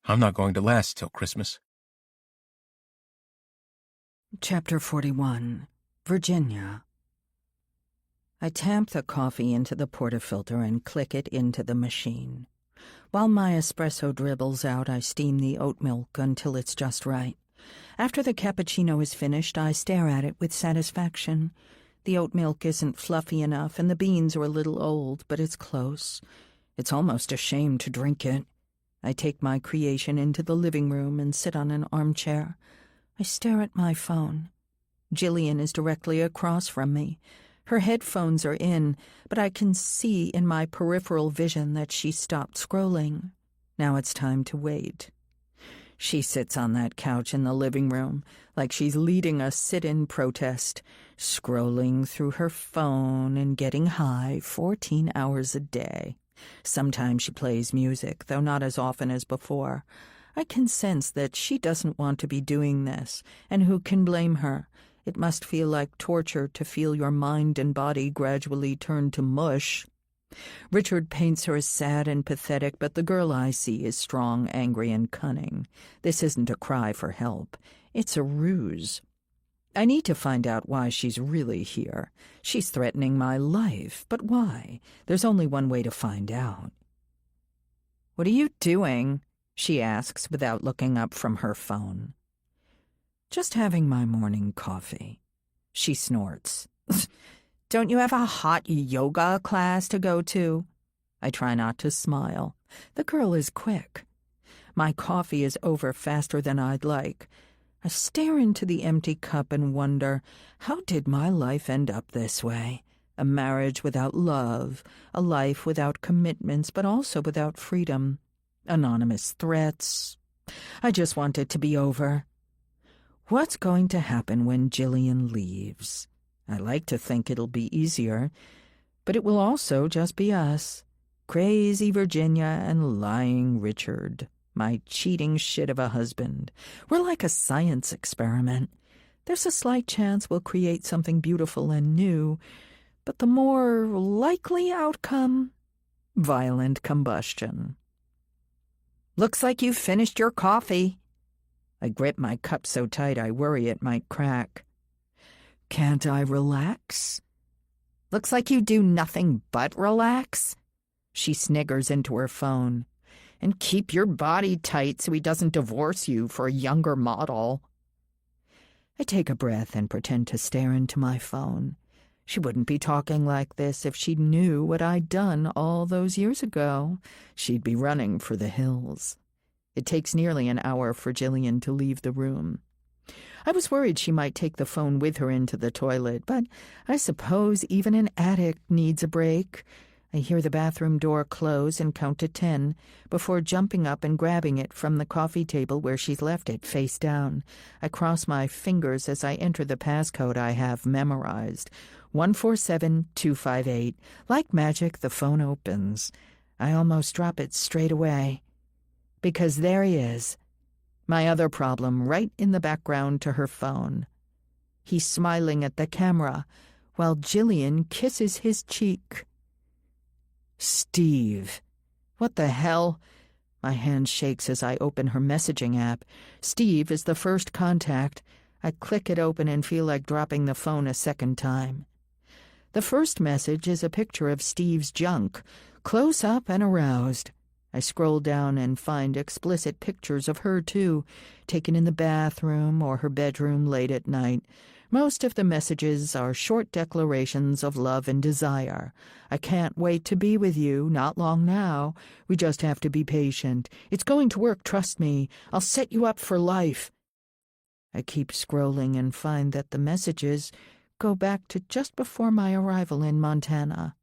I'm not going to last till Christmas. Chapter 41. Virginia. I tamp the coffee into the portafilter and click it into the machine. While my espresso dribbles out, I steam the oat milk until it's just right. After the cappuccino is finished, I stare at it with satisfaction. The oat milk isn't fluffy enough, and the beans are a little old, but it's close. It's almost a shame to drink it. I take my creation into the living room and sit on an armchair. I stare at my phone. Jillian is directly across from me. Her headphones are in, but I can see in my peripheral vision that she stopped scrolling. Now it's time to wait. She sits on that couch in the living room, like she's leading a sit-in protest, scrolling through her phone and getting high 14 hours a day. Sometimes she plays music, though not as often as before. I can sense that she doesn't want to be doing this, and who can blame her? It must feel like torture to feel your mind and body gradually turn to mush. Richard paints her as sad and pathetic, but the girl I see is strong, angry, and cunning. This isn't a cry for help. It's a ruse. I need to find out why she's really here. She's threatening my life, but why? There's only one way to find out. "What are you doing?" she asks without looking up from her phone. "Just having my morning coffee." She snorts. "Don't you have a hot yoga class to go to?" I try not to smile. The girl is quick. My coffee is over faster than I'd like. I stare into the empty cup and wonder, how did my life end up this way? A marriage without love, a life without commitments, but also without freedom. Anonymous threats. I just want it to be over. What's going to happen when Jillian leaves? I like to think it'll be easier, but it will also just be us. Crazy Virginia and lying Richard. My cheating shit of a husband. We're like a science experiment. There's a slight chance we'll create something beautiful and new, but the more likely outcome, violent combustion. "Looks like you've finished your coffee." I grip my cup so tight I worry it might crack. "Can't I relax?" "Looks like you do nothing but relax." She sniggers into her phone. "And keep your body tight so he doesn't divorce you for a younger model." I take a breath and pretend to stare into my phone. She wouldn't be talking like this if she knew what I'd done all those years ago. She'd be running for the hills. It takes nearly an hour for Jillian to leave the room. I was worried she might take the phone with her into the toilet, but I suppose even an addict needs a break. I hear the bathroom door close and count to 10 before jumping up and grabbing it from the coffee table where she's left it face down. I cross my fingers as I enter the passcode I have memorized. 147258. Like magic, the phone opens. I almost drop it straight away. Because there he is. My other problem, right in the background to her phone. He's smiling at the camera while Jillian kisses his cheek. Steve. What the hell? My hand shakes as I open her messaging app. Steve is the first contact. I click it open and feel like dropping the phone a second time. The first message is a picture of Steve's junk, close up and aroused. I scroll down and find explicit pictures of her, too, taken in the bathroom or her bedroom late at night. Most of the messages are short declarations of love and desire. I can't wait to be with you, not long now. We just have to be patient. It's going to work, trust me. I'll set you up for life. I keep scrolling and find that the messages go back to just before my arrival in Montana.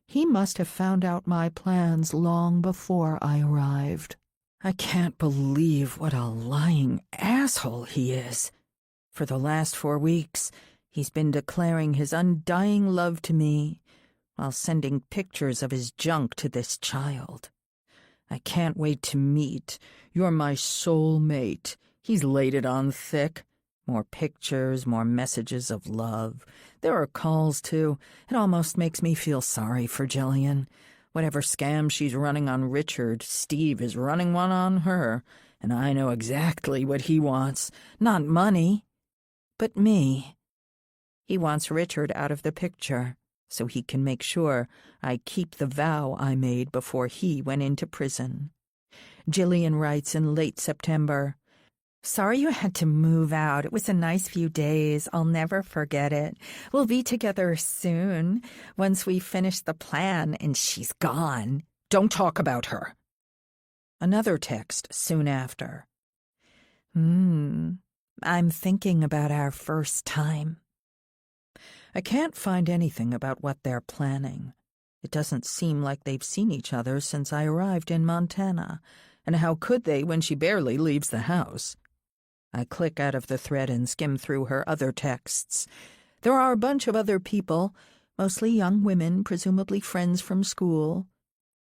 He must have found out my plans long before I arrived. I can't believe what a lying asshole he is. For the last 4 weeks, he's been declaring his undying love to me while sending pictures of his junk to this child. I can't wait to meet. You're my soulmate. He's laid it on thick. More pictures, more messages of love. There are calls, too. It almost makes me feel sorry for Jillian. Whatever scam she's running on Richard, Steve is running one on her, and I know exactly what he wants. Not money, but me. He wants Richard out of the picture, so he can make sure I keep the vow I made before he went into prison. Jillian writes in late September, "Sorry you had to move out. It was a nice few days. I'll never forget it. We'll be together soon, once we finish the plan and she's gone." Don't talk about her. Another text soon after. I'm thinking about our first time. I can't find anything about what they're planning. It doesn't seem like they've seen each other since I arrived in Montana. And how could they when she barely leaves the house? I click out of the thread and skim through her other texts. There are a bunch of other people, mostly young women, presumably friends from school.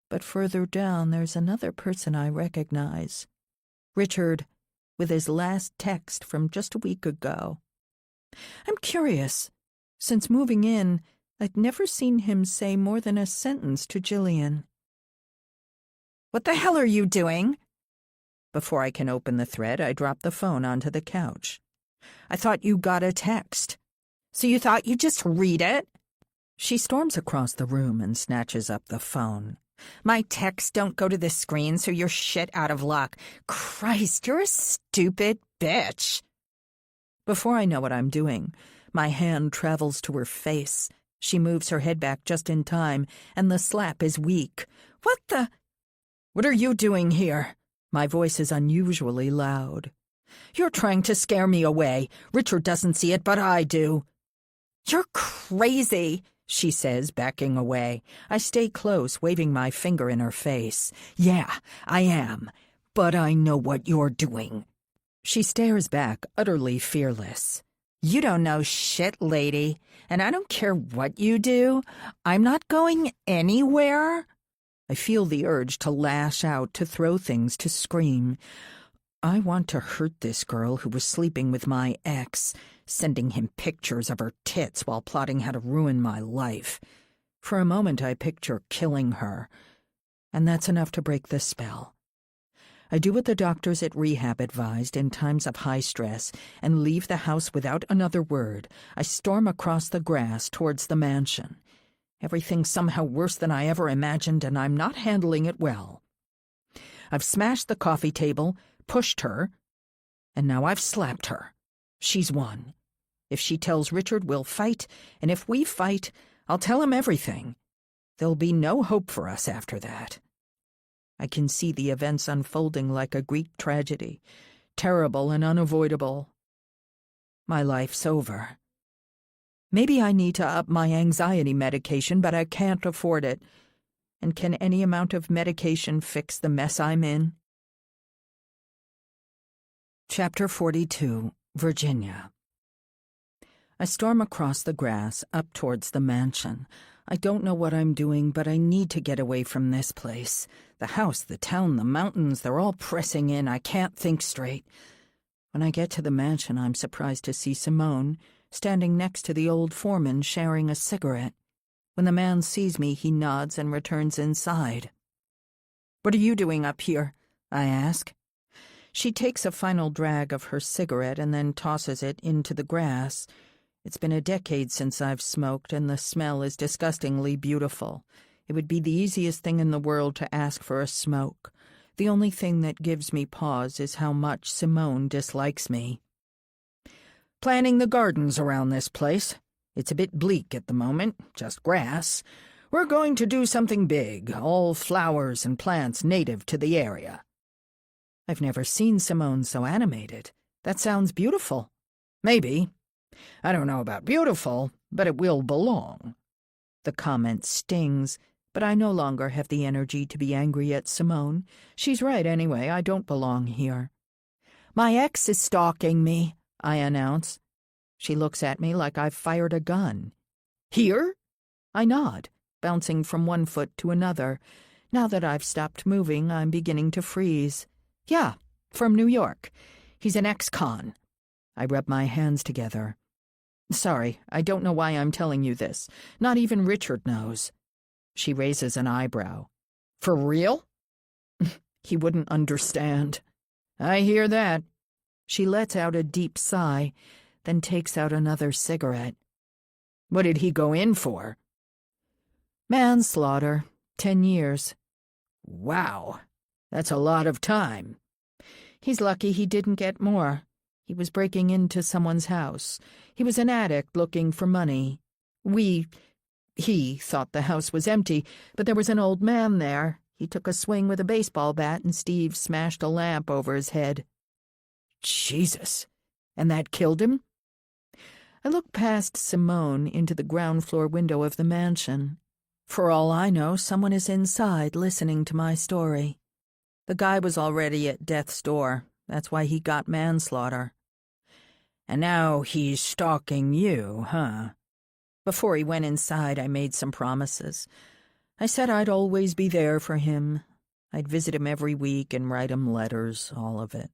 But further down, there's another person I recognize. Richard, with his last text from just a week ago. I'm curious. Since moving in, I'd never seen him say more than a sentence to Jillian. "What the hell are you doing?" Before I can open the thread, I drop the phone onto the couch. "I thought you got a text. So you thought you'd just read it?" She storms across the room and snatches up the phone. "My texts don't go to the screen, so you're shit out of luck. Christ, you're a stupid bitch." Before I know what I'm doing, my hand travels to her face. She moves her head back just in time, and the slap is weak. "What the—" "What are you doing here?" My voice is unusually loud. "You're trying to scare me away. Richard doesn't see it, but I do." "You're crazy," she says, backing away. I stay close, waving my finger in her face. "Yeah, I am, but I know what you're doing." She stares back, utterly fearless. "You don't know shit, lady, and I don't care what you do. I'm not going anywhere." I feel the urge to lash out, to throw things, to scream. I want to hurt this girl who was sleeping with my ex, sending him pictures of her tits while plotting how to ruin my life. For a moment I picture killing her, and that's enough to break the spell. I do what the doctors at rehab advised in times of high stress and leave the house without another word. I storm across the grass towards the mansion. Everything's somehow worse than I ever imagined, and I'm not handling it well. I've smashed the coffee table, pushed her, and now I've slapped her. She's won. If she tells Richard, we'll fight, and if we fight, I'll tell him everything. There'll be no hope for us after that. I can see the events unfolding like a Greek tragedy, terrible and unavoidable. My life's over. Maybe I need to up my anxiety medication, but I can't afford it. And can any amount of medication fix the mess I'm in? Chapter 42, Virginia. I storm across the grass, up towards the mansion. I don't know what I'm doing, but I need to get away from this place. The house, the town, the mountains, they're all pressing in. I can't think straight. When I get to the mansion, I'm surprised to see Simone, standing next to the old foreman, sharing a cigarette. When the man sees me, he nods and returns inside. "What are you doing up here?" I ask. She takes a final drag of her cigarette and then tosses it into the grass. It's been a decade since I've smoked, and the smell is disgustingly beautiful. It would be the easiest thing in the world to ask for a smoke. The only thing that gives me pause is how much Simone dislikes me. Planning the gardens around this place. It's a bit bleak at the moment, just grass. We're going to do something big, all flowers and plants native to the area. I've never seen Simone so animated. That sounds beautiful. Maybe. I don't know about beautiful, but it will belong. The comment stings, but I no longer have the energy to be angry at Simone. She's right anyway, I don't belong here. My ex is stalking me, I announce. She looks at me like I've fired a gun. Here? I nod, bouncing from one foot to another. Now that I've stopped moving, I'm beginning to freeze. Yeah, from New York. He's an ex-con. I rub my hands together. Sorry, I don't know why I'm telling you this. Not even Richard knows. She raises an eyebrow. For real? He wouldn't understand. I hear that. She lets out a deep sigh, then takes out another cigarette. What did he go in for? Manslaughter. 10 years. Wow, that's a lot of time. He's lucky he didn't get more. He was breaking into someone's house. He was an addict looking for money. He thought the house was empty, but there was an old man there. He took a swing with a baseball bat and Steve smashed a lamp over his head. Jesus. And that killed him? I look past Simone into the ground floor window of the mansion. For all I know, someone is inside listening to my story. The guy was already at death's door. That's why he got manslaughter. And now he's stalking you, huh? Before he went inside, I made some promises. I said I'd always be there for him. I'd visit him every week and write him letters, all of it.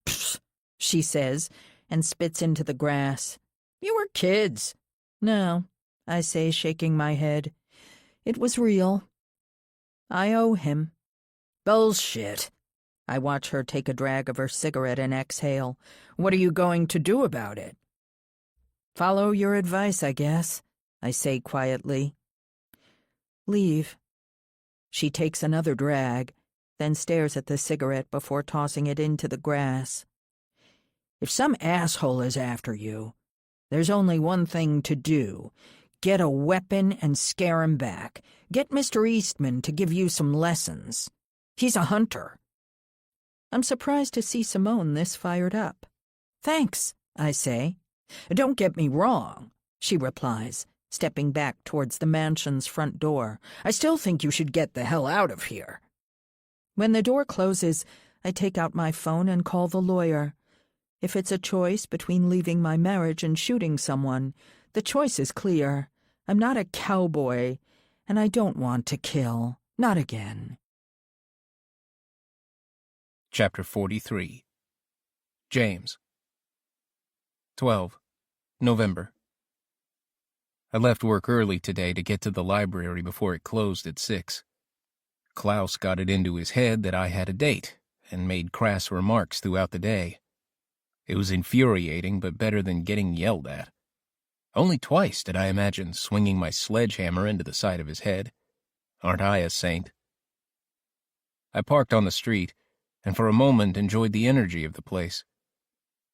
Psst, she says, and spits into the grass. You were kids. No, I say, shaking my head. It was real. I owe him. Bullshit. I watch her take a drag of her cigarette and exhale. What are you going to do about it? Follow your advice, I guess, I say quietly. Leave. She takes another drag, then stares at the cigarette before tossing it into the grass. If some asshole is after you, there's only one thing to do. Get a weapon and scare him back. Get Mr. Eastman to give you some lessons. He's a hunter. I'm surprised to see Simone this fired up. Thanks, I say. Don't get me wrong, she replies, stepping back towards the mansion's front door. I still think you should get the hell out of here. When the door closes, I take out my phone and call the lawyer. If it's a choice between leaving my marriage and shooting someone, the choice is clear. I'm not a cowboy, and I don't want to kill. Not again. Chapter 43. James. 12. November. I left work early today to get to the library before it closed at 6. Klaus got it into his head that I had a date and made crass remarks throughout the day. It was infuriating, but better than getting yelled at. Only twice did I imagine swinging my sledgehammer into the side of his head. Aren't I a saint? I parked on the street, and for a moment enjoyed the energy of the place.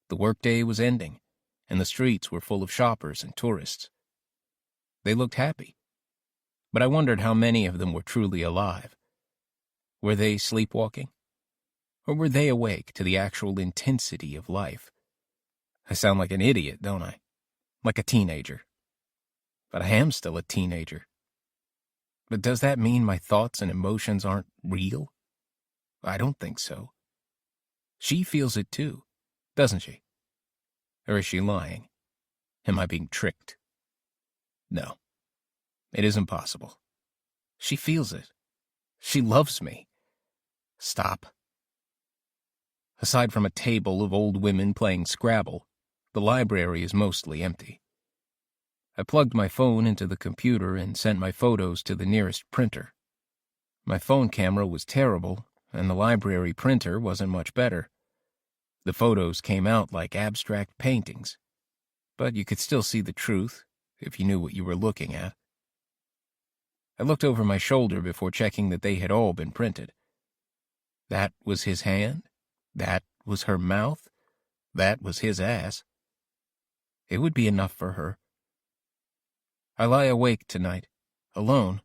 The workday was ending, and the streets were full of shoppers and tourists. They looked happy, but I wondered how many of them were truly alive. Were they sleepwalking? Or were they awake to the actual intensity of life? I sound like an idiot, don't I? Like a teenager. But I am still a teenager. But does that mean my thoughts and emotions aren't real? I don't think so. She feels it too, doesn't she? Or is she lying? Am I being tricked? No, it isn't possible. She feels it. She loves me. Stop. Aside from a table of old women playing Scrabble, the library is mostly empty. I plugged my phone into the computer and sent my photos to the nearest printer. My phone camera was terrible, and the library printer wasn't much better. The photos came out like abstract paintings, but you could still see the truth if you knew what you were looking at. I looked over my shoulder before checking that they had all been printed. That was his hand. That was her mouth. That was his ass. It would be enough for her. I lie awake tonight, alone,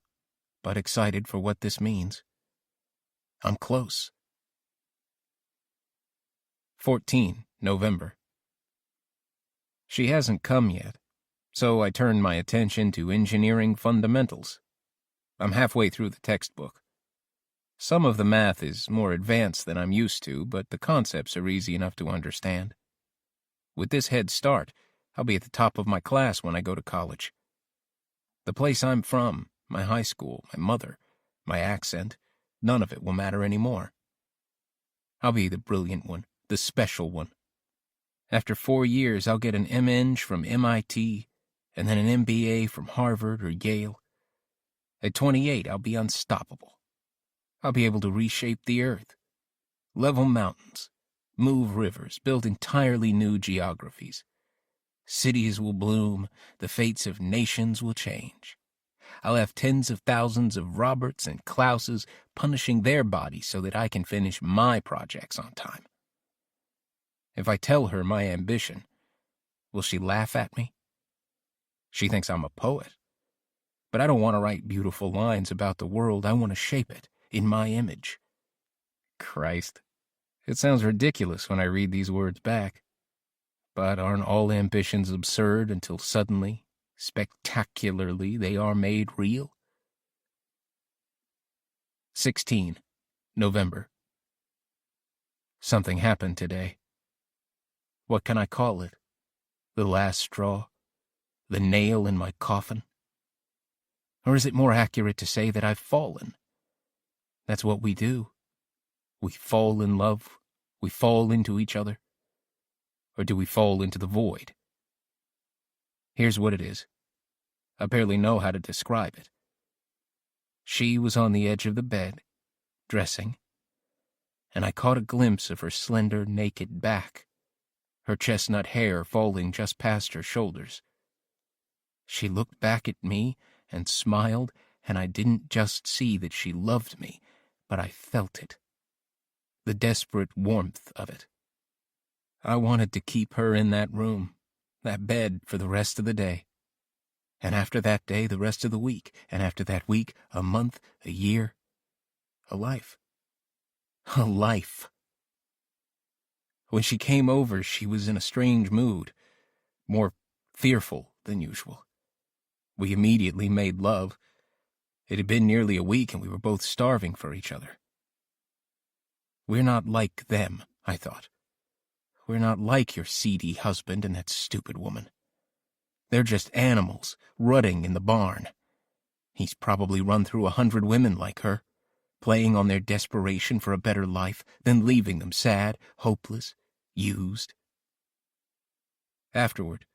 but excited for what this means. I'm close. 14 November. She hasn't come yet, so I turned my attention to engineering fundamentals. I'm halfway through the textbook. Some of the math is more advanced than I'm used to, but the concepts are easy enough to understand. With this head start, I'll be at the top of my class when I go to college. The place I'm from, my high school, my mother, my accent, none of it will matter anymore. I'll be the brilliant one, the special one. After 4 years, I'll get an M.Eng from MIT, and then an MBA from Harvard or Yale. At 28, I'll be unstoppable. I'll be able to reshape the earth, level mountains, move rivers, build entirely new geographies. Cities will bloom, the fates of nations will change. I'll have tens of thousands of Roberts and Klauses punishing their bodies so that I can finish my projects on time. If I tell her my ambition, will she laugh at me? She thinks I'm a poet. But I don't want to write beautiful lines about the world. I want to shape it in my image. Christ, it sounds ridiculous when I read these words back. But aren't all ambitions absurd until suddenly, spectacularly, they are made real? 16 November. Something happened today. What can I call it? The last straw? The nail in my coffin? Or is it more accurate to say that I've fallen? That's what we do. We fall in love. We fall into each other. Or do we fall into the void? Here's what it is. I barely know how to describe it. She was on the edge of the bed, dressing, and I caught a glimpse of her slender, naked back, her chestnut hair falling just past her shoulders. She looked back at me and smiled, and I didn't just see that she loved me, but I felt it. The desperate warmth of it. I wanted to keep her in that room, that bed, for the rest of the day. And after that day, the rest of the week. And after that week, a month, a year, a life. A life. When she came over, she was in a strange mood, more fearful than usual. We immediately made love. It had been nearly a week, and we were both starving for each other. We're not like them, I thought. We're not like your seedy husband and that stupid woman. They're just animals, rutting in the barn. He's probably run through 100 women like her, playing on their desperation for a better life, then leaving them sad, hopeless, used. Afterward,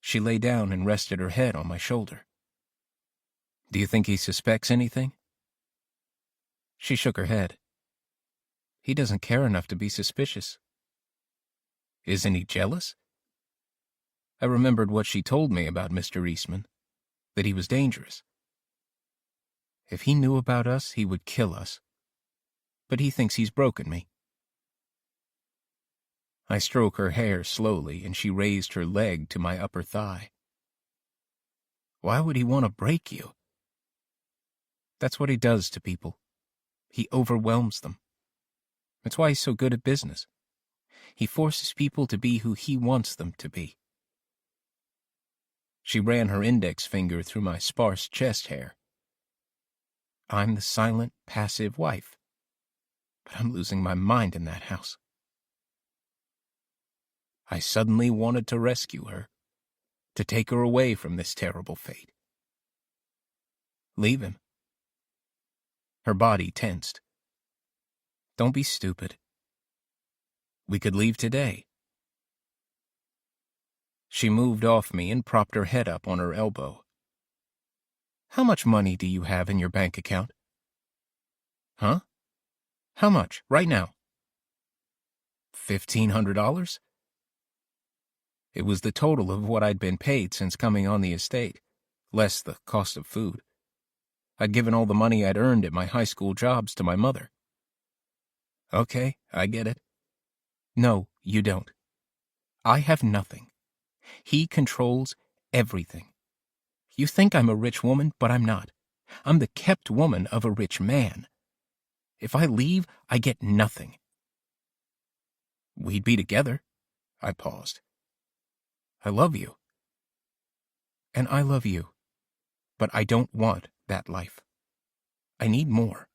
she lay down and rested her head on my shoulder. Do you think he suspects anything? She shook her head. He doesn't care enough to be suspicious. Isn't he jealous? I remembered what she told me about Mr. Eastman, that he was dangerous. If he knew about us, he would kill us. But he thinks he's broken me. I stroke her hair slowly, and she raised her leg to my upper thigh. Why would he want to break you? That's what he does to people. He overwhelms them. That's why he's so good at business. He forces people to be who he wants them to be. She ran her index finger through my sparse chest hair. I'm the silent, passive wife. But I'm losing my mind in that house. I suddenly wanted to rescue her, to take her away from this terrible fate. Leave him. Her body tensed. Don't be stupid. We could leave today. She moved off me and propped her head up on her elbow. How much money do you have in your bank account? Huh? How much, right now? $1,500? It was the total of what I'd been paid since coming on the estate, less the cost of food. I'd given all the money I'd earned at my high school jobs to my mother. Okay, I get it. No, you don't. I have nothing. He controls everything. You think I'm a rich woman, but I'm not. I'm the kept woman of a rich man. If I leave, I get nothing. We'd be together. I paused. I love you. And I love you. But I don't want that life. I need more.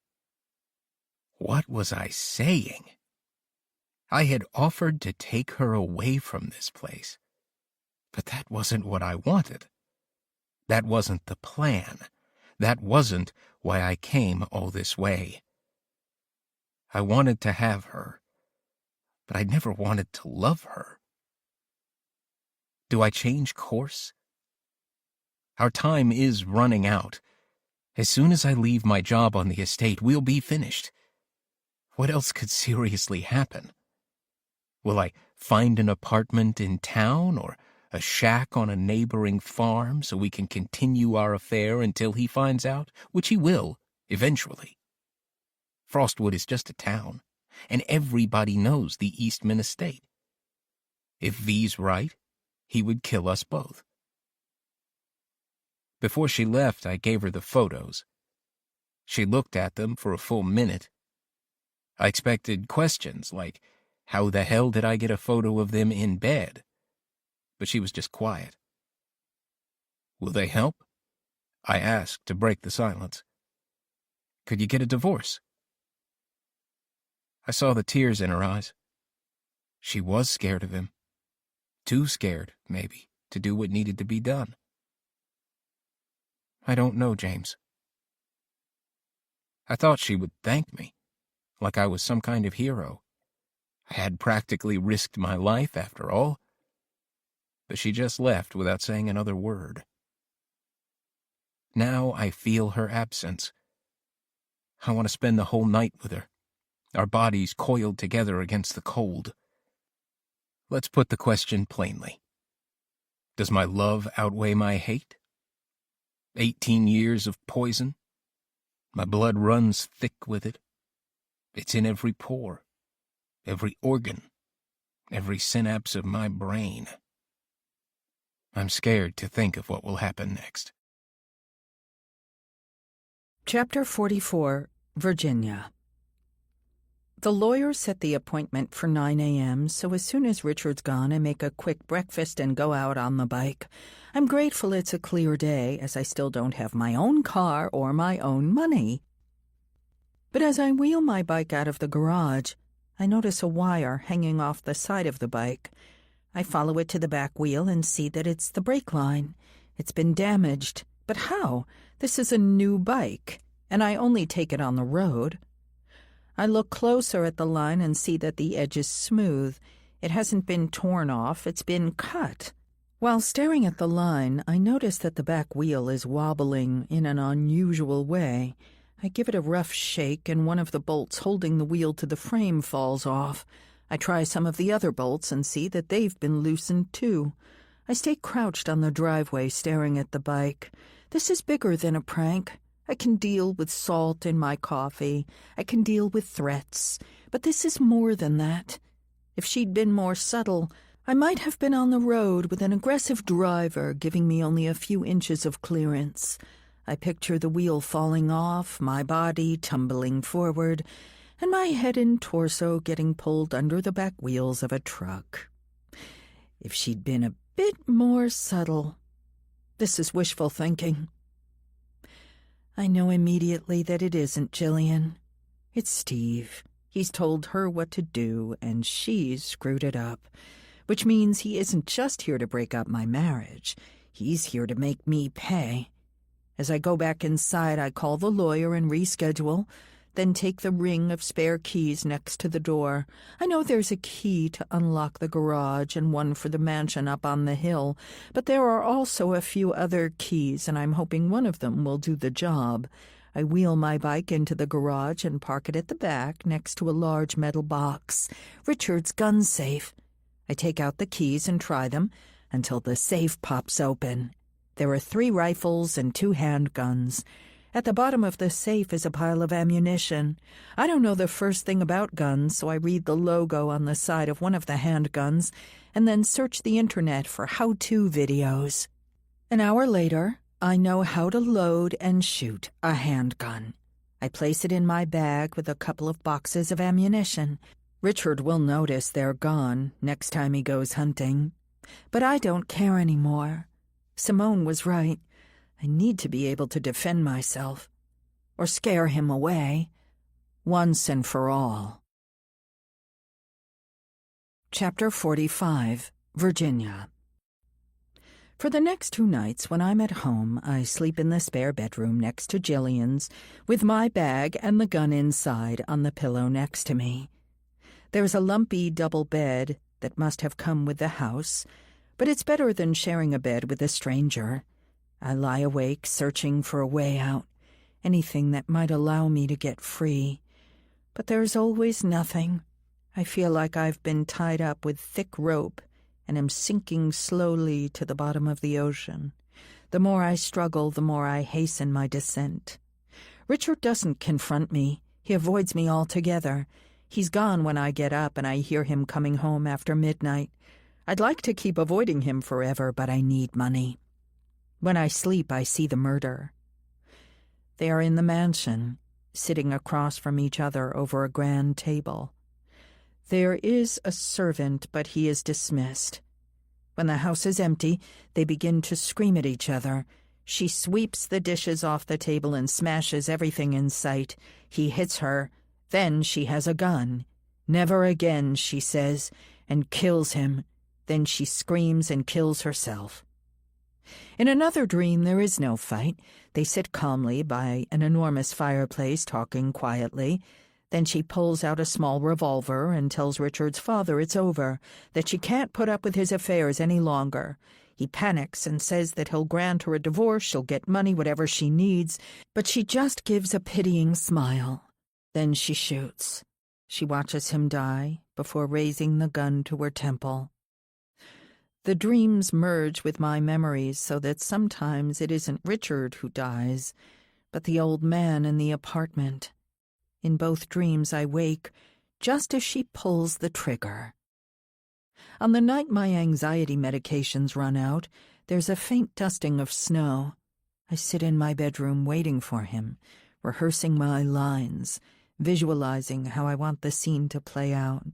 What was I saying? I had offered to take her away from this place. But that wasn't what I wanted. That wasn't the plan. That wasn't why I came all this way. I wanted to have her, but I never wanted to love her. Do I change course? Our time is running out. As soon as I leave my job on the estate, we'll be finished. What else could seriously happen? Will I find an apartment in town or a shack on a neighboring farm so we can continue our affair until he finds out, which he will, eventually? Frostwood is just a town, and everybody knows the Eastman estate. If V's right, he would kill us both. Before she left, I gave her the photos. She looked at them for a full minute. I expected questions like, how the hell did I get a photo of them in bed? But she was just quiet. Will they help? I asked to break the silence. Could you get a divorce? I saw the tears in her eyes. She was scared of him. Too scared, maybe, to do what needed to be done. I don't know, James. I thought she would thank me, like I was some kind of hero. I had practically risked my life, after all. But she just left without saying another word. Now I feel her absence. I want to spend the whole night with her, our bodies coiled together against the cold. Let's put the question plainly. Does my love outweigh my hate? 18 years of poison? My blood runs thick with it. It's in every pore, every organ, every synapse of my brain. I'm scared to think of what will happen next. Chapter 44, Virginia. The lawyer set the appointment for 9 a.m., so as soon as Richard's gone, I make a quick breakfast and go out on the bike. I'm grateful it's a clear day, as I still don't have my own car or my own money. But as I wheel my bike out of the garage, I notice a wire hanging off the side of the bike. I follow it to the back wheel and see that it's the brake line. It's been damaged. But how? This is a new bike, and I only take it on the road. I look closer at the line and see that the edge is smooth. It hasn't been torn off, it's been cut. While staring at the line, I notice that the back wheel is wobbling in an unusual way. I give it a rough shake, and one of the bolts holding the wheel to the frame falls off. I try some of the other bolts and see that they've been loosened too. I stay crouched on the driveway staring at the bike. This is bigger than a prank. I can deal with salt in my coffee. I can deal with threats. But this is more than that. If she'd been more subtle, I might have been on the road with an aggressive driver giving me only a few inches of clearance. I picture the wheel falling off, my body tumbling forward, and my head and torso getting pulled under the back wheels of a truck. If she'd been a bit more subtle. This is wishful thinking. I know immediately that it isn't Jillian. It's Steve. He's told her what to do, and she's screwed it up. Which means he isn't just here to break up my marriage. He's here to make me pay. As I go back inside, I call the lawyer and reschedule, then take the ring of spare keys next to the door. I know there's a key to unlock the garage and one for the mansion up on the hill, but there are also a few other keys, and I'm hoping one of them will do the job. I wheel my bike into the garage and park it at the back next to a large metal box, Richard's gun safe. I take out the keys and try them until the safe pops open. There are 3 rifles and 2 handguns. At the bottom of the safe is a pile of ammunition. I don't know the first thing about guns, so I read the logo on the side of one of the handguns and then search the internet for how-to videos. An hour later, I know how to load and shoot a handgun. I place it in my bag with a couple of boxes of ammunition. Richard will notice they're gone next time he goes hunting. But I don't care anymore. Simone was right. I need to be able to defend myself, or scare him away, once and for all. Chapter 45, Virginia. For the next 2 nights when I'm at home, I sleep in the spare bedroom next to Jillian's, with my bag and the gun inside on the pillow next to me. There's a lumpy double bed that must have come with the house, but it's better than sharing a bed with a stranger. I lie awake searching for a way out, anything that might allow me to get free. But there's always nothing. I feel like I've been tied up with thick rope and am sinking slowly to the bottom of the ocean. The more I struggle, the more I hasten my descent. Richard doesn't confront me. He avoids me altogether. He's gone when I get up and I hear him coming home after midnight. I'd like to keep avoiding him forever, but I need money. When I sleep, I see the murder. They are in the mansion, sitting across from each other over a grand table. There is a servant, but he is dismissed. When the house is empty, they begin to scream at each other. She sweeps the dishes off the table and smashes everything in sight. He hits her. Then she has a gun. "Never again," she says, and kills him. Then she screams and kills herself. In another dream, there is no fight. They sit calmly by an enormous fireplace, talking quietly. Then she pulls out a small revolver and tells Richard's father it's over, that she can't put up with his affairs any longer. He panics and says that he'll grant her a divorce, she'll get money, whatever she needs, but she just gives a pitying smile. Then she shoots. She watches him die before raising the gun to her temple. The dreams merge with my memories so that sometimes it isn't Richard who dies, but the old man in the apartment. In both dreams I wake just as she pulls the trigger. On the night my anxiety medications run out, there's a faint dusting of snow. I sit in my bedroom waiting for him, rehearsing my lines, visualizing how I want the scene to play out.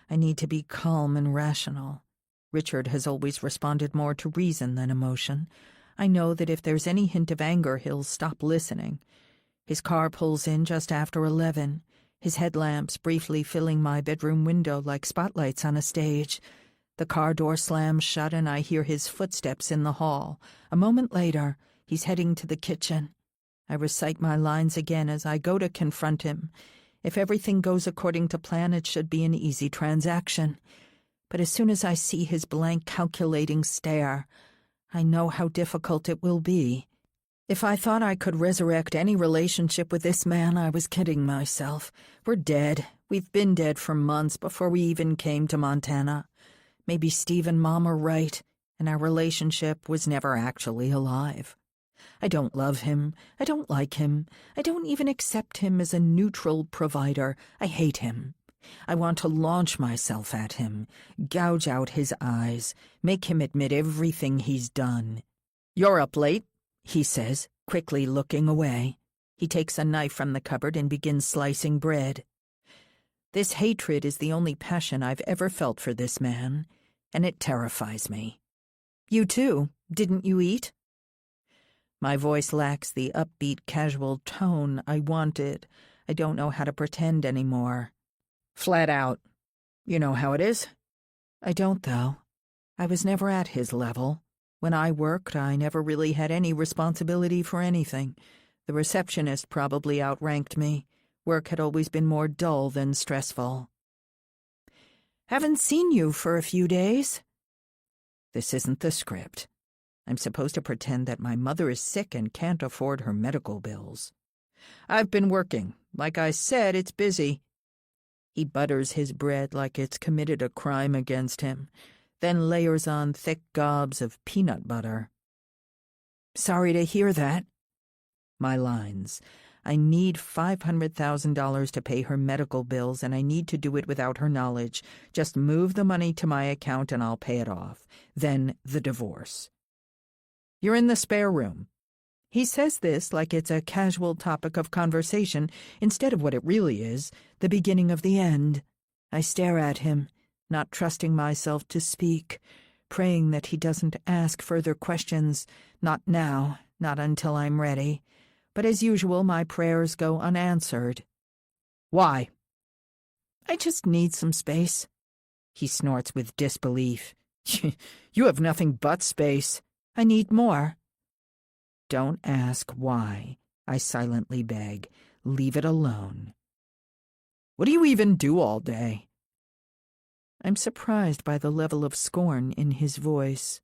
I need to be calm and rational. Richard has always responded more to reason than emotion. I know that if there's any hint of anger, he'll stop listening. His car pulls in just after 11, his headlamps briefly filling my bedroom window like spotlights on a stage. The car door slams shut and I hear his footsteps in the hall. A moment later, he's heading to the kitchen. I recite my lines again as I go to confront him. If everything goes according to plan, it should be an easy transaction. But as soon as I see his blank, calculating stare, I know how difficult it will be. If I thought I could resurrect any relationship with this man, I was kidding myself. We're dead. We've been dead for months before we even came to Montana. Maybe Steve and Mom are right, and our relationship was never actually alive. I don't love him. I don't like him. I don't even accept him as a neutral provider. I hate him. I want to launch myself at him, gouge out his eyes, make him admit everything he's done. "You're up late," he says, quickly looking away. He takes a knife from the cupboard and begins slicing bread. This hatred is the only passion I've ever felt for this man, and it terrifies me. "You too. Didn't you eat?" My voice lacks the upbeat, casual tone I wanted. I don't know how to pretend anymore. Flat out. You know how it is? I don't, though. I was never at his level. When I worked, I never really had any responsibility for anything. The receptionist probably outranked me. Work had always been more dull than stressful. "Haven't seen you for a few days." This isn't the script. I'm supposed to pretend that my mother is sick and can't afford her medical bills. I've been working. Like I said, it's busy. He butters his bread like it's committed a crime against him, then layers on thick gobs of peanut butter. Sorry to hear that. My lines. I need $500,000 to pay her medical bills, and I need to do it without her knowledge. Just move the money to my account and I'll pay it off. Then the divorce. You're in the spare room. He says this like it's a casual topic of conversation instead of what it really is, the beginning of the end. I stare at him, not trusting myself to speak, praying that he doesn't ask further questions. Not now, not until I'm ready. But as usual, my prayers go unanswered. Why? I just need some space. He snorts with disbelief. You have nothing but space. I need more. Don't ask why, I silently beg. Leave it alone. What do you even do all day? I'm surprised by the level of scorn in his voice.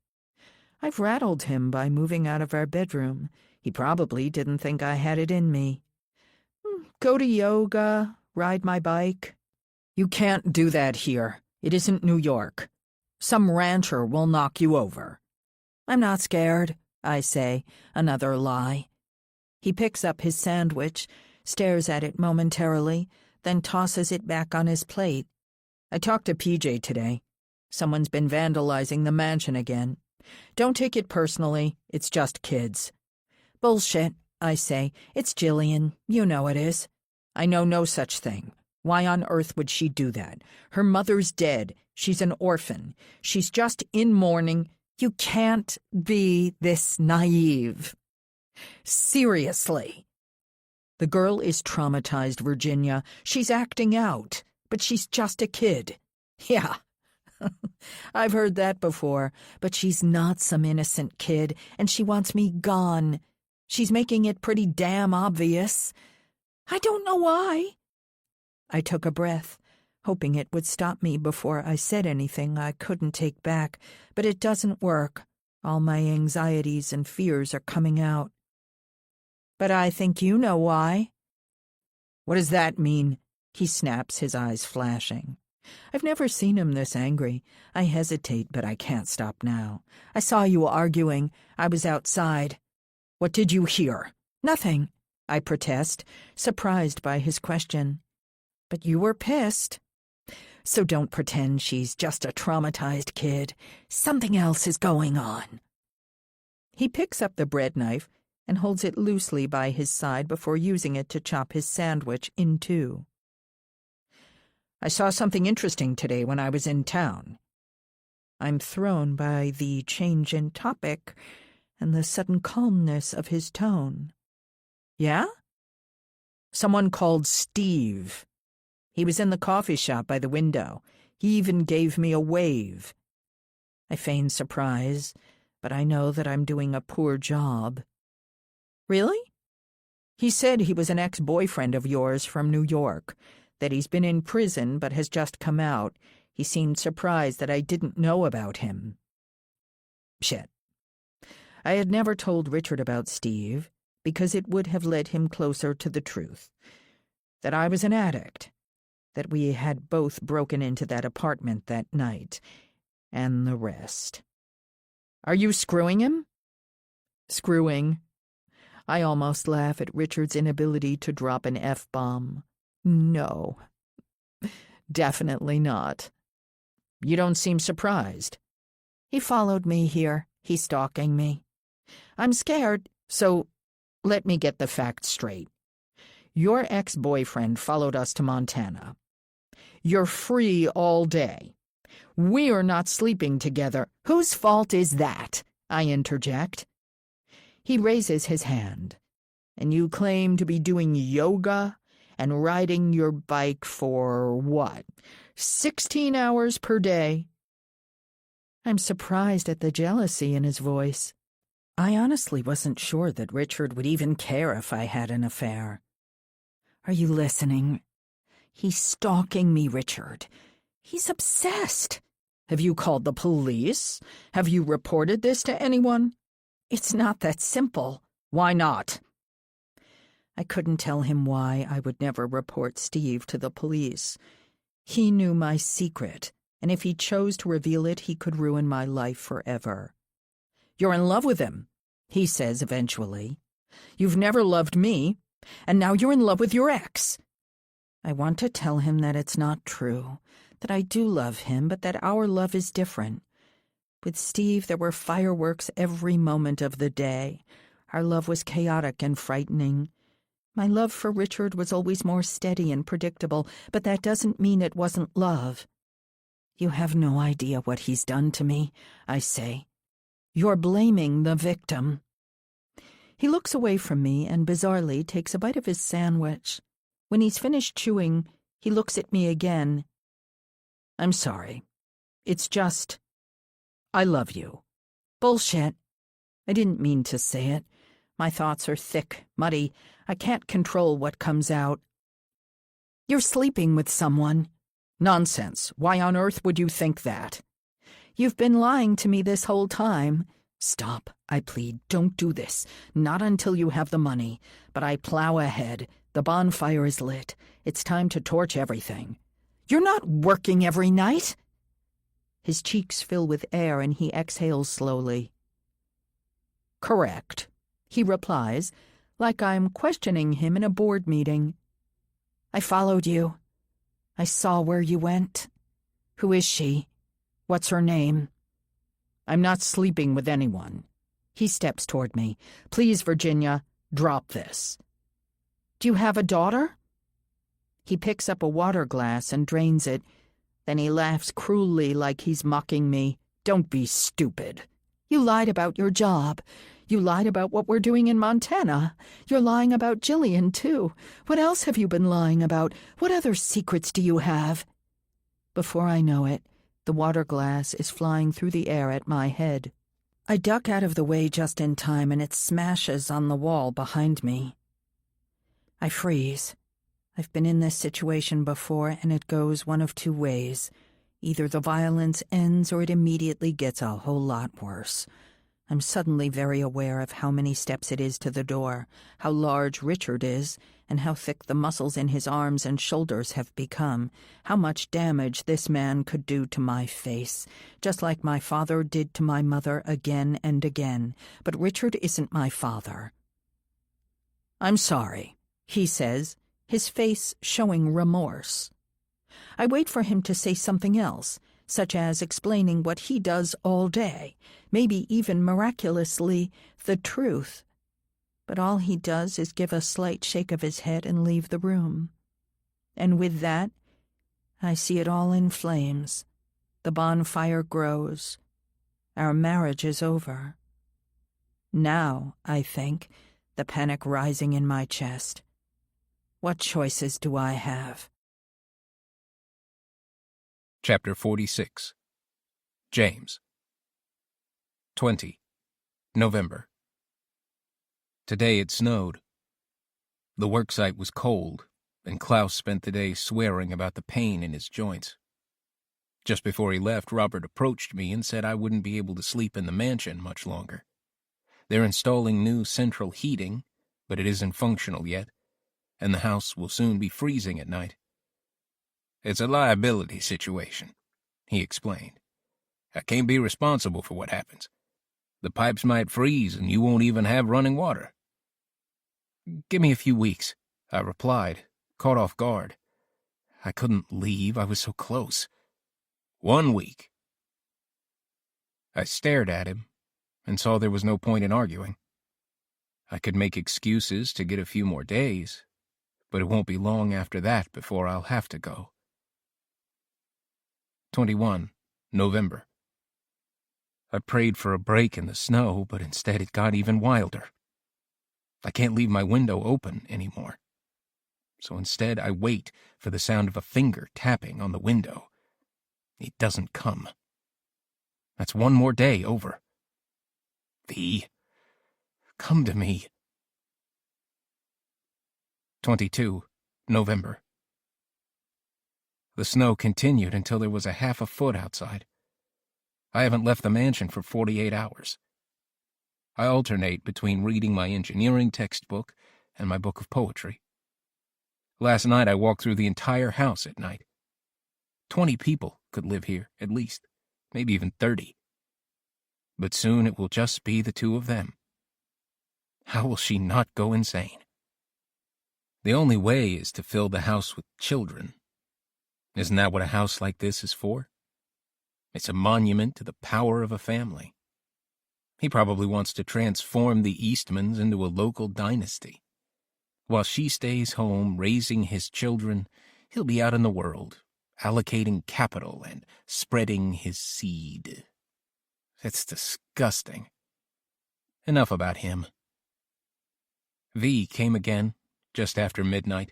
I've rattled him by moving out of our bedroom. He probably didn't think I had it in me. Go to yoga, ride my bike. You can't do that here. It isn't New York. Some rancher will knock you over. I'm not scared, I say, another lie. He picks up his sandwich, stares at it momentarily, then tosses it back on his plate. I talked to PJ today. Someone's been vandalizing the mansion again. Don't take it personally. It's just kids. Bullshit, I say. It's Jillian. You know it is. I know no such thing. Why on earth would she do that? Her mother's dead. She's an orphan. She's just in mourning. You can't be this naive. Seriously. The girl is traumatized, Virginia. She's acting out, but she's just a kid. Yeah. I've heard that before, but she's not some innocent kid, and she wants me gone. She's making it pretty damn obvious. I don't know why. I took a breath, hoping it would stop me before I said anything I couldn't take back, but it doesn't work. All my anxieties and fears are coming out. But I think you know why. What does that mean? He snaps, his eyes flashing. I've never seen him this angry. I hesitate, but I can't stop now. I saw you arguing. I was outside. What did you hear? Nothing, I protest, surprised by his question. But you were pissed. So don't pretend she's just a traumatized kid. Something else is going on. He picks up the bread knife and holds it loosely by his side before using it to chop his sandwich in two. I saw something interesting today when I was in town. I'm thrown by the change in topic and the sudden calmness of his tone. Yeah? Someone called Steve. He was in the coffee shop by the window. He even gave me a wave. I feign surprise, but I know that I'm doing a poor job. Really? He said he was an ex-boyfriend of yours from New York, that he's been in prison but has just come out. He seemed surprised that I didn't know about him. Shit. I had never told Richard about Steve because it would have led him closer to the truth. That I was an addict. That we had both broken into that apartment that night. And the rest. Are you screwing him? Screwing. I almost laugh at Richard's inability to drop an F-bomb. No. Definitely not. You don't seem surprised. He followed me here. He's stalking me. I'm scared, so let me get the facts straight. Your ex-boyfriend followed us to Montana. You're free all day. We're not sleeping together. Whose fault is that? I interject. He raises his hand. And you claim to be doing yoga and riding your bike for what? 16 hours per day? I'm surprised at the jealousy in his voice. I honestly wasn't sure that Richard would even care if I had an affair. Are you listening? He's stalking me, Richard. He's obsessed. Have you called the police? Have you reported this to anyone? It's not that simple. Why not? I couldn't tell him why I would never report Steve to the police. He knew my secret, and if he chose to reveal it, he could ruin my life forever. "You're in love with him," he says eventually. "You've never loved me, and now you're in love with your ex." I want to tell him that it's not true, that I do love him, but that our love is different. With Steve, there were fireworks every moment of the day. Our love was chaotic and frightening. My love for Richard was always more steady and predictable, but that doesn't mean it wasn't love. "You have no idea what he's done to me," I say. "You're blaming the victim." He looks away from me and bizarrely takes a bite of his sandwich. When he's finished chewing, he looks at me again. "I'm sorry. It's just, I love you." Bullshit. I didn't mean to say it. My thoughts are thick, muddy. I can't control what comes out. "You're sleeping with someone." "Nonsense. Why on earth would you think that?" "You've been lying to me this whole time." "Stop," I plead. "Don't do this. Not until you have the money." But I plow ahead. The bonfire is lit. It's time to torch everything. "You're not working every night." His cheeks fill with air and he exhales slowly. "Correct," he replies, like I'm questioning him in a board meeting. "I followed you. I saw where you went. Who is she? What's her name?" "I'm not sleeping with anyone." He steps toward me. "Please, Virginia, drop this." "Do you have a daughter?" He picks up a water glass and drains it. Then he laughs cruelly like he's mocking me. "Don't be stupid. You lied about your job. You lied about what we're doing in Montana. You're lying about Jillian, too. What else have you been lying about? What other secrets do you have?" Before I know it, the water glass is flying through the air at my head. I duck out of the way just in time and it smashes on the wall behind me. I freeze. I've been in this situation before, and it goes one of two ways. Either the violence ends or it immediately gets a whole lot worse. I'm suddenly very aware of how many steps it is to the door, how large Richard is, and how thick the muscles in his arms and shoulders have become, how much damage this man could do to my face, just like my father did to my mother again and again. But Richard isn't my father. "I'm sorry," he says, his face showing remorse. I wait for him to say something else, such as explaining what he does all day, maybe even miraculously the truth. But all he does is give a slight shake of his head and leave the room. And with that, I see it all in flames. The bonfire grows. Our marriage is over. Now, I think, the panic rising in my chest. What choices do I have? Chapter 46. James. 20. November. Today it snowed. The worksite was cold, and Klaus spent the day swearing about the pain in his joints. Just before he left, Robert approached me and said I wouldn't be able to sleep in the mansion much longer. They're installing new central heating, but it isn't functional yet, and the house will soon be freezing at night. "It's a liability situation," he explained. "I can't be responsible for what happens. The pipes might freeze and you won't even have running water." "Give me a few weeks," I replied, caught off guard. I couldn't leave, I was so close. 1 week. I stared at him and saw there was no point in arguing. I could make excuses to get a few more days, but it won't be long after that before I'll have to go. 21. November. I prayed for a break in the snow, but instead it got even wilder. I can't leave my window open anymore. So instead I wait for the sound of a finger tapping on the window. It doesn't come. That's one more day over. V, come to me. 22. November. The snow continued until there was a half a foot outside. I haven't left the mansion for 48 hours. I alternate between reading my engineering textbook and my book of poetry. Last night I walked through the entire house at night. 20 people could live here, at least, maybe even 30. But soon it will just be the two of them. How will she not go insane? The only way is to fill the house with children. Isn't that what a house like this is for? It's a monument to the power of a family. He probably wants to transform the Eastmans into a local dynasty. While she stays home raising his children, he'll be out in the world, allocating capital and spreading his seed. It's disgusting. Enough about him. V came again, just after midnight.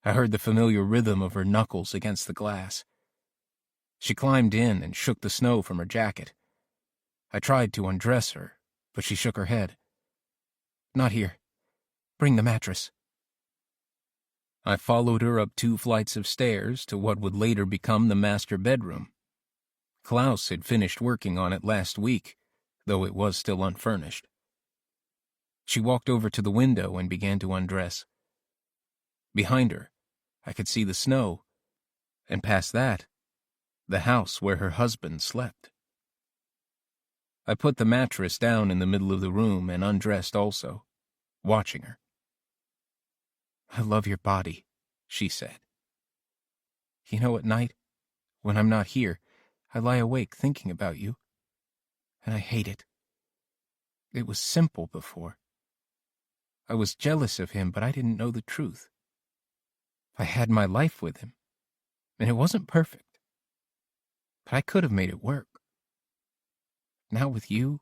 I heard the familiar rhythm of her knuckles against the glass. She climbed in and shook the snow from her jacket. I tried to undress her, but she shook her head. Not here. Bring the mattress. I followed her up 2 flights of stairs to what would later become the master bedroom. Klaus had finished working on it last week, though it was still unfurnished. She walked over to the window and began to undress. Behind her, I could see the snow, and past that, the house where her husband slept. I put the mattress down in the middle of the room and undressed also, watching her. I love your body, she said. You know, at night, when I'm not here, I lie awake thinking about you, and I hate it. It was simple before. I was jealous of him, but I didn't know the truth. I had my life with him, and it wasn't perfect, but I could have made it work. Now with you,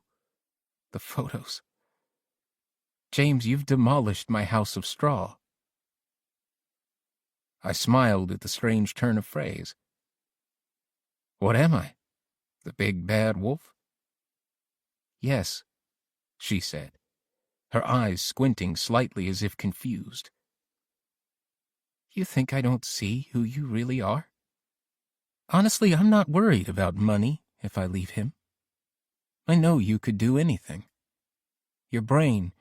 the photos. James, you've demolished my house of straw. I smiled at the strange turn of phrase. What am I? The big bad wolf? Yes, she said, her eyes squinting slightly as if confused. You think I don't see who you really are? Honestly, I'm not worried about money if I leave him. I know you could do anything. Your brain,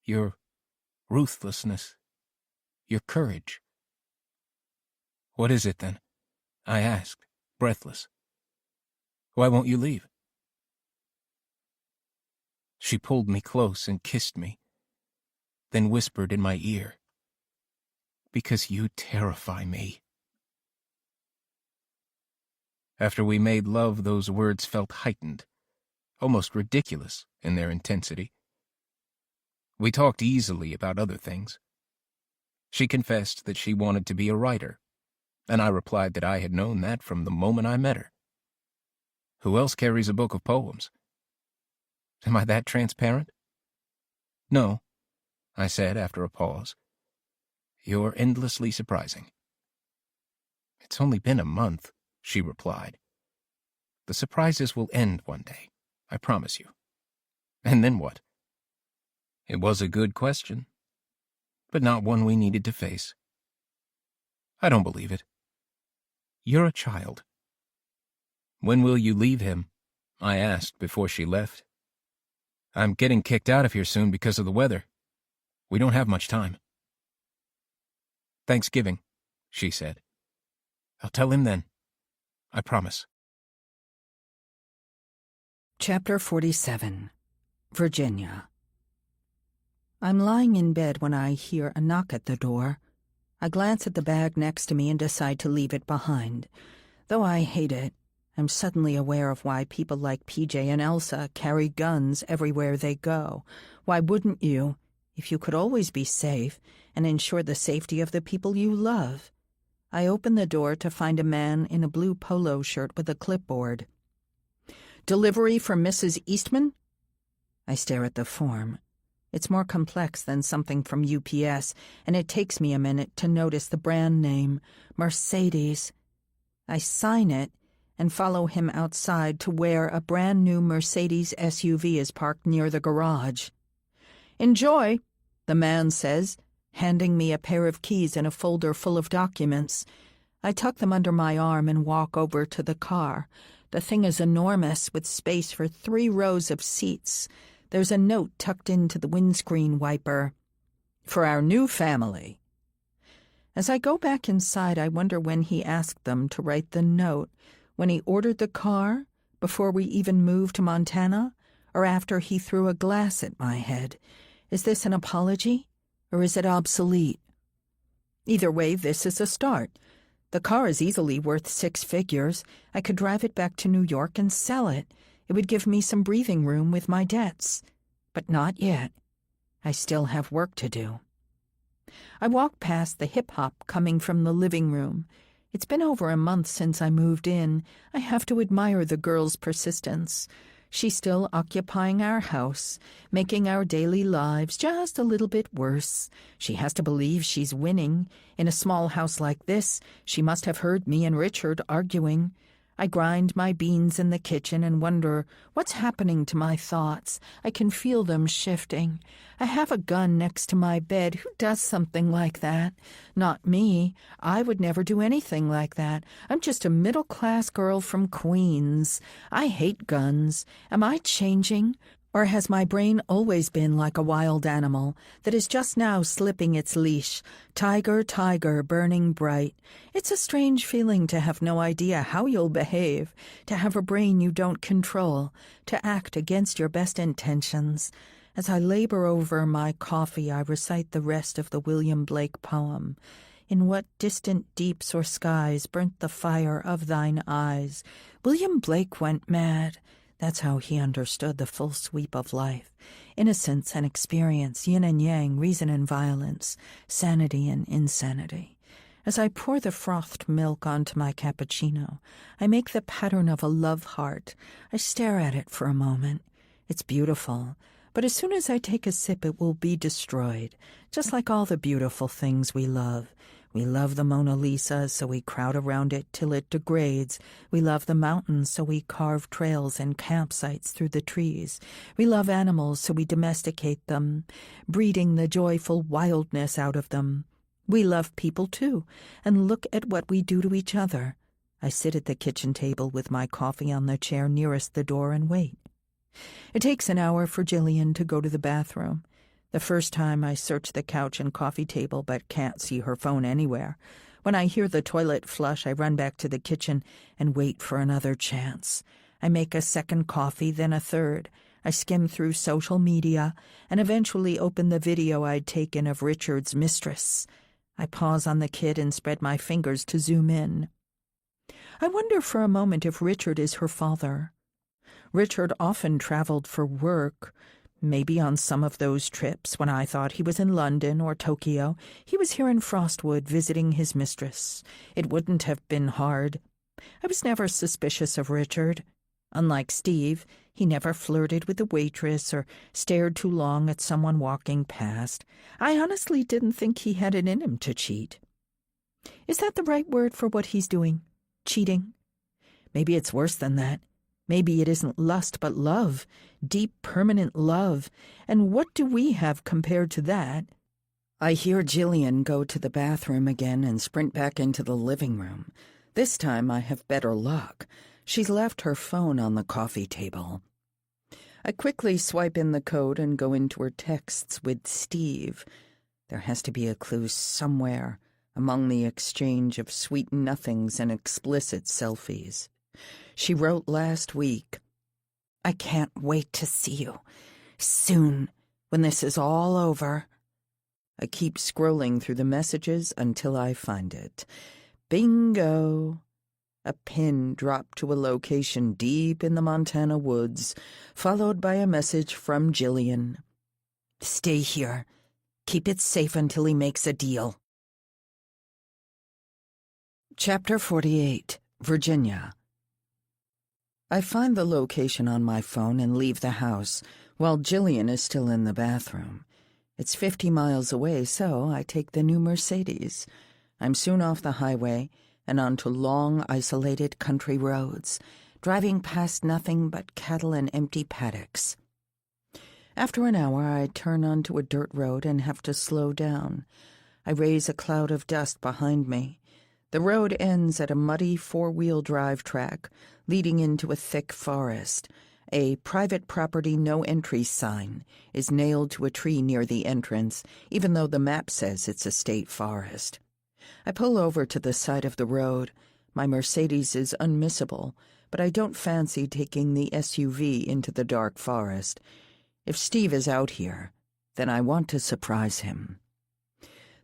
your ruthlessness, your courage. What is it, then? I asked, breathless. Why won't you leave? She pulled me close and kissed me, then whispered in my ear, Because you terrify me. After we made love, those words felt heightened, almost ridiculous in their intensity. We talked easily about other things. She confessed that she wanted to be a writer, and I replied that I had known that from the moment I met her. Who else carries a book of poems? Am I that transparent? No, I said after a pause. You're endlessly surprising. It's only been a month, she replied. The surprises will end one day, I promise you. And then what? It was a good question, but not one we needed to face. I don't believe it. You're a child. When will you leave him? I asked before she left. I'm getting kicked out of here soon because of the weather. We don't have much time. Thanksgiving, she said. I'll tell him then. I promise. Chapter 47. Virginia. I'm lying in bed when I hear a knock at the door. I glance at the bag next to me and decide to leave it behind. Though I hate it, I'm suddenly aware of why people like PJ and Elsa carry guns everywhere they go. Why wouldn't you, if you could always be safe and ensure the safety of the people you love? I open the door to find a man in a blue polo shirt with a clipboard. Delivery for Mrs. Eastman? I stare at the form. It's more complex than something from UPS, and it takes me a minute to notice the brand name, Mercedes. I sign it and follow him outside to where a brand new Mercedes SUV is parked near the garage. Enjoy, the man says, handing me a pair of keys and a folder full of documents. I tuck them under my arm and walk over to the car. The thing is enormous, with space for 3 rows of seats. There's a note tucked into the windscreen wiper. For our new family. As I go back inside, I wonder when he asked them to write the note, when he ordered the car, before we even moved to Montana, or after he threw a glass at my head. Is this an apology, or is it obsolete? Either way, this is a start. The car is easily worth 6 figures. I could drive it back to New York and sell it. It would give me some breathing room with my debts. But not yet. I still have work to do. I walk past the hip-hop coming from the living room. It's been over a month since I moved in. I have to admire the girl's persistence. She's still occupying our house, making our daily lives just a little bit worse. She has to believe she's winning. In a small house like this, she must have heard me and Richard arguing. I grind my beans in the kitchen and wonder what's happening to my thoughts. I can feel them shifting. I have a gun next to my bed. Who does something like that? Not me. I would never do anything like that. I'm just a middle-class girl from Queens. I hate guns. Am I changing? Or has my brain always been like a wild animal that is just now slipping its leash, tiger, tiger, burning bright? It's a strange feeling to have no idea how you'll behave, to have a brain you don't control, to act against your best intentions. As I labor over my coffee, I recite the rest of the William Blake poem. In what distant deeps or skies burnt the fire of thine eyes? William Blake went mad. That's how he understood the full sweep of life. Innocence and experience, yin and yang, reason and violence, sanity and insanity. As I pour the frothed milk onto my cappuccino, I make the pattern of a love heart. I stare at it for a moment. It's beautiful, but as soon as I take a sip, it will be destroyed, just like all the beautiful things we love. We love the Mona Lisa, so we crowd around it till it degrades. We love the mountains, so we carve trails and campsites through the trees. We love animals, so we domesticate them, breeding the joyful wildness out of them. We love people, too, and look at what we do to each other. I sit at the kitchen table with my coffee on the chair nearest the door and wait. It takes an hour for Jillian to go to the bathroom. The first time I search the couch and coffee table but can't see her phone anywhere. When I hear the toilet flush, I run back to the kitchen and wait for another chance. I make a second coffee, then a third. I skim through social media and eventually open the video I'd taken of Richard's mistress. I pause on the kid and spread my fingers to zoom in. I wonder for a moment if Richard is her father. Richard often traveled for work. Maybe on some of those trips, when I thought he was in London or Tokyo, he was here in Frostwood visiting his mistress. It wouldn't have been hard. I was never suspicious of Richard. Unlike Steve, he never flirted with the waitress or stared too long at someone walking past. I honestly didn't think he had it in him to cheat. Is that the right word for what he's doing? Cheating? Maybe it's worse than that. Maybe it isn't lust but love, deep, permanent love. And what do we have compared to that? I hear Jillian go to the bathroom again and sprint back into the living room. This time I have better luck. She's left her phone on the coffee table. I quickly swipe in the code and go into her texts with Steve. There has to be a clue somewhere among the exchange of sweet nothings and explicit selfies. She wrote last week, "I can't wait to see you. Soon, when this is all over." I keep scrolling through the messages until I find it. Bingo! A pin dropped to a location deep in the Montana woods, followed by a message from Jillian. "Stay here. Keep it safe until he makes a deal." Chapter 48, Virginia. I find the location on my phone and leave the house, while Jillian is still in the bathroom. It's 50 miles away, so I take the new Mercedes. I'm soon off the highway and onto long, isolated country roads, driving past nothing but cattle and empty paddocks. After an hour, I turn onto a dirt road and have to slow down. I raise a cloud of dust behind me. The road ends at a muddy four-wheel drive track, leading into a thick forest, A private property no entry sign is nailed to a tree near the entrance, even though the map says it's a state forest. I pull over to the side of the road. My Mercedes is unmissable, but I don't fancy taking the SUV into the dark forest. If Steve is out here, then I want to surprise him.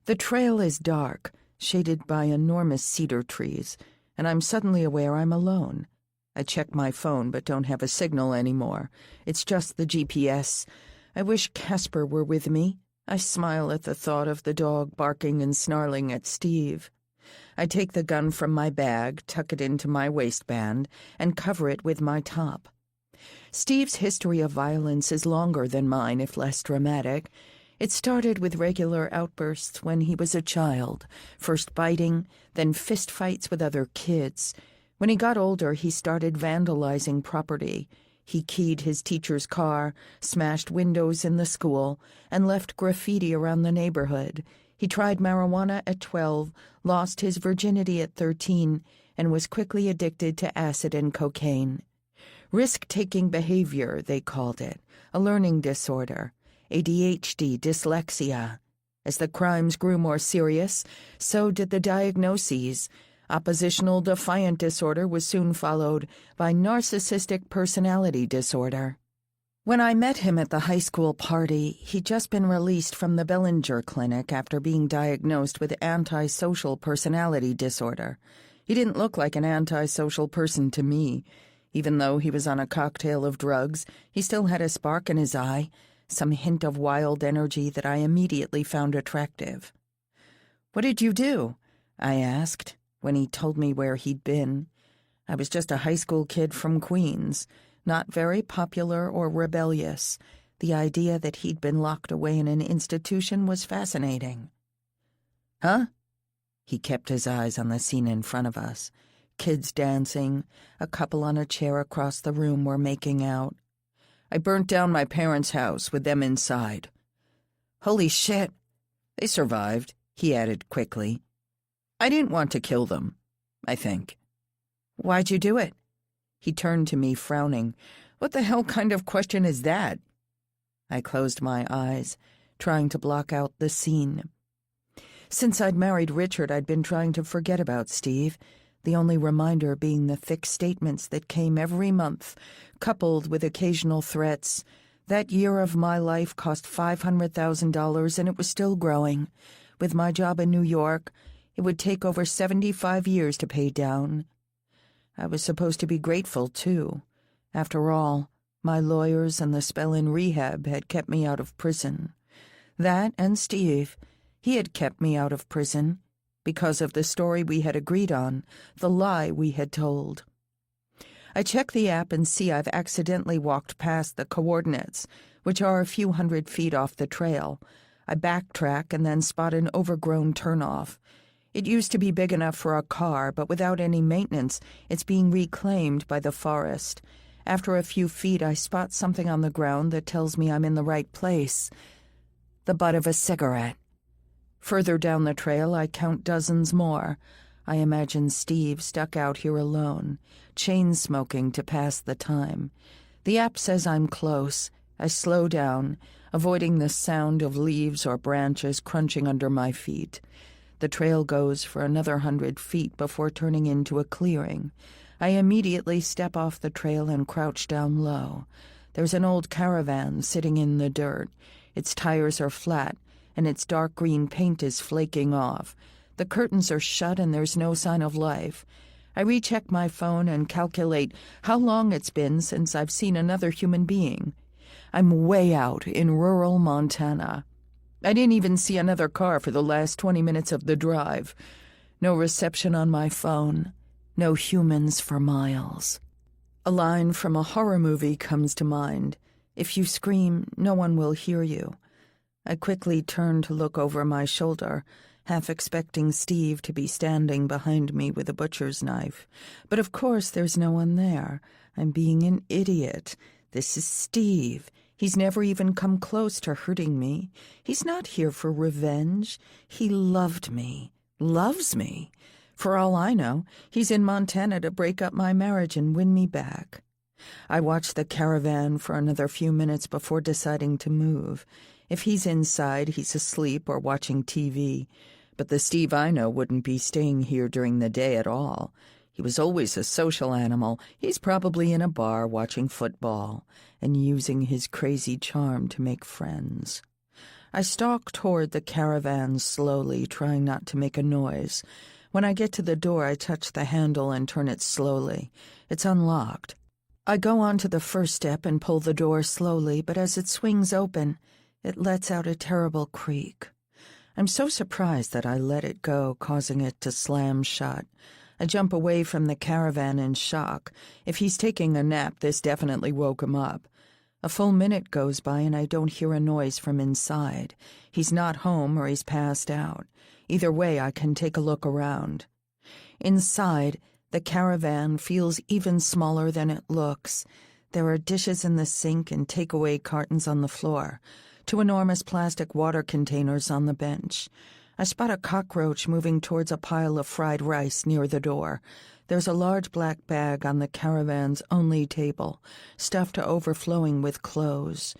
The trail is dark, shaded by enormous cedar trees, and I'm suddenly aware I'm alone. I check my phone but don't have a signal anymore. It's just the GPS. I wish Casper were with me. I smile at the thought of the dog barking and snarling at Steve. I take the gun from my bag, tuck it into my waistband, and cover it with my top. Steve's history of violence is longer than mine, if less dramatic. It started with regular outbursts when he was a child, first biting, then fistfights with other kids. When he got older, he started vandalizing property. He keyed his teacher's car, smashed windows in the school, and left graffiti around the neighborhood. He tried marijuana at 12, lost his virginity at 13, and was quickly addicted to acid and cocaine. Risk-taking behavior, they called it, a learning disorder, ADHD, dyslexia. As the crimes grew more serious, so did the diagnoses. Oppositional defiant disorder was soon followed by narcissistic personality disorder. When I met him at the high school party, he'd just been released from the Bellinger Clinic after being diagnosed with antisocial personality disorder. He didn't look like an antisocial person to me. Even though he was on a cocktail of drugs, he still had a spark in his eye, some hint of wild energy that I immediately found attractive. "What did you do?" I asked, when he told me where he'd been. I was just a high school kid from Queens, not very popular or rebellious. The idea that he'd been locked away in an institution was fascinating. "Huh?" He kept his eyes on the scene in front of us. Kids dancing, a couple on a chair across the room were making out. "I burnt down my parents' house with them inside." "Holy shit." "They survived," he added quickly. "I didn't want to kill them, I think." "Why'd you do it?" He turned to me, frowning. "What the hell kind of question is that?" I closed my eyes, trying to block out the scene. Since I'd married Richard, I'd been trying to forget about Steve, the only reminder being the thick statements that came every month, coupled with occasional threats. That year of my life cost $500,000, and it was still growing. With my job in New York, it would take over 75 years to pay down. I was supposed to be grateful, too. After all, my lawyers and the spell in rehab had kept me out of prison. That and Steve, he had kept me out of prison because of the story we had agreed on, the lie we had told. I check the app and see I've accidentally walked past the coordinates, which are a few hundred feet off the trail. I backtrack and then spot an overgrown turnoff. It used to be big enough for a car, but without any maintenance, it's being reclaimed by the forest. After a few feet, I spot something on the ground that tells me I'm in the right place. The butt of a cigarette. Further down the trail, I count dozens more. I imagine Steve stuck out here alone, chain-smoking to pass the time. The app says I'm close. I slow down, avoiding the sound of leaves or branches crunching under my feet. The trail goes for another 100 feet before turning into a clearing. I immediately step off the trail and crouch down low. There's an old caravan sitting in the dirt. Its tires are flat, and its dark green paint is flaking off. The curtains are shut and there's no sign of life. I recheck my phone and calculate how long it's been since I've seen another human being. I'm way out in rural Montana. I didn't even see another car for the last 20 minutes of the drive. No reception on my phone. No humans for miles. A line from a horror movie comes to mind. If you scream, no one will hear you. I quickly turn to look over my shoulder, half expecting Steve to be standing behind me with a butcher's knife. But of course there's no one there. I'm being an idiot. This is Steve. He's never even come close to hurting me. He's not here for revenge. He loved me. Loves me. For all I know, he's in Montana to break up my marriage and win me back. I watch the caravan for another few minutes before deciding to move. If he's inside, he's asleep or watching TV. But the Steve I know wouldn't be staying here during the day at all. He was always a social animal. He's probably in a bar watching football and using his crazy charm to make friends. I stalk toward the caravan slowly, trying not to make a noise. When I get to the door, I touch the handle and turn it slowly. It's unlocked. I go on to the first step and pull the door slowly, but as it swings open, it lets out a terrible creak. I'm so surprised that I let it go, causing it to slam shut. I jump away from the caravan in shock. If he's taking a nap, this definitely woke him up. A full minute goes by and I don't hear a noise from inside. He's not home or he's passed out. Either way, I can take a look around. Inside, the caravan feels even smaller than it looks. There are dishes in the sink and takeaway cartons on the floor. 2 enormous plastic water containers on the bench. I spot a cockroach moving towards a pile of fried rice near the door. There's a large black bag on the caravan's only table, stuffed to overflowing with clothes.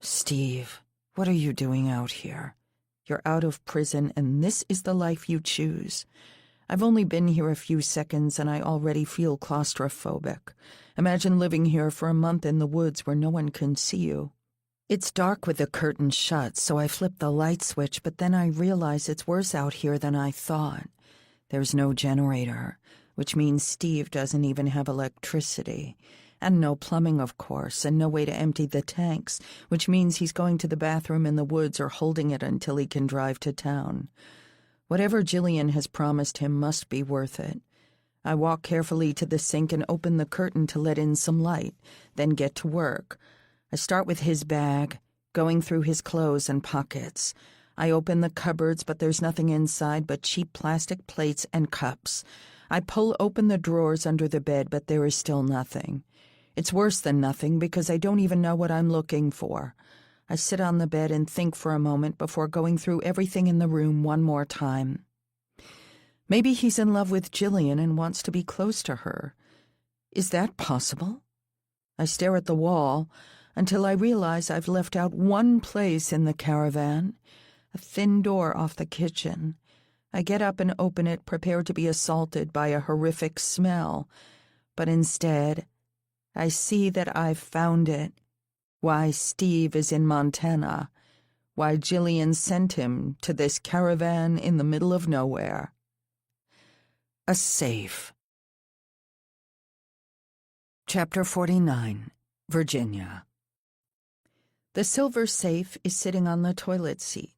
Steve, what are you doing out here? You're out of prison, and this is the life you choose. I've only been here a few seconds, and I already feel claustrophobic. Imagine living here for a month in the woods where no one can see you. It's dark with the curtains shut, so I flip the light switch, but then I realize it's worse out here than I thought. There's no generator, which means Steve doesn't even have electricity. And no plumbing, of course, and no way to empty the tanks, which means he's going to the bathroom in the woods or holding it until he can drive to town. Whatever Jillian has promised him must be worth it. I walk carefully to the sink and open the curtain to let in some light, then get to work. I start with his bag, going through his clothes and pockets. I open the cupboards, but there's nothing inside but cheap plastic plates and cups. I pull open the drawers under the bed, but there is still nothing. It's worse than nothing because I don't even know what I'm looking for. I sit on the bed and think for a moment before going through everything in the room one more time. Maybe he's in love with Jillian and wants to be close to her. Is that possible? I stare at the wall until I realize I've left out one place in the caravan, a thin door off the kitchen. I get up and open it, prepared to be assaulted by a horrific smell. But instead, I see that I've found it. Why Steve is in Montana. Why Jillian sent him to this caravan in the middle of nowhere. A safe. Chapter 49. Virginia. The silver safe is sitting on the toilet seat.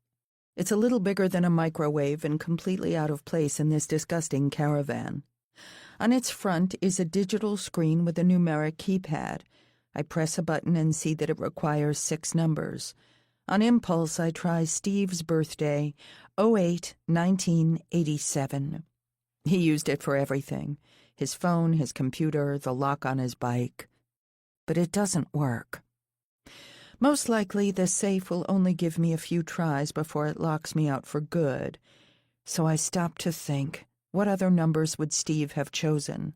It's a little bigger than a microwave and completely out of place in this disgusting caravan. On its front is a digital screen with a numeric keypad. I press a button and see that it requires 6 numbers. On impulse, I try Steve's birthday, 08-1987. He used it for everything. His phone, his computer, the lock on his bike. But it doesn't work. Most likely, the safe will only give me a few tries before it locks me out for good. So I stop to think, what other numbers would Steve have chosen?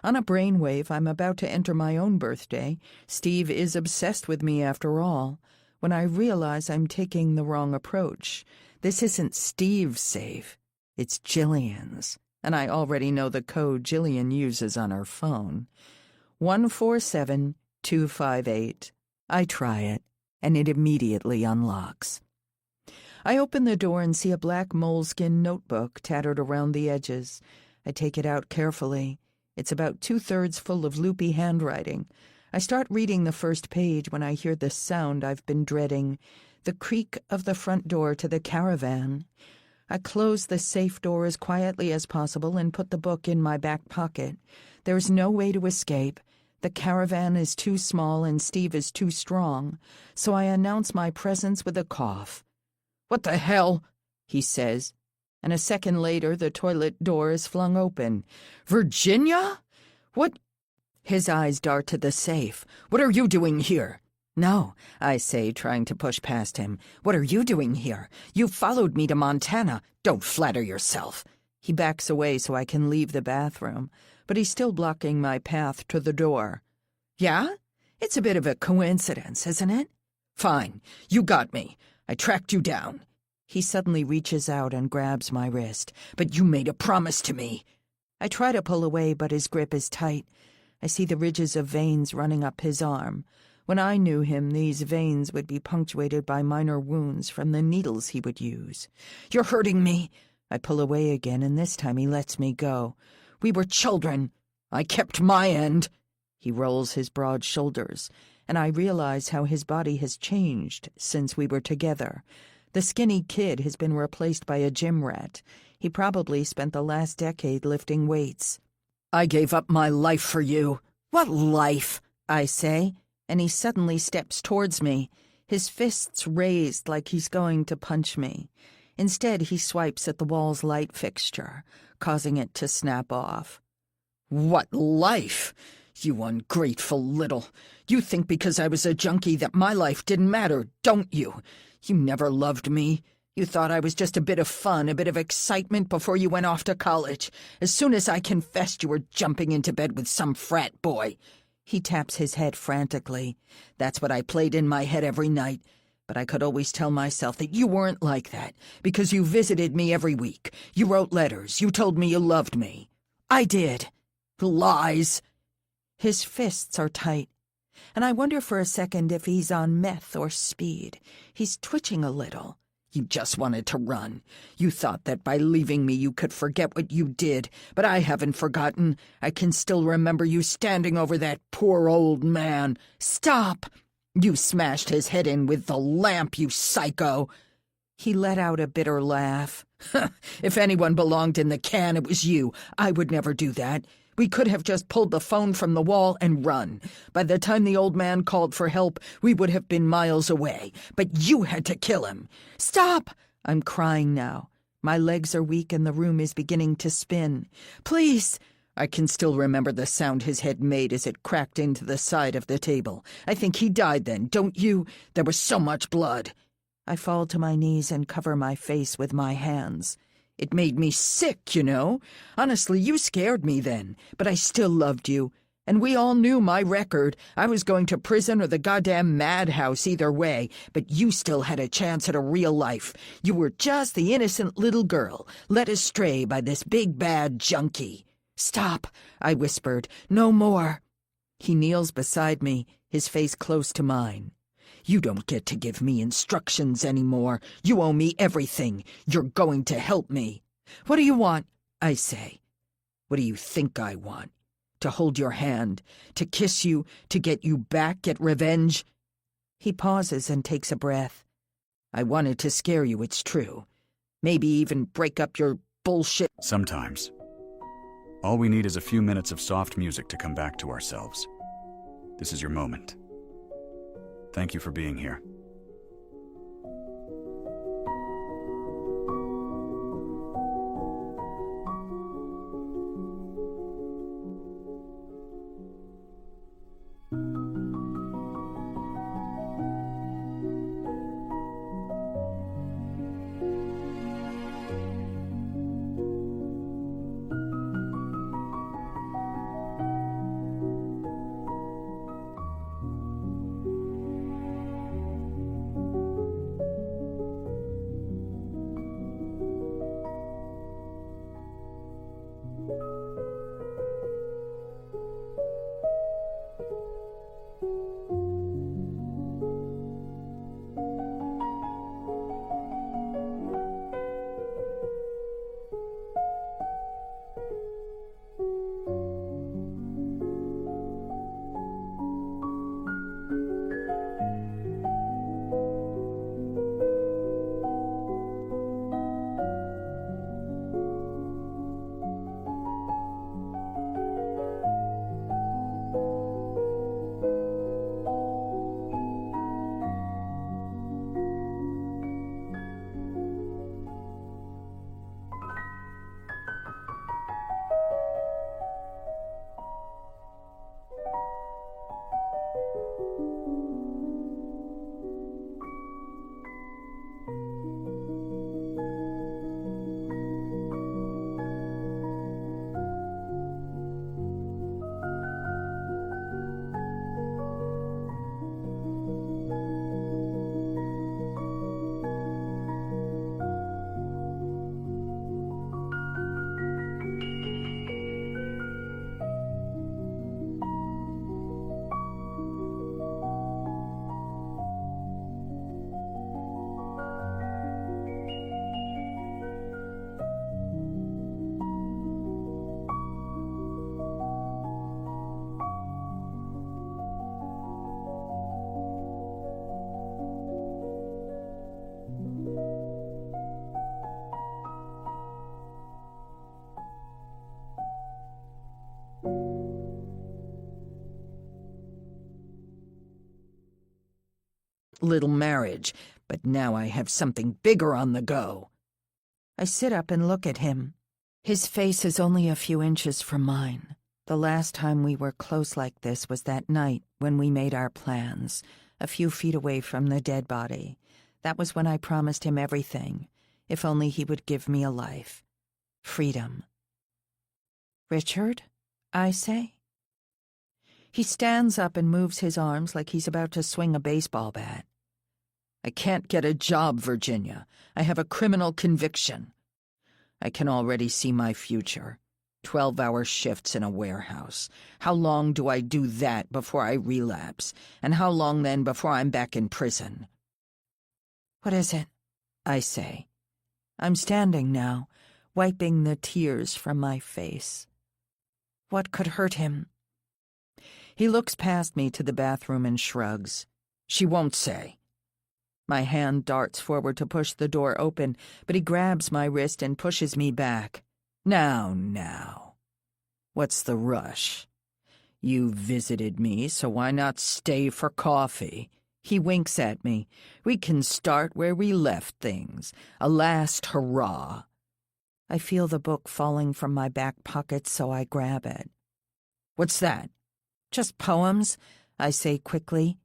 On a brainwave, I'm about to enter my own birthday. Steve is obsessed with me after all. When I realize I'm taking the wrong approach. This isn't Steve's safe. It's Jillian's. And I already know the code Jillian uses on her phone. 147258. I try it, and it immediately unlocks. I open the door and see a black moleskin notebook tattered around the edges. I take it out carefully. It's about 2/3 full of loopy handwriting. I start reading the first page when I hear the sound I've been dreading, the creak of the front door to the caravan. I close the safe door as quietly as possible and put the book in my back pocket. There's no way to escape. The caravan is too small and Steve is too strong, so I announce my presence with a cough. "What the hell?" he says, and a second later the toilet door is flung open. "Virginia? What?" His eyes dart to the safe. "What are you doing here?" "No," I say, trying to push past him. "What are you doing here? You followed me to Montana. Don't flatter yourself." He backs away so I can leave the bathroom, but he's still blocking my path to the door. Yeah? It's a bit of a coincidence, isn't it? Fine. You got me. I tracked you down. He suddenly reaches out and grabs my wrist. But you made a promise to me. I try to pull away, but his grip is tight. I see the ridges of veins running up his arm. When I knew him, these veins would be punctuated by minor wounds from the needles he would use. You're hurting me. I pull away again, and this time he lets me go. We were children. I kept my end. He rolls his broad shoulders, and I realize how his body has changed since we were together. The skinny kid has been replaced by a gym rat. He probably spent the last decade lifting weights. I gave up my life for you. What life? I say, and he suddenly steps towards me, his fists raised like he's going to punch me. Instead, he swipes at the wall's light fixture, causing it to snap off. What life? You ungrateful little. You think because I was a junkie that my life didn't matter, don't you? You never loved me. You thought I was just a bit of fun, a bit of excitement before you went off to college. As soon as I confessed, you were jumping into bed with some frat boy. He taps his head frantically. That's what I played in my head every night. But I could always tell myself that you weren't like that, because you visited me every week. You wrote letters. You told me you loved me. I did. Lies. His fists are tight, and I wonder for a second if he's on meth or speed. He's twitching a little. You just wanted to run. You thought that by leaving me you could forget what you did, but I haven't forgotten. I can still remember you standing over that poor old man. Stop! You smashed his head in with the lamp, you psycho. He let out a bitter laugh. If anyone belonged in the can, it was you. I would never do that. We could have just pulled the phone from the wall and run. By the time the old man called for help, we would have been miles away. But you had to kill him. Stop! I'm crying now. My legs are weak and the room is beginning to spin. Please! I can still remember the sound his head made as it cracked into the side of the table. I think he died then, don't you? There was so much blood. I fall to my knees and cover my face with my hands. It made me sick, you know. Honestly, you scared me then, but I still loved you. And we all knew my record. I was going to prison or the goddamn madhouse either way, but you still had a chance at a real life. You were just the innocent little girl, led astray by this big bad junkie. Stop, I whispered. No more. He kneels beside me, his face close to mine. You don't get to give me instructions anymore. You owe me everything. You're going to help me. What do you want? I say. What do you think I want? To hold your hand, to kiss you, to get you back, get revenge? He pauses and takes a breath. I wanted to scare you, it's true. Maybe even break up your bullshit. Sometimes, all we need is a few minutes of soft music to come back to ourselves. This is your moment. Thank you for being here. little marriage, but now I have something bigger on the go. I sit up and look at him. His face is only a few inches from mine. The last time we were close like this was that night when we made our plans, a few feet away from the dead body. That was when I promised him everything, if only he would give me a life. Freedom. "Richard?" I say. He stands up and moves his arms like he's about to swing a baseball bat. I can't get a job, Virginia. I have a criminal conviction. I can already see my future. 12-hour shifts in a warehouse. How long do I do that before I relapse? And how long then before I'm back in prison? "What is it?" I say. I'm standing now, wiping the tears from my face. What could hurt him? He looks past me to the bathroom and shrugs. She won't say. My hand darts forward to push the door open, but he grabs my wrist and pushes me back. Now. What's the rush? You visited me, so why not stay for coffee? He winks at me. We can start where we left things. A last hurrah. I feel the book falling from my back pocket, so I grab it. What's that? "Just poems," I say quickly.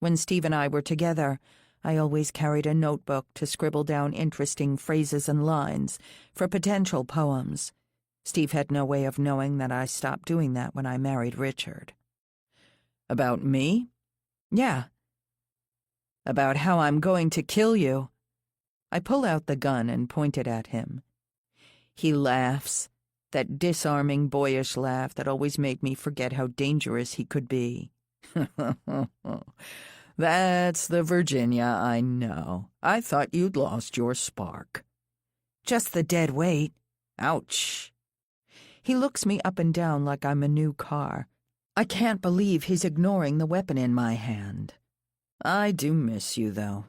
When Steve and I were together, I always carried a notebook to scribble down interesting phrases and lines for potential poems. Steve had no way of knowing that I stopped doing that when I married Richard. About me? Yeah. About how I'm going to kill you. I pull out the gun and point it at him. He laughs, that disarming, boyish laugh that always made me forget how dangerous he could be. That's the Virginia I know. I thought you'd lost your spark. Just the dead weight. Ouch. He looks me up and down like I'm a new car. I can't believe he's ignoring the weapon in my hand. I do miss you, though.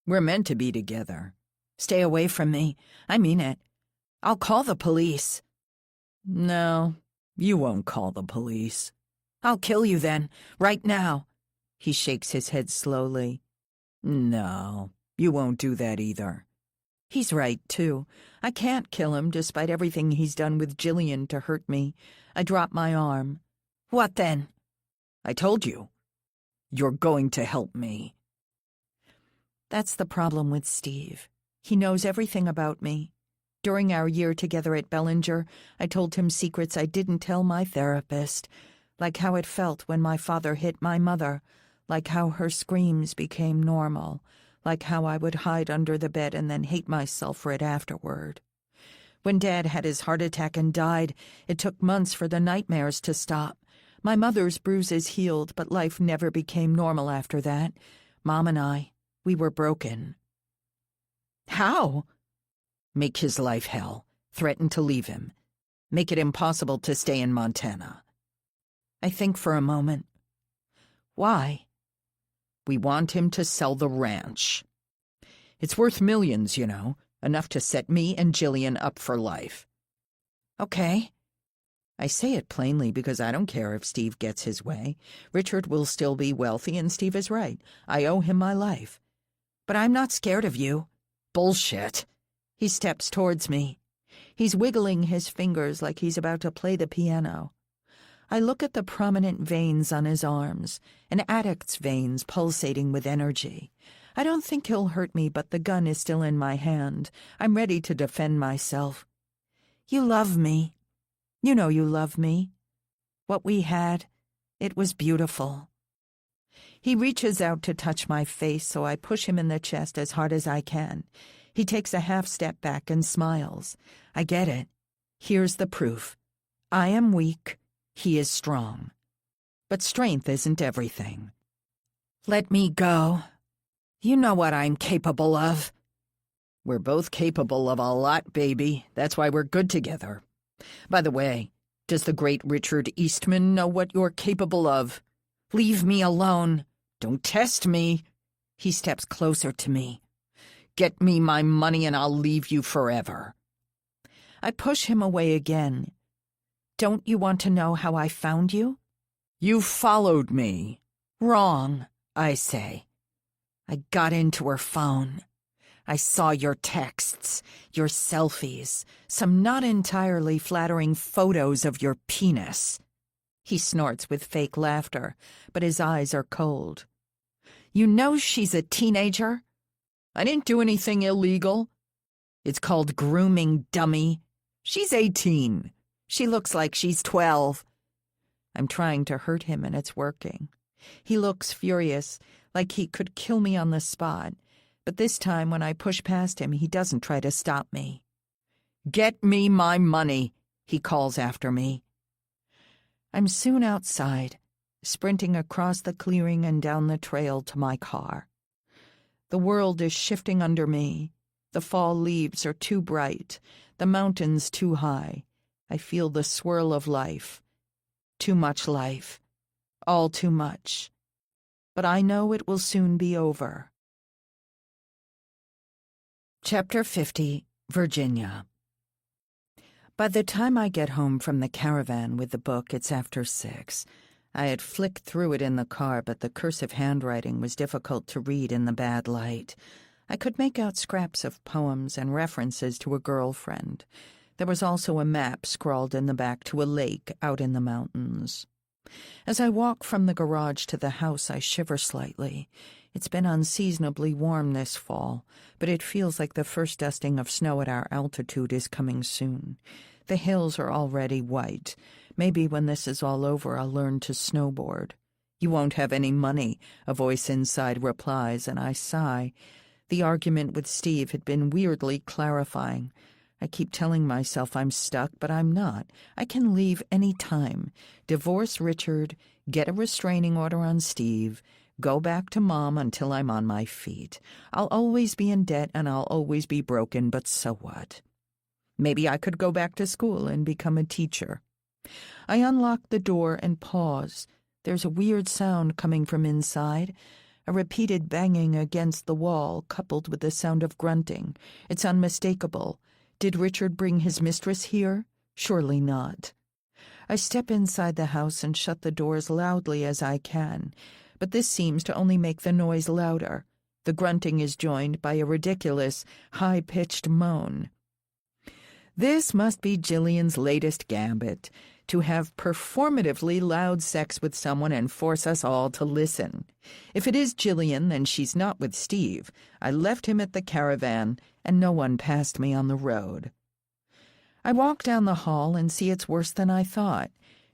We're meant to be together. Stay away from me. I mean it. I'll call the police. No, you won't call the police. I'll kill you then, right now. He shakes his head slowly. No, you won't do that either. He's right, too. I can't kill him despite everything he's done with Jillian to hurt me. I drop my arm. What then? I told you. You're going to help me. That's the problem with Steve. He knows everything about me. During our year together at Bellinger, I told him secrets I didn't tell my therapist, like how it felt when my father hit my mother, like how her screams became normal, like how I would hide under the bed and then hate myself for it afterward. When Dad had his heart attack and died, it took months for the nightmares to stop. My mother's bruises healed, but life never became normal after that. Mom and I, we were broken. How? Make his life hell. Threaten to leave him. Make it impossible to stay in Montana. I think for a moment. Why? We want him to sell the ranch. It's worth millions, you know, enough to set me and Jillian up for life. Okay. I say it plainly because I don't care if Steve gets his way. Richard will still be wealthy, and Steve is right. I owe him my life. But I'm not scared of you. Bullshit. He steps towards me. He's wiggling his fingers like he's about to play the piano. I look at the prominent veins on his arms, an addict's veins pulsating with energy. I don't think he'll hurt me, but the gun is still in my hand. I'm ready to defend myself. You love me. You know you love me. What we had, it was beautiful. He reaches out to touch my face, so I push him in the chest as hard as I can. He takes a half step back and smiles. I get it. Here's the proof. I am weak. He is strong. But strength isn't everything. Let me go. You know what I'm capable of. We're both capable of a lot, baby. That's why we're good together. By the way, does the great Richard Eastman know what you're capable of? Leave me alone. Don't test me. He steps closer to me. Get me my money and I'll leave you forever. I push him away again. Don't you want to know how I found you? You followed me. Wrong, I say. I got into her phone. I saw your texts, your selfies, some not entirely flattering photos of your penis. He snorts with fake laughter, but his eyes are cold. You know she's a teenager? I didn't do anything illegal. It's called grooming, dummy. She's 18. She looks like she's 12. I'm trying to hurt him and it's working. He looks furious, like he could kill me on the spot. But this time, when I push past him, he doesn't try to stop me. Get me my money, he calls after me. I'm soon outside, sprinting across the clearing and down the trail to my car. The world is shifting under me. The fall leaves are too bright, the mountains too high. I feel the swirl of life. Too much life. All too much. But I know it will soon be over. Chapter 50, Virginia. By the time I get home from the caravan with the book, it's after 6. I had flicked through it in the car, but the cursive handwriting was difficult to read in the bad light. I could make out scraps of poems and references to a girlfriend. There was also a map scrawled in the back to a lake out in the mountains. As I walk from the garage to the house, I shiver slightly. It's been unseasonably warm this fall, but it feels like the first dusting of snow at our altitude is coming soon. The hills are already white. Maybe when this is all over, I'll learn to snowboard. You won't have any money, a voice inside replies, and I sigh. The argument with Steve had been weirdly clarifying. I keep telling myself I'm stuck, but I'm not. I can leave any time. Divorce Richard, get a restraining order on Steve, go back to Mom until I'm on my feet. I'll always be in debt and I'll always be broken, but so what? Maybe I could go back to school and become a teacher. I unlock the door and pause. There's a weird sound coming from inside, a repeated banging against the wall coupled with the sound of grunting. It's unmistakable. Did Richard bring his mistress here? Surely not. I step inside the house and shut the door as loudly as I can, but this seems to only make the noise louder. The grunting is joined by a ridiculous, high-pitched moan. This must be Jillian's latest gambit, to have performatively loud sex with someone and force us all to listen. If it is Jillian, then she's not with Steve. I left him at the caravan, and no one passed me on the road. I walk down the hall and see it's worse than I thought.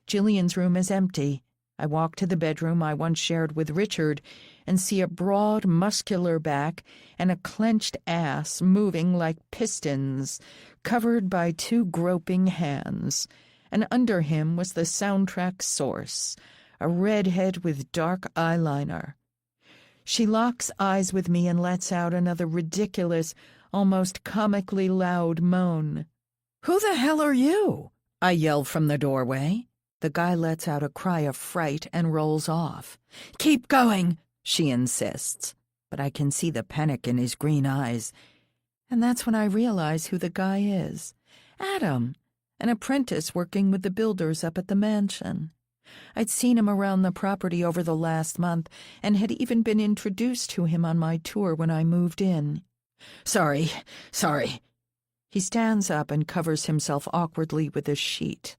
Jillian's room is empty. I walk to the bedroom I once shared with Richard and see a broad, muscular back and a clenched ass moving like pistons, covered by 2 groping hands. And under him was the soundtrack source, a redhead with dark eyeliner. She locks eyes with me and lets out another ridiculous, almost comically loud moan. "Who the hell are you?" I yell from the doorway. The guy lets out a cry of fright and rolls off. "Keep going," she insists, but I can see the panic in his green eyes. And that's when I realize who the guy is. Adam, an apprentice working with the builders up at the mansion. I'd seen him around the property over the last month and had even been introduced to him on my tour when I moved in. Sorry. He stands up and covers himself awkwardly with a sheet.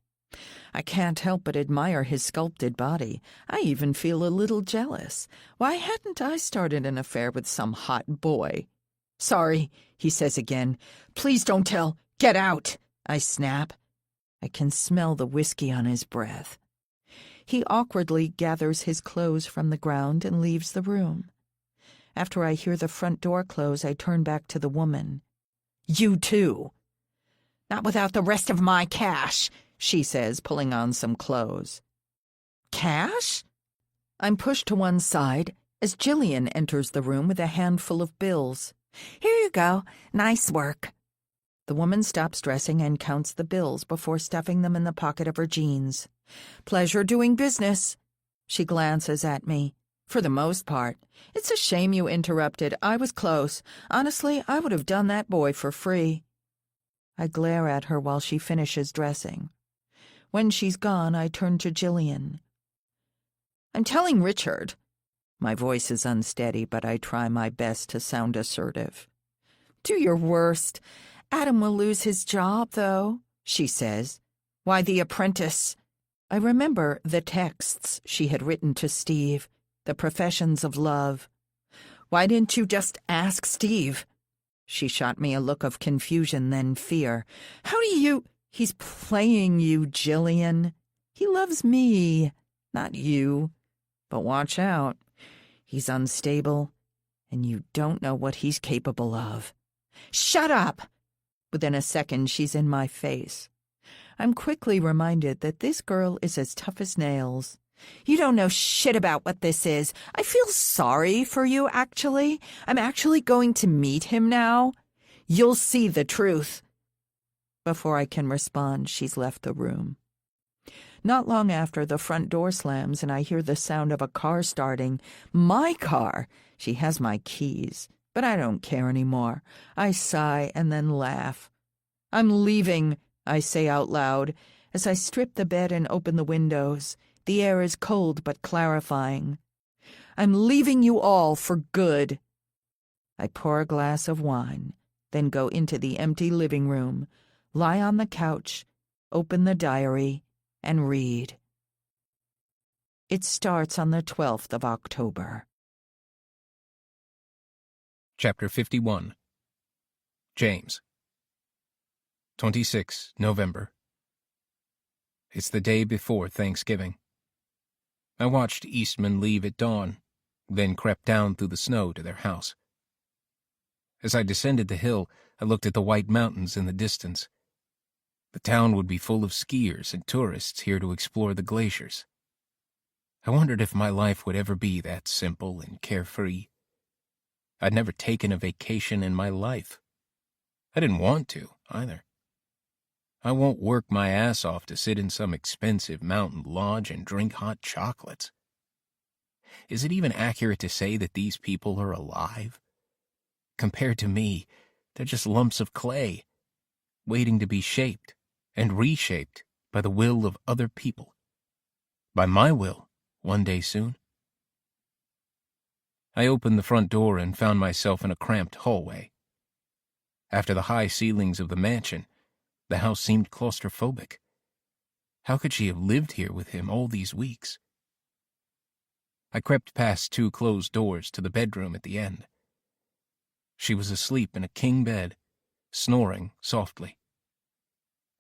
I can't help but admire his sculpted body. I even feel a little jealous. Why hadn't I started an affair with some hot boy? "Sorry," he says again. "Please don't tell. Get out," I snap. I can smell the whiskey on his breath. He awkwardly gathers his clothes from the ground and leaves the room. After I hear the front door close, I turn back to the woman. "You too." "Not without the rest of my cash," she says, pulling on some clothes. "Cash?" I'm pushed to one side as Jillian enters the room with a handful of bills. "Here you go. Nice work." The woman stops dressing and counts the bills before stuffing them in the pocket of her jeans. "Pleasure doing business." She glances at me. "For the most part. It's a shame you interrupted. I was close. Honestly, I would have done that boy for free." I glare at her while she finishes dressing. When she's gone, I turn to Jillian. "I'm telling Richard." My voice is unsteady, but I try my best to sound assertive. Do your worst. Adam will lose his job, though, she says. Why the apprentice? I remember the texts she had written to Steve, the professions of love. Why didn't you just ask Steve? She shot me a look of confusion, then fear. How do you... He's playing you, Jillian. He loves me, not you. But watch out. He's unstable, and you don't know what he's capable of. Shut up! Within a second, she's in my face. I'm quickly reminded that this girl is as tough as nails. You don't know shit about what this is. I feel sorry for you, actually. I'm actually going to meet him now. You'll see the truth. Before I can respond, she's left the room. Not long after, the front door slams and I hear the sound of a car starting. My car! She has my keys, but I don't care anymore. I sigh and then laugh. I'm leaving, I say out loud, as I strip the bed and open the windows. The air is cold but clarifying. I'm leaving you all for good. I pour a glass of wine, then go into the empty living room, lie on the couch, open the diary, and read. It starts on the 12th of October. Chapter 51. James. 26 November. It's the day before Thanksgiving. I watched Eastman leave at dawn, then crept down through the snow to their house. As I descended the hill, I looked at the white mountains in the distance. The town would be full of skiers and tourists here to explore the glaciers. I wondered if my life would ever be that simple and carefree. I'd never taken a vacation in my life. I didn't want to, either. I won't work my ass off to sit in some expensive mountain lodge and drink hot chocolates. Is it even accurate to say that these people are alive? Compared to me, they're just lumps of clay, waiting to be shaped and reshaped by the will of other people. By my will, one day soon. I opened the front door and found myself in a cramped hallway. After the high ceilings of the mansion, the house seemed claustrophobic. How could she have lived here with him all these weeks? I crept past 2 closed doors to the bedroom at the end. She was asleep in a king bed, snoring softly.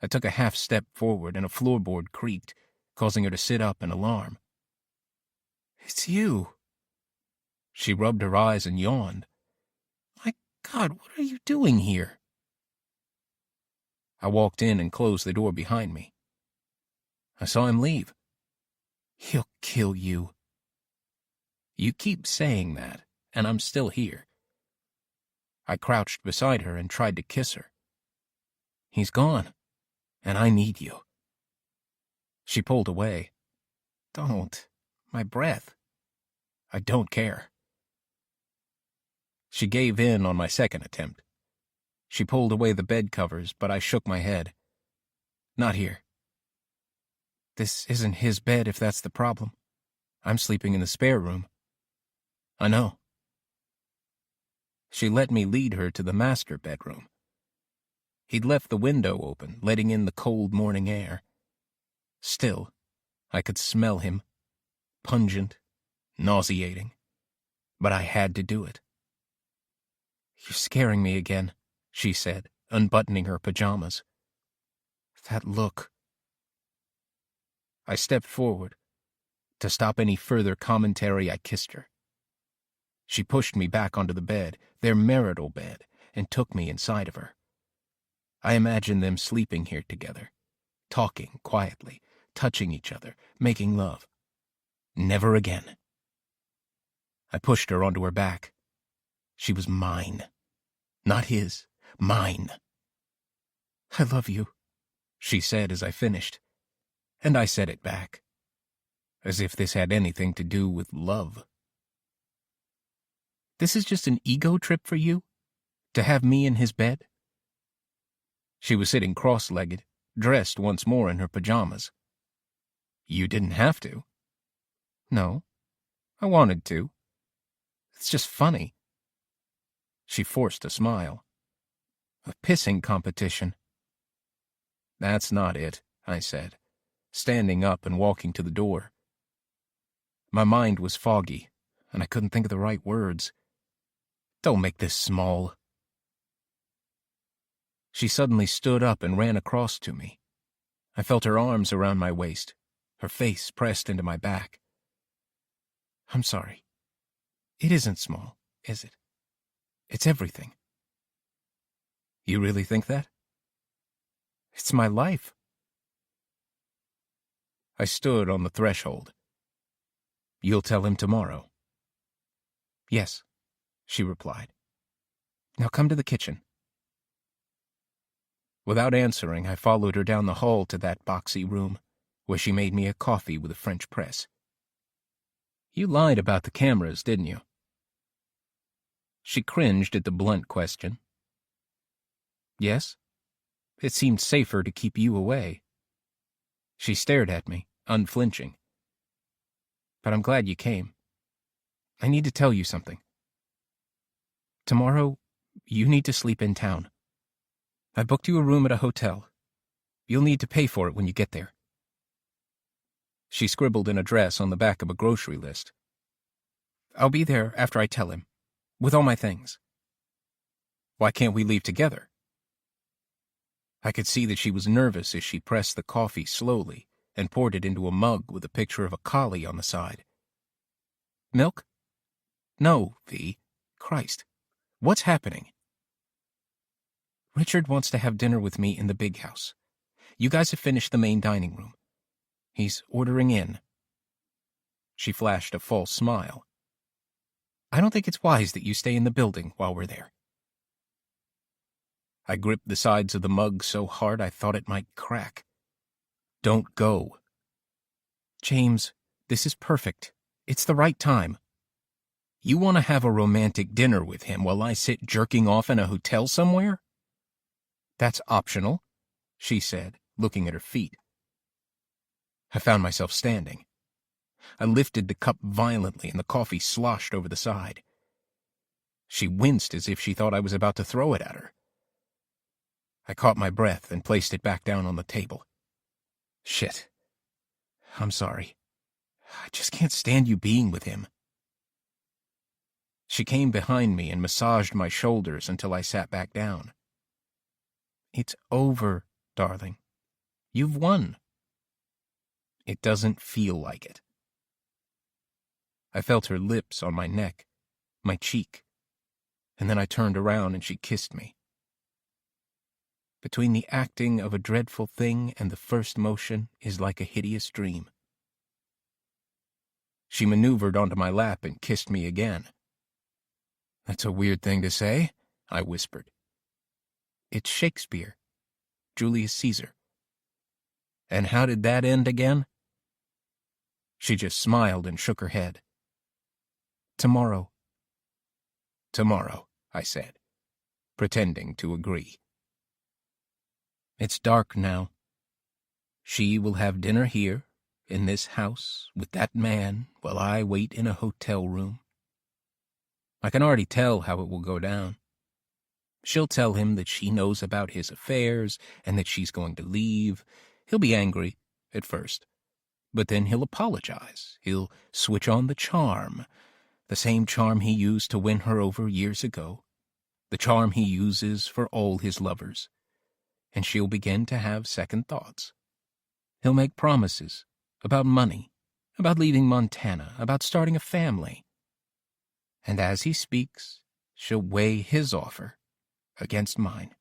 I took a half step forward and a floorboard creaked, causing her to sit up in alarm. "It's you." She rubbed her eyes and yawned. "My God, what are you doing here?" I walked in and closed the door behind me. I saw him leave. "He'll kill you." "You keep saying that, and I'm still here." I crouched beside her and tried to kiss her. "He's gone, and I need you." She pulled away. "Don't. My breath." "I don't care." She gave in on my second attempt. She pulled away the bed covers, but I shook my head. "Not here." "This isn't his bed if that's the problem. I'm sleeping in the spare room." "I know." She let me lead her to the master bedroom. He'd left the window open, letting in the cold morning air. Still, I could smell him. Pungent, nauseating. But I had to do it. "You're scaring me again," she said, unbuttoning her pajamas. "That look." I stepped forward. To stop any further commentary, I kissed her. She pushed me back onto the bed, their marital bed, and took me inside of her. I imagined them sleeping here together, talking quietly, touching each other, making love. Never again. I pushed her onto her back. She was mine. Not his. Mine. "I love you," she said as I finished. And I said it back. As if this had anything to do with love. "This is just an ego trip for you? To have me in his bed?" She was sitting cross-legged, dressed once more in her pajamas. "You didn't have to." "No, I wanted to. It's just funny." She forced a smile. "A pissing competition." "That's not it," I said, standing up and walking to the door. My mind was foggy, and I couldn't think of the right words. "Don't make this small." She suddenly stood up and ran across to me. I felt her arms around my waist, her face pressed into my back. "I'm sorry. It isn't small, is it? It's everything." "You really think that?" "It's my life." I stood on the threshold. "You'll tell him tomorrow?" "Yes," she replied. "Now come to the kitchen." Without answering, I followed her down the hall to that boxy room, where she made me a coffee with a French press. "You lied about the cameras, didn't you?" She cringed at the blunt question. "Yes. It seemed safer to keep you away." She stared at me, unflinching. "But I'm glad you came. I need to tell you something. Tomorrow, you need to sleep in town. I booked you a room at a hotel. You'll need to pay for it when you get there." She scribbled an address on the back of a grocery list. "I'll be there after I tell him, with all my things." "Why can't we leave together?" I could see that she was nervous as she pressed the coffee slowly and poured it into a mug with a picture of a collie on the side. "Milk?" "No, V. Christ. What's happening?" "Richard wants to have dinner with me in the big house. You guys have finished the main dining room. He's ordering in." She flashed a false smile. "I don't think it's wise that you stay in the building while we're there." I gripped the sides of the mug so hard I thought it might crack. "Don't go." "James, this is perfect. It's the right time." "You want to have a romantic dinner with him while I sit jerking off in a hotel somewhere?" "That's optional," she said, looking at her feet. I found myself standing. I lifted the cup violently and the coffee sloshed over the side. She winced as if she thought I was about to throw it at her. I caught my breath and placed it back down on the table. "Shit. I'm sorry. I just can't stand you being with him." She came behind me and massaged my shoulders until I sat back down. "It's over, darling. You've won." "It doesn't feel like it." I felt her lips on my neck, my cheek, and then I turned around and she kissed me. Between the acting of a dreadful thing and the first motion is like a hideous dream. She maneuvered onto my lap and kissed me again. "That's a weird thing to say," I whispered. "It's Shakespeare. Julius Caesar." "And how did that end again?" She just smiled and shook her head. "Tomorrow." "Tomorrow," I said, pretending to agree. It's dark now. She will have dinner here, in this house, with that man, while I wait in a hotel room. I can already tell how it will go down. She'll tell him that she knows about his affairs and that she's going to leave. He'll be angry, at first. But then he'll apologize. He'll switch on the charm. The same charm he used to win her over years ago. The charm he uses for all his lovers. And she'll begin to have second thoughts. He'll make promises about money, about leaving Montana, about starting a family. And as he speaks, she'll weigh his offer against mine.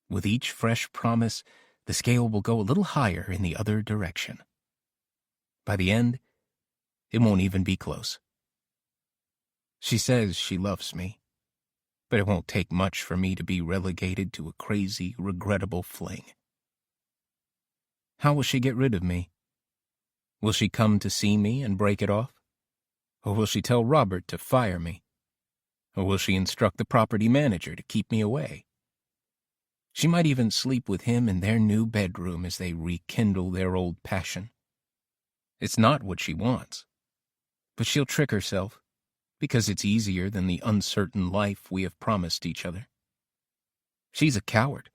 With each fresh promise, the scale will go a little higher in the other direction. By the end, it won't even be close. She says she loves me, but it won't take much for me to be relegated to a crazy, regrettable fling. How will she get rid of me? Will she come to see me and break it off? Or will she tell Robert to fire me? Or will she instruct the property manager to keep me away? She might even sleep with him in their new bedroom as they rekindle their old passion. It's not what she wants. But she'll trick herself. because it's easier than the uncertain life we have promised each other. She's a coward,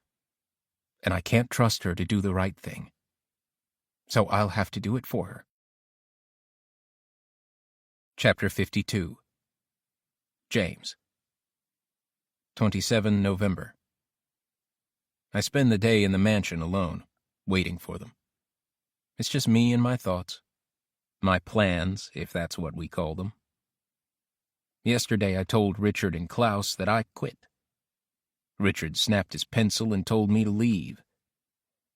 and I can't trust her to do the right thing. So I'll have to do it for her. Chapter 52. James. 27 November. I spend the day in the mansion alone, waiting for them. It's just me and my thoughts. My plans, if that's what we call them. Yesterday I told Richard and Klaus that I quit. Richard snapped his pencil and told me to leave.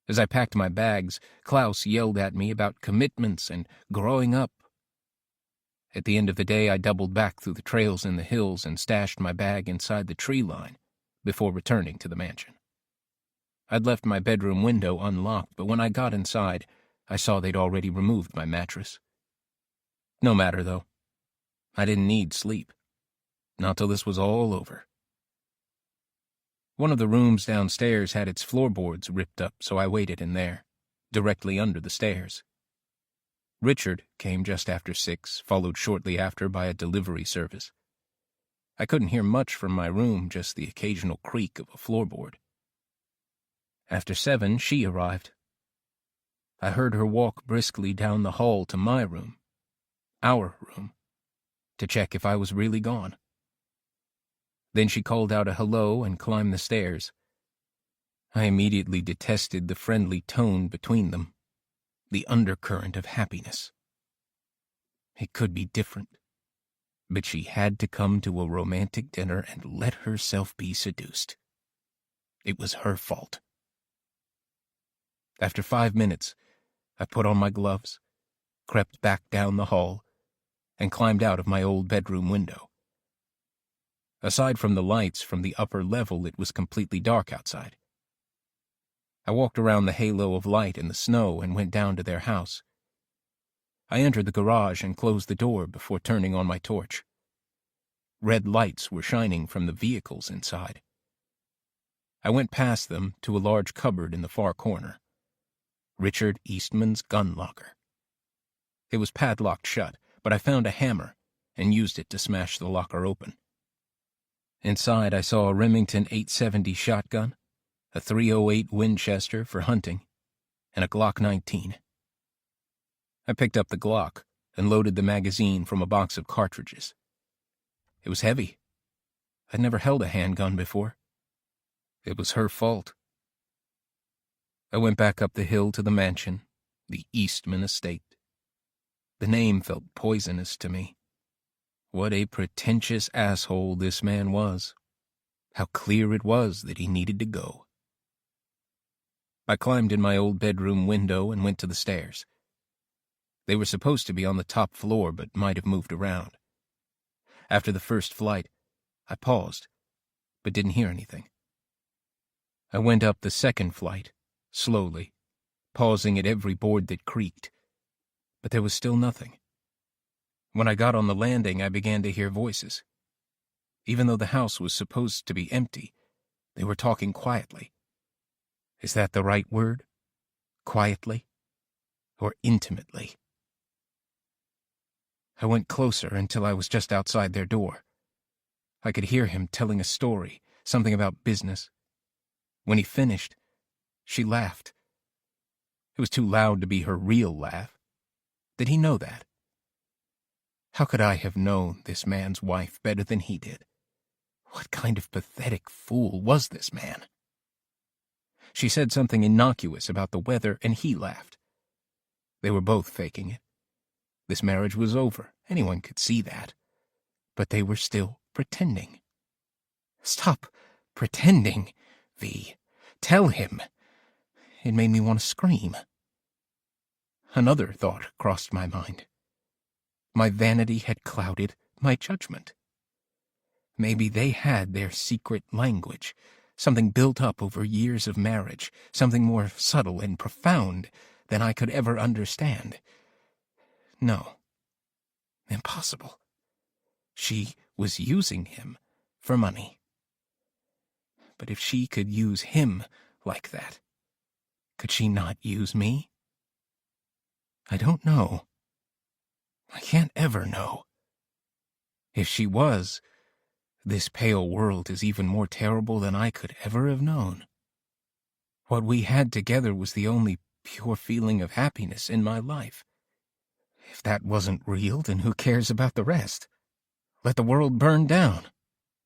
As I packed my bags, Klaus yelled at me about commitments and growing up. At the end of the day, I doubled back through the trails in the hills and stashed my bag inside the tree line before returning to the mansion. I'd left my bedroom window unlocked, but when I got inside, I saw they'd already removed my mattress. No matter, though. I didn't need sleep. Not till this was all over. One of the rooms downstairs had its floorboards ripped up, so I waited in there, directly under the stairs. Richard came just after 6, followed shortly after by a delivery service. I couldn't hear much from my room, just the occasional creak of a floorboard. After 7, she arrived. I heard her walk briskly down the hall to my room, our room, to check if I was really gone. Then she called out a hello and climbed the stairs. I immediately detested the friendly tone between them, the undercurrent of happiness. It could be different, but she had to come to a romantic dinner and let herself be seduced. It was her fault. After 5 minutes, I put on my gloves, crept back down the hall, and climbed out of my old bedroom window. Aside from the lights from the upper level, it was completely dark outside. I walked around the halo of light in the snow and went down to their house. I entered the garage and closed the door before turning on my torch. Red lights were shining from the vehicles inside. I went past them to a large cupboard in the far corner. Richard Eastman's gun locker. It was padlocked shut, but I found a hammer and used it to smash the locker open. Inside I saw a Remington 870 shotgun, a .308 Winchester for hunting, and a Glock 19. I picked up the Glock and loaded the magazine from a box of cartridges. It was heavy. I'd never held a handgun before. It was her fault. I went back up the hill to the mansion, the Eastman estate. The name felt poisonous to me. What a pretentious asshole this man was. How clear it was that he needed to go. I climbed in my old bedroom window and went to the stairs. They were supposed to be on the top floor, but might have moved around. After the first flight, I paused, but didn't hear anything. I went up the second flight, slowly, pausing at every board that creaked, but there was still nothing. When I got on the landing, I began to hear voices. Even though the house was supposed to be empty, they were talking quietly. Is that the right word? Quietly? Or intimately? I went closer until I was just outside their door. I could hear him telling a story, something about business. When he finished, she laughed. It was too loud to be her real laugh. Did he know that? How could I have known this man's wife better than he did? What kind of pathetic fool was this man? She said something innocuous about the weather, and he laughed. They were both faking it. This marriage was over. Anyone could see that. But they were still pretending. Stop pretending, V. Tell him. It made me want to scream. Another thought crossed my mind. My vanity had clouded my judgment. Maybe they had their secret language, something built up over years of marriage, something more subtle and profound than I could ever understand. No. Impossible. She was using him for money. But if she could use him like that, could she not use me? I don't know. I can't ever know. If she was, this pale world is even more terrible than I could ever have known. What we had together was the only pure feeling of happiness in my life. If that wasn't real, then who cares about the rest? Let the world burn down.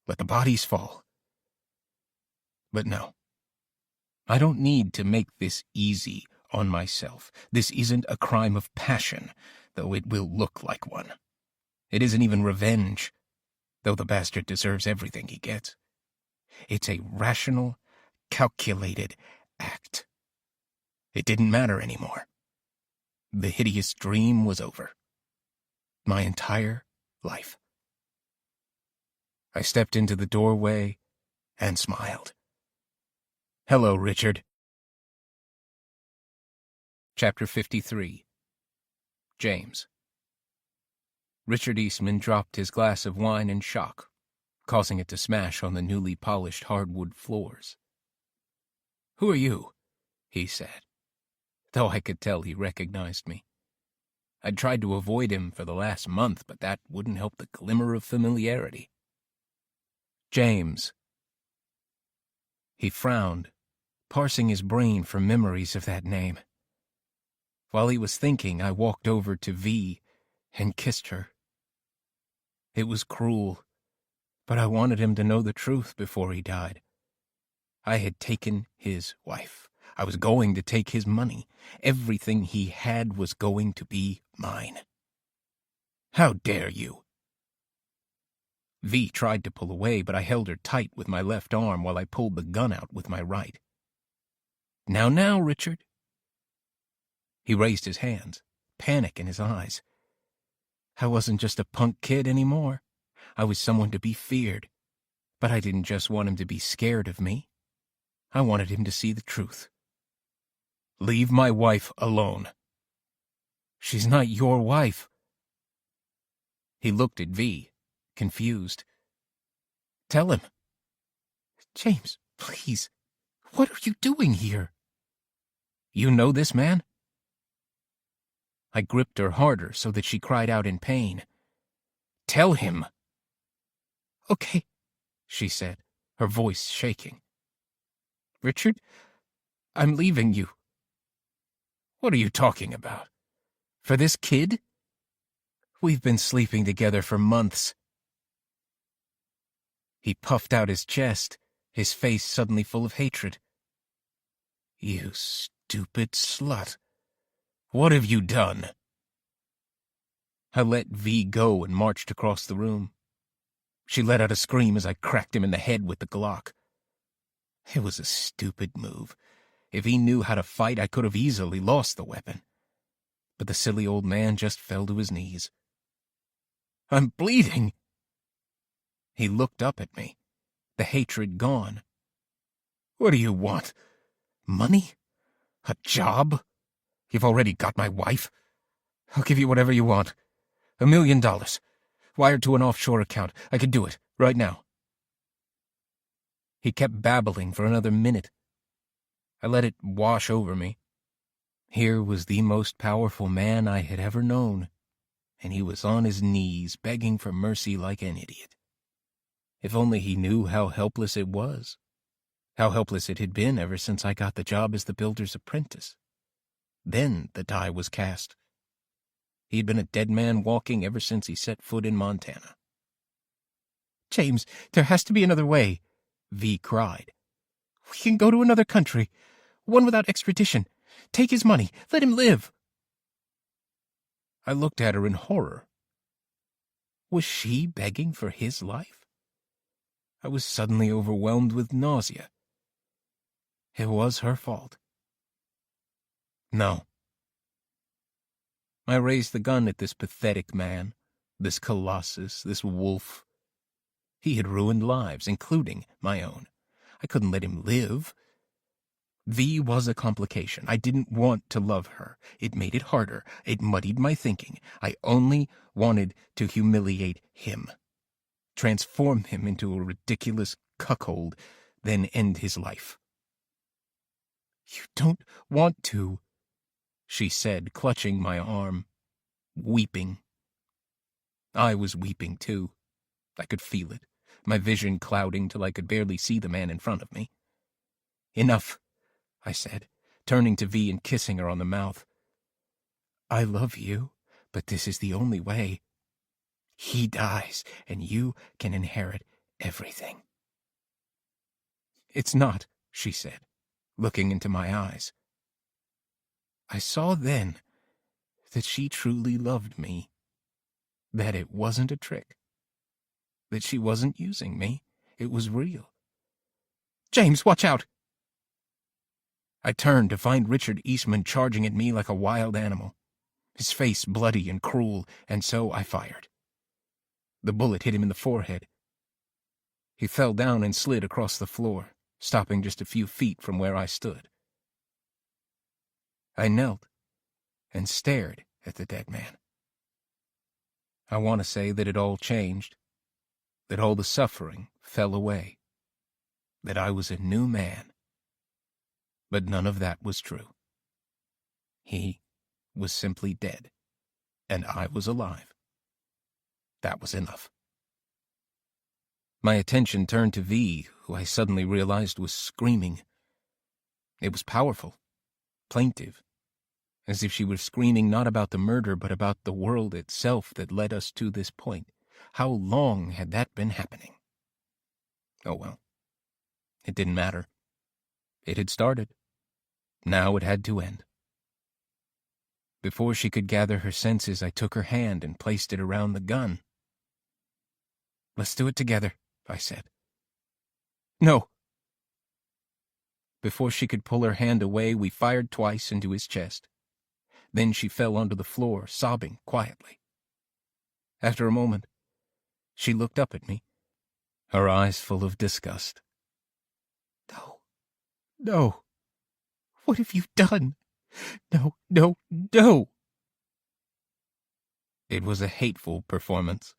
Let the bodies fall. But no. I don't need to make this easy on myself. This isn't a crime of passion, though it will look like one. It isn't even revenge, though the bastard deserves everything he gets. It's a rational, calculated act. It didn't matter anymore. The hideous dream was over. My entire life. I stepped into the doorway and smiled. Hello, Richard. Chapter 53. James. Richard Eastman dropped his glass of wine in shock, causing it to smash on the newly polished hardwood floors. "Who are you?" he said, though I could tell he recognized me. I'd tried to avoid him for the last month, but that wouldn't help the glimmer of familiarity. "James." He frowned, parsing his brain for memories of that name. While he was thinking, I walked over to V and kissed her. It was cruel, but I wanted him to know the truth before he died. I had taken his wife. I was going to take his money. Everything he had was going to be mine. "How dare you?" V tried to pull away, but I held her tight with my left arm while I pulled the gun out with my right. Now, Richard." He raised his hands, panic in his eyes. I wasn't just a punk kid anymore. I was someone to be feared. But I didn't just want him to be scared of me. I wanted him to see the truth. "Leave my wife alone." "She's not your wife." He looked at V, confused. "Tell him." "James, please. What are you doing here?" "You know this man?" I gripped her harder so that she cried out in pain. "Tell him." "Okay," she said, her voice shaking. "Richard, I'm leaving you." "What are you talking about? For this kid? We've been sleeping together for months." He puffed out his chest, his face suddenly full of hatred. "You stupid slut. What have you done?" I let V go and marched across the room. She let out a scream as I cracked him in the head with the Glock. It was a stupid move. If he knew how to fight, I could have easily lost the weapon. But the silly old man just fell to his knees. "I'm bleeding." He looked up at me, the hatred gone. "What do you want? Money? A job? You've already got my wife. I'll give you whatever you want. $1 million. Wired to an offshore account. I could do it, right now." He kept babbling for another minute. I let it wash over me. Here was the most powerful man I had ever known, and he was on his knees begging for mercy like an idiot. If only he knew how helpless it was. How helpless it had been ever since I got the job as the builder's apprentice. Then the die was cast. He had been a dead man walking ever since he set foot in Montana. "James, there has to be another way," V cried. "We can go to another country, one without extradition. Take his money. Let him live." I looked at her in horror. Was she begging for his life? I was suddenly overwhelmed with nausea. It was her fault. No. I raised the gun at this pathetic man, this colossus, this wolf. He had ruined lives, including my own. I couldn't let him live. V was a complication. I didn't want to love her. It made it harder. It muddied my thinking. I only wanted to humiliate him. Transform him into a ridiculous cuckold, then end his life. "You don't want to," she said, clutching my arm, weeping. I was weeping too. I could feel it, my vision clouding till I could barely see the man in front of me. "Enough," I said, turning to V and kissing her on the mouth. "I love you, but this is the only way. He dies, and you can inherit everything." "It's not," she said, looking into my eyes. I saw then that she truly loved me, that it wasn't a trick, that she wasn't using me, it was real. "James, watch out!" I turned to find Richard Eastman charging at me like a wild animal, his face bloody and cruel, and so I fired. The bullet hit him in the forehead. He fell down and slid across the floor, stopping just a few feet from where I stood. I knelt and stared at the dead man. I want to say that it all changed, that all the suffering fell away, that I was a new man. But none of that was true. He was simply dead, and I was alive. That was enough. My attention turned to V, who I suddenly realized was screaming. It was powerful, plaintive, as if she were screaming not about the murder but about the world itself that led us to this point. How long had that been happening? Oh well, it didn't matter. It had started. Now it had to end. Before she could gather her senses, I took her hand and placed it around the gun. "Let's do it together," I said. "No." Before she could pull her hand away, we fired twice into his chest. Then she fell onto the floor, sobbing quietly. After a moment, she looked up at me, her eyes full of disgust. "No, no. What have you done? No, no, no." It was a hateful performance.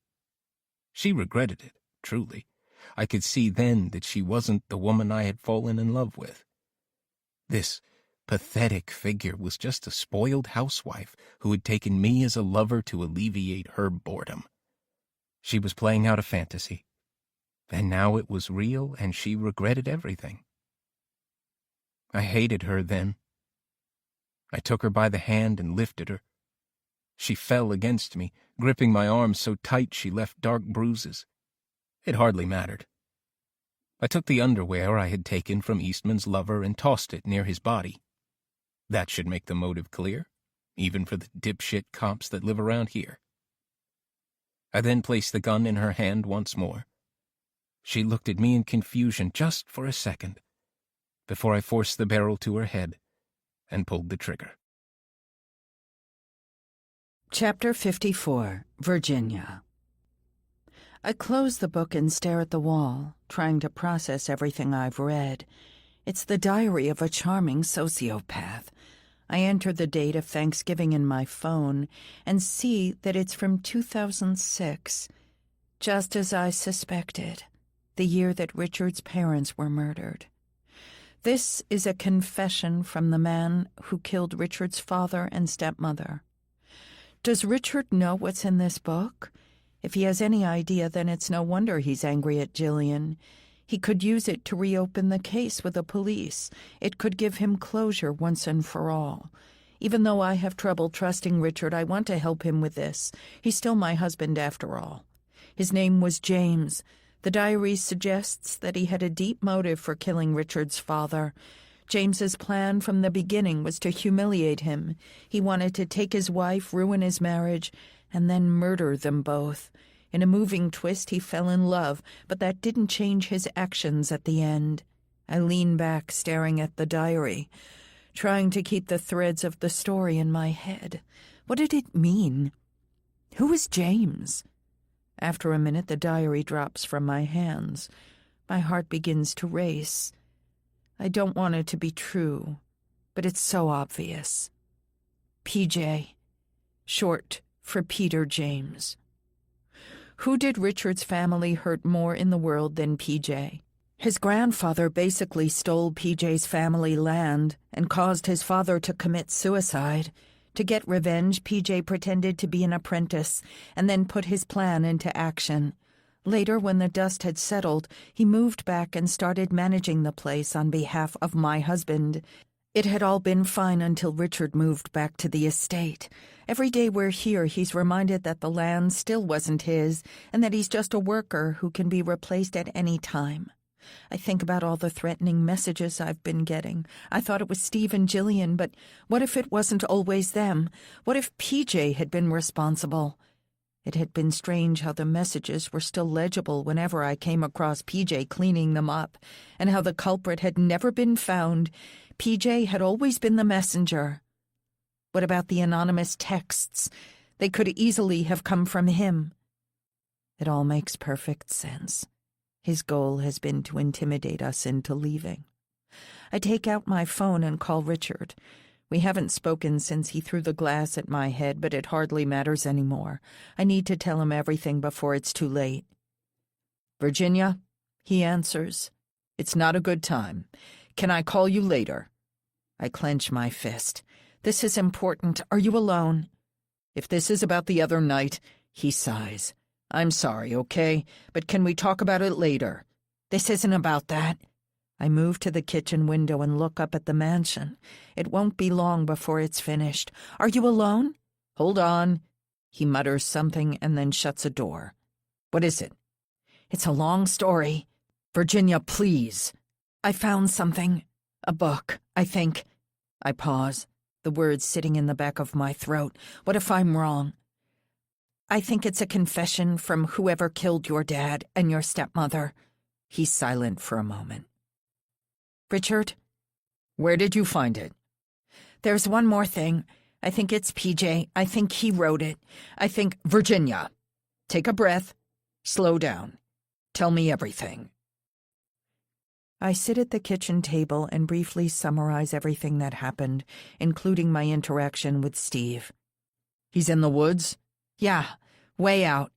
She regretted it, truly. I could see then that she wasn't the woman I had fallen in love with. This pathetic figure was just a spoiled housewife who had taken me as a lover to alleviate her boredom. She was playing out a fantasy, and now it was real, and she regretted everything. I hated her then. I took her by the hand and lifted her. She fell against me, gripping my arm so tight she left dark bruises. It hardly mattered. I took the underwear I had taken from Eastman's lover and tossed it near his body. That should make the motive clear, even for the dipshit cops that live around here. I then placed the gun in her hand once more. She looked at me in confusion just for a second, before I forced the barrel to her head and pulled the trigger. Chapter 54, Virginia. I close the book and stare at the wall, trying to process everything I've read. It's the diary of a charming sociopath. I enter the date of Thanksgiving in my phone and see that it's from 2006, just as I suspected, the year that Richard's parents were murdered. This is a confession from the man who killed Richard's father and stepmother. Does Richard know what's in this book? If he has any idea, then it's no wonder he's angry at Jillian. He could use it to reopen the case with the police. It could give him closure once and for all. Even though I have trouble trusting Richard, I want to help him with this. He's still my husband after all. His name was James. The diary suggests that he had a deep motive for killing Richard's father. James's plan from the beginning was to humiliate him. He wanted to take his wife, ruin his marriage, and then murder them both. In a moving twist, he fell in love, but that didn't change his actions at the end. I lean back, staring at the diary, trying to keep the threads of the story in my head. What did it mean? Who is James? After a minute, the diary drops from my hands. My heart begins to race. I don't want it to be true, but it's so obvious. PJ, short for Peter James. Who did Richard's family hurt more in the world than PJ? His grandfather basically stole PJ's family land and caused his father to commit suicide. To get revenge, PJ pretended to be an apprentice and then put his plan into action. Later, when the dust had settled, he moved back and started managing the place on behalf of my husband. It had all been fine until Richard moved back to the estate. Every day we're here, he's reminded that the land still wasn't his, and that he's just a worker who can be replaced at any time. I think about all the threatening messages I've been getting. I thought it was Steve and Jillian, but what if it wasn't always them? What if PJ had been responsible? It had been strange how the messages were still legible whenever I came across PJ cleaning them up, and how the culprit had never been found. PJ had always been the messenger. What about the anonymous texts? They could easily have come from him. It all makes perfect sense. His goal has been to intimidate us into leaving. I take out my phone and call Richard. We haven't spoken since he threw the glass at my head, but it hardly matters anymore. I need to tell him everything before it's too late. Virginia, he answers. It's not a good time. Can I call you later? I clench my fist. This is important. Are you alone? If this is about the other night, he sighs. I'm sorry, okay? But can we talk about it later? This isn't about that. I move to the kitchen window and look up at the mansion. It won't be long before it's finished. Are you alone? Hold on. He mutters something and then shuts a door. What is it? It's a long story. Virginia, please. I found something. A book, I think. I pause, the words sitting in the back of my throat. What if I'm wrong? I think it's a confession from whoever killed your dad and your stepmother. He's silent for a moment. Richard? Where did you find it? There's one more thing. I think it's PJ. I think he wrote it. I think... Virginia, take a breath. Slow down. Tell me everything. I sit at the kitchen table and briefly summarize everything that happened, including my interaction with Steve. He's in the woods? Yeah, way out.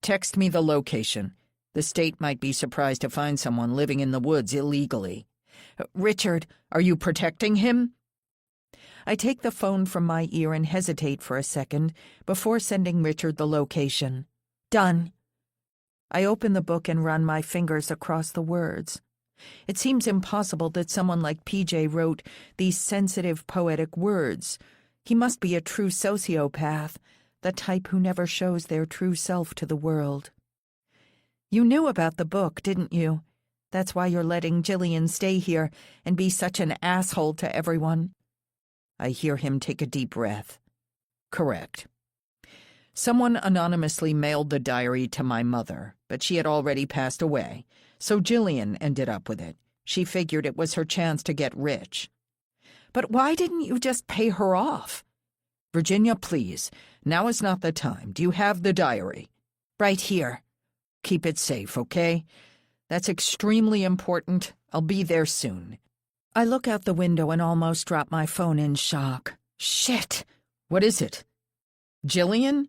Text me the location. The state might be surprised to find someone living in the woods illegally. Richard, are you protecting him? I take the phone from my ear and hesitate for a second before sending Richard the location. Done. I open the book and run my fingers across the words. It seems impossible that someone like PJ wrote these sensitive, poetic words. He must be a true sociopath, the type who never shows their true self to the world. You knew about the book, didn't you? That's why you're letting Jillian stay here and be such an asshole to everyone. I hear him take a deep breath. Correct. Someone anonymously mailed the diary to my mother, but she had already passed away, so Jillian ended up with it. She figured it was her chance to get rich. But why didn't you just pay her off? Virginia, please. Now is not the time. Do you have the diary? Right here. Keep it safe, okay? That's extremely important. I'll be there soon. I look out the window and almost drop my phone in shock. Shit! What is it? Jillian?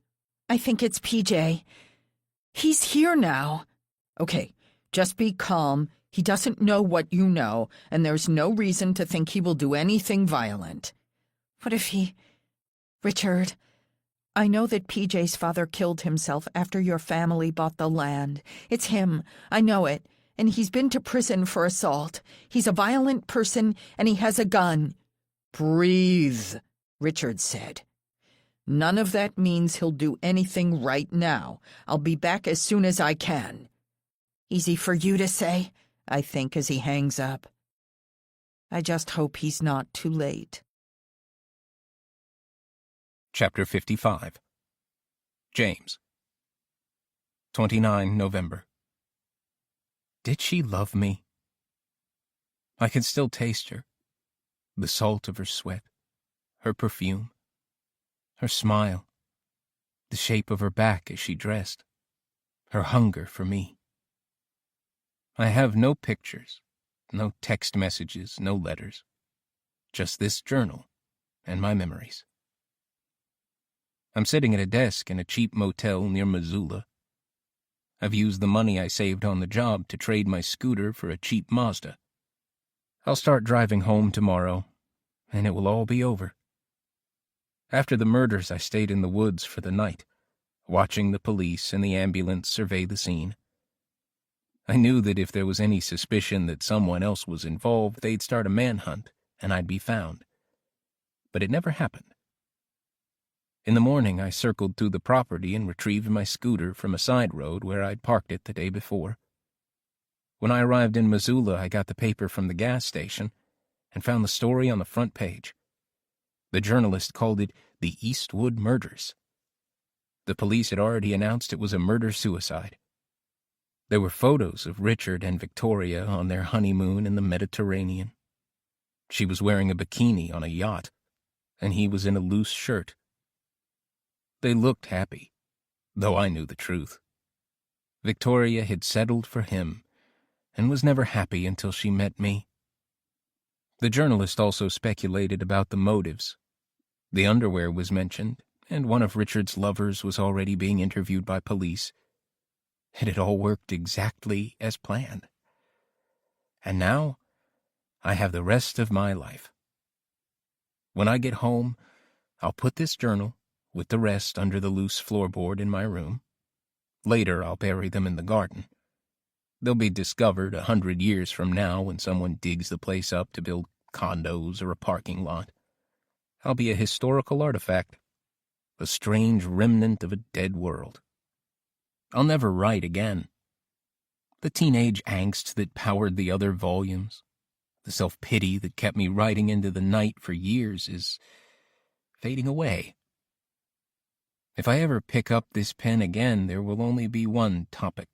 I think it's PJ. He's here now. Okay, just be calm. He doesn't know what you know, and there's no reason to think he will do anything violent. What if he... Richard, I know that PJ's father killed himself after your family bought the land. It's him. I know it. And he's been to prison for assault. He's a violent person, and he has a gun. Breathe, Richard said. None of that means he'll do anything right now. I'll be back as soon as I can. Easy for you to say, I think, as he hangs up. I just hope he's not too late. Chapter 55. James. 29 November. Did she love me? I can still taste her. The salt of her sweat, her perfume, her smile, the shape of her back as she dressed, her hunger for me. I have no pictures, no text messages, no letters, just this journal and my memories. I'm sitting at a desk in a cheap motel near Missoula. I've used the money I saved on the job to trade my scooter for a cheap Mazda. I'll start driving home tomorrow, and it will all be over. After the murders, I stayed in the woods for the night, watching the police and the ambulance survey the scene, I knew that if there was any suspicion that someone else was involved, they'd start a manhunt, and I'd be found. But it never happened. In the morning, I circled through the property and retrieved my scooter from a side road where I'd parked it the day before. When I arrived in Missoula, I got the paper from the gas station and found the story on the front page. The journalist called it the Eastwood Murders. The police had already announced it was a murder-suicide. There were photos of Richard and Victoria on their honeymoon in the Mediterranean. She was wearing a bikini on a yacht, and he was in a loose shirt. They looked happy, though I knew the truth. Victoria had settled for him and was never happy until she met me. The journalist also speculated about the motives. The underwear was mentioned, and one of Richard's lovers was already being interviewed by police. It had all worked exactly as planned. And now, I have the rest of my life. When I get home, I'll put this journal, with the rest, under the loose floorboard in my room. Later, I'll bury them in the garden. They'll be discovered 100 years from now when someone digs the place up to build condos or a parking lot. I'll be a historical artifact, a strange remnant of a dead world. I'll never write again. The teenage angst that powered the other volumes, the self-pity that kept me writing into the night for years is fading away. If I ever pick up this pen again, there will only be one topic,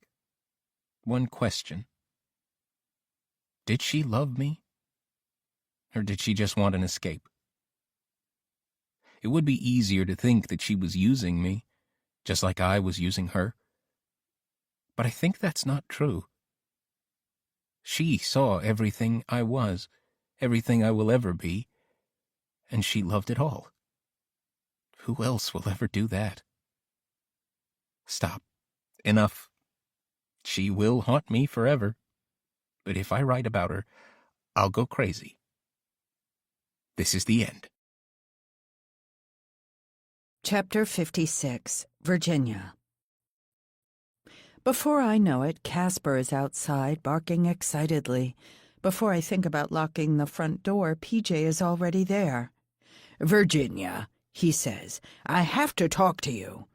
one question. Did she love me? Or did she just want an escape? It would be easier to think that she was using me, just like I was using her. But I think that's not true. She saw everything I was, everything I will ever be, and she loved it all. Who else will ever do that? Stop. Enough. She will haunt me forever, but if I write about her, I'll go crazy. This is the end. Chapter 56, Virginia. Before I know it, Casper is outside, barking excitedly. Before I think about locking the front door, PJ is already there. "Virginia," he says, "I have to talk to you."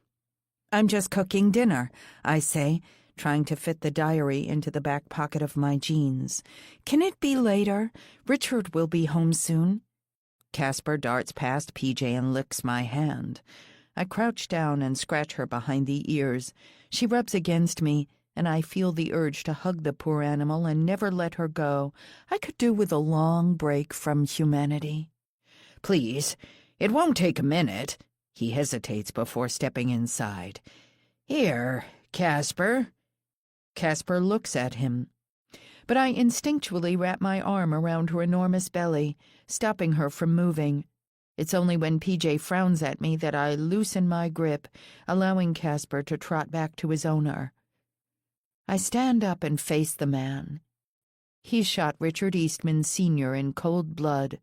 "I'm just cooking dinner," I say, trying to fit the diary into the back pocket of my jeans. "Can it be later? Richard will be home soon." Casper darts past PJ and licks my hand. I crouch down and scratch her behind the ears. She rubs against me, and I feel the urge to hug the poor animal and never let her go. I could do with a long break from humanity. "Please, it won't take a minute." He hesitates before stepping inside. "Here, Casper." Casper looks at him. But I instinctually wrap my arm around her enormous belly, stopping her from moving. It's only when PJ frowns at me that I loosen my grip, allowing Casper to trot back to his owner. I stand up and face the man. He shot Richard Eastman Sr. in cold blood,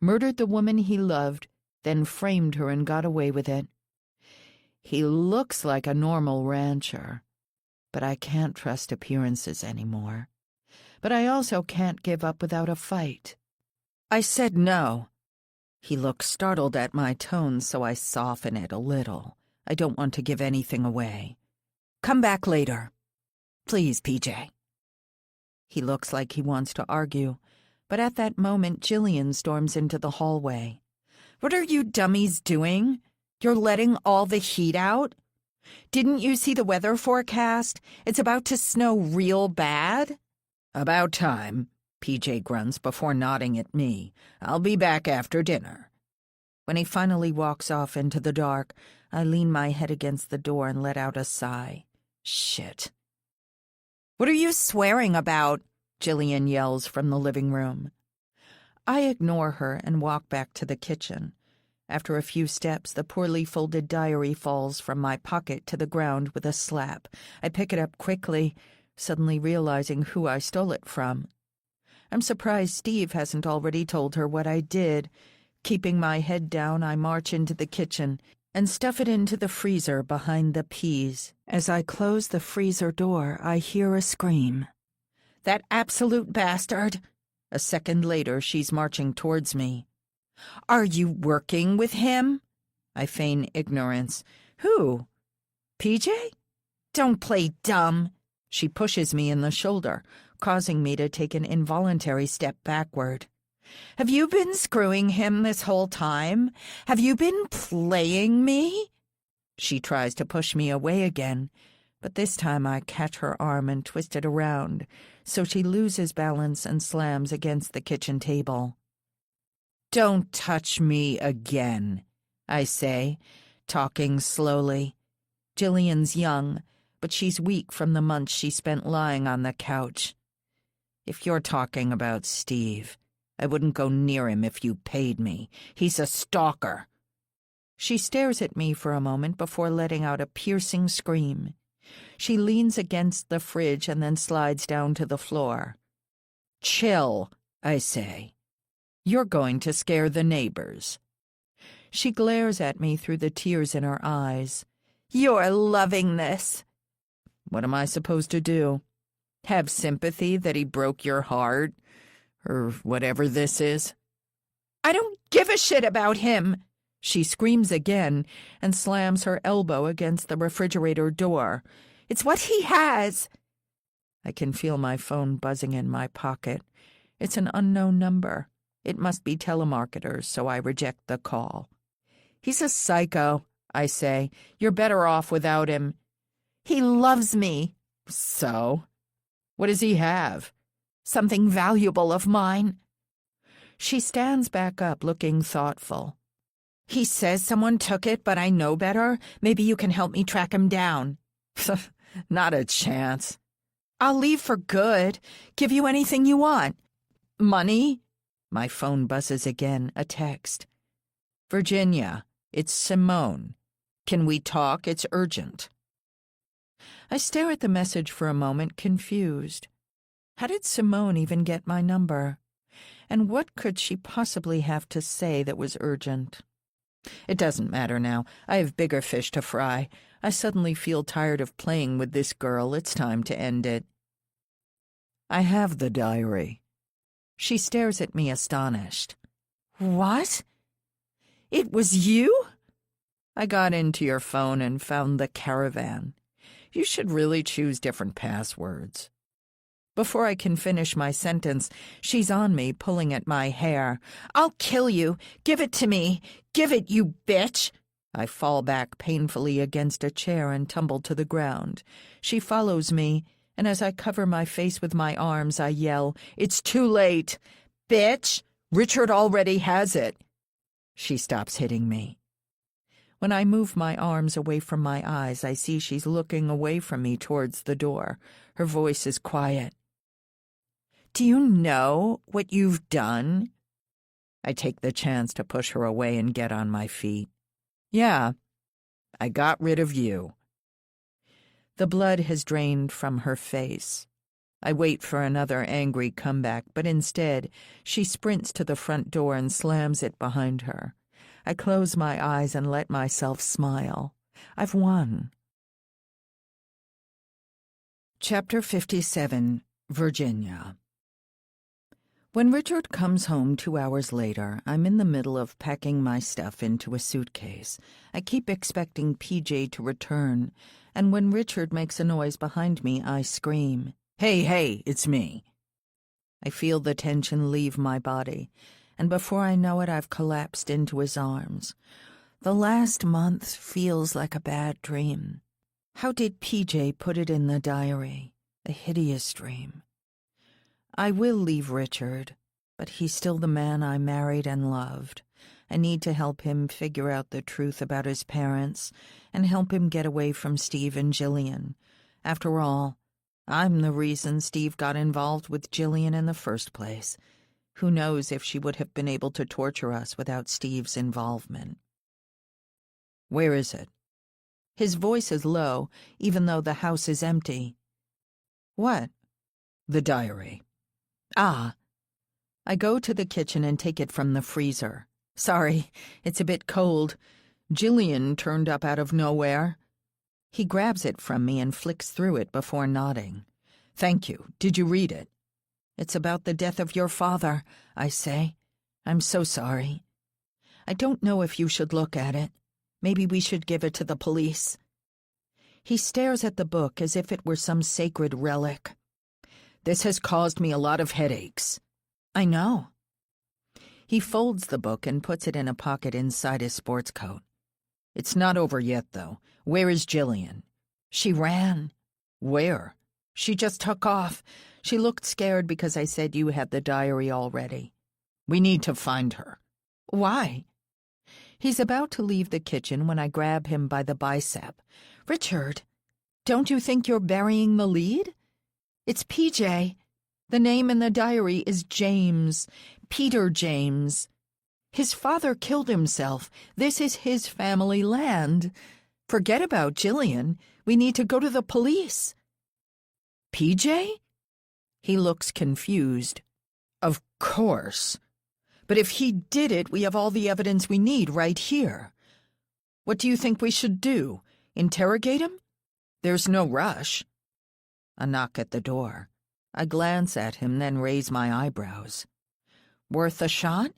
murdered the woman he loved, then framed her and got away with it. He looks like a normal rancher, but I can't trust appearances anymore. But I also can't give up without a fight. I said no. He looks startled at my tone, so I soften it a little. I don't want to give anything away. "Come back later. Please, PJ." He looks like he wants to argue, but at that moment Jillian storms into the hallway. "What are you dummies doing? You're letting all the heat out? Didn't you see the weather forecast? It's about to snow real bad." "About time," PJ grunts before nodding at me. "I'll be back after dinner." When he finally walks off into the dark, I lean my head against the door and let out a sigh. Shit. "What are you swearing about?" Jillian yells from the living room. I ignore her and walk back to the kitchen. After a few steps, the poorly folded diary falls from my pocket to the ground with a slap. I pick it up quickly, suddenly realizing who I stole it from. I'm surprised Steve hasn't already told her what I did. Keeping my head down, I march into the kitchen. and stuff it into the freezer behind the peas. As I close the freezer door, I hear a scream. "That absolute bastard!" A second later, she's marching towards me. "Are you working with him?" I feign ignorance. "Who? PJ? Don't play dumb." She pushes me in the shoulder, causing me to take an involuntary step backward. "Have you been screwing him this whole time? Have you been playing me?" She tries to push me away again, but this time I catch her arm and twist it around, so she loses balance and slams against the kitchen table. "Don't touch me again," I say, talking slowly. Jillian's young, but she's weak from the months she spent lying on the couch. "If you're talking about Steve, I wouldn't go near him if you paid me. He's a stalker." She stares at me for a moment before letting out a piercing scream. She leans against the fridge and then slides down to the floor. "Chill," I say. "You're going to scare the neighbors." She glares at me through the tears in her eyes. "You're loving this." "What am I supposed to do? Have sympathy that he broke your heart? Or whatever this is?" "I don't give a shit about him!" She screams again and slams her elbow against the refrigerator door. "It's what he has." I can feel my phone buzzing in my pocket. It's an unknown number. It must be telemarketers, so I reject the call. "He's a psycho," I say. "You're better off without him." "He loves me." "So? What does he have?" "Something valuable of mine." She stands back up, looking thoughtful. "He says someone took it, but I know better. Maybe you can help me track him down." "Not a chance." "I'll leave for good. Give you anything you want." "Money?" My phone buzzes again, a text. "Virginia, it's Simone. Can we talk? It's urgent." I stare at the message for a moment, confused. How did Simone even get my number? And what could she possibly have to say that was urgent? It doesn't matter now. I have bigger fish to fry. I suddenly feel tired of playing with this girl. It's time to end it. "I have the diary." She stares at me astonished. "What? It was you?" "I got into your phone and found the caravan. You should really choose different passwords." Before I can finish my sentence, she's on me, pulling at my hair. "I'll kill you. Give it to me. Give it, you bitch." I fall back painfully against a chair and tumble to the ground. She follows me, and as I cover my face with my arms, I yell, "It's too late. Bitch, Richard already has it." She stops hitting me. When I move my arms away from my eyes, I see she's looking away from me towards the door. Her voice is quiet. "Do you know what you've done?" I take the chance to push her away and get on my feet. "Yeah, I got rid of you." The blood has drained from her face. I wait for another angry comeback, but instead, she sprints to the front door and slams it behind her. I close my eyes and let myself smile. I've won. Chapter 57, Virginia. When Richard comes home 2 hours later, I'm in the middle of packing my stuff into a suitcase. I keep expecting PJ to return, and when Richard makes a noise behind me, I scream, Hey, it's me." I feel the tension leave my body, and before I know it, I've collapsed into his arms. The last month feels like a bad dream. How did PJ put it in the diary? A hideous dream. I will leave Richard, but he's still the man I married and loved. I need to help him figure out the truth about his parents and help him get away from Steve and Jillian. After all, I'm the reason Steve got involved with Jillian in the first place. Who knows if she would have been able to torture us without Steve's involvement. "Where is it?" His voice is low, even though the house is empty. "What?" "The diary." "Ah." I go to the kitchen and take it from the freezer. "Sorry, it's a bit cold. Jillian turned up out of nowhere. He grabs it from me and flicks through it before nodding. Thank you. Did you read it? It's about the death of your father, I say. I'm so sorry. I don't know if you should look at it. Maybe we should give it to the police. He stares at the book as if it were some sacred relic. This has caused me a lot of headaches. I know. He folds the book and puts it in a pocket inside his sports coat. It's not over yet, though. Where is Jillian? She ran. Where? She just took off. She looked scared because I said you had the diary already. We need to find her. Why? He's about to leave the kitchen when I grab him by the bicep. Richard, don't you think you're burying the lead? It's PJ. The name in the diary is James. Peter James. His father killed himself. This is his family land. Forget about Jillian. We need to go to the police. PJ? He looks confused. Of course. But if he did it, we have all the evidence we need right here. What do you think we should do? Interrogate him? There's no rush. A knock at the door. I glance at him, then raise my eyebrows. Worth a shot?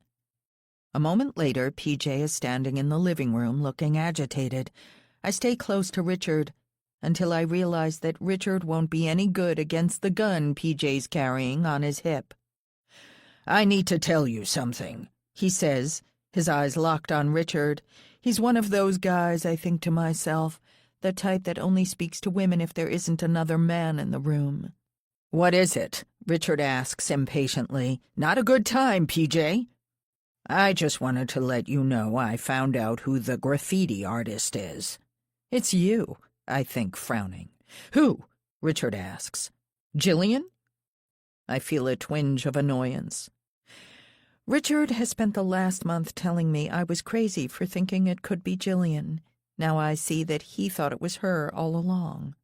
A moment later, PJ is standing in the living room, looking agitated. I stay close to Richard until I realize that Richard won't be any good against the gun PJ's carrying on his hip. I need to tell you something, he says, his eyes locked on Richard. He's one of those guys, I think to myself, the type that only speaks to women if there isn't another man in the room. What is it? Richard asks impatiently. Not a good time, PJ. I just wanted to let you know I found out who the graffiti artist is. It's you, I think, frowning. Who? Richard asks. Jillian? I feel a twinge of annoyance. Richard has spent the last month telling me I was crazy for thinking it could be Jillian. Now I see that he thought it was her all along.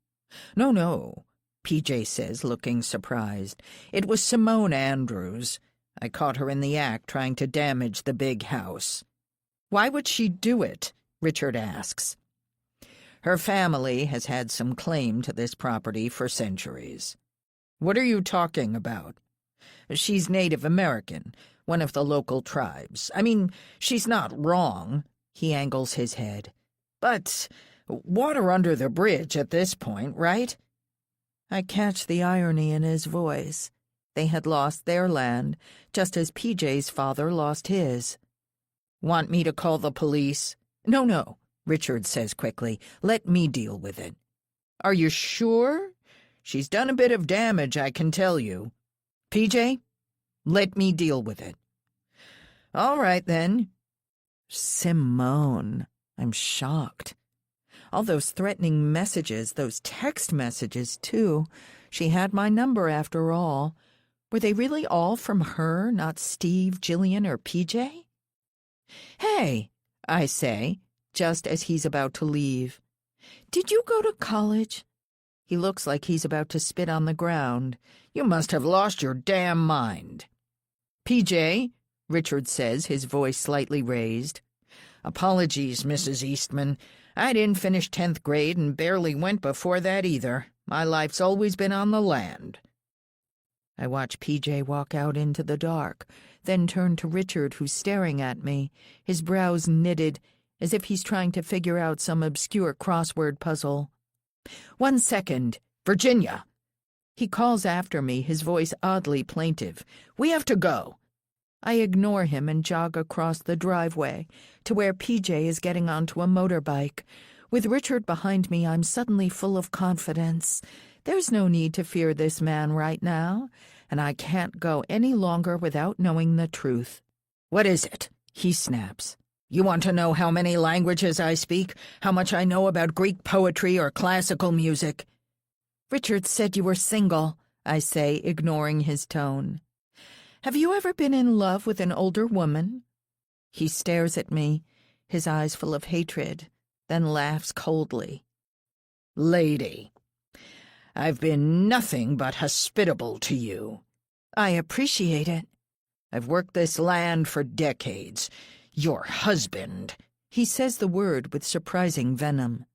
No, PJ says, looking surprised. It was Simone Andrews. I caught her in the act trying to damage the big house. Why would she do it? Richard asks. Her family has had some claim to this property for centuries. What are you talking about? She's Native American, one of the local tribes. I mean, she's not wrong. He angles his head. But water under the bridge at this point, right? I catch the irony in his voice. They had lost their land, just as PJ's father lost his. Want me to call the police? No, Richard says quickly. Let me deal with it. Are you sure? She's done a bit of damage, I can tell you. PJ, let me deal with it. All right, then. Simone. I'm shocked. All those threatening messages, those text messages, too. She had my number, after all. Were they really all from her, not Steve, Jillian, or PJ? Hey, I say, just as he's about to leave. Did you go to college? He looks like he's about to spit on the ground. You must have lost your damn mind. PJ, Richard says, his voice slightly raised. Apologies, Mrs. Eastman. I didn't finish 10th grade and barely went before that either. My life's always been on the land. I watch PJ walk out into the dark, then turn to Richard, who's staring at me, his brows knitted, as if he's trying to figure out some obscure crossword puzzle. 1 second. Virginia. He calls after me, his voice oddly plaintive. We have to go. I ignore him and jog across the driveway to where PJ is getting onto a motorbike. With Richard behind me, I'm suddenly full of confidence. There's no need to fear this man right now, and I can't go any longer without knowing the truth. What is it? He snaps. You want to know how many languages I speak? How much I know about Greek poetry or classical music? Richard said you were single, I say, ignoring his tone. Have you ever been in love with an older woman? He stares at me, his eyes full of hatred, then laughs coldly. Lady, I've been nothing but hospitable to you. I appreciate it. I've worked this land for decades. Your husband, He says the word with surprising venom.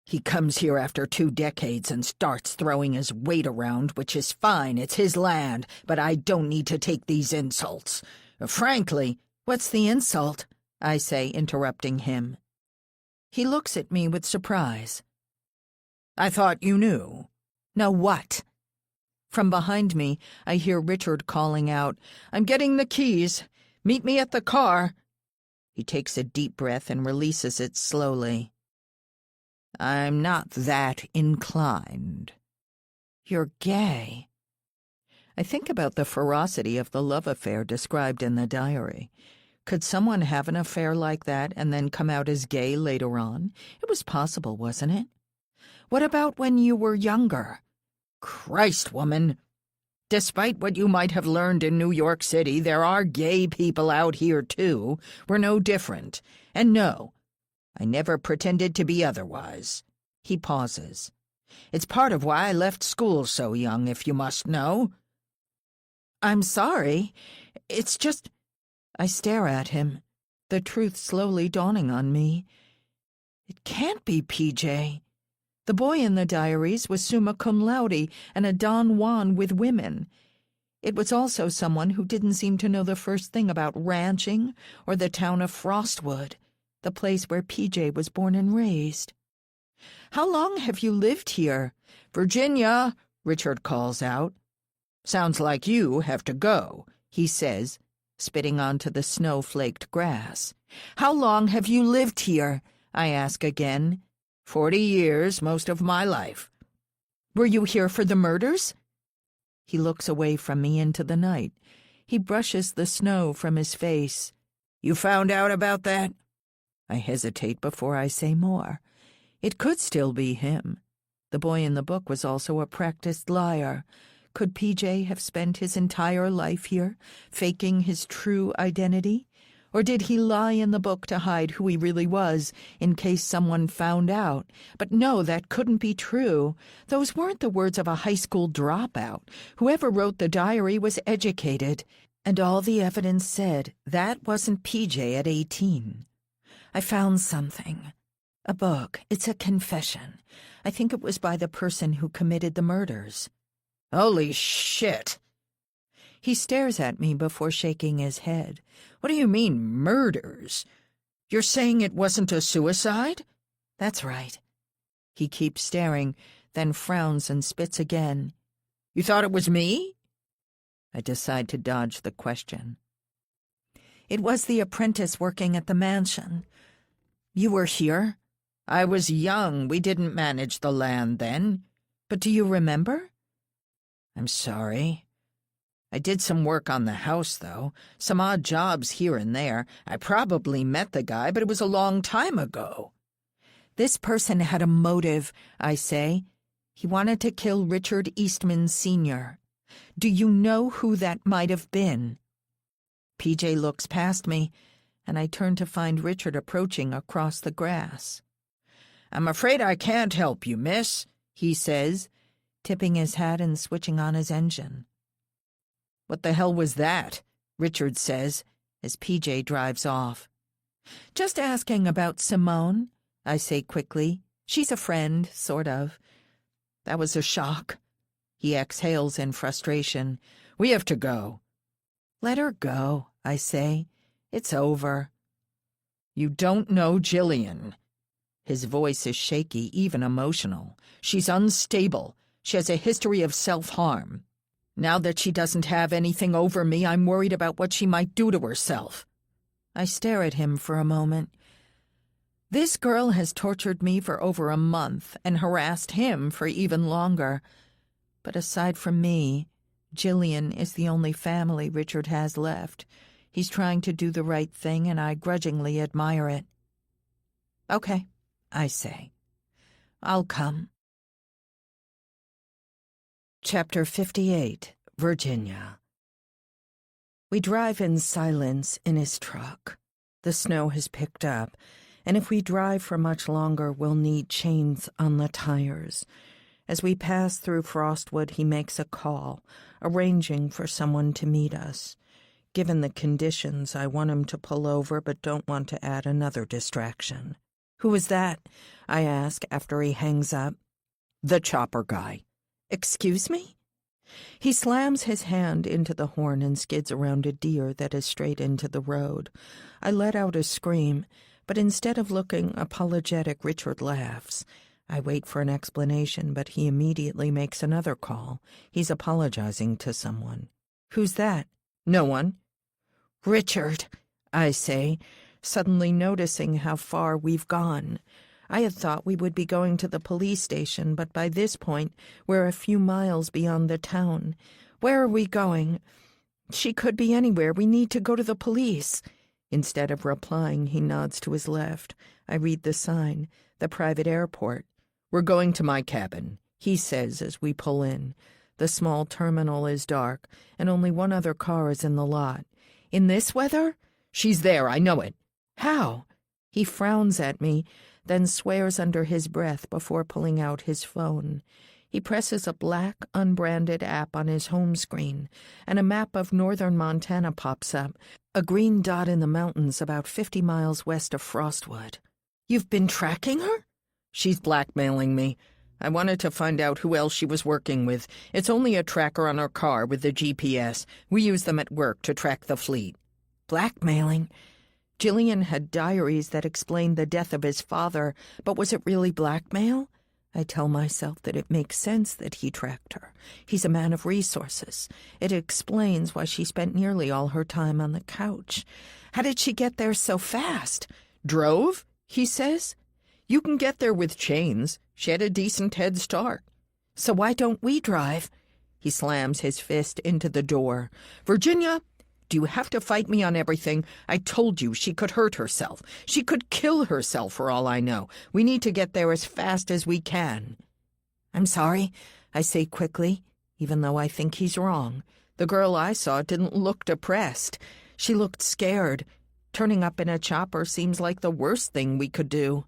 He comes here after 2 decades and starts throwing his weight around, which is fine, it's his land, but I don't need to take these insults. Frankly, What's the insult? I say, interrupting him. He looks at me with surprise. I thought you knew. No, what? From behind me, I hear Richard calling out, I'm getting the keys. Meet me at the car. He takes a deep breath and releases it slowly. I'm not that inclined. You're gay. I think about the ferocity of the love affair described in the diary. Could someone have an affair like that and then come out as gay later on? It was possible, wasn't it? What about when you were younger? Christ, woman. Despite what you might have learned in New York City, there are gay people out here, too. We're no different. And no, I never pretended to be otherwise. He pauses. It's part of why I left school so young, if you must know. I'm sorry. It's just... I stare at him, the truth slowly dawning on me. It can't be PJ. The boy in the diaries was summa cum laude and a Don Juan with women. It was also someone who didn't seem to know the first thing about ranching or the town of Frostwood, the place where PJ was born and raised. How long have you lived here? Virginia, Richard calls out. Sounds like you have to go, he says, spitting onto the snow-flaked grass. How long have you lived here? I ask again. 40 years, most of my life. Were you here for the murders? He looks away from me into the night. He brushes the snow from his face. You found out about that? I hesitate before I say more. It could still be him. The boy in the book was also a practiced liar. Could PJ have spent his entire life here, faking his true identity? Or did he lie in the book to hide who he really was, in case someone found out? But no, that couldn't be true. Those weren't the words of a high school dropout. Whoever wrote the diary was educated. And all the evidence said that wasn't PJ at 18. I found something. A book. It's a confession. I think it was by the person who committed the murders. Holy shit! He stares at me before shaking his head. What do you mean, murders? You're saying it wasn't a suicide? That's right. He keeps staring, then frowns and spits again. You thought it was me? I decide to dodge the question. It was the apprentice working at the mansion. You were here? I was young. We didn't manage the land then. But do you remember? I'm sorry. I did some work on the house, though. Some odd jobs here and there. I probably met the guy, but it was a long time ago. This person had a motive, I say. He wanted to kill Richard Eastman Sr. Do you know who that might have been? PJ looks past me, and I turn to find Richard approaching across the grass. I'm afraid I can't help you, miss, he says, tipping his hat and switching on his engine. What the hell was that? Richard says, as PJ drives off. Just asking about Simone, I say quickly. She's a friend, sort of. That was a shock. He exhales in frustration. We have to go. Let her go, I say. It's over. You don't know Jillian. His voice is shaky, even emotional. She's unstable. She has a history of self-harm. Now that she doesn't have anything over me, I'm worried about what she might do to herself. I stare at him for a moment. This girl has tortured me for over a month and harassed him for even longer. But aside from me, Jillian is the only family Richard has left. He's trying to do the right thing, and I grudgingly admire it. Okay, I say. I'll come. Chapter 58, Virginia. We drive in silence in his truck. The snow has picked up, and if we drive for much longer, we'll need chains on the tires. As we pass through Frostwood, he makes a call, arranging for someone to meet us. Given the conditions, I want him to pull over but don't want to add another distraction. "Who was that?" I ask after he hangs up. "The chopper guy." "Excuse me?" He slams his hand into the horn and skids around a deer that is straight into the road. I let out a scream, but instead of looking apologetic, Richard laughs. I wait for an explanation, but he immediately makes another call. He's apologizing to someone. "Who's that?" "No one." "Richard," I say, suddenly noticing how far we've gone. I had thought we would be going to the police station, but by this point we're a few miles beyond the town. "Where are we going?" "She could be anywhere. We need to go to the police." Instead of replying, he nods to his left. I read the sign, "The private airport." "We're going to my cabin," he says as we pull in. The small terminal is dark, and only one other car is in the lot. "In this weather?" "She's there, I know it." "How?" He frowns at me, then swears under his breath before pulling out his phone. He presses a black, unbranded app on his home screen, and a map of northern Montana pops up, a green dot in the mountains about 50 miles west of Frostwood. "You've been tracking her?" "She's blackmailing me. I wanted to find out who else she was working with. It's only a tracker on her car with the GPS. We use them at work to track the fleet." "Blackmailing?" Jillian had diaries that explained the death of his father, but was it really blackmail? I tell myself that it makes sense that he tracked her. He's a man of resources. It explains why she spent nearly all her time on the couch. How did she get there so fast? "Drove?" he says. "You can get there with chains. She had a decent head start." "So why don't we drive?" He slams his fist into the door. "Virginia, do you have to fight me on everything? I told you she could hurt herself. She could kill herself for all I know. We need to get there as fast as we can." "I'm sorry," I say quickly, even though I think he's wrong. The girl I saw didn't look depressed. She looked scared. Turning up in a chopper seems like the worst thing we could do.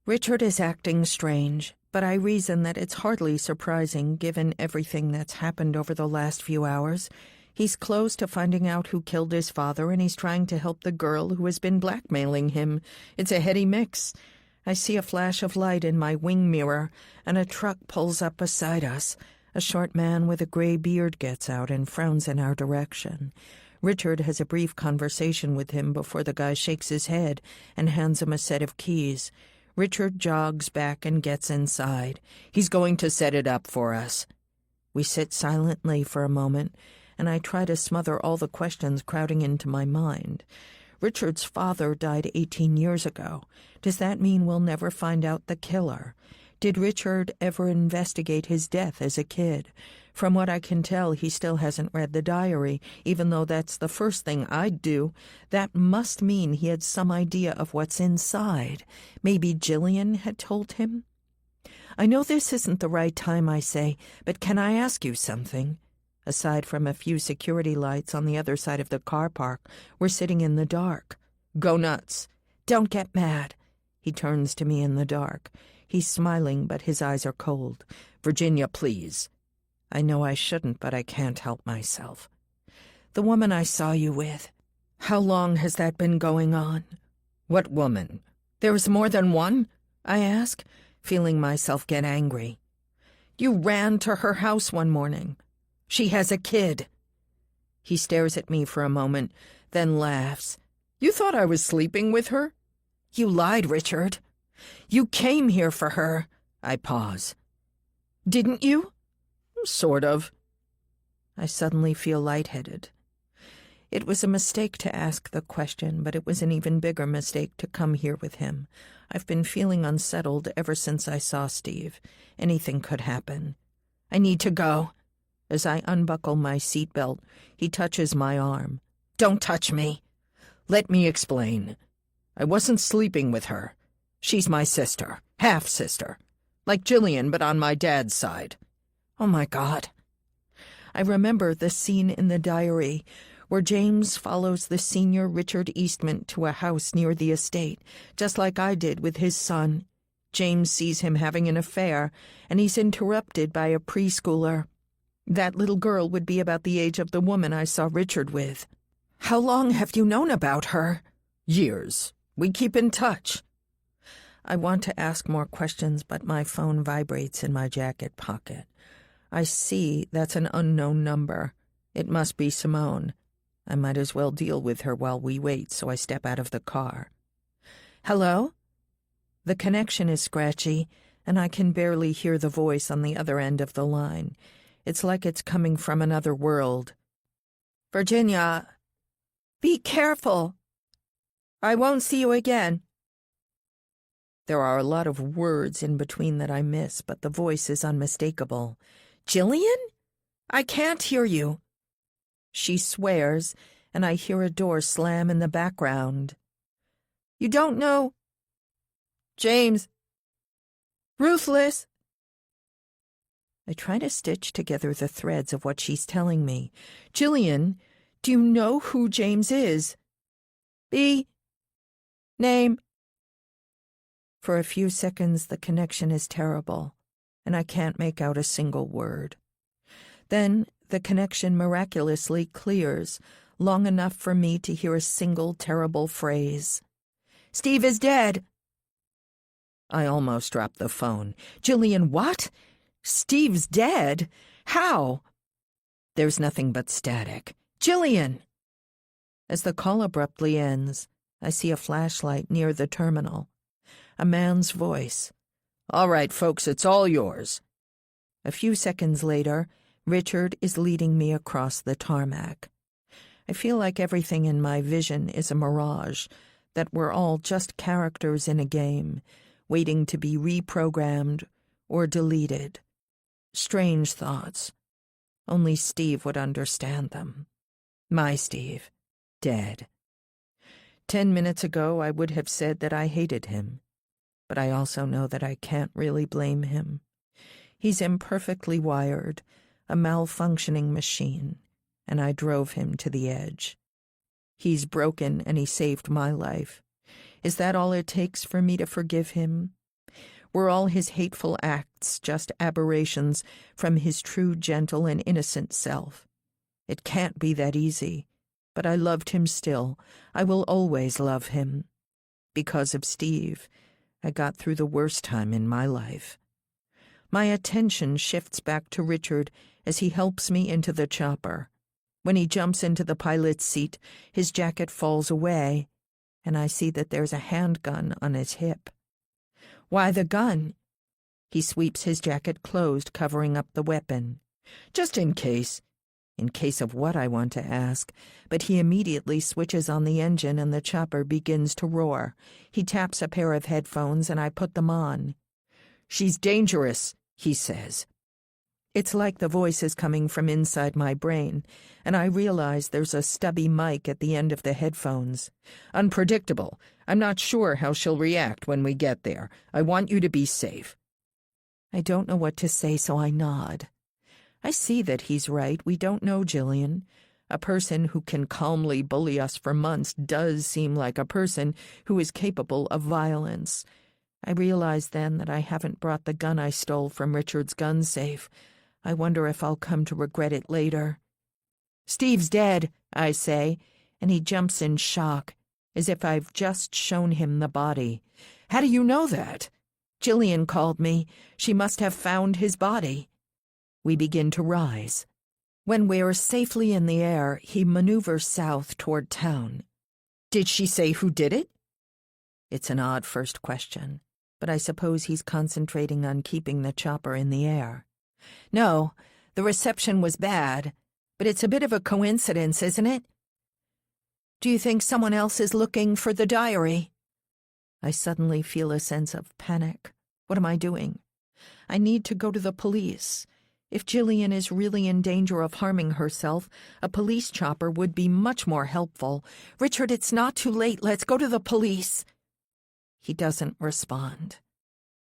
Richard is acting strange, but I reason that it's hardly surprising given everything that's happened over the last few hours. He's close to finding out who killed his father, and he's trying to help the girl who has been blackmailing him. It's a heady mix. I see a flash of light in my wing mirror, and a truck pulls up beside us. A short man with a gray beard gets out and frowns in our direction. Richard has a brief conversation with him before the guy shakes his head and hands him a set of keys. Richard jogs back and gets inside. "He's going to set it up for us." We sit silently for a moment, and I try to smother all the questions crowding into my mind. Richard's father died 18 years ago. Does that mean we'll never find out the killer? Did Richard ever investigate his death as a kid? From what I can tell, he still hasn't read the diary, even though that's the first thing I'd do. That must mean he had some idea of what's inside. Maybe Jillian had told him? "I know this isn't the right time," I say, "but can I ask you something?" Aside from a few security lights on the other side of the car park, we're sitting in the dark. "Go nuts." "Don't get mad." He turns to me in the dark. He's smiling, but his eyes are cold. "Virginia, please." I know I shouldn't, but I can't help myself. "The woman I saw you with, how long has that been going on?" "What woman?" "There was more than one?" I ask, feeling myself get angry. "You ran to her house one morning. She has a kid." He stares at me for a moment, then laughs. "You thought I was sleeping with her?" "You lied, Richard. You came here for her." I pause. "Didn't you?" "Sort of." I suddenly feel lightheaded. It was a mistake to ask the question, but it was an even bigger mistake to come here with him. I've been feeling unsettled ever since I saw Steve. Anything could happen. "I need to go." As I unbuckle my seatbelt, he touches my arm. "Don't touch me." "Let me explain. I wasn't sleeping with her. She's my sister, half-sister. Like Jillian, but on my dad's side." Oh my God. I remember the scene in the diary where James follows the senior Richard Eastman to a house near the estate, just like I did with his son. James sees him having an affair, and he's interrupted by a preschooler. That little girl would be about the age of the woman I saw Richard with. How long have you known about her? Years. We keep in touch. I want to ask more questions, but my phone vibrates in my jacket pocket. I see that's an unknown number. It must be Simone. I might as well deal with her while we wait, so I step out of the car. Hello? The connection is scratchy, and I can barely hear the voice on the other end of the line. It's like it's coming from another world. Virginia, be careful. I won't see you again. There are a lot of words in between that I miss, but the voice is unmistakable. Jillian? I can't hear you. She swears, and I hear a door slam in the background. You don't know? James. Ruthless. I try to stitch together the threads of what she's telling me. Jillian, do you know who James is? Name. For a few seconds, the connection is terrible, and I can't make out a single word. Then the connection miraculously clears, long enough for me to hear a single terrible phrase. Steve is dead. I almost dropped the phone. Jillian, what? Steve's dead? How? There's nothing but static. Jillian! As the call abruptly ends, I see a flashlight near the terminal. A man's voice. All right, folks, it's all yours. A few seconds later, Richard is leading me across the tarmac. I feel like everything in my vision is a mirage, that we're all just characters in a game, waiting to be reprogrammed or deleted. Strange thoughts. Only Steve would understand them. My Steve, dead. 10 minutes ago, I would have said that I hated him. But I also know that I can't really blame him. He's imperfectly wired, a malfunctioning machine, and I drove him to the edge. He's broken and he saved my life. Is that all it takes for me to forgive him? Were all his hateful acts just aberrations from his true, gentle, and innocent self? It can't be that easy, but I loved him still. I will always love him. Because of Steve, I got through the worst time in my life. My attention shifts back to Richard as he helps me into the chopper. When he jumps into the pilot's seat, his jacket falls away, and I see that there's a handgun on his hip. Why the gun? He sweeps his jacket closed, covering up the weapon. Just in case. In case of what, I want to ask, but he immediately switches on the engine and the chopper begins to roar. He taps a pair of headphones and I put them on. She's dangerous, he says. It's like the voice is coming from inside my brain, and I realize there's a stubby mic at the end of the headphones. Unpredictable. I'm not sure how she'll react when we get there. I want you to be safe. I don't know what to say, so I nod. I see that he's right. We don't know Jillian. A person who can calmly bully us for months does seem like a person who is capable of violence. I realize then that I haven't brought the gun I stole from Richard's gun safe. I wonder if I'll come to regret it later. Steve's dead, I say, and he jumps in shock, as if I've just shown him the body. How do you know that? Jillian called me. She must have found his body. We begin to rise. When we're safely in the air, he maneuvers south toward town. Did she say who did it? It's an odd first question, but I suppose he's concentrating on keeping the chopper in the air. No, the reception was bad, but it's a bit of a coincidence, isn't it? Do you think someone else is looking for the diary? I suddenly feel a sense of panic. What am I doing? I need to go to the police. If Jillian is really in danger of harming herself, a police chopper would be much more helpful. Richard, it's not too late. Let's go to the police. He doesn't respond.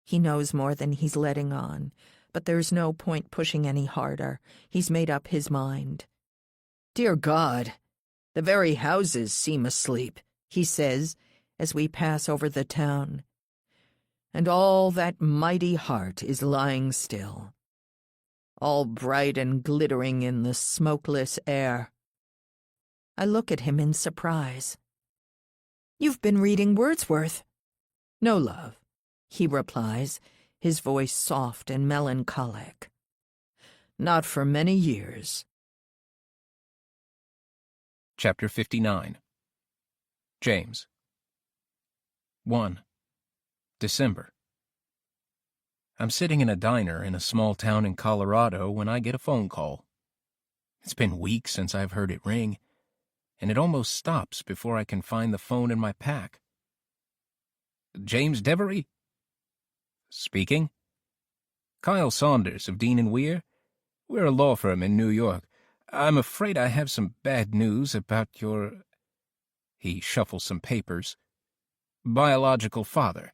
He knows more than he's letting on, but there's no point pushing any harder. He's made up his mind. Dear God, the very houses seem asleep, he says as we pass over the town. And all that mighty heart is lying still, all bright and glittering in the smokeless air. I look at him in surprise. "You've been reading Wordsworth." "No, love," he replies, his voice soft and melancholic. "Not for many years." Chapter 59. James. 1. December. I'm sitting in a diner in a small town in Colorado when I get a phone call. It's been weeks since I've heard it ring, and it almost stops before I can find the phone in my pack. James Devery? Speaking. Kyle Saunders of Dean & Weir. We're a law firm in New York. I'm afraid I have some bad news about your... He shuffles some papers. Biological father.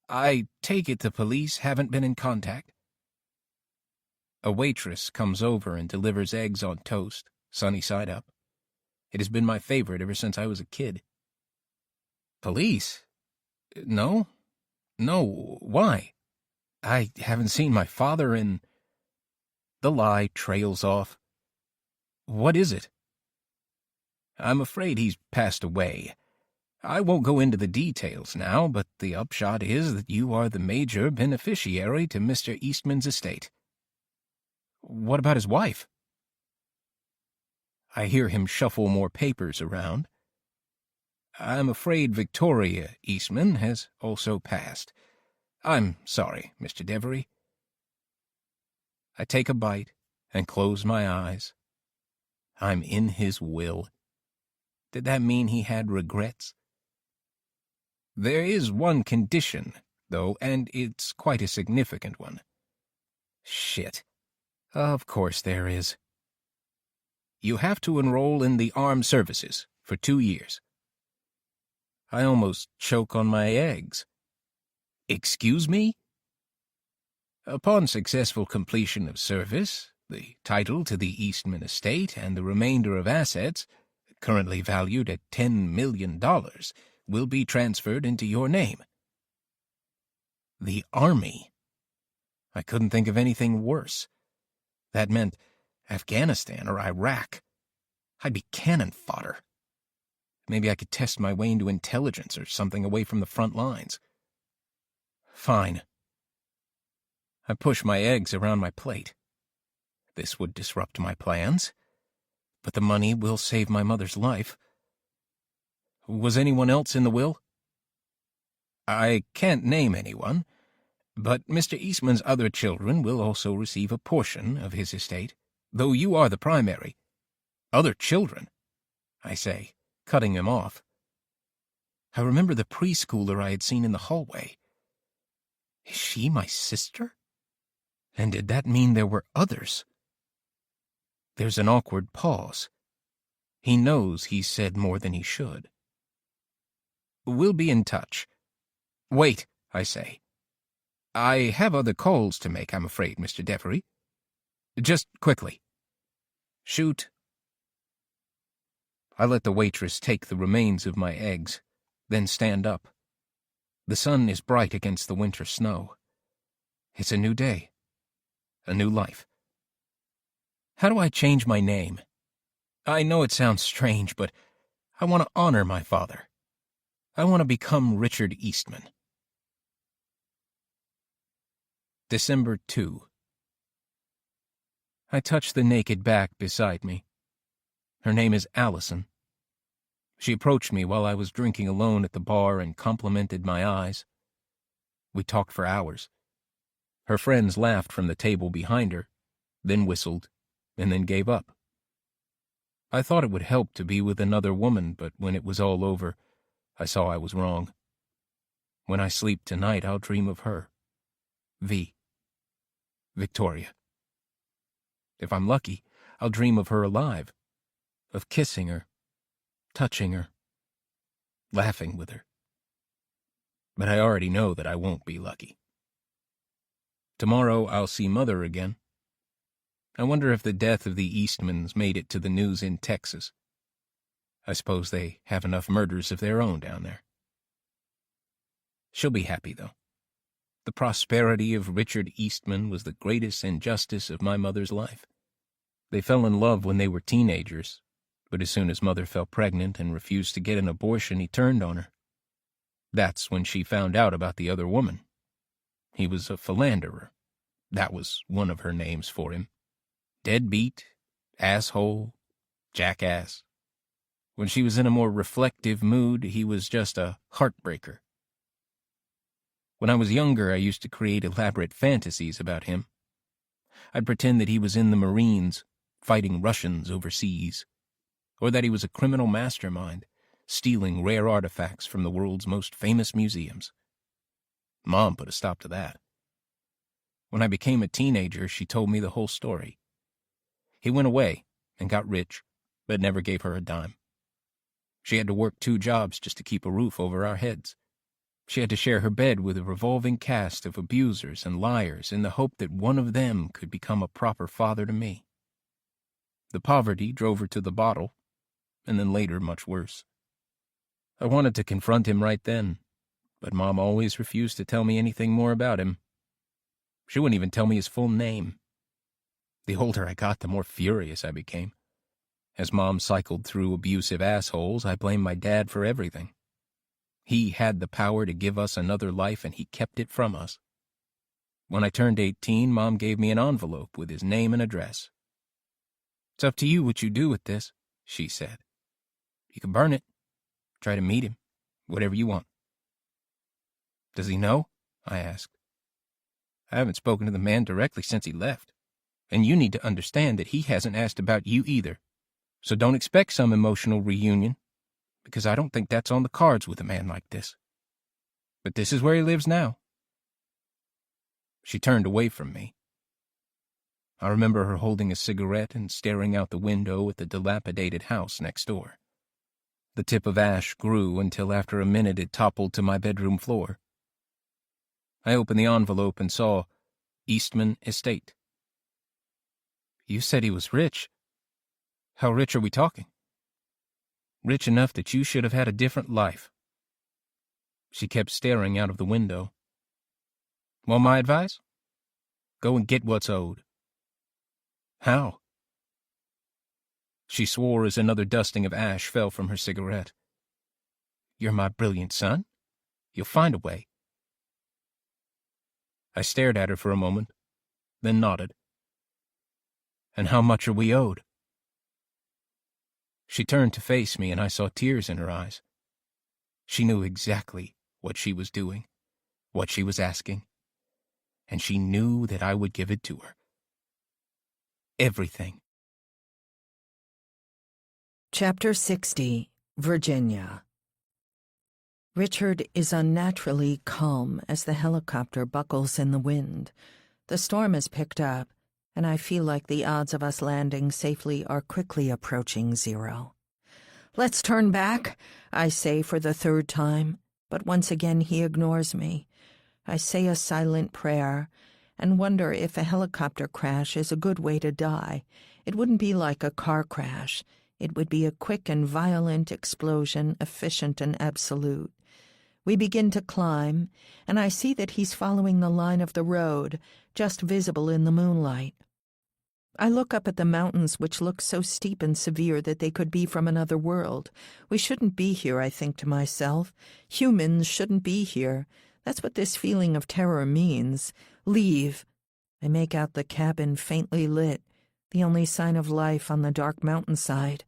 I take it the police haven't been in contact? A waitress comes over and delivers eggs on toast, sunny side up. It has been my favorite ever since I was a kid. Police? No. No, why? I haven't seen my father in... The lie trails off. What is it? I'm afraid he's passed away. I won't go into the details now, but the upshot is that you are the major beneficiary to Mr. Eastman's estate. What about his wife? I hear him shuffle more papers around. I'm afraid Victoria Eastman has also passed. I'm sorry, Mr. Devery. I take a bite and close my eyes. I'm in his will. Did that mean he had regrets? There is one condition, though, and it's quite a significant one. Shit. Of course there is. You have to enroll in the armed services for 2 years. I almost choke on my eggs. Excuse me? Upon successful completion of service, the title to the Eastman estate and the remainder of assets, currently valued at $10 million, will be transferred into your name. The Army. I couldn't think of anything worse. That meant Afghanistan or Iraq. I'd be cannon fodder. Maybe I could test my way into intelligence or something away from the front lines. Fine. I push my eggs around my plate. This would disrupt my plans, but the money will save my mother's life. Was anyone else in the will? I can't name anyone, but Mr. Eastman's other children will also receive a portion of his estate, though you are the primary. Other children, I say, cutting him off. I remember the preschooler I had seen in the hallway. Is she my sister? And did that mean there were others? There's an awkward pause. He knows he's said more than he should. We'll be in touch. Wait, I say. I have other calls to make, I'm afraid, Mr. Devery. Just quickly. Shoot. I let the waitress take the remains of my eggs, then stand up. The sun is bright against the winter snow. It's a new day. A new life. How do I change my name? I know it sounds strange, but I want to honor my father. I want to become Richard Eastman. December 2. I touch the naked back beside me. Her name is Allison. She approached me while I was drinking alone at the bar and complimented my eyes. We talked for hours. Her friends laughed from the table behind her, then whistled, and then gave up. I thought it would help to be with another woman, but when it was all over, I saw I was wrong. When I sleep tonight, I'll dream of her. Victoria. If I'm lucky, I'll dream of her alive, of kissing her, touching her, laughing with her. But I already know that I won't be lucky. Tomorrow I'll see Mother again. I wonder if the death of the Eastmans made it to the news in Texas. I suppose they have enough murders of their own down there. She'll be happy, though. The prosperity of Richard Eastman was the greatest injustice of my mother's life. They fell in love when they were teenagers, But as soon as Mother fell pregnant and refused to get an abortion, he turned on her. That's when she found out about the other woman. He was a philanderer. That was one of her names for him. Deadbeat, asshole, jackass. When she was in a more reflective mood, he was just a heartbreaker. When I was younger, I used to create elaborate fantasies about him. I'd pretend that he was in the Marines, fighting Russians overseas, or that he was a criminal mastermind, stealing rare artifacts from the world's most famous museums. Mom put a stop to that. When I became a teenager, she told me the whole story. He went away and got rich, but never gave her a dime. She had to work 2 jobs just to keep a roof over our heads. She had to share her bed with a revolving cast of abusers and liars in the hope that one of them could become a proper father to me. The poverty drove her to the bottle, and then later much worse. I wanted to confront him right then, but Mom always refused to tell me anything more about him. She wouldn't even tell me his full name. The older I got, the more furious I became. As Mom cycled through abusive assholes, I blamed my dad for everything. He had the power to give us another life, and he kept it from us. When I turned 18, Mom gave me an envelope with his name and address. "It's up to you what you do with this," she said. "You can burn it. Try to meet him. Whatever you want." "Does he know?" I asked. "I haven't spoken to the man directly since he left. And you need to understand that he hasn't asked about you either. So don't expect some emotional reunion, because I don't think that's on the cards with a man like this. But this is where he lives now." She turned away from me. I remember her holding a cigarette and staring out the window at the dilapidated house next door. The tip of ash grew until after a minute it toppled to my bedroom floor. I opened the envelope and saw Eastman Estate. "You said he was rich. How rich are we talking?" "Rich enough that you should have had a different life." She kept staring out of the window. "Want my advice? Go and get what's owed." "How?" She swore as another dusting of ash fell from her cigarette. "You're my brilliant son. You'll find a way." I stared at her for a moment, then nodded. "And how much are we owed?" She turned to face me, and I saw tears in her eyes. She knew exactly what she was doing, what she was asking, and she knew that I would give it to her. Everything. Chapter 60, Virginia. Richard is unnaturally calm as the helicopter buckles in the wind. The storm has picked up, and I feel like the odds of us landing safely are quickly approaching 0. "Let's turn back," I say for the 3rd time, but once again he ignores me. I say a silent prayer and wonder if a helicopter crash is a good way to die. It wouldn't be like a car crash. It would be a quick and violent explosion, efficient and absolute. We begin to climb, and I see that he's following the line of the road, just visible in the moonlight. I look up at the mountains, which look so steep and severe that they could be from another world. We shouldn't be here, I think to myself. Humans shouldn't be here. That's what this feeling of terror means. Leave. I make out the cabin faintly lit, the only sign of life on the dark mountainside.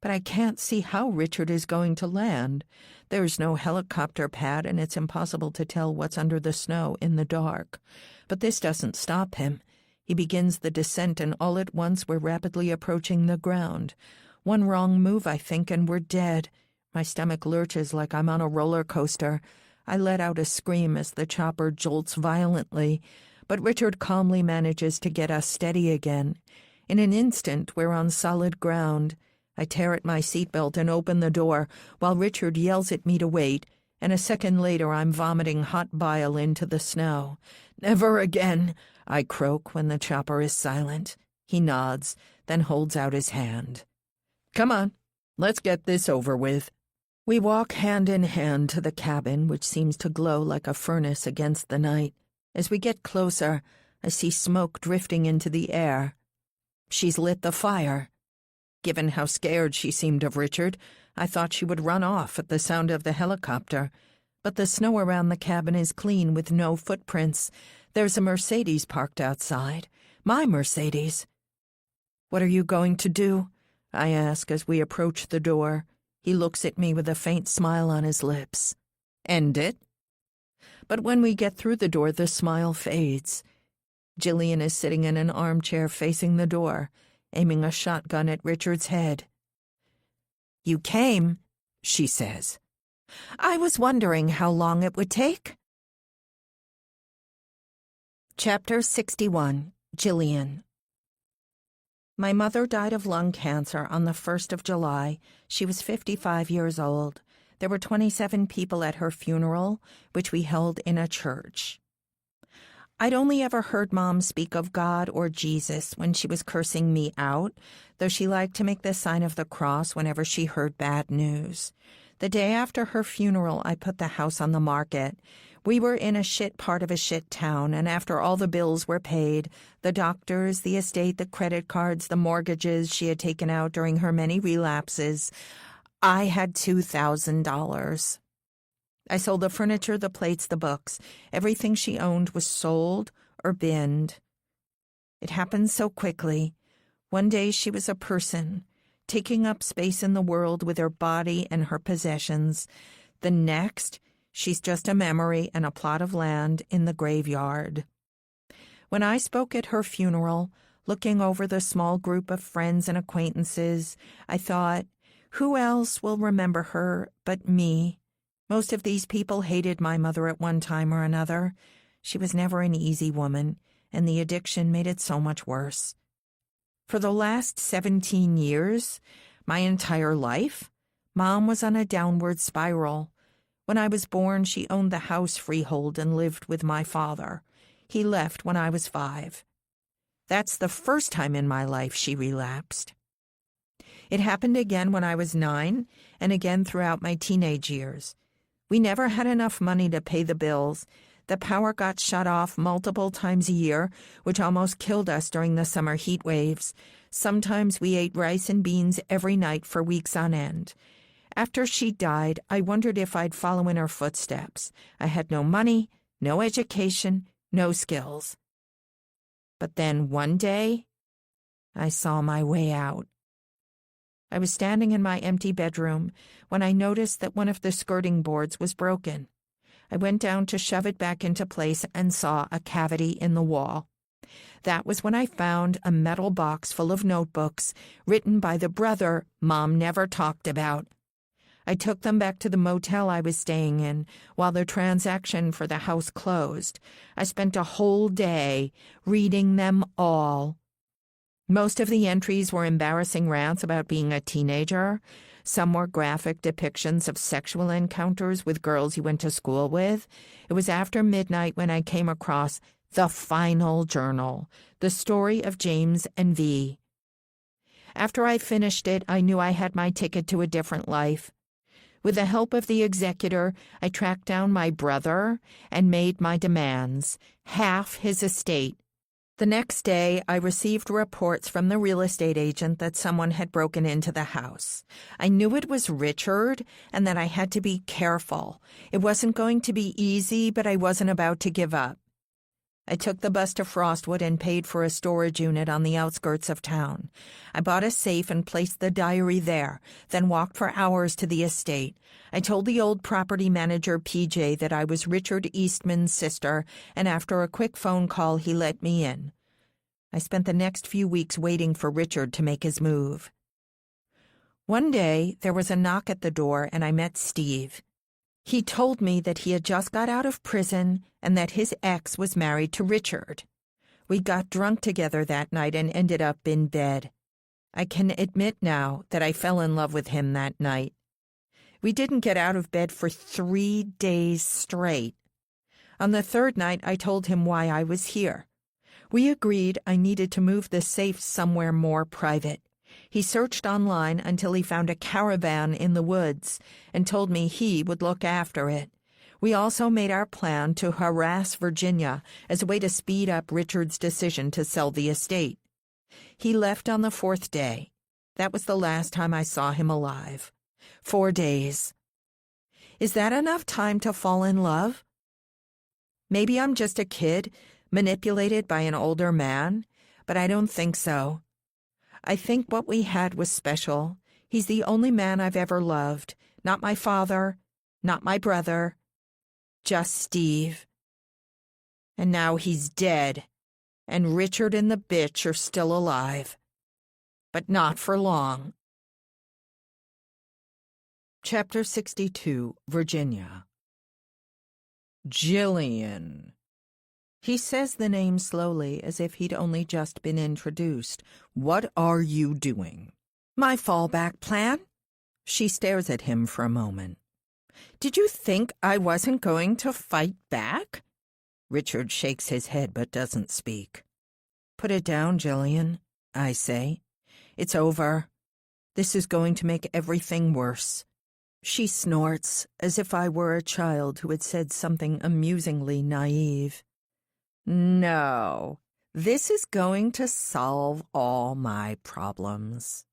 But I can't see how Richard is going to land. There's no helicopter pad, and it's impossible to tell what's under the snow in the dark. But this doesn't stop him. He begins the descent, and all at once we're rapidly approaching the ground. One wrong move, I think, and we're dead. My stomach lurches like I'm on a roller coaster. I let out a scream as the chopper jolts violently, but Richard calmly manages to get us steady again. In an instant, we're on solid ground. I tear at my seatbelt and open the door, while Richard yells at me to wait, and a second later I'm vomiting hot bile into the snow. "Never again," I croak when the chopper is silent. He nods, then holds out his hand. "Come on, let's get this over with." We walk hand in hand to the cabin, which seems to glow like a furnace against the night. As we get closer, I see smoke drifting into the air. She's lit the fire. Given how scared she seemed of Richard, I thought she would run off at the sound of the helicopter. But the snow around the cabin is clean with no footprints. There's a Mercedes parked outside. My Mercedes. "What are you going to do?" I ask as we approach the door. He looks at me with a faint smile on his lips. "End it?" But when we get through the door, the smile fades. Jillian is sitting in an armchair facing the door, aiming a shotgun at Richard's head. "You came," she says. "I was wondering how long it would take." Chapter 61. Jillian. My mother died of lung cancer on the 1st of July. She was 55 years old. There were 27 people at her funeral, which we held in a church. I'd only ever heard Mom speak of God or Jesus when she was cursing me out, though she liked to make the sign of the cross whenever she heard bad news. The day after her funeral, I put the house on the market. We were in a shit part of a shit town, and after all the bills were paid, the doctors, the estate, the credit cards, the mortgages she had taken out during her many relapses, I had $2,000. I sold the furniture, the plates, the books. Everything she owned was sold or binned. It happened so quickly. One day she was a person, taking up space in the world with her body and her possessions. The next, she's just a memory and a plot of land in the graveyard. When I spoke at her funeral, looking over the small group of friends and acquaintances, I thought, who else will remember her but me? Most of these people hated my mother at one time or another. She was never an easy woman, and the addiction made it so much worse. For the last 17 years, my entire life, Mom was on a downward spiral. When I was born, she owned the house freehold and lived with my father. He left when I was 5. That's the first time in my life she relapsed. It happened again when I was 9, and again throughout my teenage years. We never had enough money to pay the bills. The power got shut off multiple times a year, which almost killed us during the summer heat waves. Sometimes we ate rice and beans every night for weeks on end. After she died, I wondered if I'd follow in her footsteps. I had no money, no education, no skills. But then one day, I saw my way out. I was standing in my empty bedroom when I noticed that one of the skirting boards was broken. I went down to shove it back into place and saw a cavity in the wall. That was when I found a metal box full of notebooks written by the brother Mom never talked about. I took them back to the motel I was staying in while the transaction for the house closed. I spent a whole day reading them all. Most of the entries were embarrassing rants about being a teenager. Some were graphic depictions of sexual encounters with girls you went to school with. It was after midnight when I came across the final journal, the story of James and V. After I finished it, I knew I had my ticket to a different life. With the help of the executor, I tracked down my brother and made my demands, half his estate. The next day, I received reports from the real estate agent that someone had broken into the house. I knew it was Richard and that I had to be careful. It wasn't going to be easy, but I wasn't about to give up. I took the bus to Frostwood and paid for a storage unit on the outskirts of town. I bought a safe and placed the diary there, then walked for hours to the estate. I told the old property manager, PJ, that I was Richard Eastman's sister, and after a quick phone call, he let me in. I spent the next few weeks waiting for Richard to make his move. One day, there was a knock at the door, and I met Steve. He told me that he had just got out of prison and that his ex was married to Richard. We got drunk together that night and ended up in bed. I can admit now that I fell in love with him that night. We didn't get out of bed for 3 days straight. On the 3rd night, I told him why I was here. We agreed I needed to move the safe somewhere more private. He searched online until he found a caravan in the woods and told me he would look after it. We also made our plan to harass Virginia as a way to speed up Richard's decision to sell the estate. He left on the 4th day. That was the last time I saw him alive. 4 days. Is that enough time to fall in love? Maybe I'm just a kid, manipulated by an older man, but I don't think so. I think what we had was special. He's the only man I've ever loved. Not my father, not my brother, just Steve. And now he's dead, and Richard and the bitch are still alive. But not for long. Chapter 62, Virginia. Jillian. He says the name slowly, as if he'd only just been introduced. What are you doing? My fallback plan? She stares at him for a moment. Did you think I wasn't going to fight back? Richard shakes his head but doesn't speak. Put it down, Jillian, I say. It's over. This is going to make everything worse. She snorts, as if I were a child who had said something amusingly naive. No, this is going to solve all my problems.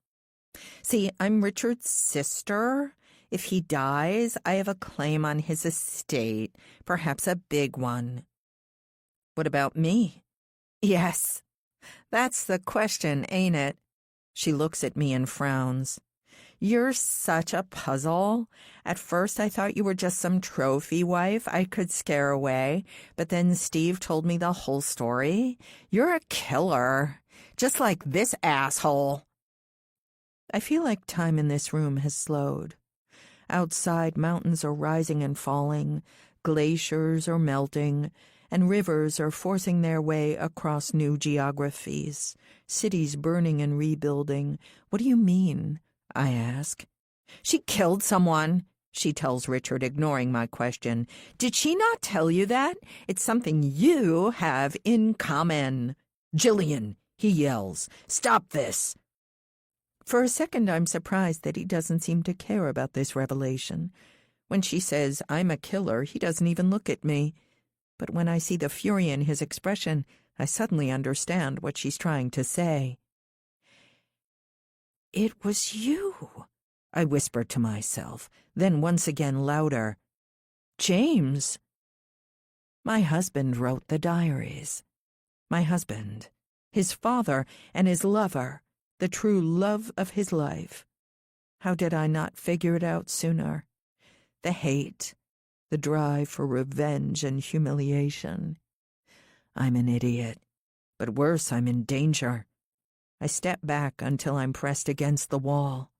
See, I'm Richard's sister. If he dies, I have a claim on his estate, perhaps a big one. What about me? Yes, that's the question, ain't it? She looks at me and frowns. You're such a puzzle. At first I thought you were just some trophy wife I could scare away, but then Steve told me the whole story. You're a killer, just like this asshole. I feel like time in this room has slowed. Outside, mountains are rising and falling, glaciers are melting, and rivers are forcing their way across new geographies, cities burning and rebuilding. What do you mean? I ask. She killed someone, she tells Richard, ignoring my question. Did she not tell you that? It's something you have in common. Jillian, he yells, stop this. For a second, I'm surprised that he doesn't seem to care about this revelation. When she says, I'm a killer, he doesn't even look at me. But when I see the fury in his expression, I suddenly understand what she's trying to say. It was you, I whispered to myself, then once again louder. James. My husband wrote the diaries. My husband, his father, and his lover, the true love of his life. How did I not figure it out sooner? The hate, the drive for revenge and humiliation. I'm an idiot, but worse, I'm in danger. I step back until I'm pressed against the wall.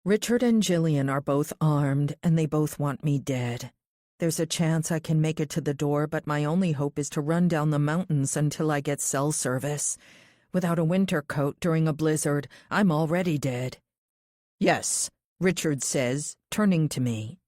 Richard and Jillian are both armed, and they both want me dead. There's a chance I can make it to the door, but my only hope is to run down the mountains until I get cell service. Without a winter coat during a blizzard, I'm already dead. Yes, Richard says, turning to me.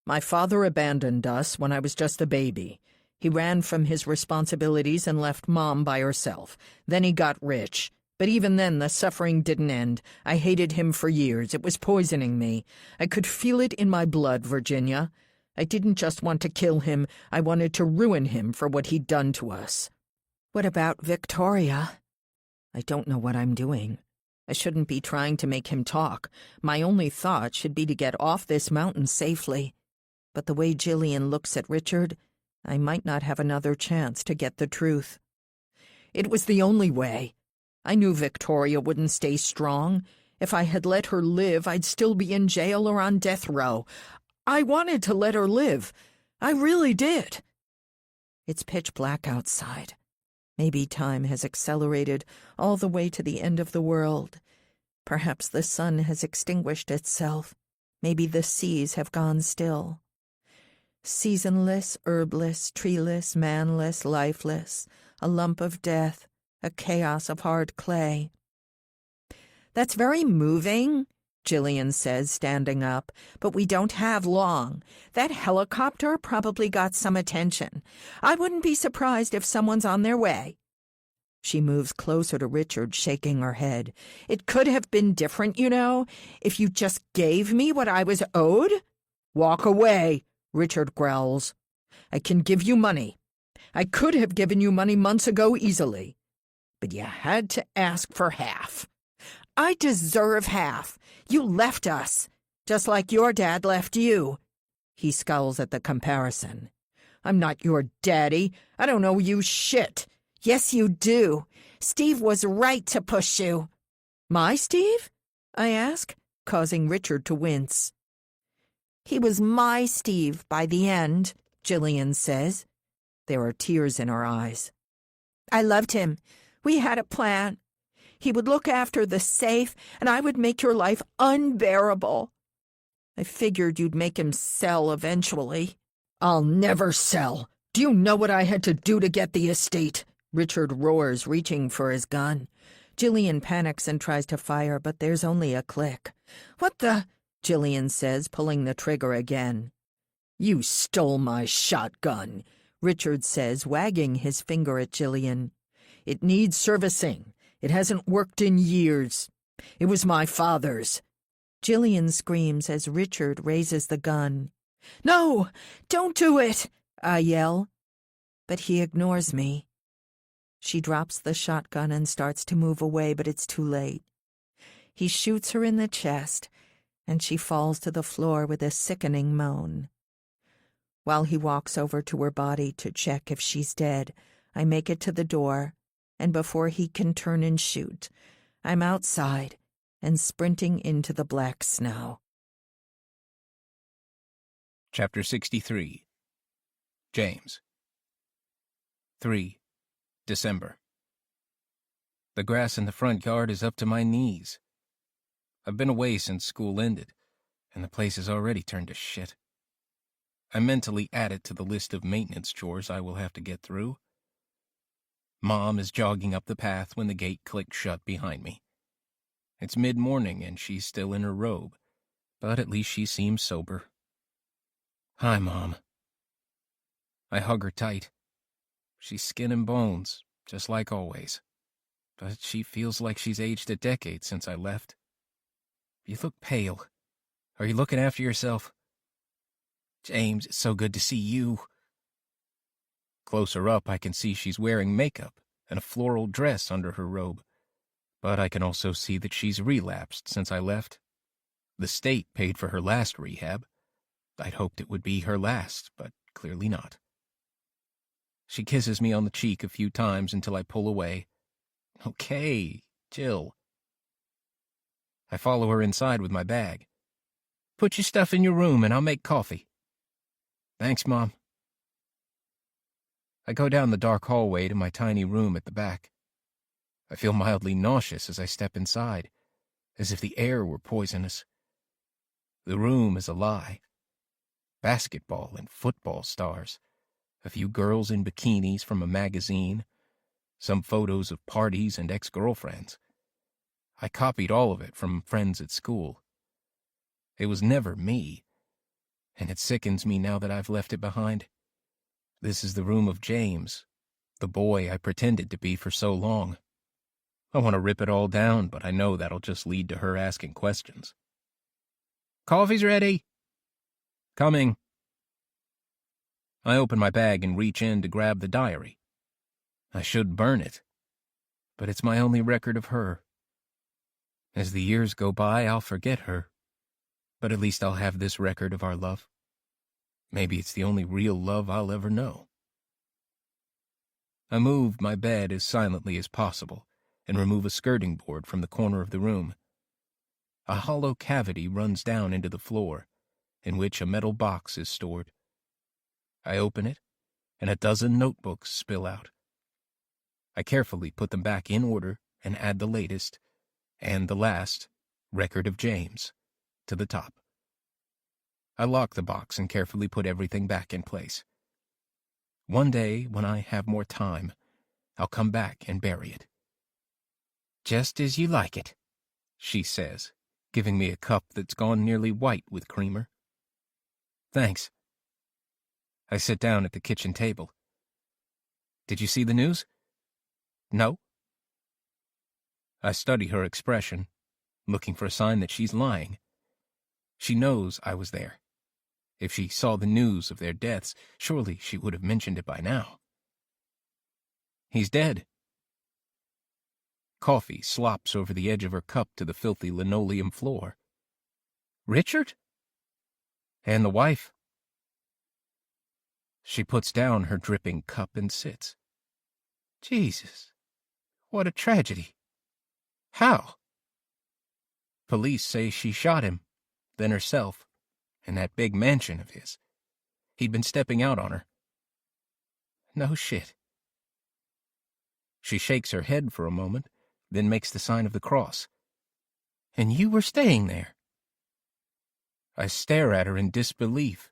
My father abandoned us when I was just a baby. He ran from his responsibilities and left Mom by herself. Then he got rich. But even then, the suffering didn't end. I hated him for years. It was poisoning me. I could feel it in my blood, Virginia. I didn't just want to kill him. I wanted to ruin him for what he'd done to us. What about Victoria? I don't know what I'm doing. I shouldn't be trying to make him talk. My only thought should be to get off this mountain safely. But the way Jillian looks at Richard, I might not have another chance to get the truth. It was the only way. I knew Victoria wouldn't stay strong. If I had let her live, I'd still be in jail or on death row. I wanted to let her live. I really did. It's pitch black outside. Maybe time has accelerated all the way to the end of the world. Perhaps the sun has extinguished itself. Maybe the seas have gone still. Seasonless, herbless, treeless, manless, lifeless, a lump of death. A chaos of hard clay. That's very moving, Jillian says, standing up, but we don't have long. That helicopter probably got some attention. I wouldn't be surprised if someone's on their way. She moves closer to Richard, shaking her head. It could have been different, you know, if you just gave me what I was owed. Walk away, Richard growls. I can give you money. I could have given you money months ago easily. But you had to ask for half. I deserve half. You left us, just like your dad left you. He scowls at the comparison. I'm not your daddy. I don't know you shit. Yes, you do. Steve was right to push you. My Steve? I ask, causing Richard to wince. He was my Steve by the end, Jillian says. There are tears in her eyes. I loved him. We had a plan. He would look after the safe, and I would make your life unbearable. I figured you'd make him sell eventually. I'll never sell. Do you know what I had to do to get the estate? Richard roars, reaching for his gun. Jillian panics and tries to fire, but there's only a click. What the? Jillian says, pulling the trigger again. You stole my shotgun, Richard says, wagging his finger at Jillian. It needs servicing. It hasn't worked in years. It was my father's. Jillian screams as Richard raises the gun. No, don't do it, I yell. But he ignores me. She drops the shotgun and starts to move away, but it's too late. He shoots her in the chest, and she falls to the floor with a sickening moan. While he walks over to her body to check if she's dead, I make it to the door, and before he can turn and shoot, I'm outside and sprinting into the black snow. Chapter 63. James. 3. December. The grass in the front yard is up to my knees. I've been away since school ended, and the place has already turned to shit. I mentally add it to the list of maintenance chores I will have to get through. Mom is jogging up the path when the gate clicks shut behind me. It's mid-morning and she's still in her robe, but at least she seems sober. Hi, Mom. I hug her tight. She's skin and bones, just like always. But she feels like she's aged a decade since I left. You look pale. Are you looking after yourself? James, it's so good to see you. Closer up, I can see she's wearing makeup and a floral dress under her robe. But I can also see that she's relapsed since I left. The state paid for her last rehab. I'd hoped it would be her last, but clearly not. She kisses me on the cheek a few times until I pull away. Okay, Jill. I follow her inside with my bag. Put your stuff in your room and I'll make coffee. Thanks, Mom. I go down the dark hallway to my tiny room at the back. I feel mildly nauseous as I step inside, as if the air were poisonous. The room is a lie. Basketball and football stars, a few girls in bikinis from a magazine, some photos of parties and ex-girlfriends. I copied all of it from friends at school. It was never me, and it sickens me now that I've left it behind. This is the room of James, the boy I pretended to be for so long. I want to rip it all down, but I know that'll just lead to her asking questions. Coffee's ready. Coming. I open my bag and reach in to grab the diary. I should burn it, but it's my only record of her. As the years go by, I'll forget her, but at least I'll have this record of our love. Maybe it's the only real love I'll ever know. I move my bed as silently as possible and remove a skirting board from the corner of the room. A hollow cavity runs down into the floor, in which a metal box is stored. I open it, and a dozen notebooks spill out. I carefully put them back in order and add the latest, and the last, record of James, to the top. I lock the box and carefully put everything back in place. One day, when I have more time, I'll come back and bury it. Just as you like it, she says, giving me a cup that's gone nearly white with creamer. Thanks. I sit down at the kitchen table. Did you see the news? No? I study her expression, looking for a sign that she's lying. She knows I was there. If she saw the news of their deaths, surely she would have mentioned it by now. He's dead. Coffee slops over the edge of her cup to the filthy linoleum floor. Richard? And the wife? She puts down her dripping cup and sits. Jesus, what a tragedy. How? Police say she shot him, then herself, in that big mansion of his. He'd been stepping out on her. No shit. She shakes her head for a moment, then makes the sign of the cross. And you were staying there? I stare at her in disbelief.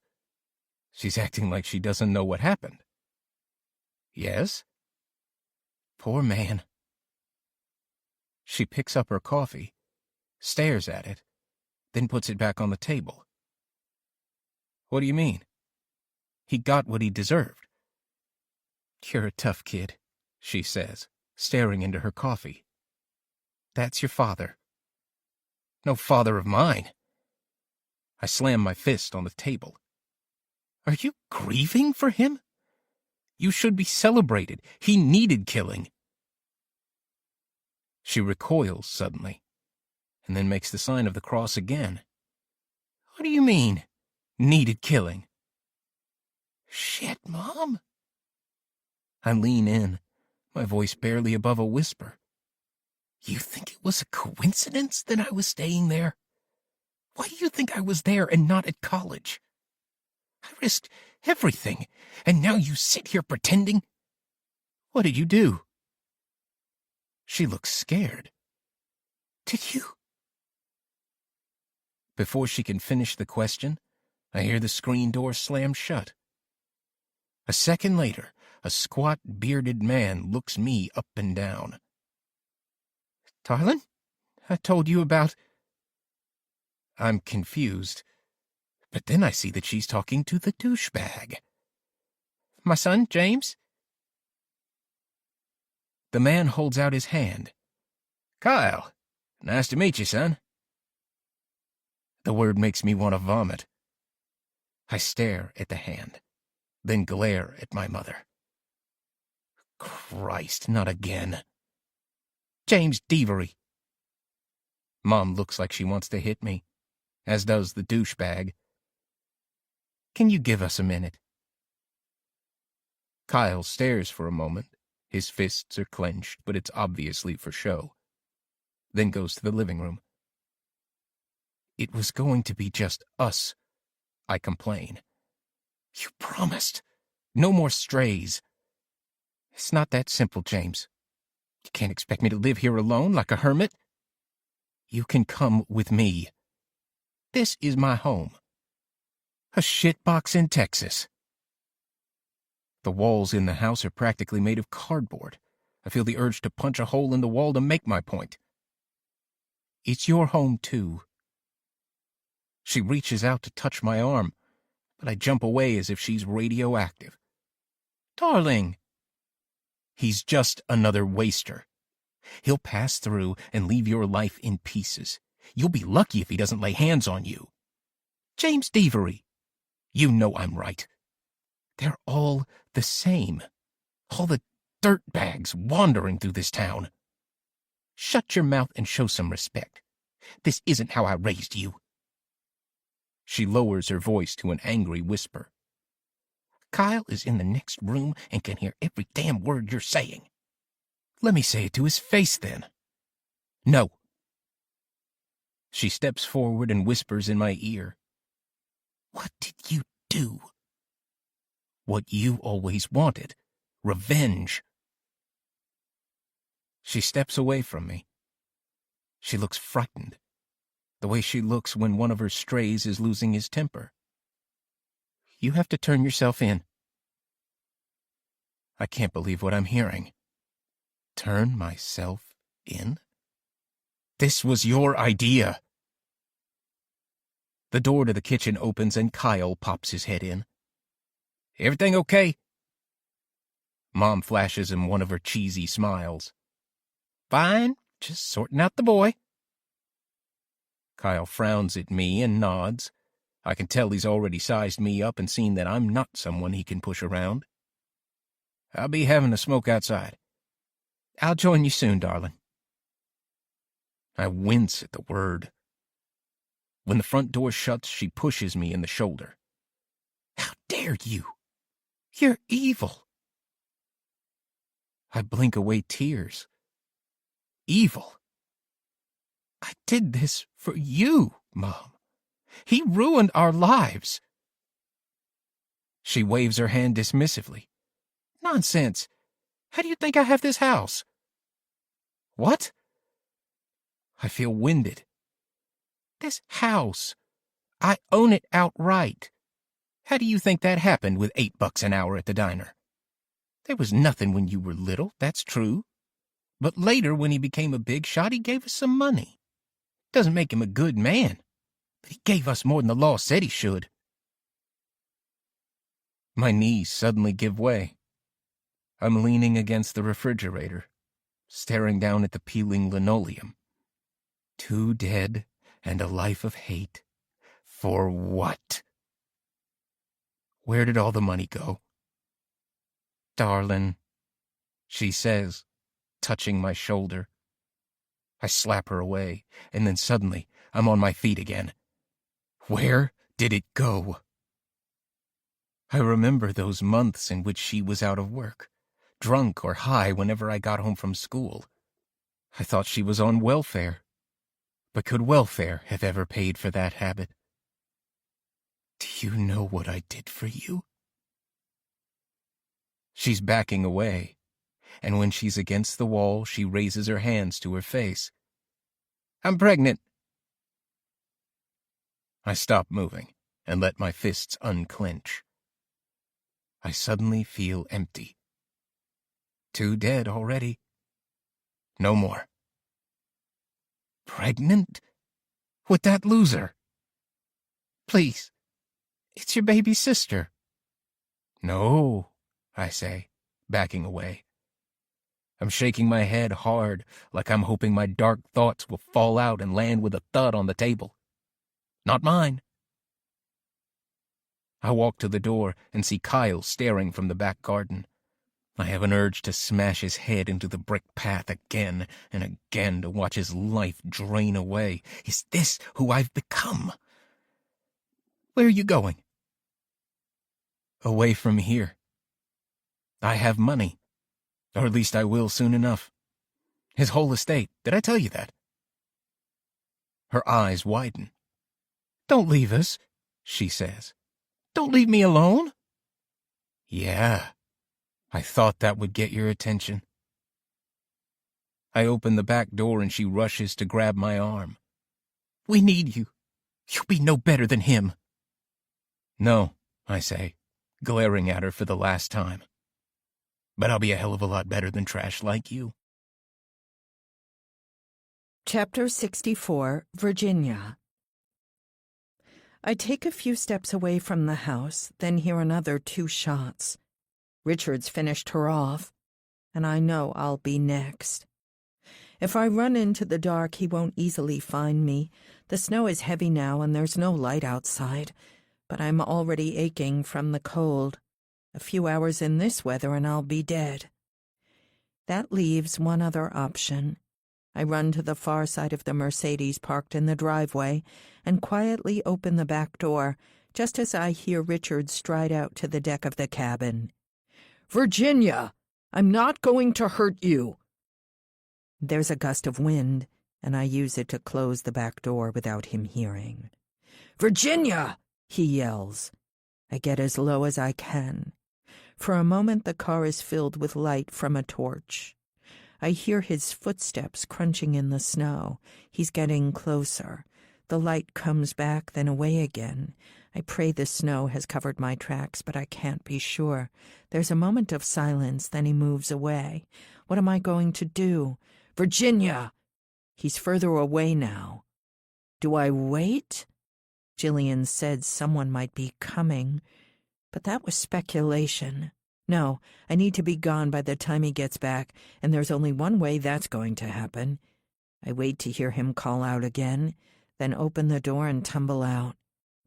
She's acting like she doesn't know what happened. Yes? Poor man. She picks up her coffee, stares at it, then puts it back on the table. What do you mean? He got what he deserved. You're a tough kid, she says, staring into her coffee. That's your father. No father of mine. I slam my fist on the table. Are you grieving for him? You should be celebrated. He needed killing. She recoils suddenly, and then makes the sign of the cross again. What do you mean, needed killing? Shit, Mom. I lean in, my voice barely above a whisper. You think it was a coincidence that I was staying there? Why do you think I was there and not at college? I risked everything, and now you sit here pretending? What did you do? She looks scared. Did you? Before she can finish the question, I hear the screen door slam shut. A second later, a squat, bearded man looks me up and down. Darling, I told you about... I'm confused, but then I see that she's talking to the douchebag. My son, James? The man holds out his hand. Kyle, nice to meet you, son. The word makes me want to vomit. I stare at the hand, then glare at my mother. Christ, not again. James Deavery. Mom looks like she wants to hit me, as does the douchebag. Can you give us a minute? Kyle stares for a moment. His fists are clenched, but it's obviously for show. Then goes to the living room. It was going to be just us, I complain. You promised. No more strays. It's not that simple, James. You can't expect me to live here alone like a hermit. You can come with me. This is my home. A shitbox in Texas. The walls in the house are practically made of cardboard. I feel the urge to punch a hole in the wall to make my point. It's your home, too. She reaches out to touch my arm, but I jump away as if she's radioactive. Darling! He's just another waster. He'll pass through and leave your life in pieces. You'll be lucky if he doesn't lay hands on you. James Deavery, you know I'm right. They're all the same. All the dirtbags wandering through this town. Shut your mouth and show some respect. This isn't how I raised you. She lowers her voice to an angry whisper. Kyle is in the next room and can hear every damn word you're saying. Let me say it to his face, then. No. She steps forward and whispers in my ear. What did you do? What you always wanted. Revenge. She steps away from me. She looks frightened, the way she looks when one of her strays is losing his temper. You have to turn yourself in. I can't believe what I'm hearing. Turn myself in? This was your idea. The door to the kitchen opens and Kyle pops his head in. Everything okay? Mom flashes him one of her cheesy smiles. Fine, just sorting out the boy. Kyle frowns at me and nods. I can tell he's already sized me up and seen that I'm not someone he can push around. I'll be having a smoke outside. I'll join you soon, darling. I wince at the word. When the front door shuts, she pushes me in the shoulder. How dare you? You're evil. I blink away tears. Evil? I did this for you, Mom. He ruined our lives. She waves her hand dismissively. Nonsense. How do you think I have this house? What? I feel winded. This house. I own it outright. How do you think that happened with $8 an hour at the diner? There was nothing when you were little, that's true. But later, when he became a big shot, he gave us some money. Doesn't make him a good man, but he gave us more than the law said he should. My knees suddenly give way. I'm leaning against the refrigerator, staring down at the peeling linoleum. 2 dead and a life of hate. For what? Where did all the money go? Darling, she says, touching my shoulder. I slap her away, and then suddenly I'm on my feet again. Where did it go? I remember those months in which she was out of work, drunk or high whenever I got home from school. I thought she was on welfare. But could welfare have ever paid for that habit? Do you know what I did for you? She's backing away, and when she's against the wall, she raises her hands to her face. I'm pregnant. I stop moving and let my fists unclench. I suddenly feel empty. 2 dead already. No more. Pregnant? With that loser? Please, it's your baby sister. No, I say, backing away. I'm shaking my head hard, like I'm hoping my dark thoughts will fall out and land with a thud on the table. Not mine. I walk to the door and see Kyle staring from the back garden. I have an urge to smash his head into the brick path again and again to watch his life drain away. Is this who I've become? Where are you going? Away from here. I have money. Or at least I will soon enough. His whole estate. Did I tell you that? Her eyes widen. Don't leave us, she says. Don't leave me alone. Yeah, I thought that would get your attention. I open the back door and she rushes to grab my arm. We need you. You'll be no better than him. No, I say, glaring at her for the last time. But I'll be a hell of a lot better than trash like you. Chapter 64, Virginia. I take a few steps away from the house, then hear another 2 shots. Richard's finished her off, and I know I'll be next. If I run into the dark, he won't easily find me. The snow is heavy now, and there's no light outside, but I'm already aching from the cold. A few hours in this weather and I'll be dead. That leaves one other option. I run to the far side of the Mercedes parked in the driveway and quietly open the back door, just as I hear Richard stride out to the deck of the cabin. Virginia, I'm not going to hurt you. There's a gust of wind, and I use it to close the back door without him hearing. Virginia, he yells. I get as low as I can. For a moment the car is filled with light from a torch. I hear his footsteps crunching in the snow. He's getting closer. The light comes back, then away again. I pray the snow has covered my tracks, but I can't be sure. There's a moment of silence, then he moves away. What am I going to do? Virginia! He's further away now. Do I wait? Jillian said someone might be coming. But that was speculation. No, I need to be gone by the time he gets back, and there's only one way that's going to happen. I wait to hear him call out again, then open the door and tumble out.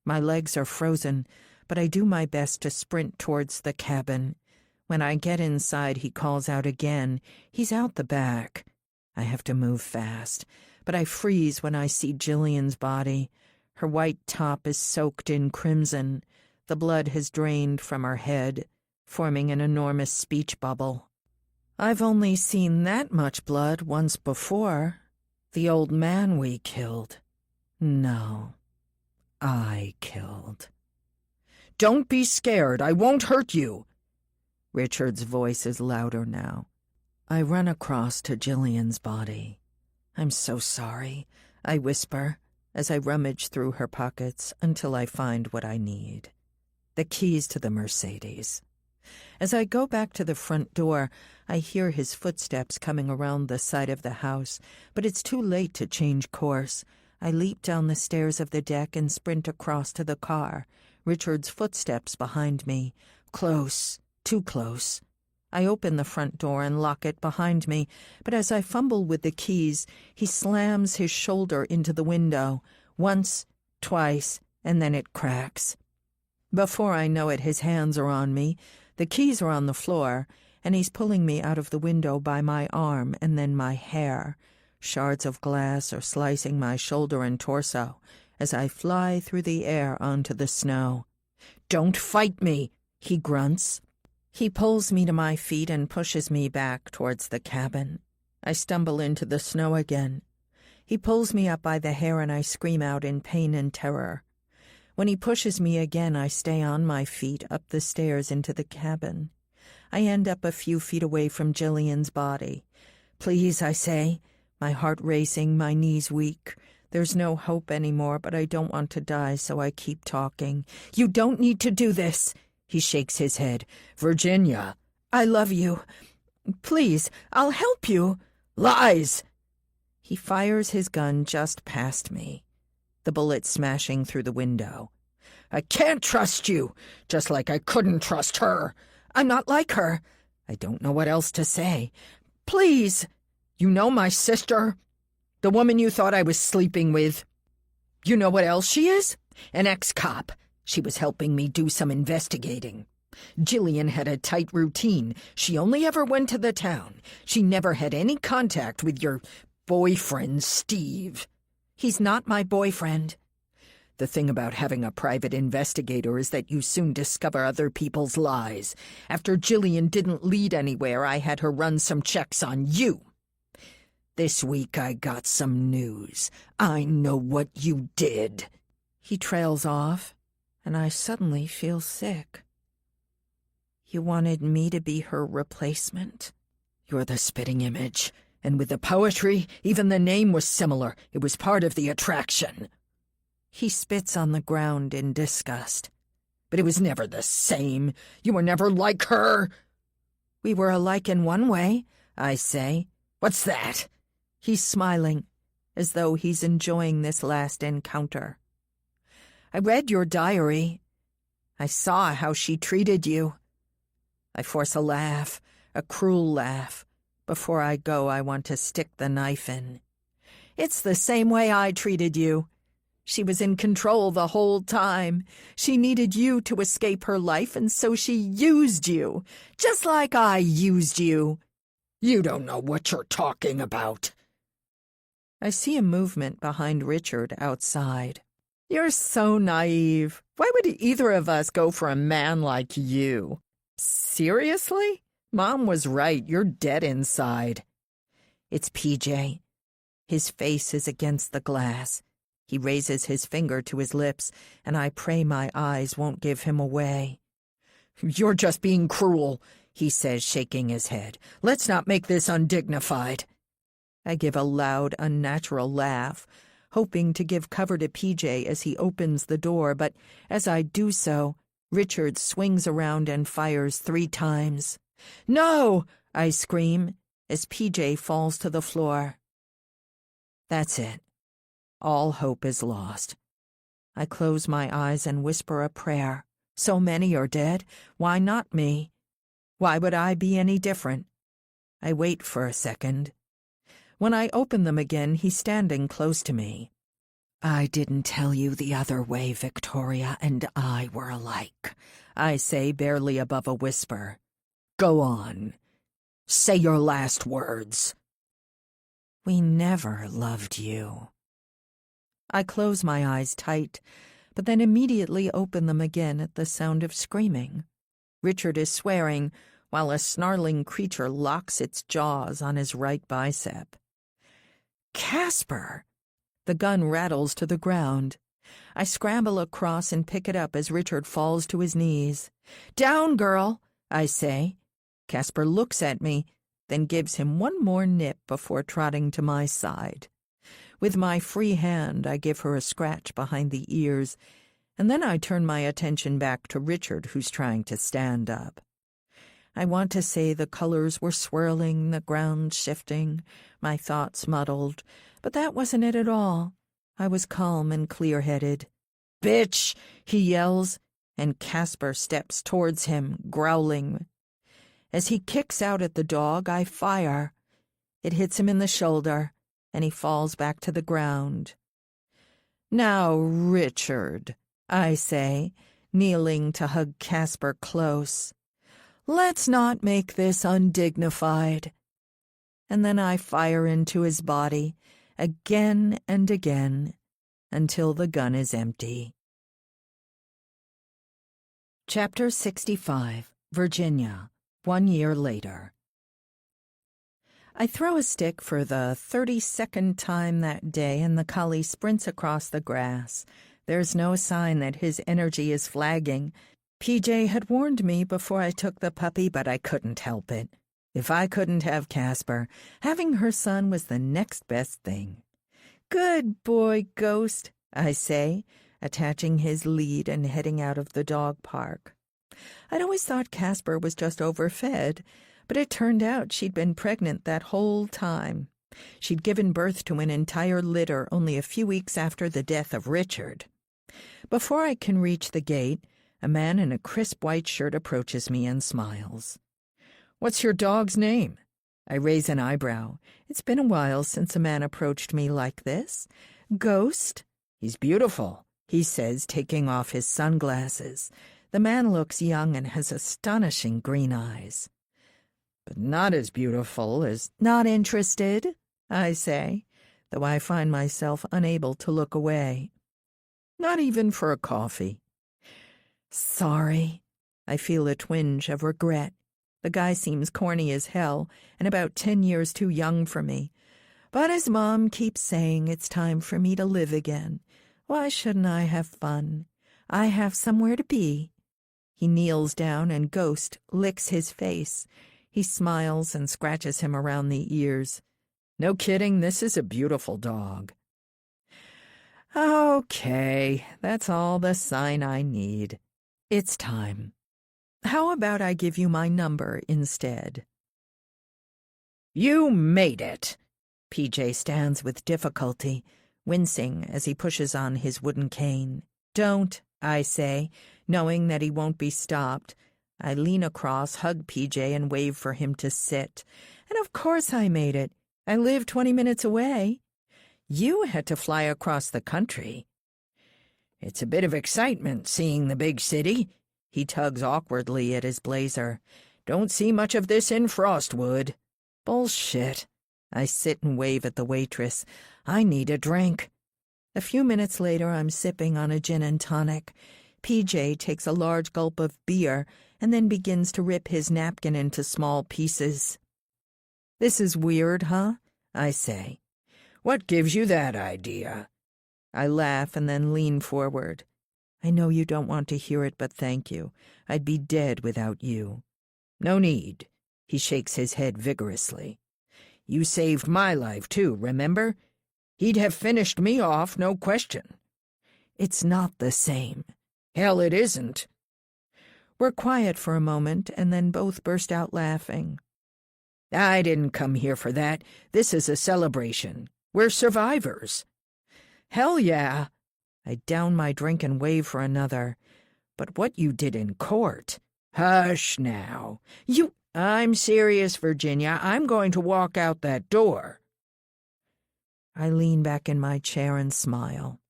My legs are frozen, but I do my best to sprint towards the cabin. When I get inside, he calls out again. He's out the back. I have to move fast, but I freeze when I see Jillian's body. Her white top is soaked in crimson. The blood has drained from her head, forming an enormous speech bubble. I've only seen that much blood once before. The old man we killed. No, I killed. Don't be scared. I won't hurt you. Richard's voice is louder now. I run across to Jillian's body. I'm so sorry, I whisper as I rummage through her pockets until I find what I need. The keys to the Mercedes. As I go back to the front door, I hear his footsteps coming around the side of the house, but it's too late to change course. I leap down the stairs of the deck and sprint across to the car. Richard's footsteps behind me. Close, too close. I open the front door and lock it behind me, but as I fumble with the keys, he slams his shoulder into the window. Once, twice, and then it cracks. Before I know it, his hands are on me. The keys are on the floor, and he's pulling me out of the window by my arm and then my hair. Shards of glass are slicing my shoulder and torso as I fly through the air onto the snow. Don't fight me, he grunts. He pulls me to my feet and pushes me back towards the cabin. I stumble into the snow again. He pulls me up by the hair and I scream out in pain and terror. When he pushes me again, I stay on my feet up the stairs into the cabin. I end up a few feet away from Jillian's body. Please, I say, my heart racing, my knees weak. There's no hope anymore, but I don't want to die, so I keep talking. You don't need to do this. He shakes his head. Virginia, I love you. Please, I'll help you. Lies! He fires his gun just past me, the bullet smashing through the window. I can't trust you, just like I couldn't trust her. I'm not like her. I don't know what else to say. Please, you know my sister? The woman you thought I was sleeping with. You know what else she is? An ex-cop. She was helping me do some investigating. Jillian had a tight routine. She only ever went to the town. She never had any contact with your boyfriend, Steve. He's not my boyfriend. The thing about having a private investigator is that you soon discover other people's lies. After Jillian didn't lead anywhere, I had her run some checks on you. This week I got some news. I know what you did. He trails off, and I suddenly feel sick. You wanted me to be her replacement? You're the spitting image. And with the poetry, even the name was similar. It was part of the attraction. He spits on the ground in disgust. But it was never the same. You were never like her. We were alike in one way, I say. What's that? He's smiling, as though he's enjoying this last encounter. I read your diary. I saw how she treated you. I force a laugh, a cruel laugh. Before I go, I want to stick the knife in. It's the same way I treated you. She was in control the whole time. She needed you to escape her life, and so she used you, just like I used you. You don't know what you're talking about. I see a movement behind Richard outside. You're so naive. Why would either of us go for a man like you? Seriously? Mom was right. You're dead inside. It's PJ. His face is against the glass. He raises his finger to his lips, and I pray my eyes won't give him away. You're just being cruel, he says, shaking his head. Let's not make this undignified. I give a loud, unnatural laugh, hoping to give cover to PJ as he opens the door, but as I do so, Richard swings around and fires 3 times. No! I scream as PJ falls to the floor. That's it. All hope is lost. I close my eyes and whisper a prayer. So many are dead. Why not me? Why would I be any different? I wait for a second. When I open them again, he's standing close to me. I didn't tell you the other way, Victoria and I were alike, I say barely above a whisper. Go on. Say your last words. We never loved you. I close my eyes tight, but then immediately open them again at the sound of screaming. Richard is swearing, while a snarling creature locks its jaws on his right bicep. Casper! The gun rattles to the ground. I scramble across and pick it up as Richard falls to his knees. "Down, girl," I say. Casper looks at me, then gives him one more nip before trotting to my side. With my free hand, I give her a scratch behind the ears, and then I turn my attention back to Richard, who's trying to stand up. I want to say the colors were swirling, the ground shifting, my thoughts muddled, but that wasn't it at all. I was calm and clear-headed. "Bitch!" he yells, and Casper steps towards him, growling. As he kicks out at the dog, I fire. It hits him in the shoulder, and he falls back to the ground. "Now, Richard," I say, kneeling to hug Casper close. "Let's not make this undignified." And then I fire into his body, again and again, until the gun is empty. Chapter 65, Virginia, 1 year later. I throw a stick for the 32nd time that day, and the collie sprints across the grass. There's no sign that his energy is flagging. PJ had warned me before I took the puppy, but I couldn't help it. If I couldn't have Casper, having her son was the next best thing. "Good boy, Ghost," I say, attaching his lead and heading out of the dog park. I'd always thought Casper was just overfed, but it turned out she'd been pregnant that whole time. She'd given birth to an entire litter only a few weeks after the death of Richard. Before I can reach the gate, a man in a crisp white shirt approaches me and smiles. "What's your dog's name?" I raise an eyebrow. It's been a while since a man approached me like this. "Ghost." "He's beautiful," he says, taking off his sunglasses. The man looks young and has astonishing green eyes. "But not as beautiful as—" "Not interested," I say, though I find myself unable to look away. "Not even for a coffee." "Sorry." I feel a twinge of regret. The guy seems corny as hell and about 10 years too young for me. But his mom keeps saying it's time for me to live again. Why shouldn't I have fun? I have somewhere to be. He kneels down and Ghost licks his face. He smiles and scratches him around the ears. "No kidding, this is a beautiful dog." Okay, that's all the sign I need. It's time. How about I give you my number instead? "You made it!" PJ stands with difficulty, wincing as he pushes on his wooden cane. "Don't," I say, knowing that he won't be stopped. I lean across, hug PJ, and wave for him to sit. And of course I made it. I live 20 minutes away. You had to fly across the country. "It's a bit of excitement seeing the big city." He tugs awkwardly at his blazer. "Don't see much of this in Frostwood." "Bullshit." I sit and wave at the waitress. "I need a drink." A few minutes later, I'm sipping on a gin and tonic. PJ takes a large gulp of beer and then begins to rip his napkin into small pieces. "This is weird, huh?" I say. "What gives you that idea?" I laugh and then lean forward. "I know you don't want to hear it, but thank you. I'd be dead without you." "No need." He shakes his head vigorously. "You saved my life, too, remember? He'd have finished me off, no question." "It's not the same." "Hell, it isn't." We're quiet for a moment, and then both burst out laughing. "I didn't come here for that. This is a celebration. We're survivors." "Hell yeah." I down my drink and wave for another. "But what you did in court—" "Hush now. I'm serious, Virginia. I'm going to walk out that door." I lean back in my chair and smile.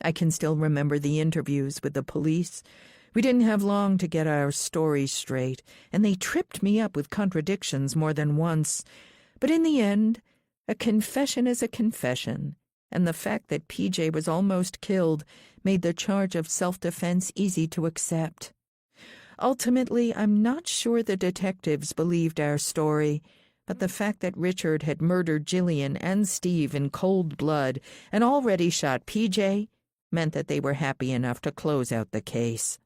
I can still remember the interviews with the police. We didn't have long to get our stories straight, and they tripped me up with contradictions more than once. But in the end, A confession is a confession, and the fact that PJ was almost killed made the charge of self-defense easy to accept. Ultimately, I'm not sure the detectives believed our story, but the fact that Richard had murdered Jillian and Steve in cold blood and already shot PJ meant that they were happy enough to close out the case.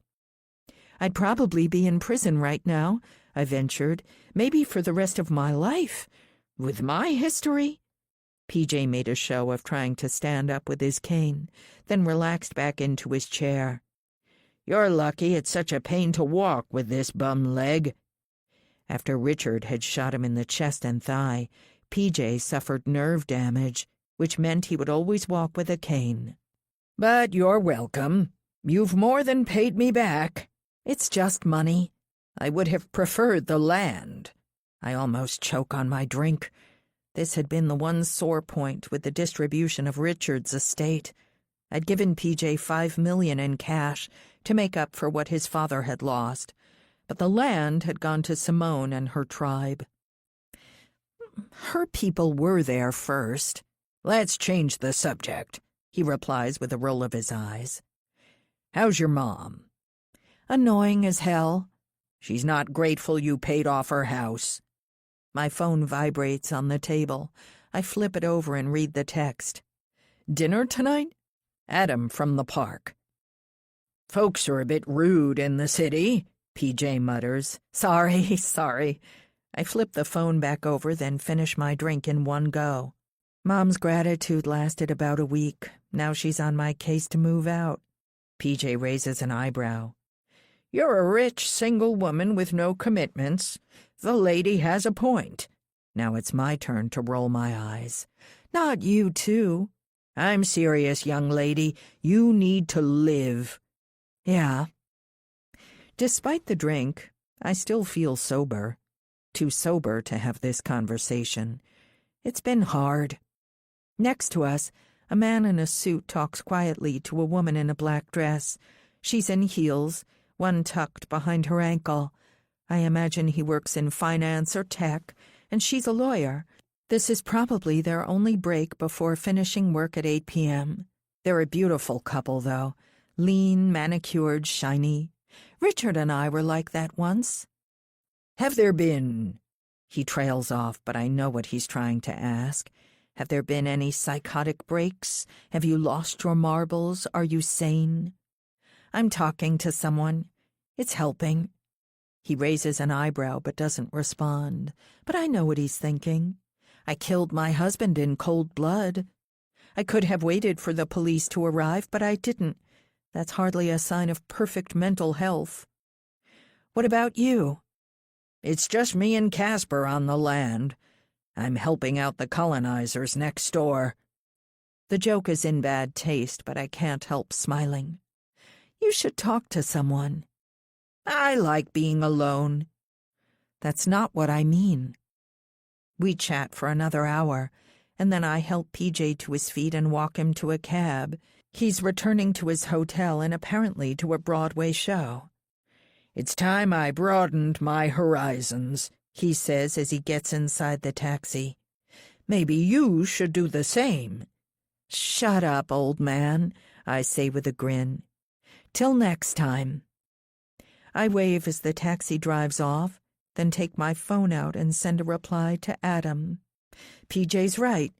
I'd probably be in prison right now, I ventured, maybe for the rest of my life. With my history? PJ made a show of trying to stand up with his cane, then relaxed back into his chair. You're lucky it's such a pain to walk with this bum leg. After Richard had shot him in the chest and thigh, PJ suffered nerve damage, which meant he would always walk with a cane. But you're welcome. You've more than paid me back. It's just money. I would have preferred the land. I almost choke on my drink. This had been the one sore point with the distribution of Richard's estate. I'd given PJ $5 million in cash to make up for what his father had lost, but the land had gone to Simone and her tribe. Her people were there first. Let's change the subject, he replies with a roll of his eyes. How's your mom? Annoying as hell. She's not grateful you paid off her house. My phone vibrates on the table. I flip it over and read the text. Dinner tonight? Adam from the park. Folks are a bit rude in the city, PJ mutters. Sorry. I flip the phone back over, then finish my drink in one go. Mom's gratitude lasted about a week. Now she's on my case to move out. PJ raises an eyebrow. You're a rich, single woman with no commitments. The lady has a point. Now it's my turn to roll my eyes. Not you, too. I'm serious, young lady. You need to live. Yeah. Despite the drink, I still feel sober. Too sober to have this conversation. It's been hard. Next to us, a man in a suit talks quietly to a woman in a black dress. She's in heels, one tucked behind her ankle. I imagine he works in finance or tech, and she's a lawyer. This is probably their only break before finishing work at 8 p.m. They're a beautiful couple, though. Lean, manicured, shiny. Richard and I were like that once. Have there been... He trails off, but I know what he's trying to ask. Have there been any psychotic breaks? Have you lost your marbles? Are you sane? I'm talking to someone. It's helping. He raises an eyebrow but doesn't respond. But I know what he's thinking. I killed my husband in cold blood. I could have waited for the police to arrive, but I didn't. That's hardly a sign of perfect mental health. What about you? It's just me and Casper on the land. I'm helping out the colonizers next door. The joke is in bad taste, but I can't help smiling. You should talk to someone. I like being alone. That's not what I mean. We chat for another hour, and then I help PJ to his feet and walk him to a cab. He's returning to his hotel and apparently to a Broadway show. It's time I broadened my horizons, he says as he gets inside the taxi. Maybe you should do the same. Shut up, old man, I say with a grin. Till next time. I wave as the taxi drives off, then take my phone out and send a reply to Adam. PJ's right.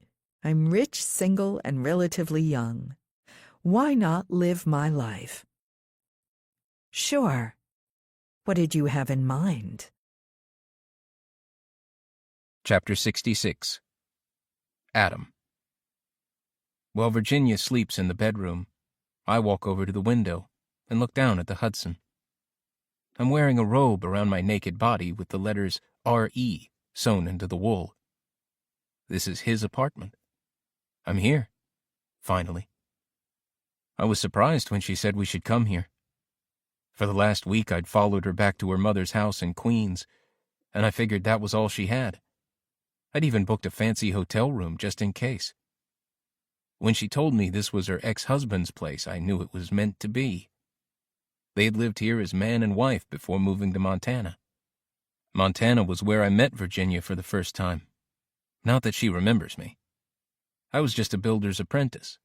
I'm rich, single, and relatively young. Why not live my life? Sure. What did you have in mind? Chapter 66. Adam. While Virginia sleeps in the bedroom, I walk over to the window and look down at the Hudson. I'm wearing a robe around my naked body with the letters R.E. sewn into the wool. This is his apartment. I'm here, finally. I was surprised when she said we should come here. For the last week I'd followed her back to her mother's house in Queens, and I figured that was all she had. I'd even booked a fancy hotel room just in case. When she told me this was her ex-husband's place, I knew it was meant to be. They had lived here as man and wife before moving to Montana. Montana was where I met Virginia for the first time. Not that she remembers me. I was just a builder's apprentice.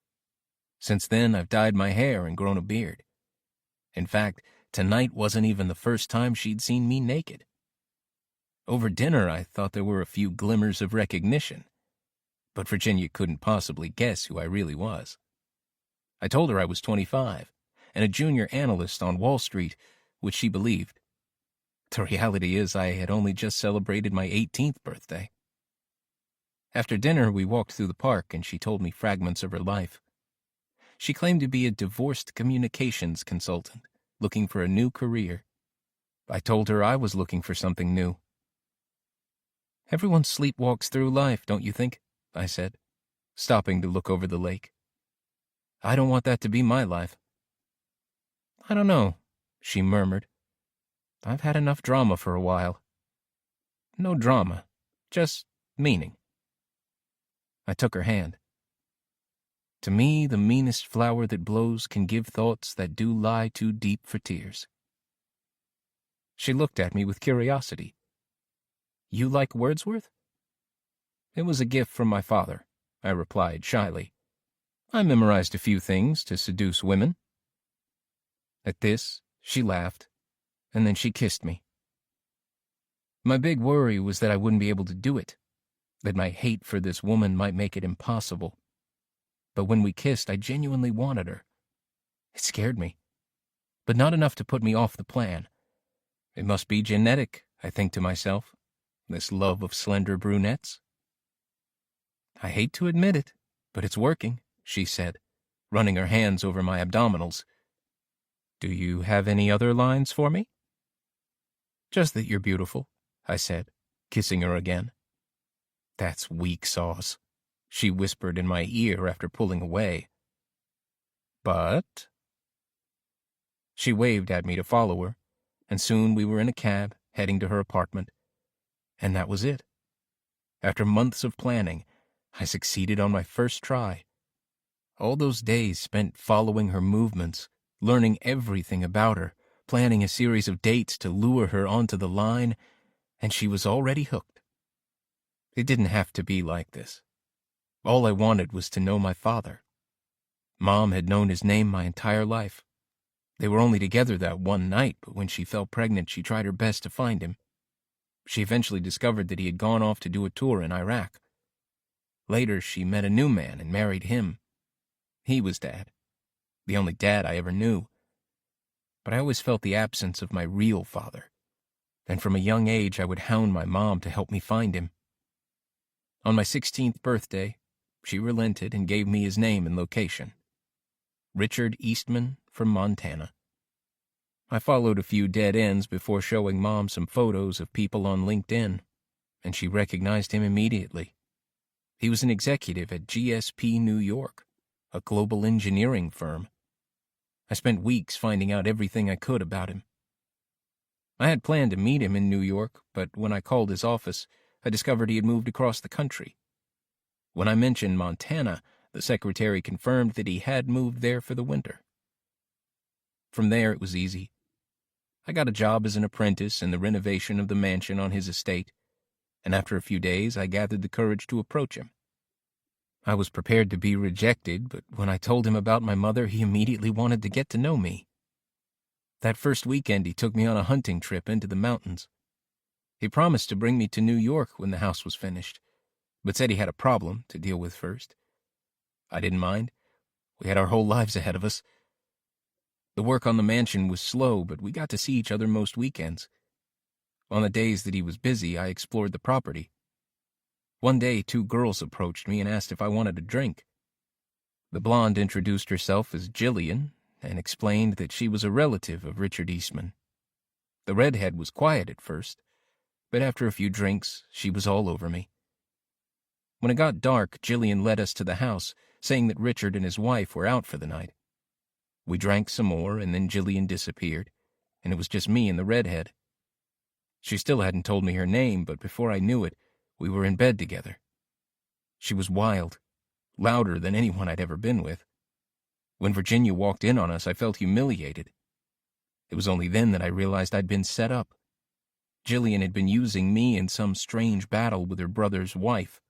Since then, I've dyed my hair and grown a beard. In fact, tonight wasn't even the first time she'd seen me naked. Over dinner, I thought there were a few glimmers of recognition, but Virginia couldn't possibly guess who I really was. I told her I was 25 and a junior analyst on Wall Street, which she believed. The reality is I had only just celebrated my 18th birthday. After dinner, we walked through the park and she told me fragments of her life. She claimed to be a divorced communications consultant, looking for a new career. I told her I was looking for something new. Everyone sleepwalks through life, don't you think? I said, stopping to look over the lake. I don't want that to be my life. I don't know, she murmured. I've had enough drama for a while. No drama, just meaning. I took her hand. To me, the meanest flower that blows can give thoughts that do lie too deep for tears. She looked at me with curiosity. You like Wordsworth? It was a gift from my father, I replied shyly. I memorized a few things to seduce women. At this, she laughed, and then she kissed me. My big worry was that I wouldn't be able to do it, that my hate for this woman might make it impossible. But when we kissed, I genuinely wanted her. It scared me, but not enough to put me off the plan. It must be genetic, I think to myself, this love of slender brunettes. I hate to admit it, but it's working, she said, running her hands over my abdominals. Do you have any other lines for me? Just that you're beautiful, I said, kissing her again. That's weak sauce, she whispered in my ear after pulling away. But? She waved at me to follow her, and soon we were in a cab heading to her apartment. And that was it. After months of planning, I succeeded on my first try. All those days spent following her movements, learning everything about her, planning a series of dates to lure her onto the line, and she was already hooked. It didn't have to be like this. All I wanted was to know my father. Mom had known his name my entire life. They were only together that one night, but when she fell pregnant, she tried her best to find him. She eventually discovered that he had gone off to do a tour in Iraq. Later, she met a new man and married him. He was Dad, the only dad I ever knew. But I always felt the absence of my real father, and from a young age I would hound my mom to help me find him. On my 16th birthday, she relented and gave me his name and location. Richard Eastman from Montana. I followed a few dead ends before showing Mom some photos of people on LinkedIn, and she recognized him immediately. He was an executive at GSP New York, a global engineering firm. I spent weeks finding out everything I could about him. I had planned to meet him in New York, but when I called his office, I discovered he had moved across the country. When I mentioned Montana, the secretary confirmed that he had moved there for the winter. From there, it was easy. I got a job as an apprentice in the renovation of the mansion on his estate, and after a few days, I gathered the courage to approach him. I was prepared to be rejected, but when I told him about my mother, he immediately wanted to get to know me. That first weekend, he took me on a hunting trip into the mountains. He promised to bring me to New York when the house was finished, but said he had a problem to deal with first. I didn't mind. We had our whole lives ahead of us. The work on the mansion was slow, but we got to see each other most weekends. On the days that he was busy, I explored the property. One day, 2 girls approached me and asked if I wanted a drink. The blonde introduced herself as Jillian and explained that she was a relative of Richard Eastman. The redhead was quiet at first, but after a few drinks, she was all over me. When it got dark, Jillian led us to the house, saying that Richard and his wife were out for the night. We drank some more, and then Jillian disappeared, and it was just me and the redhead. She still hadn't told me her name, but before I knew it, we were in bed together. She was wild, louder than anyone I'd ever been with. When Virginia walked in on us, I felt humiliated. It was only then that I realized I'd been set up. Jillian had been using me in some strange battle with her brother's wife.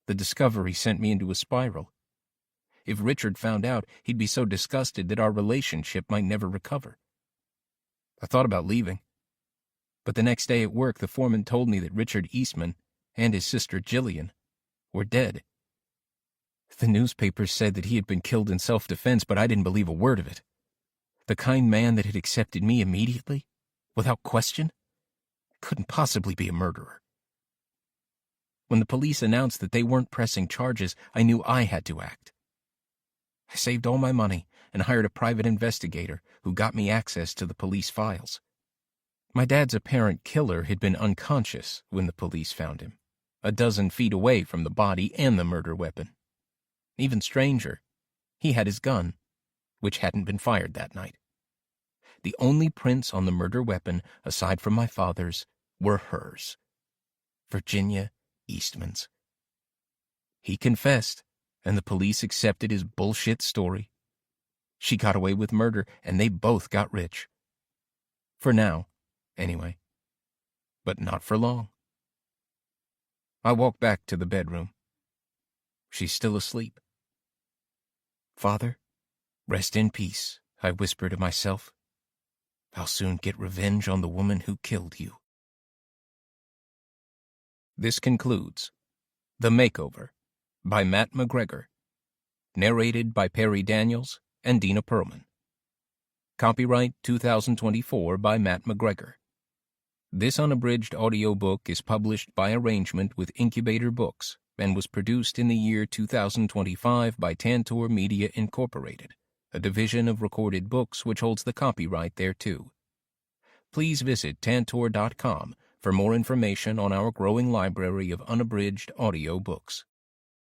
The discovery sent me into a spiral. If Richard found out, he'd be so disgusted that our relationship might never recover. I thought about leaving. But the next day at work, the foreman told me that Richard Eastman and his sister Jillian were dead. The newspapers said that he had been killed in self-defense, but I didn't believe a word of it. The kind man that had accepted me immediately, without question, couldn't possibly be a murderer. When the police announced that they weren't pressing charges, I knew I had to act. I saved all my money and hired a private investigator who got me access to the police files. My dad's apparent killer had been unconscious when the police found him, a dozen feet away from the body and the murder weapon. Even stranger, he had his gun, which hadn't been fired that night. The only prints on the murder weapon, aside from my father's, were hers. Virginia Eastman's. He confessed, and the police accepted his bullshit story. She got away with murder, and they both got rich. For now, anyway. But not for long. I walked back to the bedroom. She's still asleep. Father, rest in peace, I whispered to myself. I'll soon get revenge on the woman who killed you. This concludes The Makeover by Matt McGregor, narrated by Perry Daniels and Dina Perlman. Copyright 2024 by Matt McGregor. This unabridged audiobook is published by arrangement with Incubator Books and was produced in the year 2025 by Tantor Media Incorporated, a division of Recorded Books which holds the copyright thereto. Please visit tantor.com for more information on our growing library of unabridged audiobooks.